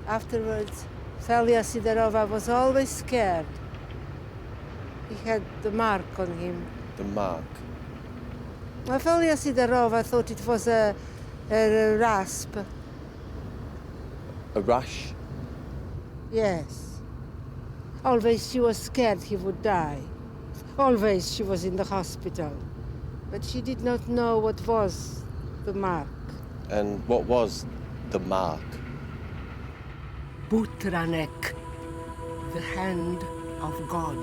I: Afterwards, Felia Sidorova was always scared. He had the mark on him.
L: The mark?
I: Well, Felia Sidorova thought it was a rasp.
L: A rash?
I: Yes. Always she was scared he would die. Always she was in the hospital. But she did not know what was the mark.
L: And what was the mark?
I: Butranek, the hand of God.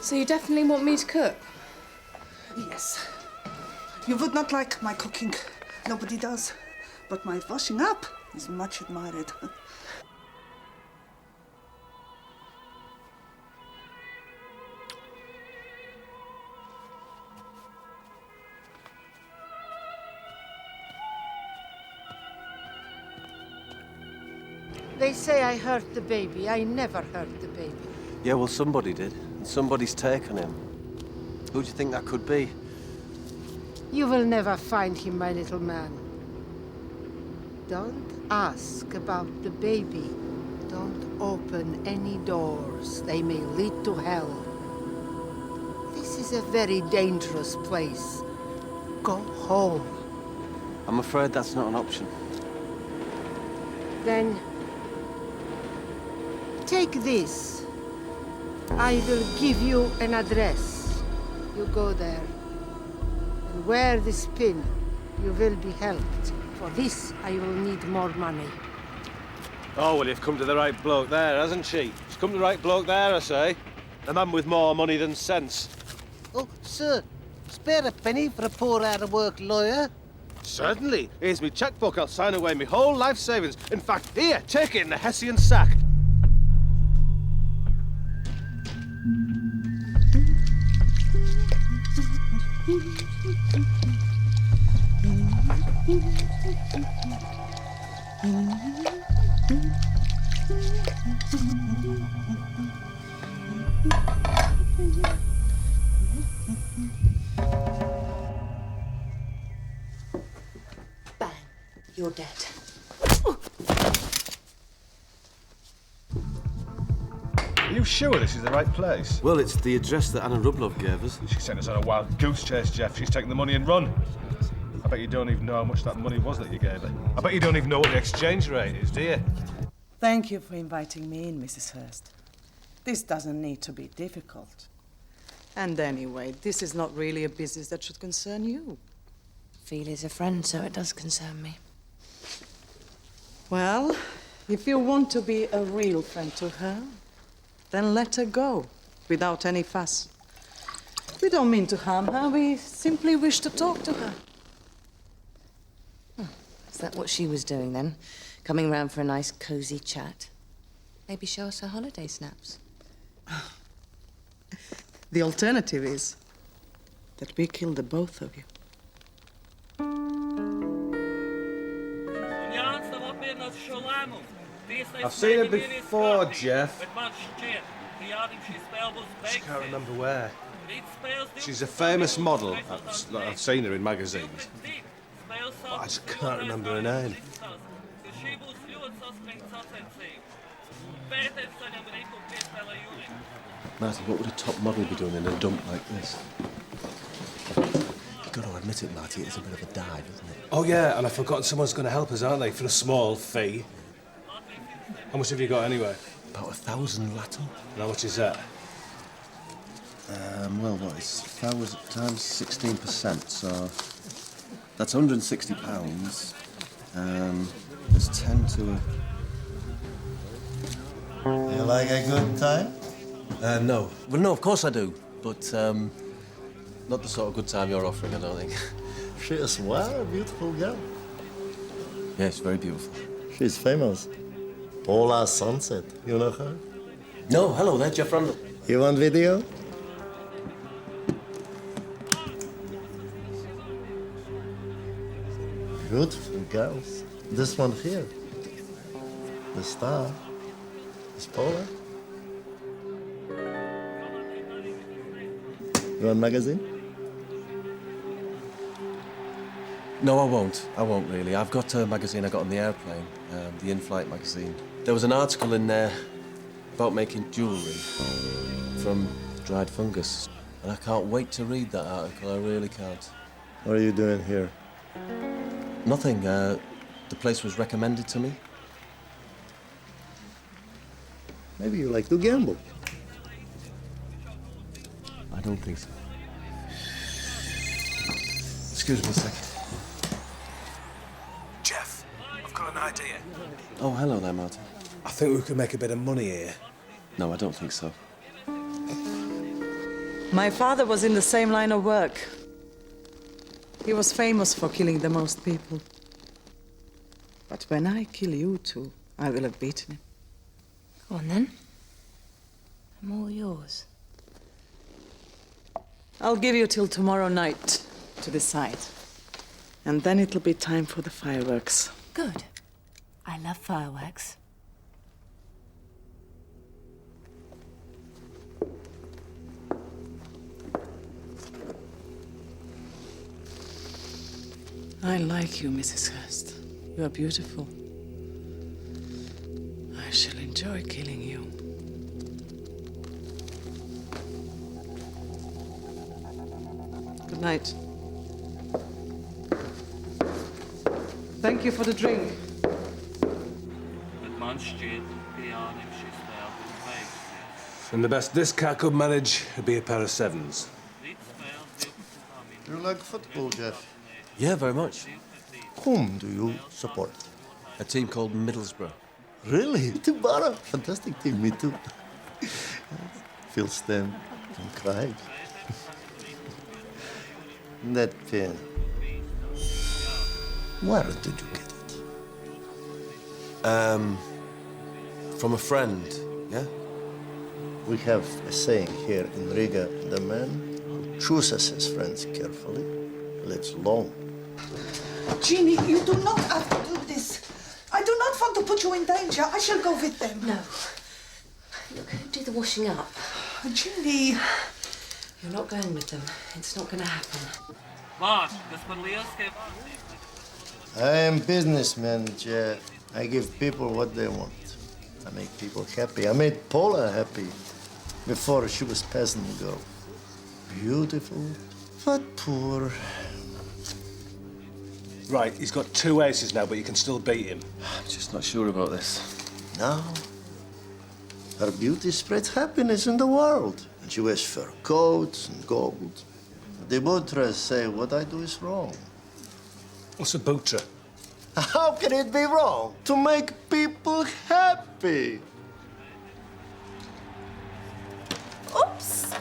J: So you definitely want me to cook?
R: Yes. You would not like my cooking. Nobody does. But my washing up is much admired.
I: They say I hurt the baby. I never hurt the baby.
L: Yeah, well, somebody did. And somebody's taken him. Who do you think that could be?
I: You will never find him, my little man. Don't ask about the baby. Don't open any doors. They may lead to hell. This is a very dangerous place. Go home.
L: I'm afraid that's not an option.
I: Then take this. I will give you an address. You go there. And wear this pin. You will be helped. For this, I will need more money.
K: Oh, well, you've come to the right bloke there, hasn't she? She's come to the right bloke there, I say. A man with more money than sense.
N: Oh, sir, spare a penny for a poor out-of-work lawyer?
K: Certainly. Here's me checkbook. I'll sign away me whole life savings. In fact, here, take it in the Hessian sack.
G: Bang. You're dead.
K: Are you sure this is the right place?
L: Well, it's the address that Anna Rublov gave us.
K: She sent us on a wild goose chase, Jeff. She's taken the money and run. I bet you don't even know how much that money was that you gave her. I bet you don't even know what the exchange rate is, do you?
U: Thank you for inviting me in, Mrs. Hurst. This doesn't need to be difficult. And anyway, this is not really a business that should concern you.
C: Feely's a friend, so it does concern me.
U: Well, if you want to be a real friend to her, then let her go, without any fuss. We don't mean to harm her, we simply wish to talk to her.
C: Is that what she was doing then? Coming round for a nice, cosy chat? Maybe show us her holiday snaps.
U: The alternative is that we kill the both of you.
K: I've seen her before, Jeff. I can't remember where. She's a famous model. I've seen her in magazines. But I just can't remember her name.
L: Marty, what would a top model be doing in a dump like this? You've got to admit it, Marty, it's a bit of a dive, isn't it?
K: Oh, yeah, and I've forgotten someone's going to help us, aren't they, for a small fee. How much have you got, anyway?
L: About 1,000 latto.
K: And how much is that?
L: Well, what, it's 1,000 times 16%, so that's £160. There's 10 to a...
O: You like a good time?
L: No. Well, no, of course I do, but not the sort of good time you're offering, I don't think.
O: She is well, a beautiful girl.
L: Yes, very beautiful.
O: She's famous. Paula Sunset. You know her?
L: No, hello there, Jeff Randall.
O: You want video? Beautiful girls. This one here. The star is Paula. You want magazine?
L: No, I won't. I won't, really. I've got a magazine I got on the airplane, the in-flight magazine. There was an article in there about making jewellery from dried fungus. And I can't wait to read that article, I really can't.
O: What are you doing here?
L: Nothing. The place was recommended to me.
O: Maybe you like to gamble.
L: I don't think so. Excuse me a second.
K: Jeff, I've got an idea.
L: Oh, hello there, Martin.
K: I think we could make a bit of money here.
L: No, I don't think so.
U: My father was in the same line of work. He was famous for killing the most people. But when I kill you two, I will have beaten him.
C: Go on, then. I'm all yours.
U: I'll give you till tomorrow night to decide. And then it'll be time for the fireworks.
C: Good. I love fireworks.
U: I like you, Mrs. Hurst. You are beautiful. I shall enjoy killing you. Good night. Thank you for the drink.
K: And the best this cat could manage would be a pair of sevens.
O: You like football, Jeff?
L: Yeah, very much.
O: Whom do you support?
L: A team called Middlesbrough.
O: Really? Tomorrow? Fantastic team, me too. Phil Stem and cried. That pen. Where did you get it?
L: From a friend, yeah?
O: We have a saying here in Riga, the man who chooses his friends carefully lives long.
R: Jeannie, you do not have to do this. I do not want to put you in danger. I shall go with them.
C: No. Look, do the washing up.
R: Jeannie.
C: You're not going with them. It's not going to happen.
O: I am businessman, Jeff. I give people what they want. I make people happy. I made Paula happy before she was peasant girl. Beautiful, but poor.
K: Right, he's got 2 aces now, but you can still beat him.
L: I'm just not sure about this.
O: Now, her beauty spreads happiness in the world. And she wears fur coats and gold. The Butras say what I do is wrong.
K: What's a butra?
O: How can it be wrong? To make people happy.
C: Oops.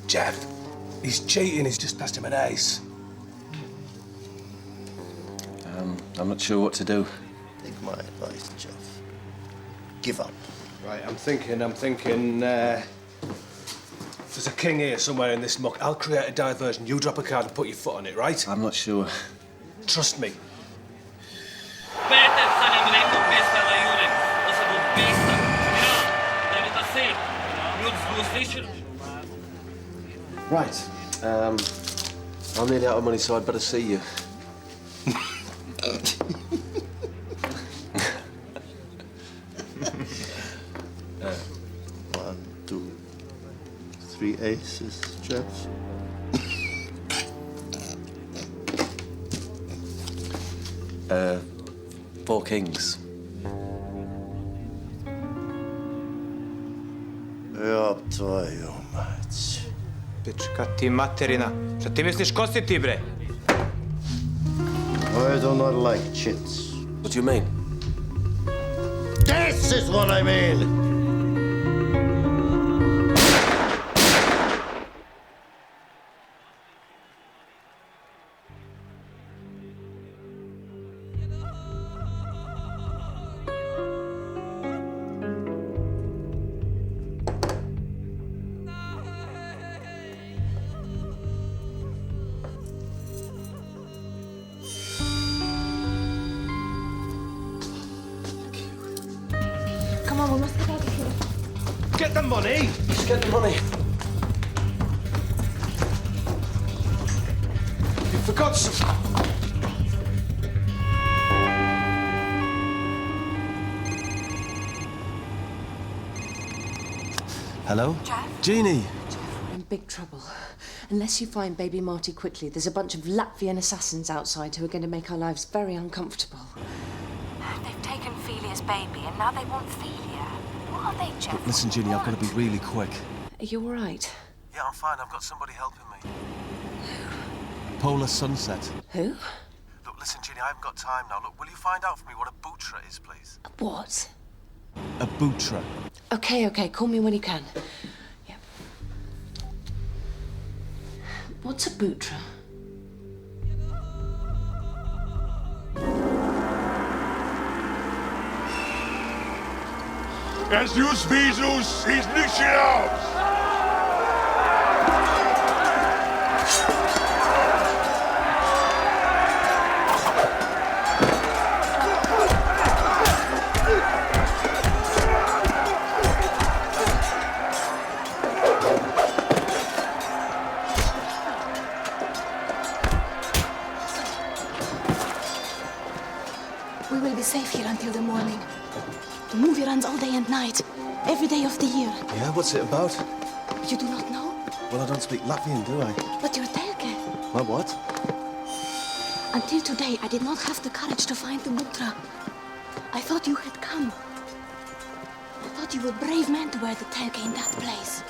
K: Jeff, he's cheating. He's just passed him an ace.
L: I'm not sure what to do.
O: Take my advice, Jeff. Give up.
K: Right, I'm thinking, there's a king here somewhere in this muck. I'll create a diversion. You drop a card and put your foot on it, right?
L: I'm not sure.
K: Trust me.
L: Right. I'm nearly out of money, so I'd better see you.
O: 1, 2, 3 aces, Jeff.
L: 4 kings.
O: Jop твою мать.
A: Pička ti materina. Šta ti misliš, ko si ti, bre?
O: I do not like chits.
L: What do you mean?
O: This is what I mean!
C: Come on, we must get out of here.
K: Get the money!
L: Just get the money.
K: You forgot some...
L: Hello?
V: Jeff?
L: Jeannie!
C: We're in big trouble. Unless you find baby Marty quickly, there's a bunch of Latvian assassins outside who are going to make our lives very uncomfortable.
V: They've taken Felia's baby, and now they want Felia. What are they, Jeff?
L: Look, listen, Jeannie, I've got to be really quick.
C: Are you all right?
L: Yeah, I'm fine. I've got somebody helping me. Polar Sunset.
C: Who?
L: Look, listen, Jeannie, I haven't got time now. Look, will you find out for me what a butra is, please?
C: What?
L: A butra.
C: Okay, call me when you can. Yeah. What's a butra?
Y: Es jūs visus iznīcināts!
V: We will be safe here until the morning. The movie runs all day and night, every day of the year.
L: Yeah, what's it about?
V: You do not know?
L: Well, I don't speak Latvian, do I?
V: But you're Telke.
L: My what?
V: Until today, I did not have the courage to find the Butra. I thought you had come. I thought you were a brave man to wear the Telke in that place.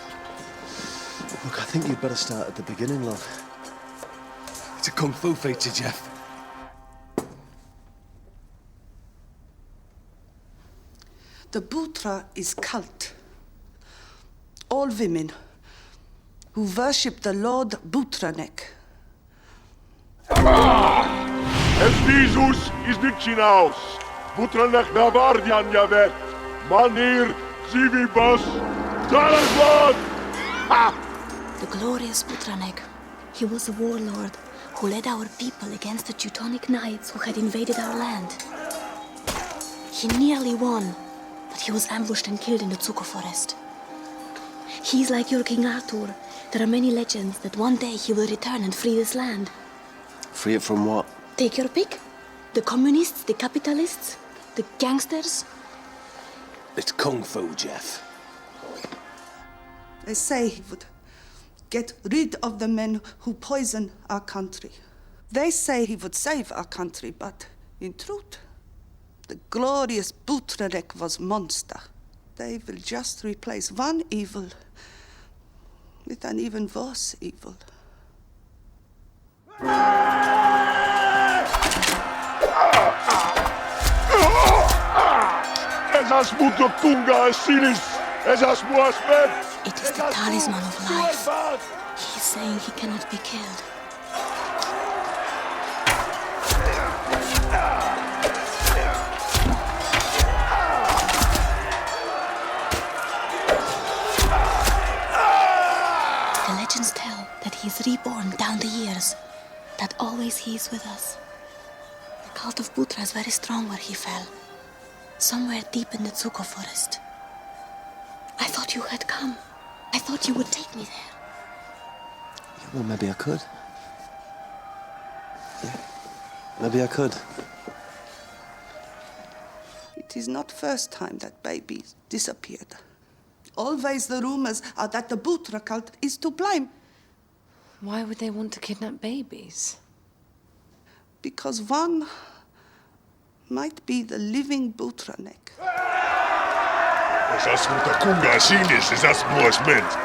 L: Look, I think you'd better start at the beginning, love.
K: It's a kung fu feature, Jeff.
R: The Butra is cult. All women who worship the Lord Butranek.
E: Es Jesus is Nichinaus. Butranek Navardian Yavet. Manir, Zivibus, Talaswan!
C: The glorious Butranek. He was a warlord who led our people against the Teutonic Knights who had invaded our land. He nearly won, but he was ambushed and killed in the Zuko forest. He's like your King Arthur. There are many legends that one day he will return and free this land.
L: Free it from what?
C: Take your pick. The communists, the capitalists, the gangsters.
L: It's kung fu, Jeff.
R: They say he would get rid of the men who poison our country. They say he would save our country, but in truth, the glorious Butranek was monster. They will just replace one evil with an even worse evil.
E: Esas Mutokunga Sinis, Esas Muasmet.
C: It is the talisman of life. He's saying he cannot be killed. The legends tell that he's reborn down the years, that always he is with us. The cult of Butra is very strong where he fell, somewhere deep in the Zuko forest. I thought you had come. I thought you would take me there.
L: Well, maybe I could. Yeah. Maybe I could.
R: It is not first time that baby disappeared. Always the rumors are that the Butra cult is to blame.
D: Why would they want to kidnap babies?
R: Because one might be the living Butranek.
E: Esas Mutokunga Sinis, esas Muasmet.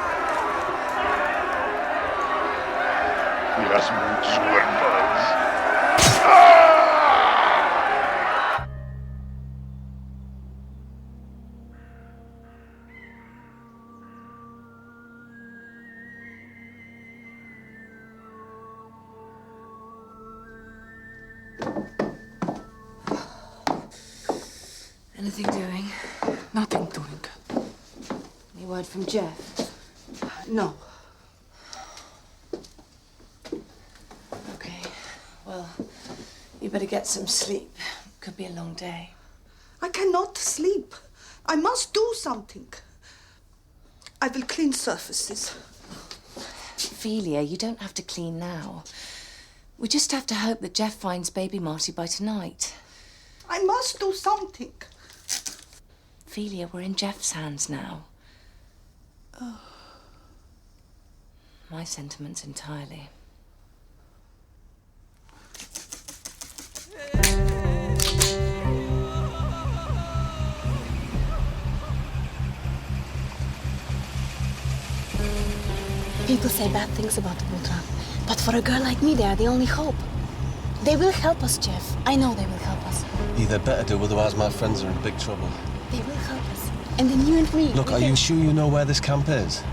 E: Esas Mutsuenbas.
D: Anything doing?
R: Nothing doing.
D: Any word from Jeff?
R: No.
D: Okay. Well, you better get some sleep. Could be a long day.
R: I cannot sleep. I must do something. I will clean surfaces.
D: Ophelia, you don't have to clean now. We just have to hope that Jeff finds baby Marty by tonight.
R: I must do something.
D: Ophelia, we're in Jeff's hands now.
R: Oh.
D: My sentiments entirely.
C: People say bad things about the Butra, but for a girl like me, they are the only hope. They will help us, Jeff. I know they will help us.
L: Either better do, otherwise my friends are in big trouble.
C: They will help us. And then you and me.
L: Look, are you sure you know where this camp is?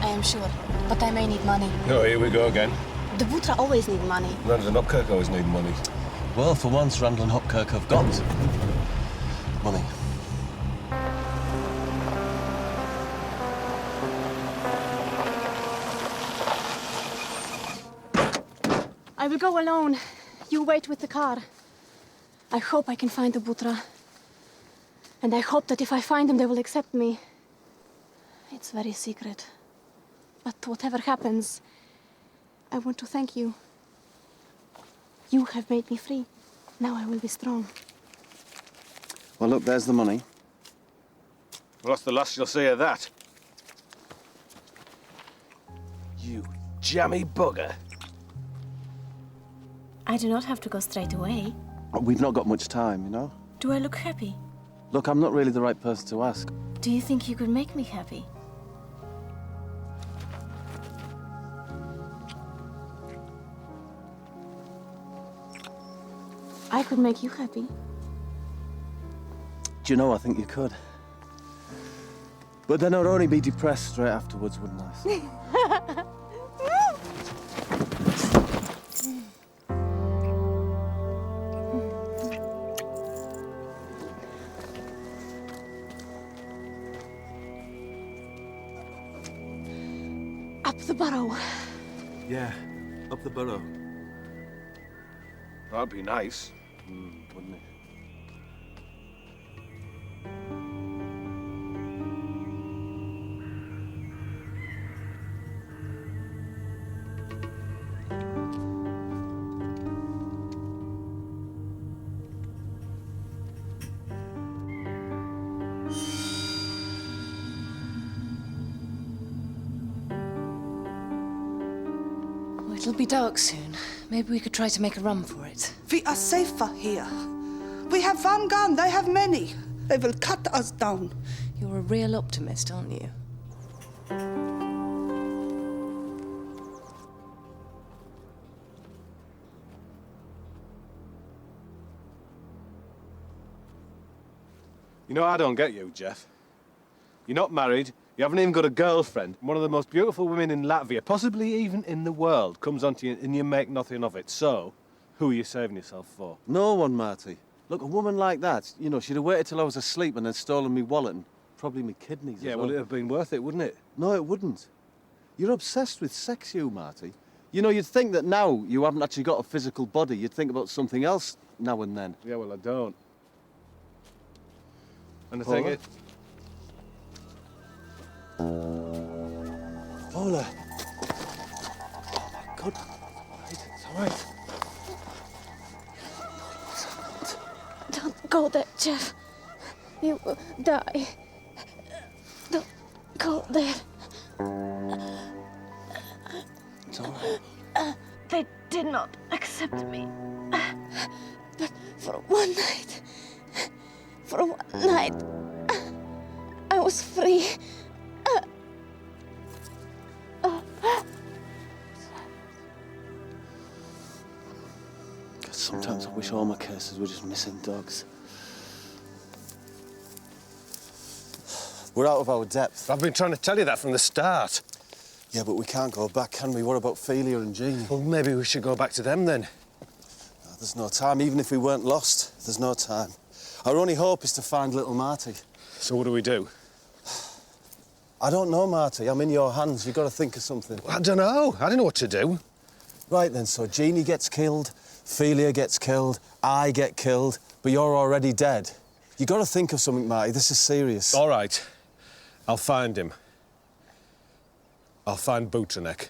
C: I am sure, but I may need money.
L: Oh, here we go again.
C: The Butra always need money.
L: Randall Hopkirk always need money. Well, for once, Randall Hopkirk have got money.
C: I will go alone. You wait with the car. I hope I can find the Butra. And I hope that if I find them, they will accept me. It's very secret. But whatever happens, I want to thank you. You have made me free. Now I will be strong.
L: Well, look, there's the money.
K: Well, that's the last you'll see of that.
L: You jammy bugger.
C: I do not have to go straight away.
L: We've not got much time, you know?
C: Do I look happy?
L: Look, I'm not really the right person to ask.
C: Do you think you could make me happy? I could make you happy.
L: Do you know, I think you could. But then I'd only be depressed straight afterwards, wouldn't I?
R: Up the burrow.
L: Yeah, up the burrow. That'd be nice, wouldn't it?
V: It'll be dark soon. Maybe we could try to make a run for it.
R: We are safer here. We have one gun, they have many. They will cut us down.
V: You're a real optimist, aren't you?
K: You know, I don't get you, Jeff. You're not married, you haven't even got a girlfriend. One of the most beautiful women in Latvia, possibly even in the world, comes onto you and you make nothing of it. So, who are you saving yourself for?
L: No one, Marty. Look, a woman like that, you know, she'd have waited till I was asleep and then stolen me wallet and probably me kidneys as
K: Yeah,
L: well.
K: would it have been worth it, wouldn't it?
L: No, it wouldn't. You're obsessed with sex, you, Marty. You know, you'd think that now you haven't actually got a physical body, you'd think about something else now and then.
K: Yeah, well, I don't. And the thing is...
L: Paula. Oh, my God. It's all right.
C: Don't go there, Jeff. You will die. Don't go there.
L: It's all right.
C: They did not accept me. But for one night, I was free.
L: Sometimes I wish all my cases were just missing dogs. We're out of our depth.
K: I've been trying to tell you that from the start.
L: Yeah, but we can't go back, can we? What about Ophelia and Jean?
K: Well, maybe we should go back to them then.
L: No, there's no time. Even if we weren't lost, there's no time. Our only hope is to find little Marty.
K: So what do we do?
L: I don't know, Marty. I'm in your hands. You've got to think of something.
K: I don't know. I don't know what to do.
L: Right then, so Jeannie gets killed, Ophelia gets killed, I get killed, but you're already dead. You've got to think of something, Marty. This is serious.
K: All right. I'll find him. I'll find Booterneck.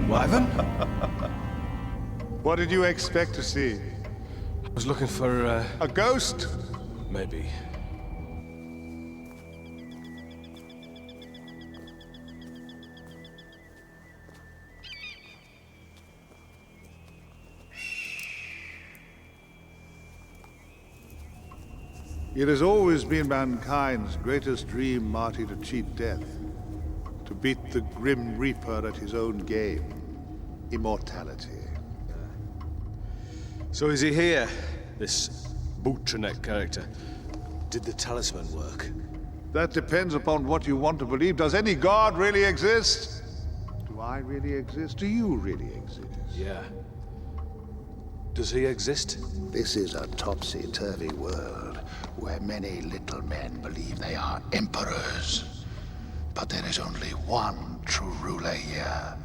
F: Wyvern? What did you expect to see?
K: I was looking for,
F: a ghost?
K: Maybe.
F: It has always been mankind's greatest dream, Marty, to cheat death. To beat the Grim Reaper at his own game. Immortality.
K: So is he here, this Booterneck character? Did the talisman work?
F: That depends upon what you want to believe. Does any god really exist? Do I really exist? Do you really exist?
K: Yeah. Does he exist?
Q: This is a topsy-turvy world where many little men believe they are emperors. But there is only one true ruler here.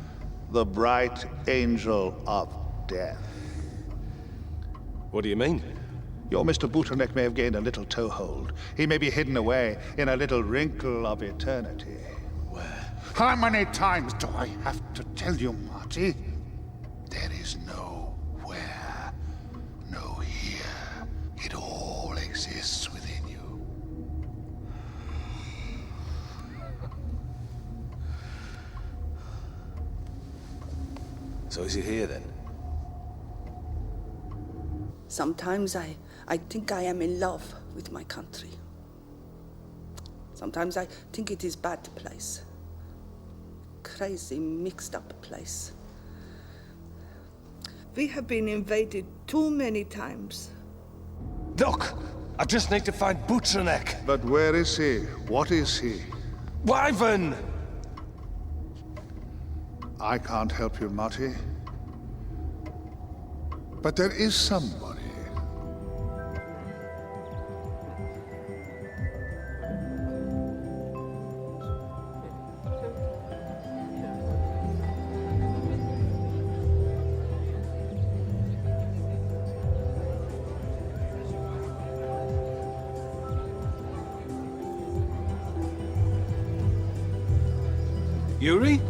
F: The bright angel of death.
K: What do you mean?
F: Your Mr. Booterneck may have gained a little toehold. He may be hidden away in a little wrinkle of eternity.
K: Where?
Q: How many times do I have to tell you, Marty? There is no where, no here. It all exists
L: So is he here then?
R: Sometimes I think I am in love with my country. Sometimes I think it is bad place. Crazy, mixed up place. We have been invaded too many times.
K: Look! I just need to find Butranek.
F: But where is he? What is he?
K: Wyvern!
F: I can't help you, Marty. But there is somebody.
M: Yuri?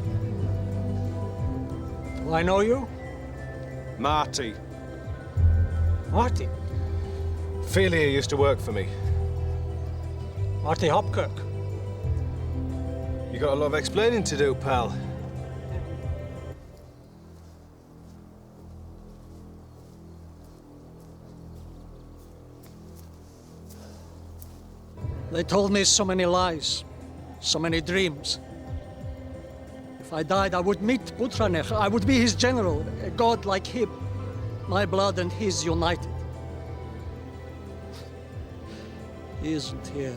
M: Do I know you?
K: Marty.
M: Marty?
K: Ophelia used to work for me.
M: Marty Hopkirk.
K: You got a lot of explaining to do, pal.
M: They told me so many lies, so many dreams. If I died, I would meet Butranek. I would be his general, a god like him. My blood and his united. He isn't here.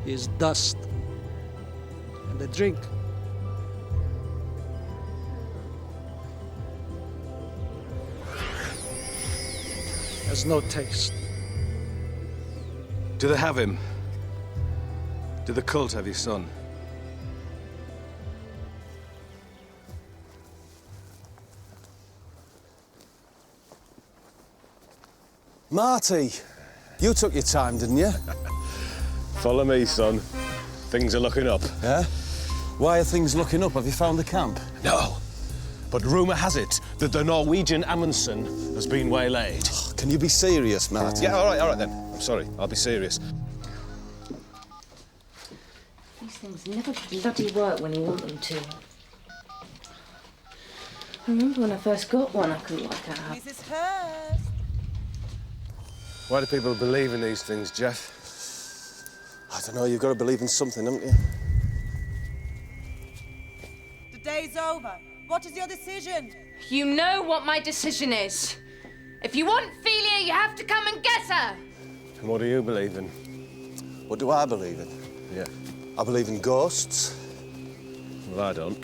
M: He is dust. And a drink. Has no taste.
K: Do they have him? Do the cult have his son?
L: Marty, you took your time, didn't you?
K: Follow me, son. Things are looking up.
L: Yeah? Why are things looking up? Have you found the camp?
K: No. But rumour has it that the Norwegian Amundsen has been waylaid.
L: Can you be serious, Marty?
K: Yeah, all right then. I'm sorry. I'll be serious.
D: These things never bloody work when you want them to. I remember when I first got one, I couldn't work out how.
S: Mrs. Hurst!
K: Why do people believe in these things, Jeff?
L: I don't know, you've got to believe in something, haven't you?
S: The day's over. What is your decision?
C: You know what my decision is. If you want Ophelia, you have to come and get her.
K: And what do you believe in?
L: What do I believe in?
K: Yeah.
L: I believe in ghosts.
K: Well, I don't.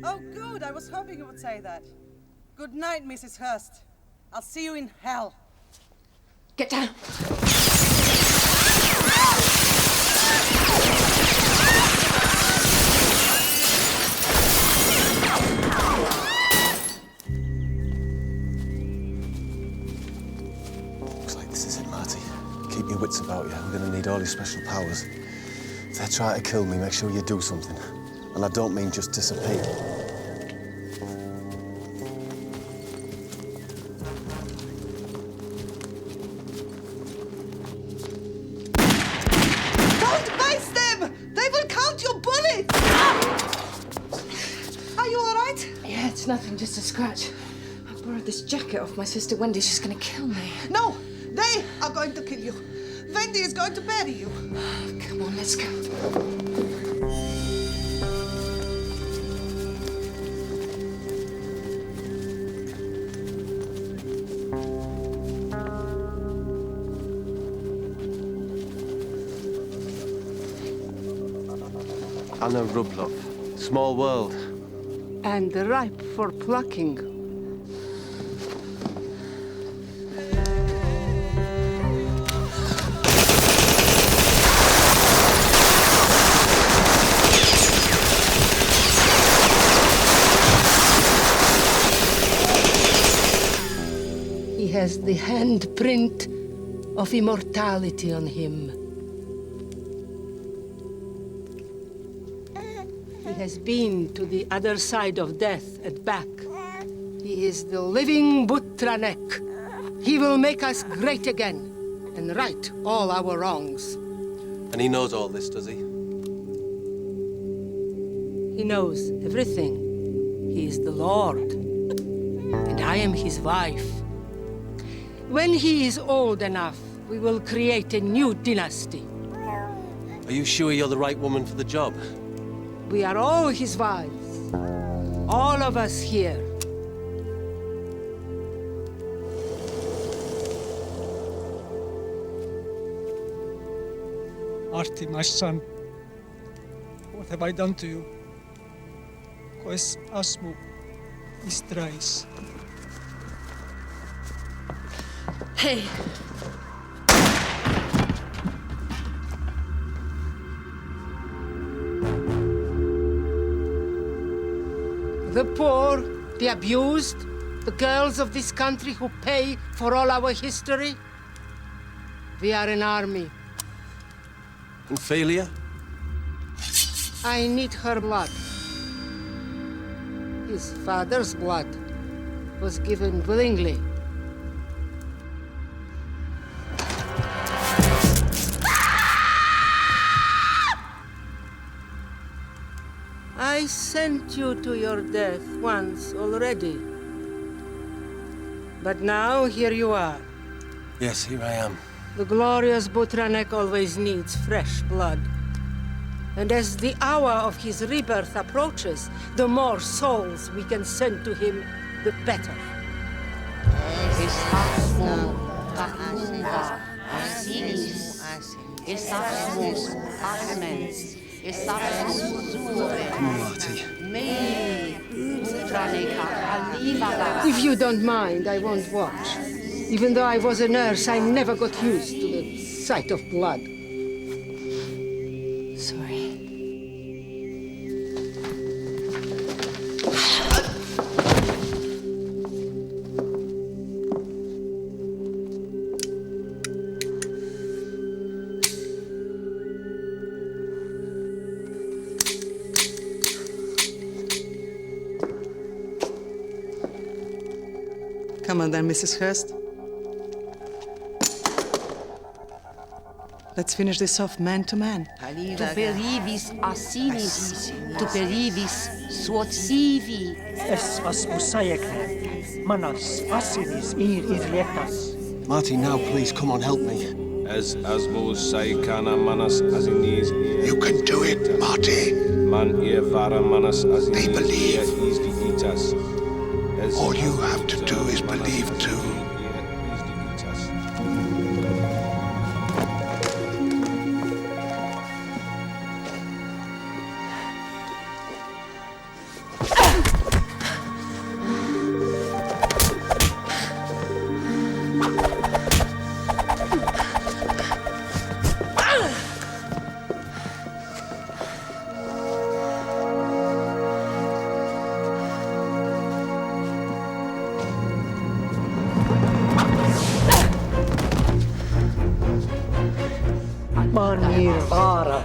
S: Oh, good. I was hoping you would say that. Good night, Mrs. Hurst. I'll see you in hell.
C: Get down.
L: Looks like this is it, Marty. Keep your wits about you. We're going to need all your special powers. If they try to kill me, make sure you do something. And I don't mean just disappear.
R: Don't face them! They will count your bullets! Are you all right?
D: Yeah, it's nothing, just a scratch. I borrowed this jacket off my sister Wendy. She's gonna kill me.
R: No, they are going to kill you. Wendy is going to bury you.
D: Come on, let's go.
L: Anna Rublov. Small world.
I: And ripe for plucking. He has the handprint of immortality on him. He has been to the other side of death and back. He is the living Butranek. He will make us great again and right all our wrongs.
L: And he knows all this, does he?
I: He knows everything. He is the Lord, and I am his wife. When he is old enough, we will create a new dynasty.
L: Are you sure you're the right woman for the job?
I: We are all his wives. All of us here.
M: Artie, my son, what have I done to you? Quis asmu istrais?
I: Hey! The poor, the abused, the girls of this country who pay for all our history. We are an army.
L: And Ophelia?
I: I need her blood. His father's blood was given willingly. I sent you to your death once already. But now, here you are.
L: Yes, here I am.
I: The glorious Butranek always needs fresh blood. And as the hour of his rebirth approaches, the more souls we can send to him, the better. If you don't mind, I won't watch. Even though I was a nurse, I never got used to the sight of blood.
V: Sorry.
U: Come on then, Mrs. Hurst. Let's finish this off man to man.
B: Tu perivis asinis, tu perivis suotsivi.
H: Es asmusayekne, manas asinis idletas.
L: Marty, now please, come on, help me.
T: As asmus saikana manas asinis.
Q: You can do it, Marty.
T: Man vara manas asinis.
Q: They believe.
T: All
Q: you have to do is believe too.
H: Manir vara,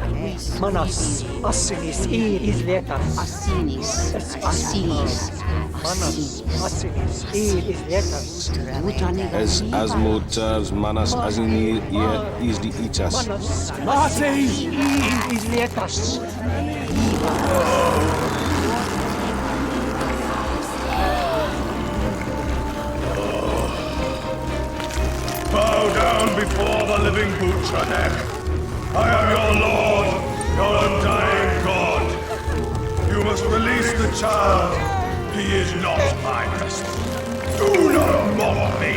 H: manas asinis idletas.
B: Asinis, asinis,
H: manas asinis idletas.
T: As asmutas manas asini idletas.
H: Manas asinis idletas.
E: Bow down before the living Butranek. I am your lord, your undying god. You must release the child. He is not my vessel. Do not mock me.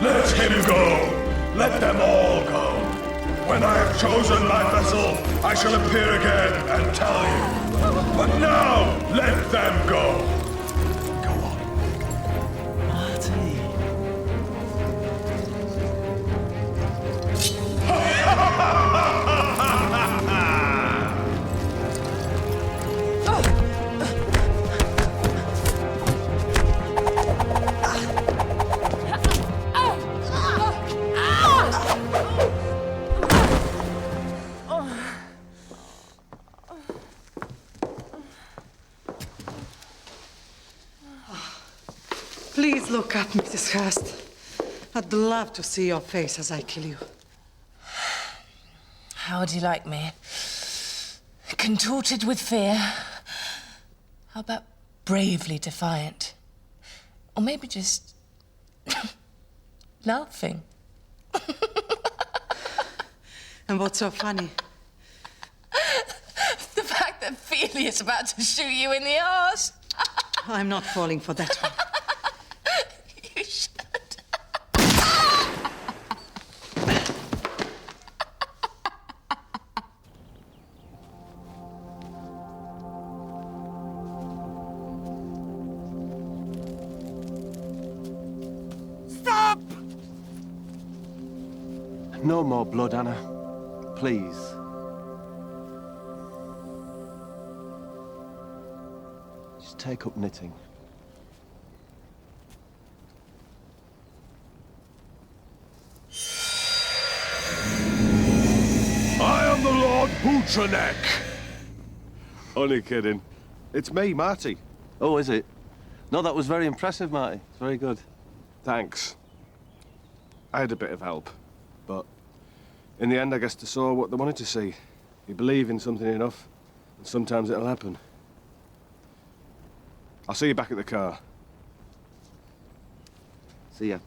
E: Let him go. Let them all go. When I have chosen my vessel, I shall appear again and tell you. But now, let them go.
U: Please look up, Mrs. Hurst. I'd love to see your face as I kill you.
V: How would you like me? Contorted with fear? How about bravely defiant? Or maybe just laughing?
U: And what's so funny?
V: The fact that Feely is about to shoot you in the arse.
U: I'm not falling for that one.
V: You should.
L: Stop! No more blood, Anna. Please. Just take up knitting.
E: I am the Lord Boutranek.
L: Only kidding. It's me, Marty. Oh, is it? No, that was very impressive, Marty. It's very good.
K: Thanks. I had a bit of help, but in the end, I guess they saw what they wanted to see. You believe in something enough, and sometimes it'll happen. I'll see you back at the car.
L: See ya.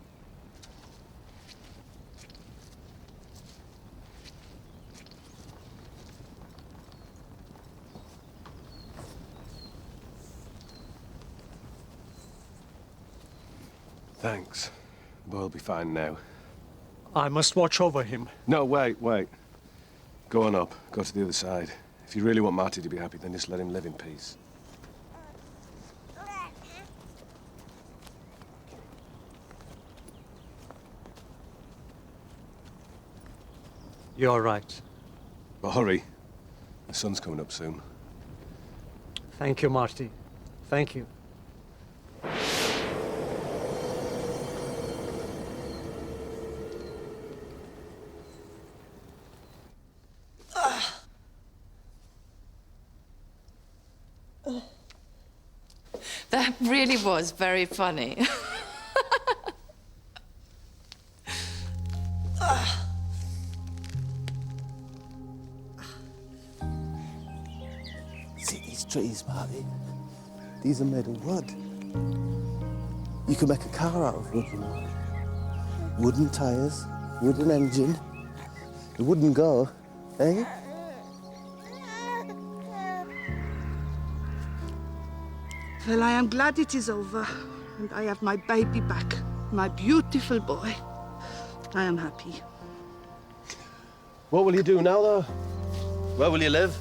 K: Thanks. The boy will be fine now.
M: I must watch over him.
K: No, wait. Go on up. Go to the other side. If you really want Marty to be happy, then just let him live in peace.
M: You're right.
K: But hurry. The sun's coming up soon.
M: Thank you, Marty. Thank you.
V: That really was very funny.
L: See these trees, Marty? These are made of wood. You could make a car out of wood. Wooden tires, wooden engine. It wouldn't go, eh?
R: Well, I am glad it is over, and I have my baby back, my beautiful boy. I am happy.
L: What will you do now, though? Where will you live?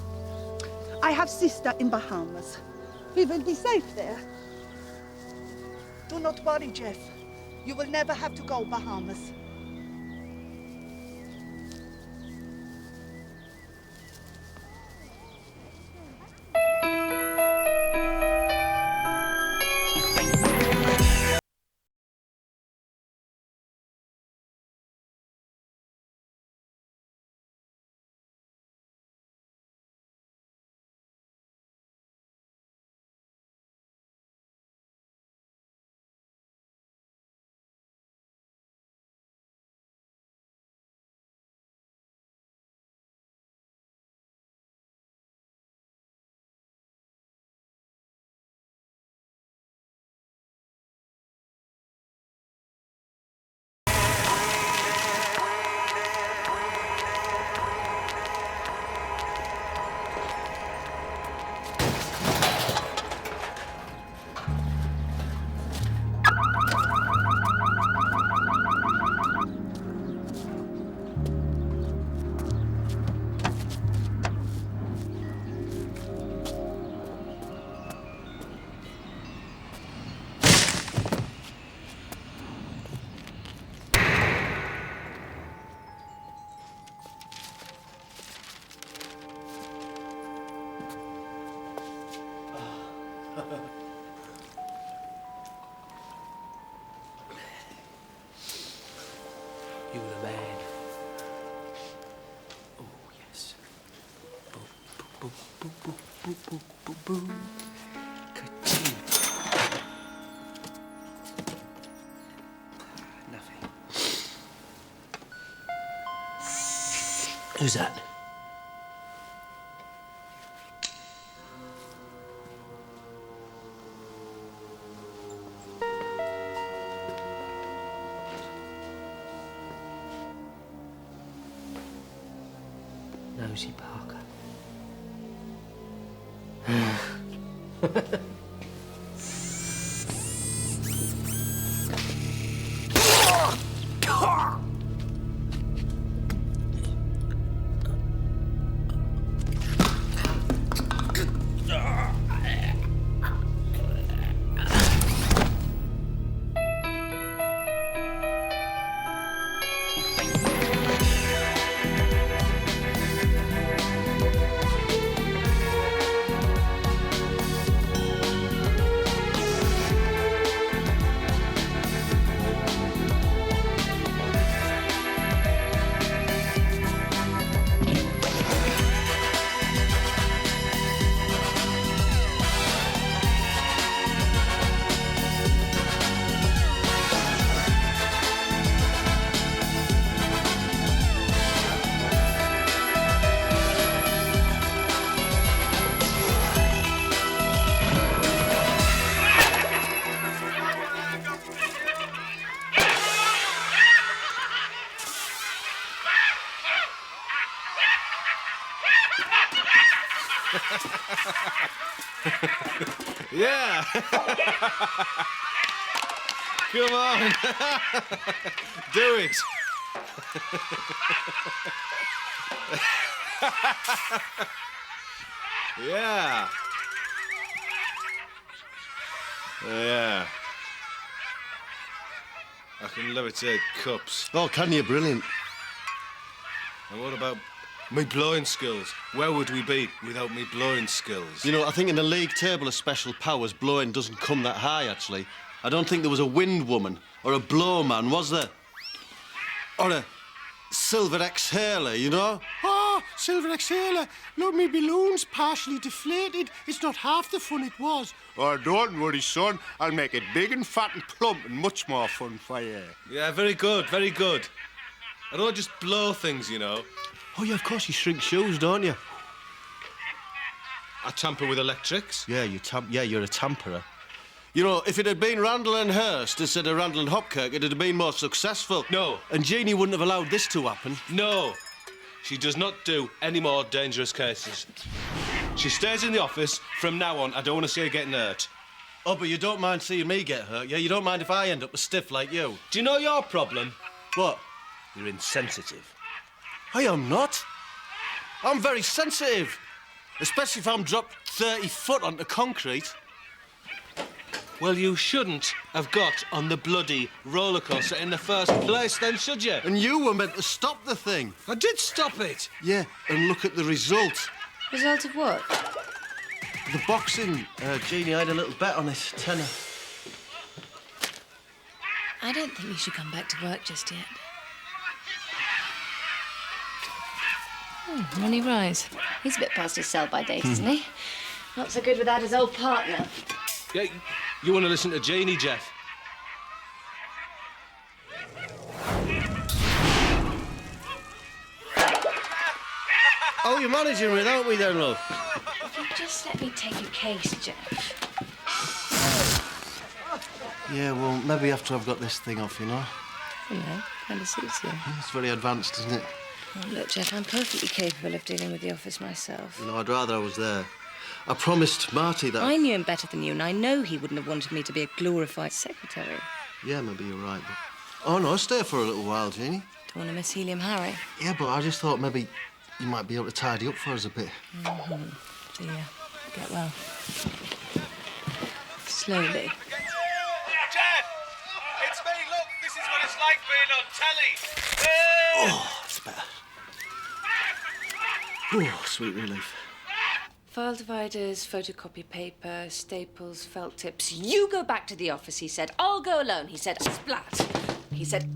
R: I have sister in Bahamas. We will be safe there. Do not worry, Jeff. You will never have to go Bahamas.
L: You the man. Oh, yes. Boom, boom, boom, boom, boom, boom, boom, boom. Ka-ching. Nothing.
J: Who's that? Nosy Parker.
T: Yeah. Come on. Do it. Yeah. Yeah. I can levitate cups.
L: Oh, can you? Brilliant.
T: And what about me blowing skills? Where would we be without me blowing skills?
L: You know, I think in the league table of special powers, blowing doesn't come that high, actually. I don't think there was a wind woman or a blow man, was there? Or a silver exhaler, you know?
Q: Oh, silver exhaler. Look, me balloon's partially deflated. It's not half the fun it was. Oh, don't worry, son. I'll make it big and fat and plump and much more fun for you.
T: Yeah, very good, very good. I don't just blow things, you know.
L: Oh, yeah, of course, you shrink shoes, don't you?
T: I tamper with electrics.
L: Yeah, you're a tamperer. You know, if it had been Randall and Hurst instead of Randall and Hopkirk, it'd have been more successful.
T: No.
L: And Jeannie wouldn't have allowed this to happen.
T: No. She does not do any more dangerous cases. She stays in the office. From now on, I don't want to see her getting hurt.
L: Oh, but you don't mind seeing me get hurt, yeah? You don't mind if I end up a stiff like you?
T: Do you know your problem?
L: What?
T: You're insensitive.
L: I am not. I'm very sensitive. Especially if I'm dropped 30 foot onto concrete.
T: Well, you shouldn't have got on the bloody roller coaster in the first place, then, should you?
L: And you were meant to stop the thing.
T: I did stop it.
L: Yeah, and look at the result.
C: Result of what?
L: The boxing. Jeannie, I had a little bet on it, tenner.
C: I don't think you should come back to work just yet. Ronnie Rise. He's a bit past his sell-by date, isn't he? Not so good without his old partner.
T: Yeah, you want to listen to Jeannie, Jeff?
L: Oh, you're managing with, aren't we, then, love?
C: If you just let me take your case, Jeff.
L: Yeah, well, maybe after I've got this thing off, you know?
C: You know, kind of suits you.
L: It's very advanced, isn't it?
C: Oh, look, Jeff, I'm perfectly capable of dealing with the office myself.
L: No, I'd rather I was there. I promised Marty that...
C: I knew him better than you, and I know he wouldn't have wanted me to be a glorified secretary.
L: Yeah, maybe you're right, but... Oh, no, stay for a little while, Jeannie.
C: Don't want to miss Helium Harry.
L: Yeah, but I just thought maybe you might be able to tidy up for us a bit.
C: Do you? Get well. Slowly.
T: Jeff! It's me, look! This is what it's like being on telly!
L: Oh, it's better. Oh, sweet relief.
C: File dividers, photocopy paper, staples, felt tips. You go back to the office, he said. I'll go alone, he said. Splat. He said...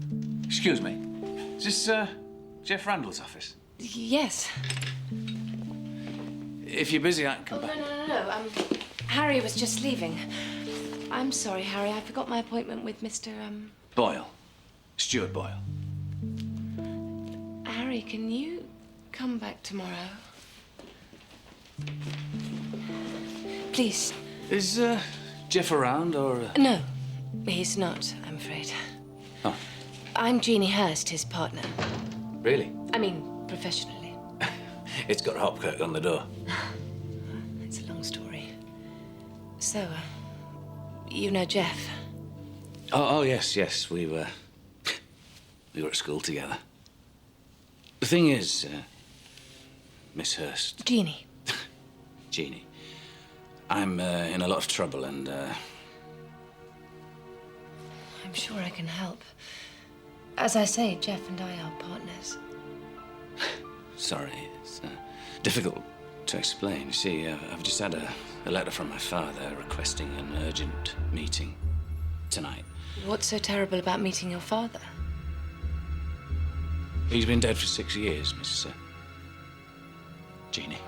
N: Excuse me. Is this, Jeff Randall's office?
C: Yes.
N: If you're busy, I can come back.
C: No. Harry was just leaving. I'm sorry, Harry. I forgot my appointment with Mr.
N: Boyle. Stuart Boyle.
C: Harry, can you come back tomorrow? Please.
N: Is Jeff around, or...?
C: No, he's not, I'm afraid.
N: Oh.
C: I'm Jeannie Hurst, his partner.
N: Really?
C: I mean, professionally.
N: It's got Hopkirk on the door.
C: It's a long story. So, you know Jeff?
N: Oh, yes. We were at school together. The thing is, Miss Hurst...
C: Jeannie.
N: Jeannie. I'm in a lot of trouble, and
C: I'm sure I can help. As I say, Jeff and I are partners.
N: sorry, it's difficult to explain. You see, I've just had a letter from my father requesting an urgent meeting tonight.
C: What's so terrible about meeting your father?
N: He's been dead for 6 years, Miss Jeannie.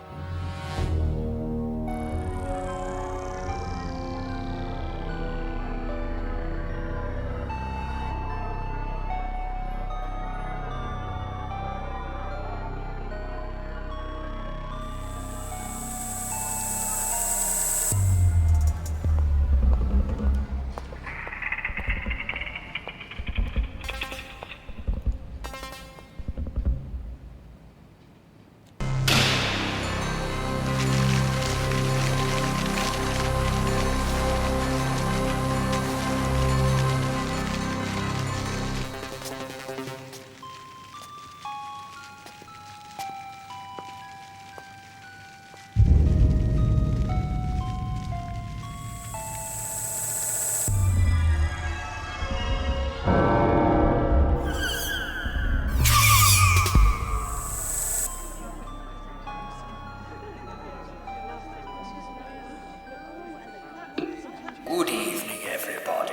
A: Good evening, everybody,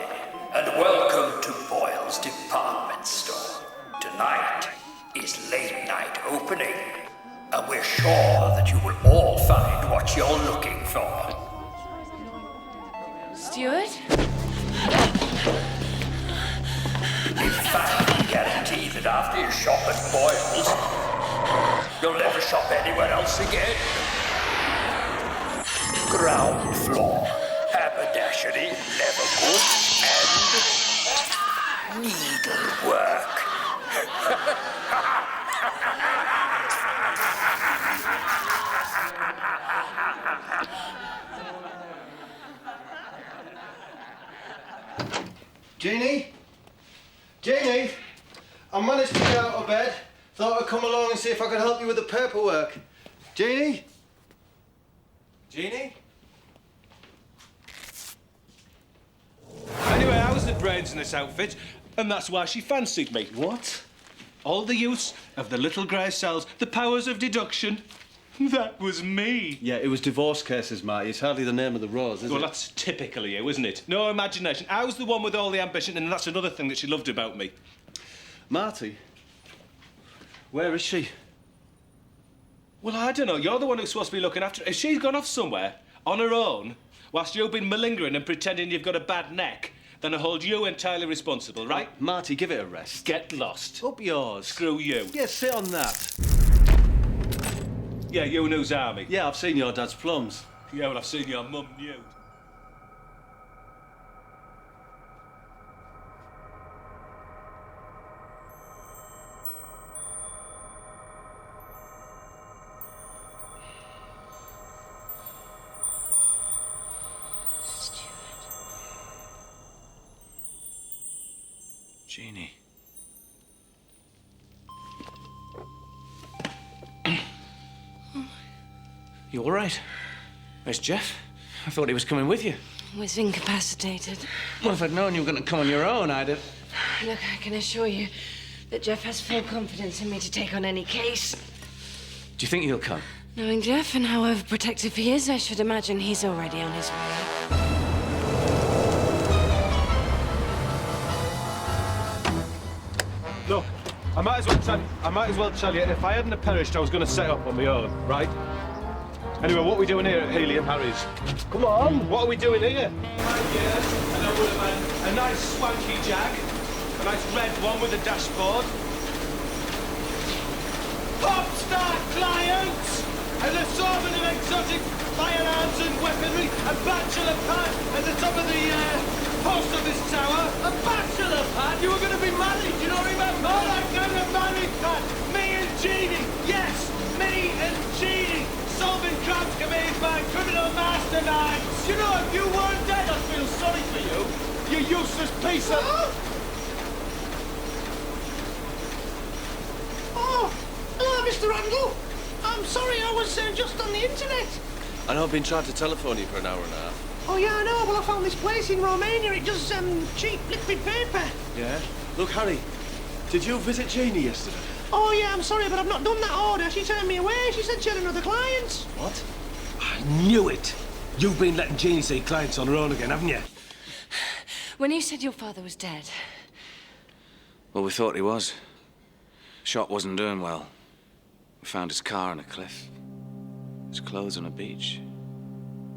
A: and welcome to Boyle's Department Store. Tonight is late night opening, and we're sure that you will all find what you're looking for.
C: Stuart?
A: In fact, we guarantee that after you shop at Boyle's, you'll never shop anywhere else again. Ground floor. Haberdashery, leatherwood, and needlework.
L: Jeannie? Jeannie? I managed to get out of bed. Thought I'd come along and see if I could help you with the paperwork. Jeannie? Jeannie?
T: Anyway, I was the brains in this outfit, and that's why she fancied me.
L: What?
T: All the use of the little grey cells, the powers of deduction. That was me.
L: Yeah, it was divorce cases, Marty. It's hardly the name of the rose, is it?
T: Well, that's typical of you, isn't it? No imagination. I was the one with all the ambition, and that's another thing that she loved about me.
L: Marty? Where is she?
T: Well, I don't know. You're the one who's supposed to be looking after her. If she's gone off somewhere on her own, whilst you've been malingering and pretending you've got a bad neck, then I hold you entirely responsible, right?
L: Marty, give it a rest.
T: Get lost.
L: Up yours.
T: Screw you.
L: Yeah, sit on that.
T: Yeah, you knows army.
L: Yeah, I've seen your dad's plums.
T: Yeah, well, I've seen your mum nude.
N: Jeannie. You all right? Where's Jeff? I thought he was coming with you.
C: Was incapacitated.
N: Well, if I'd known you were going to come on your own, I'd have...
C: Look, I can assure you that Jeff has full confidence in me to take on any case.
N: Do you think he'll come?
C: Knowing Jeff and how overprotective he is, I should imagine he's already on his way.
T: Look, I might as well tell you, if I hadn't have perished, I was going to set up on my own, right? Anyway, what are we doing here at Healy and Harry's? Come on, what are we doing here? 5 years, and I would have had a nice swanky Jag, a nice red one with a dashboard. pop star clients, an assortment of exotic firearms and weaponry, a bachelor pad at the top of the post office tower. A bachelor pad? You were going to be married, you don't remember? Oh, that kind of married pad. Me and Jeannie, yes, me and Jeannie, solving crimes committed by criminal masterminds. You know, if you weren't dead, I'd feel sorry for you. You useless piece of...
G: Oh, hello, Mr. Randall. I'm sorry, I was just on the internet.
L: I know I've been trying to telephone you for an hour and a half.
G: Oh, yeah, I know. Well, I found this place in Romania. It does cheap liquid paper.
L: Yeah? Look, Harry, did you visit Jeannie yesterday?
G: Oh, yeah, I'm sorry, but I've not done that order. She turned me away. She said she had another client.
L: What?
T: I knew it. You've been letting Jeannie see clients on her own again, haven't you?
D: When you said your father was dead...
N: Well, we thought he was. Shot wasn't doing well. We found his car on a cliff. His clothes on a beach.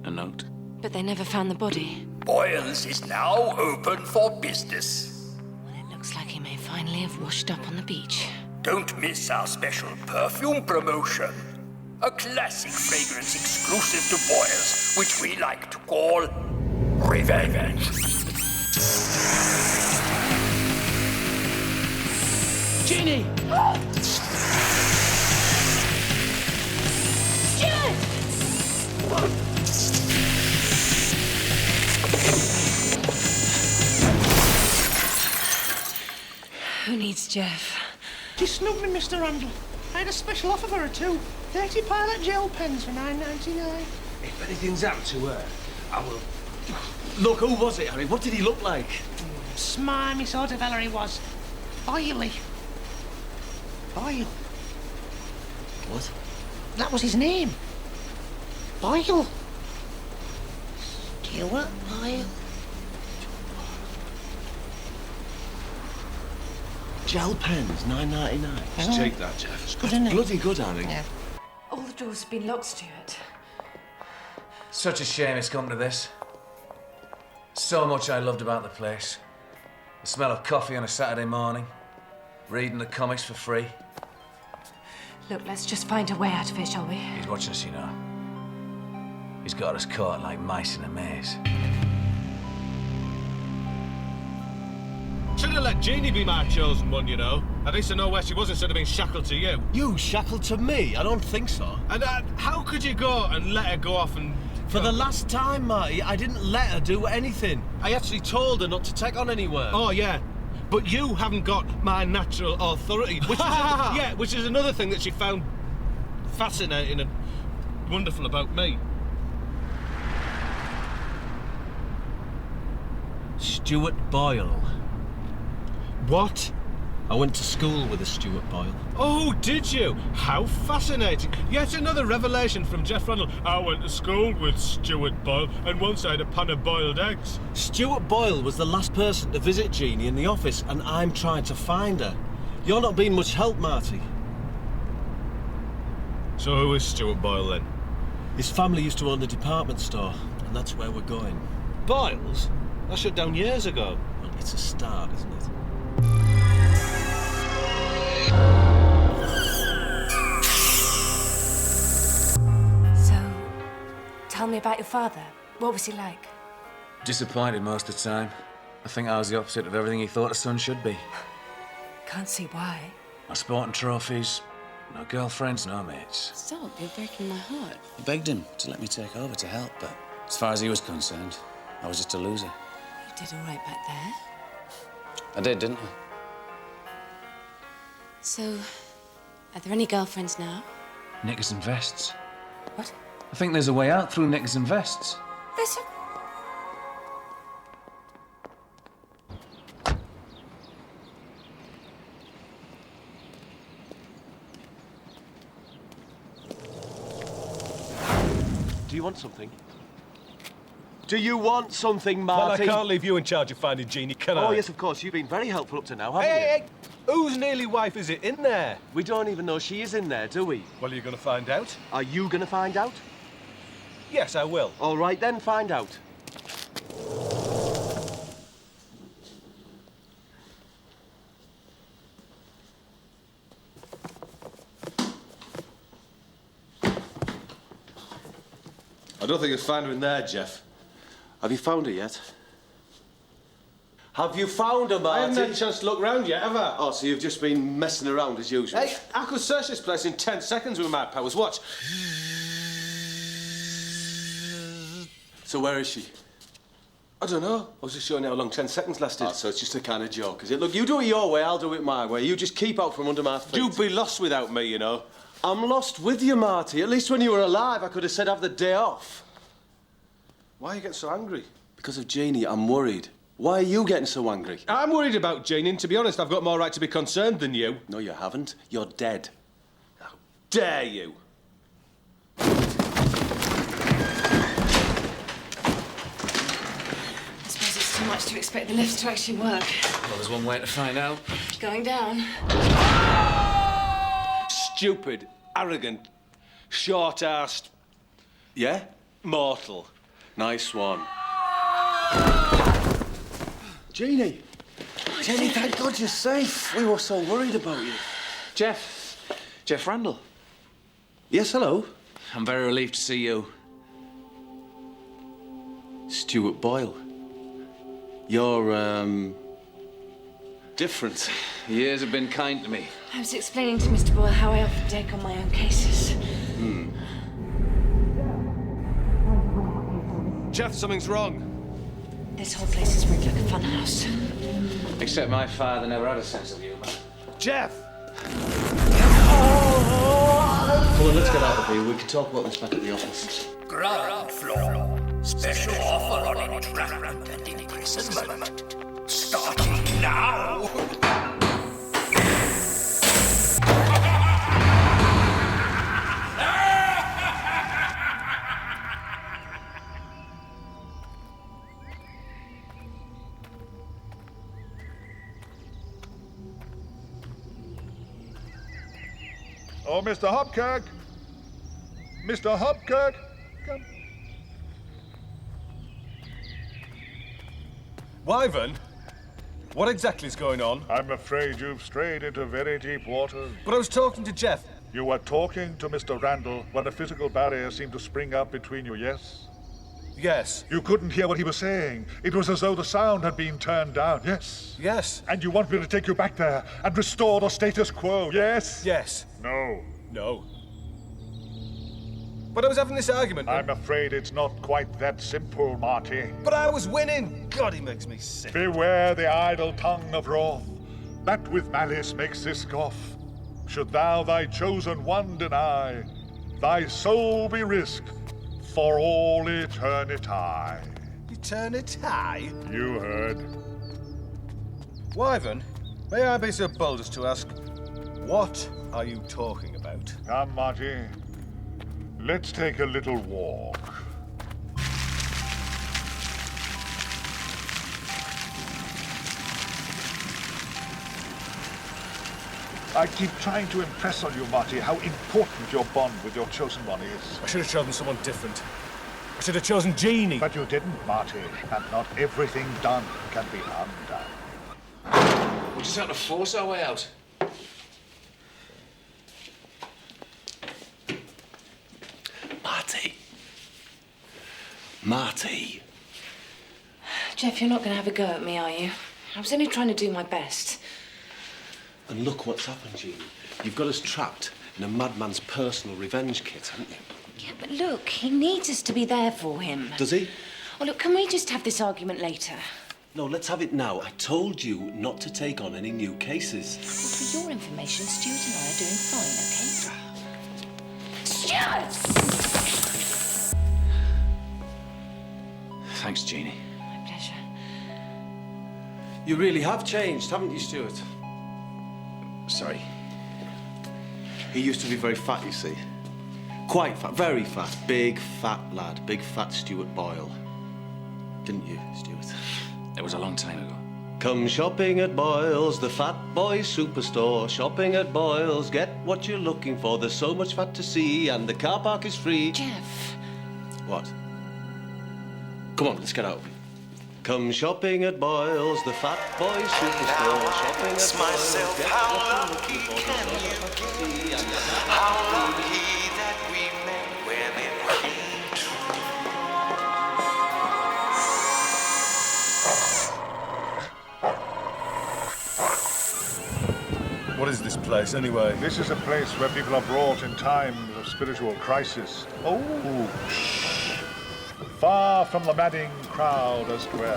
N: A note.
D: But they never found the body.
A: Boyles is now open for business.
D: Well, it looks like he may finally have washed up on the beach.
A: Don't miss our special perfume promotion. A classic fragrance exclusive to Boyles, which we like to call Revenge.
G: Jeannie!
D: Who needs Jeff?
G: She snubbed me, Mr. Randall. I had a special offer for her, too. 30 pilot gel pens for $9.99.
T: If anything's happened to her, I will... Look, who was it, Harry? What did he look like?
G: Smarmy sort of fella he was. Oily. Boyle.
T: What?
G: That was his name. Boyle. Stuart Boyle.
T: Gel pens, $9.99. It's cheap, that, Jeff. It's
G: good, isn't it?
T: Bloody good, Harry.
G: Yeah.
D: All the doors have been locked, Stuart.
O: Such a shame it's come to this. So much I loved about the place. The smell of coffee on a Saturday morning. Reading the comics for free.
D: Look, let's just find a way out of here, shall we?
O: He's watching us, you know. He's got us caught like mice in a maze.
T: Should have let Jeannie be my chosen one, you know. At least I know where she was instead of being shackled to you.
L: You shackled to me? I don't think so.
T: And how could you go and let her go off and...
L: For the last time, Marty, I didn't let her do anything. I actually told her not to take on anywhere.
T: Oh, yeah. But you haven't got my natural authority, which is another thing that she found fascinating and wonderful about me.
L: Stuart Boyle.
T: What?
L: I went to school with a Stuart Boyle.
T: Oh, did you? How fascinating. Yet another revelation from Jeff Randall. I went to school with Stuart Boyle, and once I had a pan of boiled eggs.
L: Stuart Boyle was the last person to visit Jeannie in the office, and I'm trying to find her. You're not being much help, Marty.
T: So who is Stuart Boyle, then?
L: His family used to own the department store, and that's where we're going.
T: Boyles? That shut down years ago.
L: Well, it's a start, isn't it?
D: Tell me about your father. What was he like?
O: Disappointed most of the time. I think I was the opposite of everything he thought a son should be.
D: Can't see why.
O: No sporting trophies, no girlfriends, no mates.
V: Stop, you're breaking my heart.
N: I begged him to let me take over to help, but as far as he was concerned, I was just a loser.
V: You did all right back there.
N: I did, didn't I?
V: So, are there any girlfriends now?
O: Knickers and vests.
V: What?
O: I think there's a way out through knickers and vests.
V: There's a...
L: Do you want something? Do you want something, Marty?
T: Well, I can't leave you in charge of finding Jeannie, can I?
L: Oh, yes, of course. You've been very helpful up to now, haven't you?
T: Hey! Whose nearly wife is it in there?
L: We don't even know she is in there, do we?
T: Well, are you going to find out?
L: Are you going to find out?
T: Yes, I will.
L: All right, then, find out.
T: I don't think you'll find her in there, Jeff.
L: Have you found her yet? Have you found her, Marty?
T: I haven't had a chance to look round yet, have I?
L: Oh, so you've just been messing around as usual?
T: Hey, I could search this place in 10 seconds with my powers. Watch.
L: So where is she?
T: I don't know. I was just showing you how long 10 seconds lasted.
L: Oh, so it's just a kind of joke, is it? Look, you do it your way, I'll do it my way. You just keep out from under my feet.
T: You'd be lost without me, you know.
L: I'm lost with you, Marty. At least when you were alive, I could have said have the day off.
T: Why are you getting so angry?
L: Because of Jeannie, I'm worried. Why are you getting so angry?
T: I'm worried about Jeannie, and to be honest, I've got more right to be concerned than you.
L: No, you haven't. You're dead.
T: How dare you?
D: I suppose it's too much to expect the lift to actually work.
N: Well, there's one way to find out.
D: Going down.
T: Stupid, arrogant, short-arsed...
L: Yeah?
T: Mortal.
L: Nice one. Jeannie! Jeannie, thank God you're safe. We were so worried about you.
N: Jeff Randall.
L: Yes, hello.
N: I'm very relieved to see you.
L: Stuart Boyle. You're, different.
N: Years have been kind to me.
D: I was explaining to Mr. Boyle how I often take on my own cases.
T: Jeff, something's wrong.
D: This whole place is rigged like a funhouse.
N: Except my father never had a sense of humour.
T: Jeff!
L: Well, let's get out of here. We can talk about this back at the office.
A: Ground floor. Special offer on entrapment and imprisonment. Starting now.
Q: Oh, Mr. Hopkirk! Mr. Hopkirk! Come.
T: Wyvern? What exactly is going on?
Q: I'm afraid you've strayed into very deep waters.
T: But I was talking to Jeff.
Q: You were talking to Mr. Randall when a physical barrier seemed to spring up between you, yes?
T: Yes.
Q: You couldn't hear what he was saying. It was as though the sound had been turned down, yes?
T: Yes.
Q: And you want me to take you back there and restore the status quo, yes?
T: Yes.
Q: No.
T: No. But I was having this argument.
Q: I'm afraid it's not quite that simple, Marty.
T: But I was winning. God, he makes me sick.
Q: Beware the idle tongue of wrath. That with malice makes this scoff. Should thou thy chosen one deny, thy soul be risked for all eternity.
T: Eternity?
Q: You heard.
T: Wyvern, may I be so bold as to ask, what are you talking about?
Q: Come, Marty. Let's take a little walk. I keep trying to impress on you, Marty, how important your bond with your chosen one is.
T: I should have chosen someone different. I should have chosen Jeannie.
Q: But you didn't, Marty. And not everything done can be undone.
N: We'll just have to force our way out.
L: Marty.
D: Jeff, you're not going to have a go at me, are you? I was only trying to do my best.
L: And look what's happened, Jeannie. You've got us trapped in a madman's personal revenge kit, haven't you?
D: Yeah, but look, he needs us to be there for him.
L: Does he?
D: Oh, look, can we just have this argument later?
L: No, let's have it now. I told you not to take on any new cases.
D: Well, for your information, Stuart and I are doing fine, OK? Stuart!
N: Thanks, Jeannie.
D: My pleasure.
L: You really have changed, haven't you, Stuart?
N: Sorry.
L: He used to be very fat, you see. Quite fat, very fat. Big, fat lad. Big, fat Stuart Boyle. Didn't you, Stuart?
N: It was a long time ago.
L: Come shopping at Boyle's, the fat boy superstore. Shopping at Boyle's, get what you're looking for. There's so much fat to see, and the car park is free.
D: Jeff.
L: What? Come on, let's get out. Come shopping at Boyle's, the fat boy superstore. Shopping at
F: myself,
L: Boyle's,
F: how lucky can you be? How lucky that we met when it came true.
E: place, anyway?
Q: This is a place where people are brought in times of spiritual crisis. Oh, shh. Far from the madding crowd astray.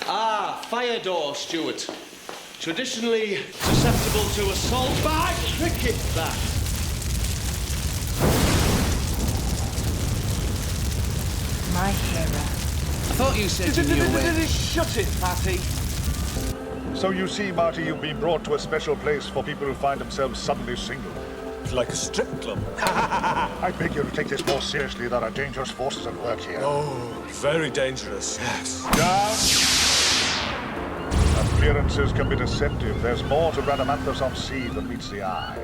L: Ah, fire door, Stuart. Traditionally susceptible to assault by cricket bat.
C: My hero.
L: I thought you said you knew a witch. Shut it, Fatty.
Q: So you see, Marty, you've been brought to a special place for people who find themselves suddenly single.
E: It's like a strip club.
Q: I beg you to take this more seriously. There are dangerous forces at work here.
E: Oh, very dangerous, yes.
Q: Appearances can be deceptive. There's more to Radamanthus on sea than meets the eye.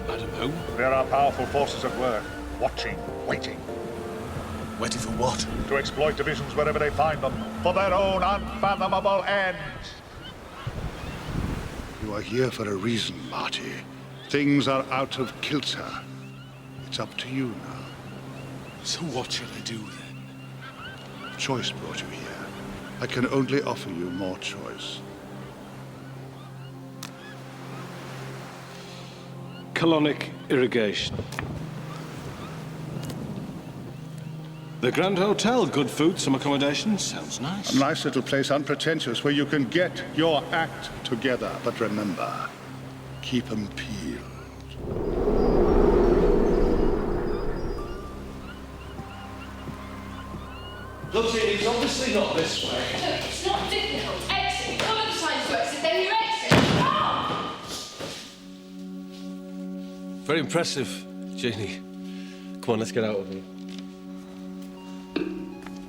E: Madam who?
Q: There are powerful forces at work, watching, waiting.
E: Waiting for what?
Q: To exploit divisions wherever they find them, for their own unfathomable ends.
P: You are here for a reason, Marty. Things are out of kilter. It's up to you now.
E: So what shall I do, then?
P: Choice brought you here. I can only offer you more choice.
T: Colonic irrigation. The Grand Hotel, good food, some accommodation, sounds nice.
P: A nice little place, unpretentious, where you can get your act together. But remember, keep 'em peeled.
L: Look, it's obviously not this way.
S: Look, it's not difficult. Exit. You follow the signs to exit, then you exit. Ah!
T: Very impressive, Jeannie. Come on, let's get out of here.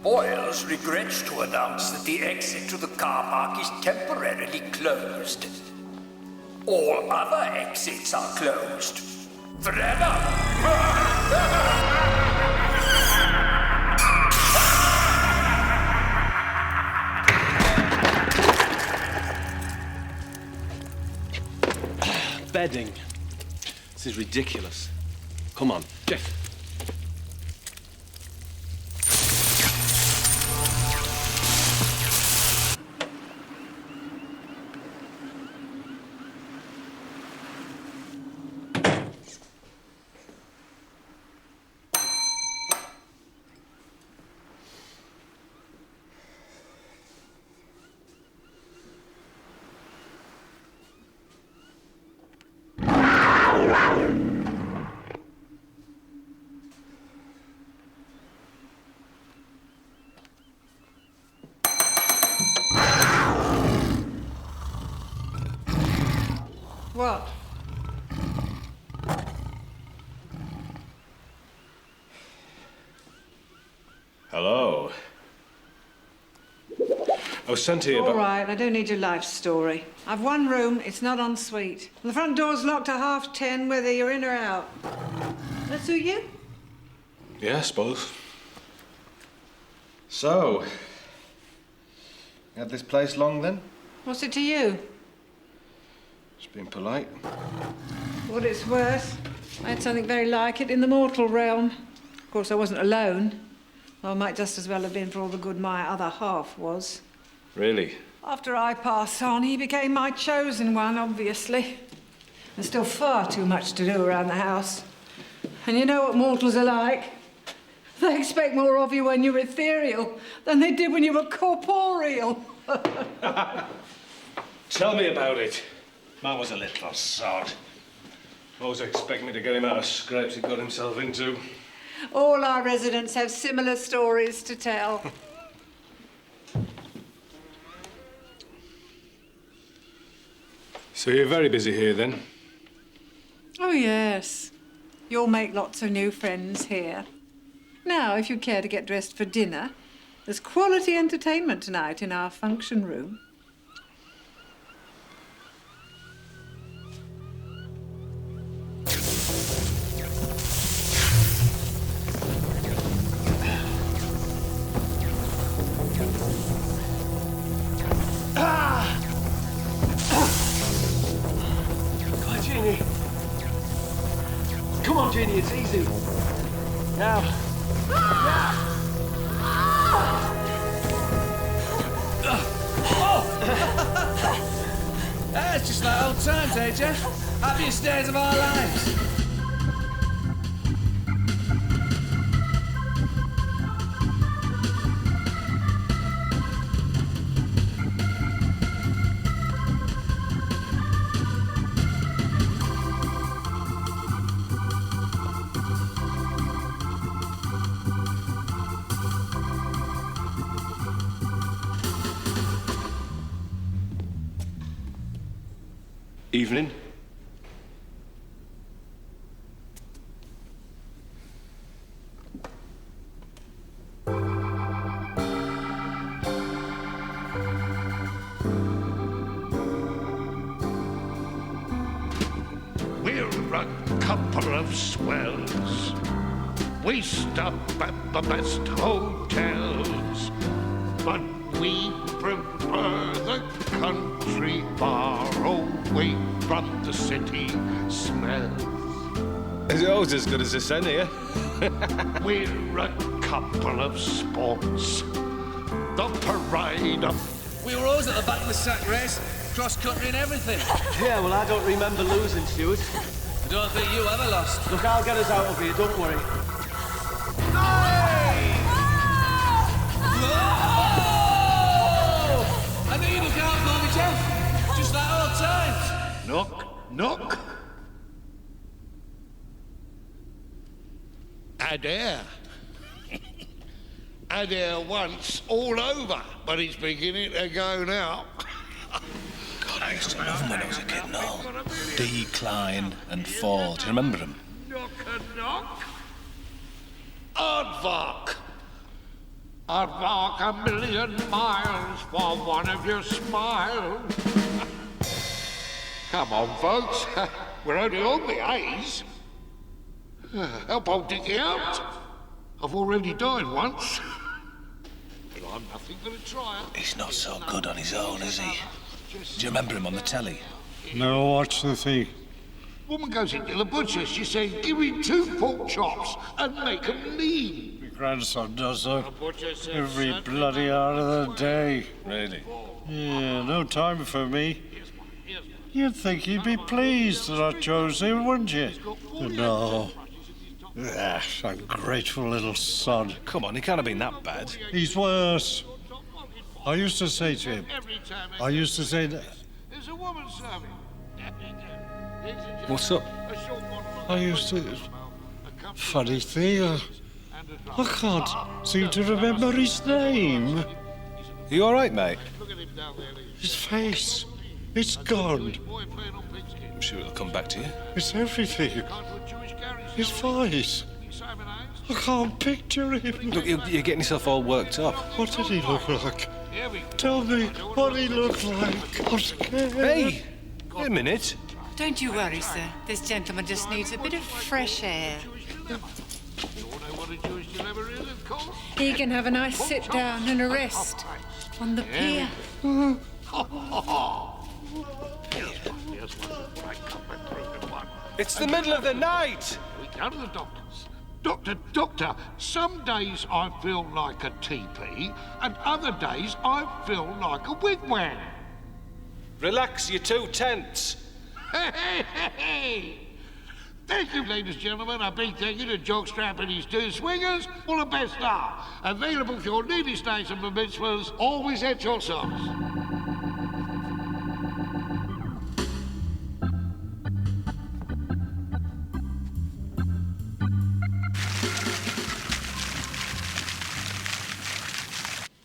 A: Boyles regrets to announce that the exit to the car park is temporarily closed. All other exits are closed. Forever!
T: Bedding. This is ridiculous. Come on, Jeff.
U: What?
T: Hello. I was sent here,
U: All
T: but...
U: right, I don't need your life story. I've one room, it's not en suite. The front door's locked at 10:30, whether you're in or out. That suit you?
T: Yeah, I suppose. So, you had this place long, then?
U: What's it to you?
T: Just being polite.
U: What it's worth. I had something very like it in the mortal realm. Of course, I wasn't alone. I might just as well have been for all the good my other half was.
T: Really?
U: After I passed on, he became my chosen one, obviously. There's still far too much to do around the house. And you know what mortals are like? They expect more of you when you're ethereal than they did when you were corporeal.
T: Tell me about it. Man was a little sod. Always expect me to get him out of scrapes he got himself into.
U: All our residents have similar stories to tell.
T: So you're very busy here, then?
U: Oh, yes. You'll make lots of new friends here. Now, if you care to get dressed for dinner, there's quality entertainment tonight in our function room.
T: Come on, Jeannie. Come on, Jeannie, it's easy. Now.
O: It's just like old times, eh, Jeff? Happiest days of our lives.
L: Evening.
Q: We're a couple of swells. We stop at the best hotels, but we prefer the country far away from the city smells.
T: Is it always as good as this end here?
Q: We're a couple of sports. The parade of...
O: We were always at the back of the sack race, cross-country and everything.
K: Yeah, well, I don't remember losing, Stuart.
O: I don't think you ever lost.
K: Look, I'll get us out of here, don't worry.
O: I knew you'd look out for me, Jeff. Just like old times.
Q: Knock, knock. Adair. Adair once all over, but he's beginning to go now.
N: God, I used to love him when I was a kid, Noel. Decline and fall. Do you remember him?
Q: Knock a knock. Aardvark. Aardvark 1,000,000 miles for one of your smiles. Come on, folks. We're only on the A's. Help old Dickie out. I've already died once. But I'm nothing but a trier.
N: He's not so good on his own, is he? Do you remember him on the telly?
P: No, what's the thing?
Q: Woman goes into the butcher. She says, give me 2 pork chops and make 'em lean.
P: My grandson does that
Q: The butcher says,
P: every
Q: "Son,
P: bloody hour of the day.
N: Really?
P: Yeah, no time for me. You'd think he'd be pleased that I chose him, wouldn't you? But no. Ah, ungrateful little sod.
N: Come on, he can't have been that bad.
P: He's worse. I used to say to him,
Q: There's a woman serving.
N: What's up?
P: I used to... Funny thing, I can't seem to remember his name.
N: You all right, mate?
P: His face, it's gone.
N: I'm sure it'll come back to you.
P: It's everything. His voice. I can't picture him.
N: Look, you're getting yourself all worked up.
P: What did he look like? Tell me what he looked like. I'm scared.
N: Hey! Wait a minute.
U: Don't you worry, sir. This gentleman just needs a bit of fresh air. He can have a nice sit down and a rest on the pier.
T: It's the middle of the night!
Q: We go to the doctors. Doctor, some days I feel like a teepee, and other days I feel like a wigwam.
T: Relax, you're too tense.
Q: Hey! Thank you, ladies and gentlemen. A big thank you to Jockstrap and his 2 swingers. All the best are. Available for your nearest days and mitzvahs, always at your service.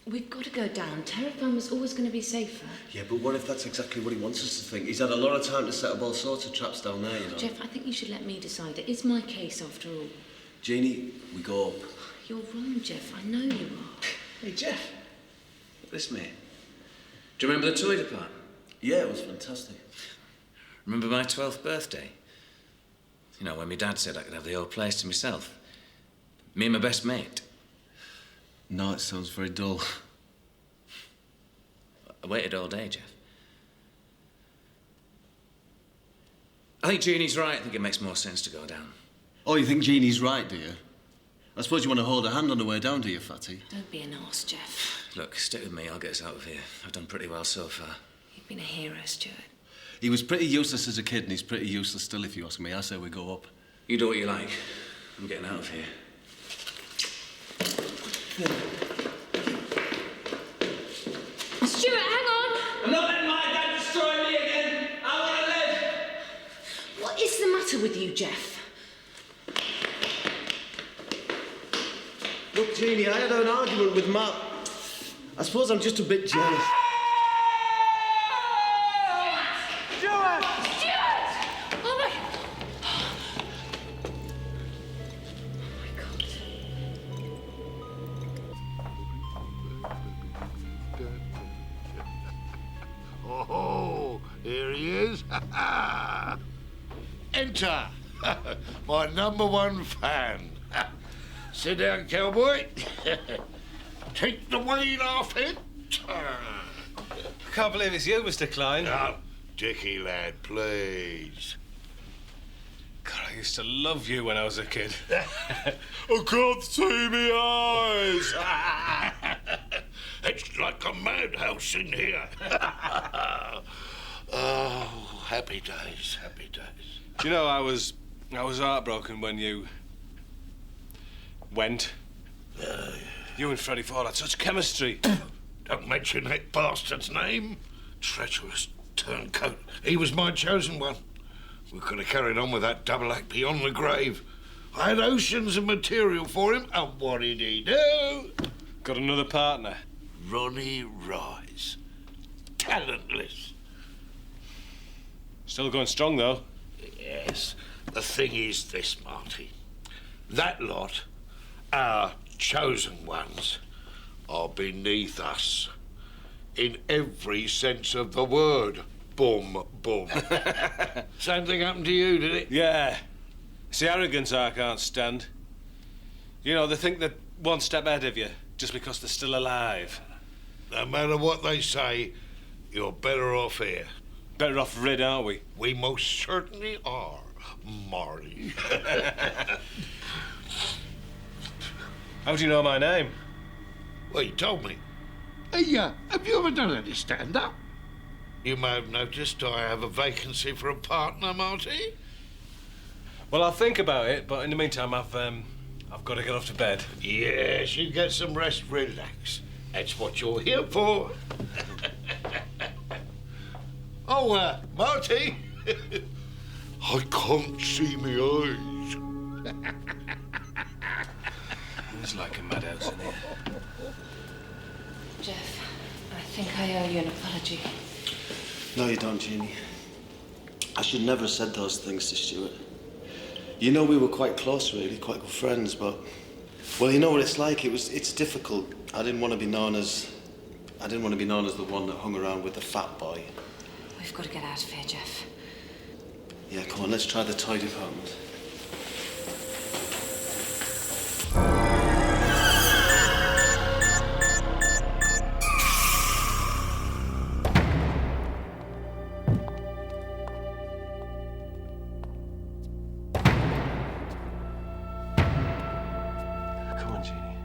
C: We've got to go down. Terrafan was always going to be safer.
L: Yeah, but what if that's exactly what he wants us to think? He's had a lot of time to set up all sorts of traps down there, you know.
C: Jeff, I think you should let me decide. It is my case, after all.
L: Jeannie, we go up.
C: You're wrong, Jeff. I know you are.
N: Hey, Jeff. This, mate. Do you remember the toy department?
L: Yeah, it was fantastic.
N: Remember my 12th birthday? You know, when my dad said I could have the whole place to myself. Me and my best mate.
L: No, it sounds very dull.
N: I waited all day, Jeff. I think Jeannie's right. I think it makes more sense to go down.
L: Oh, you think Jeannie's right, do you? I suppose you want to hold a hand on the way down, do you, Fatty?
V: Don't be an arse, Jeff.
N: Look, stick with me. I'll get us out of here. I've done pretty well so far.
V: You've been a hero, Stuart.
L: He was pretty useless as a kid, and he's pretty useless still, if you ask me. I say we go up.
N: You do what you like. I'm getting out of here.
S: Stuart, hang on!
N: I'm not letting my dad destroy me again! I want to live!
V: What is the matter with you, Jeff?
L: Look, Jeannie, I had an argument with Matt. I suppose I'm just a bit jealous.
S: Stuart! Oh my...
Q: Oh, here he is. Enter. My #1 fan. Sit down, cowboy. Take the weight off it.
K: I can't believe it's you, Mr. Klein.
Q: Now, Dickie, lad, please.
K: God, I used to love you when I was a kid.
Q: I can't see me eyes. It's like a madhouse in here. Oh, happy days, happy days.
K: Do you know, I was heartbroken when you went. You and Freddie Ford had such chemistry.
Q: Don't mention that bastard's name. Treacherous turncoat. He was my chosen one. We could have carried on with that double act beyond the grave. I had oceans of material for him, and what did he do?
K: Got another partner.
Q: Ronnie Rise. Talentless.
K: Still going strong, though.
Q: Yes. The thing is this, Marty. That lot, our chosen ones, are beneath us. In every sense of the word. Boom, boom. Same thing happened to you, did it?
K: Yeah. It's the arrogance I can't stand. You know, they think they're one step ahead of you just because they're still alive.
Q: No matter what they say, you're better off here.
K: Better off rid, aren't we?
Q: We most certainly are, Marty.
K: How do you know my name?
Q: Well, you told me. Hey, have you ever done any stand-up? You may have noticed I have a vacancy for a partner, Marty.
K: Well, I'll think about it, but in the meantime, I've got to get off to bed.
Q: Yes, you get some rest, relax. That's what you're here for. Oh, Marty. I can't see me eyes.
K: It's like a madhouse in here.
V: Jeff, I think I owe you an apology.
L: No, you don't, Jeannie. I should never have said those things to Stuart. You know, we were quite close, really, quite good friends, but... Well, you know what it's like. It's difficult. I didn't want to be known as the one that hung around with the fat boy.
V: We've got to get out of here, Jeff.
L: Yeah, come on, let's try the toy department. Come on, Jeannie.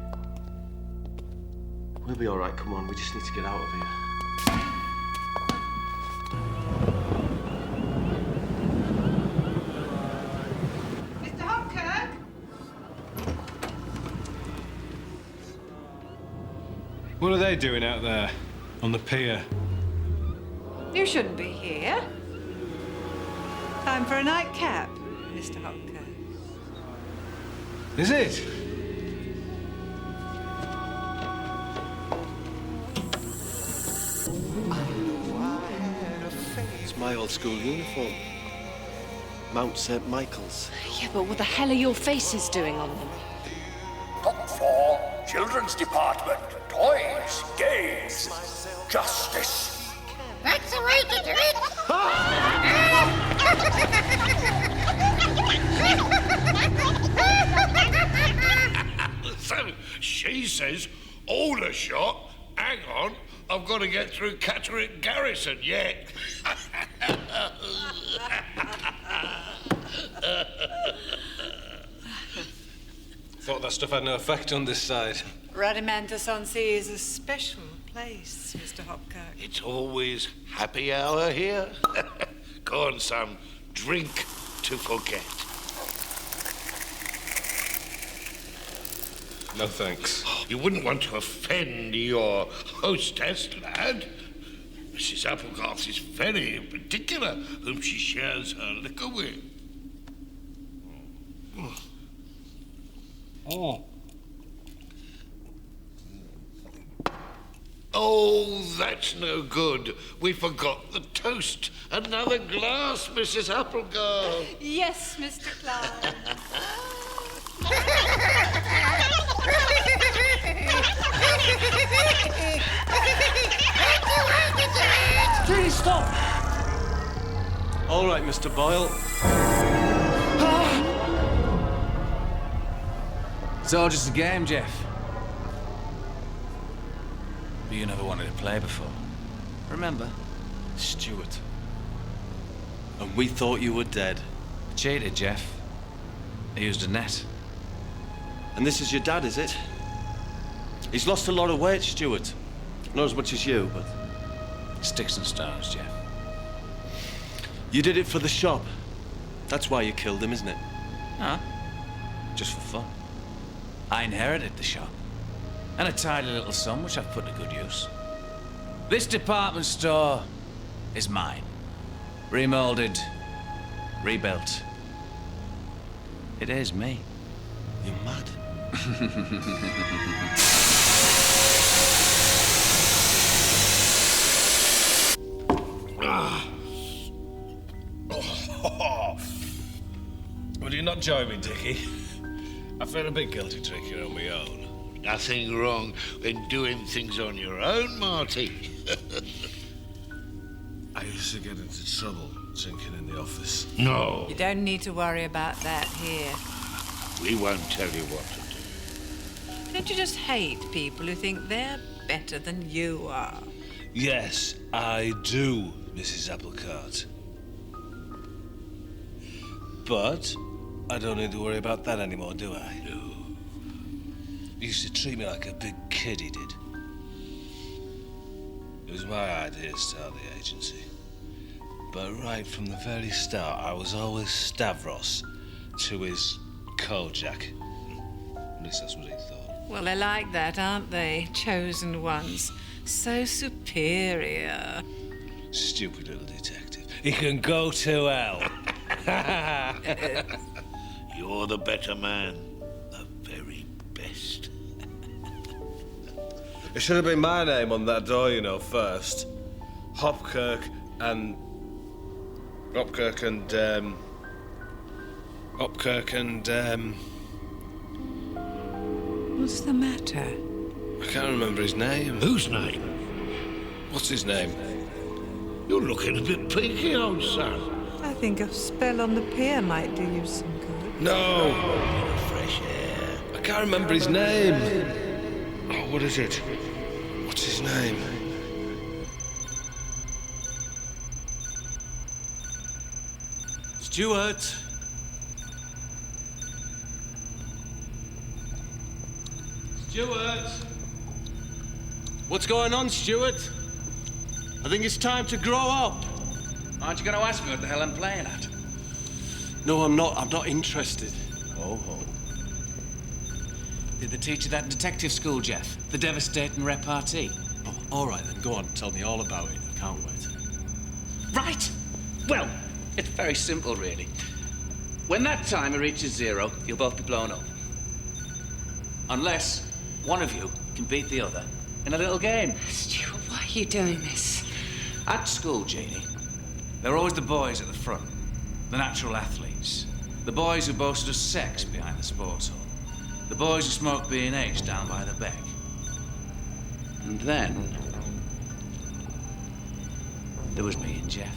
L: We'll be all right, come on. We just need to get out of here.
U: Mr. Hopkirk?
K: What are they doing out there on the pier?
U: You shouldn't be here. Time for a nightcap, Mr. Hopkirk.
K: Is it?
L: It's my old school uniform. Mount St. Michael's.
V: Yeah, but what the hell are your faces doing on them?
A: Top 4, Children's Department. Toys, games, justice.
S: That's the way to do it!
Q: So, she says, order shot. Hang on, I've got to get through Catterick Garrison yet.
T: Thought that stuff had no effect on this side.
U: Radimantus-on-Sea is a special place, Mr. Hopkirk.
F: It's always happy hour here. Go on, son. Drink to forget.
T: No thanks.
F: You wouldn't want to offend your hostess, lad. Mrs. Applegarth is very particular whom she shares her liquor with.
P: Oh.
F: Oh, that's no good. We forgot the toast. Another glass, Mrs. Applegarth.
U: Yes, Mr. Klein.
K: Please stop! All right, Mr. Boyle.
O: It's all just a game, Jeff. But you never wanted to play before. Remember?
L: Stuart. And we thought you were dead.
O: Cheated, Jeff. I used a net.
L: And this is your dad, is it? He's lost a lot of weight, Stuart. Not as much as you, but...
O: Sticks and stones, Jeff.
L: You did it for the shop. That's why you killed him, isn't it?
O: No. Just for fun. I inherited the shop. And a tidy little sum, which I've put to good use. This department store is mine. Remolded. Rebuilt. It is me.
L: You're mad.
T: Will you not join me, Dickie? I feel a bit guilty drinking on my own.
F: Nothing wrong in doing things on your own, Marty.
T: I used to get into trouble drinking in the office.
F: No.
U: You don't need to worry about that here.
F: We won't tell you what to do.
U: Don't you just hate people who think they're better than you are?
T: Yes, I do, Mrs. Applecart. But I don't need to worry about that anymore, do I?
F: No.
T: He used to treat me like a big kid, he did. It was my idea to start the agency. But right from the very start, I was always Stavros to his Kojak. At least that's what he thought.
U: Well, they're like that, aren't they? Chosen ones. So superior.
T: Stupid little detective. He can go to hell.
F: You're the better man. The very best.
T: It should have been my name on that door, you know, first. Hopkirk and...
U: What's the matter?
T: I can't remember his name.
F: Whose name?
T: What's his name?
F: You're looking a bit peaky, old son.
U: I think a spell on the pier might do you some good.
T: No!
F: Fresh air.
T: I can't remember his name. Oh, what is it? What's his name?
L: Stuart! Stuart! What's going on, Stuart? I think it's time to grow up.
O: Aren't you going to ask me what the hell I'm playing at?
L: No, I'm not. I'm not interested.
O: Oh. Did they teach you that in detective school, Jeff? The devastating repartee?
L: Oh, all right, then. Go on. Tell me all about it. I can't wait.
O: Right! Well, it's very simple, really. When that timer reaches 0, you'll both be blown up. Unless one of you can beat the other in a little game.
U: Stuart, why are you doing this?
O: At school, Jeannie, there were always the boys at the front, the natural athletes, the boys who boasted of sex behind the sports hall, the boys who smoked B&H down by the beck. And then there was me and Jeff.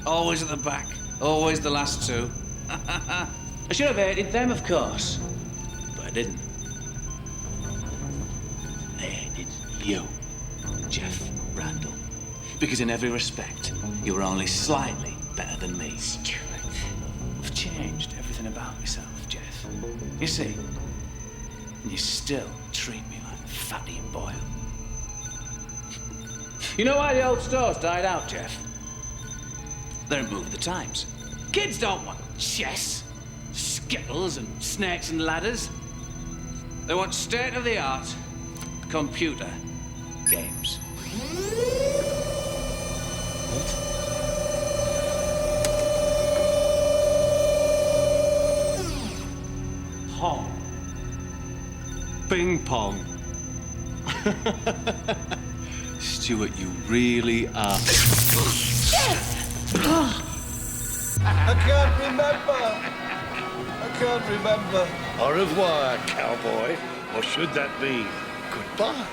O: Always at the back, always the last two. I should have hated them, of course, but I didn't. They hated you, Jeff Randall. Because in every respect, you were only slightly better than me.
U: Stuart.
O: I've changed everything about myself, Jeff. You see, And you still treat me like Fatty Boyle. You know why the old stores died out, Jeff? They don't move with the times. Kids don't want chess, skittles, and snakes and ladders. They want state-of-the-art computer games.
L: Pong. Bing pong. Stuart, you really are.
E: I can't remember.
F: Au revoir, cowboy. Or should that be goodbye?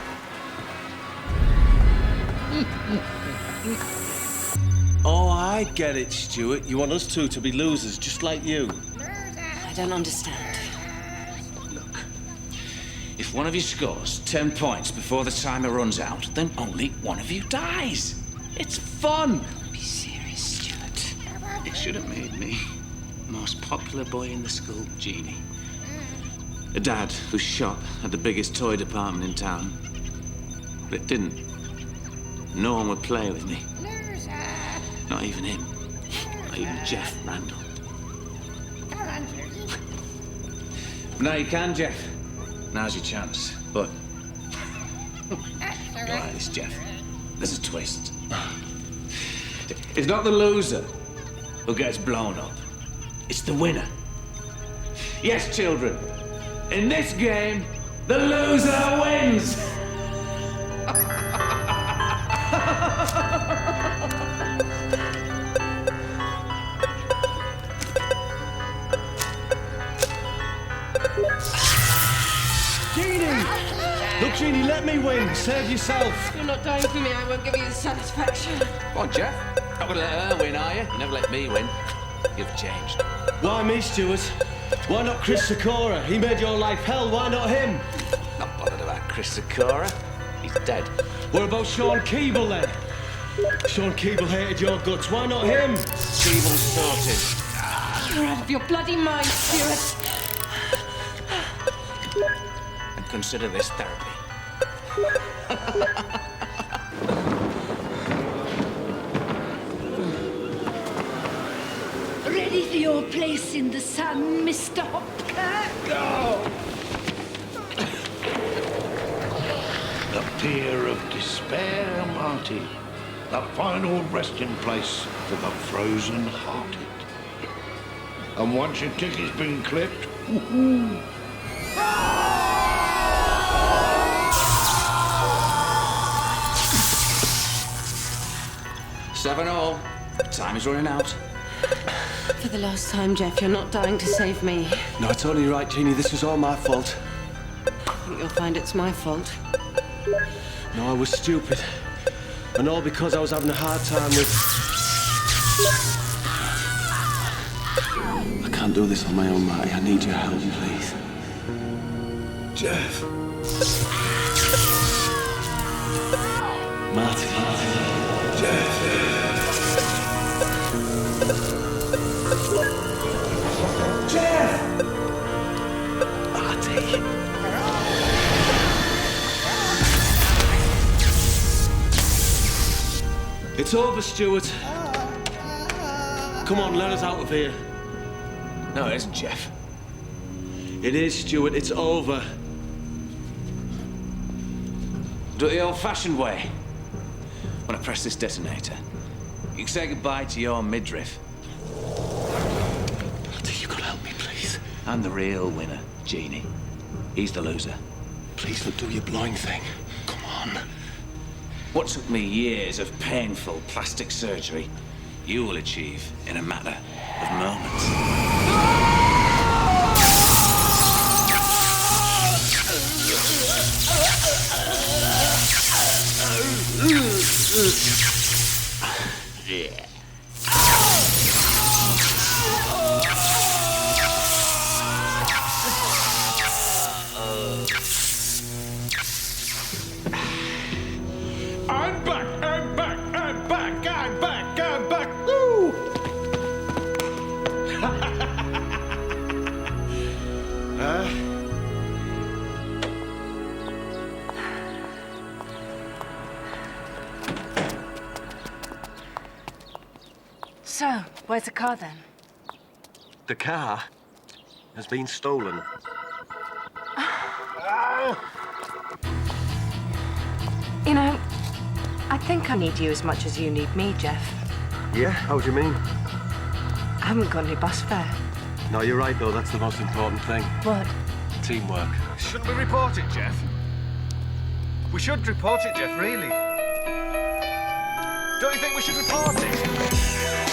L: Oh, I get it, Stuart. You want us two to be losers, just like you.
V: I don't understand.
O: If one of you scores 10 points before the timer runs out, then only one of you dies. It's fun.
V: Be serious, Stuart.
O: It should have made me the most popular boy in the school, Jeannie. A dad whose shop had the biggest toy department in town. But it didn't. No one would play with me. Not even him. Not even Jeff Randall. Now you can, Jeff. Now's your chance. But go like this, Jeff. There's a twist. It's not the loser who gets blown up. It's the winner. Yes, children. In this game, the loser wins.
L: Jeannie! Look, Jeannie, let me win. Save yourself.
V: You're not dying for me. I won't give you the satisfaction.
O: Come on, Jeff. Not gonna let her win, are you? You never let me win. You've changed.
L: Why me, Stuart? Why not Chris Sikora? He made your life hell. Why not him?
O: Not bothered about Chris Sikora. He's dead.
L: What about Sean Keeble, then? Sean Keeble hated your guts. Why not him?
O: Keeble's sorted.
V: You're out of your bloody mind, Stuart.
O: And consider this therapy.
B: Ready for your place in the sun, Mr. Hopkirk?
F: No! The pier of despair, Marty. The final resting place for the frozen-hearted. And once your ticket's been clipped, woohoo!
O: 7-all. Time is running out.
V: For the last time, Jeff, you're not dying to save me.
L: No, it's only right, Jeannie. This was all my fault.
V: I think you'll find it's my fault.
L: No, I was stupid. And all because I was having a hard time with... I can't do this on my own, Marty. I need your help, please.
E: Jeff.
L: Marty.
E: Jeff. Jeff!
L: Marty. It's over, Stuart. Come on, let us out of here.
O: No, it isn't, Jeff.
L: It is, Stuart. It's over.
O: Do it the old-fashioned way. When I press this detonator, you can say goodbye to your midriff.
L: Marty, you gotta help me, please.
O: And the real winner, Jeannie. He's the loser.
L: Please don't do your blowing thing. Come on.
O: What took me years of painful plastic surgery, you will achieve in a matter of moments. Yeah.
E: I'm back! I'm back! I'm back! I'm back! I'm back! Woo!
C: So, where's the car then?
L: The car has been stolen.
C: You know, I think I need you as much as you need me, Jeff.
L: Yeah? How do you mean?
C: I haven't got any bus fare.
L: No, you're right, though. That's the most important thing.
C: What?
L: Teamwork.
K: Shouldn't we report it, Jeff? We should report it, Jeff, really. Don't you think we should report it?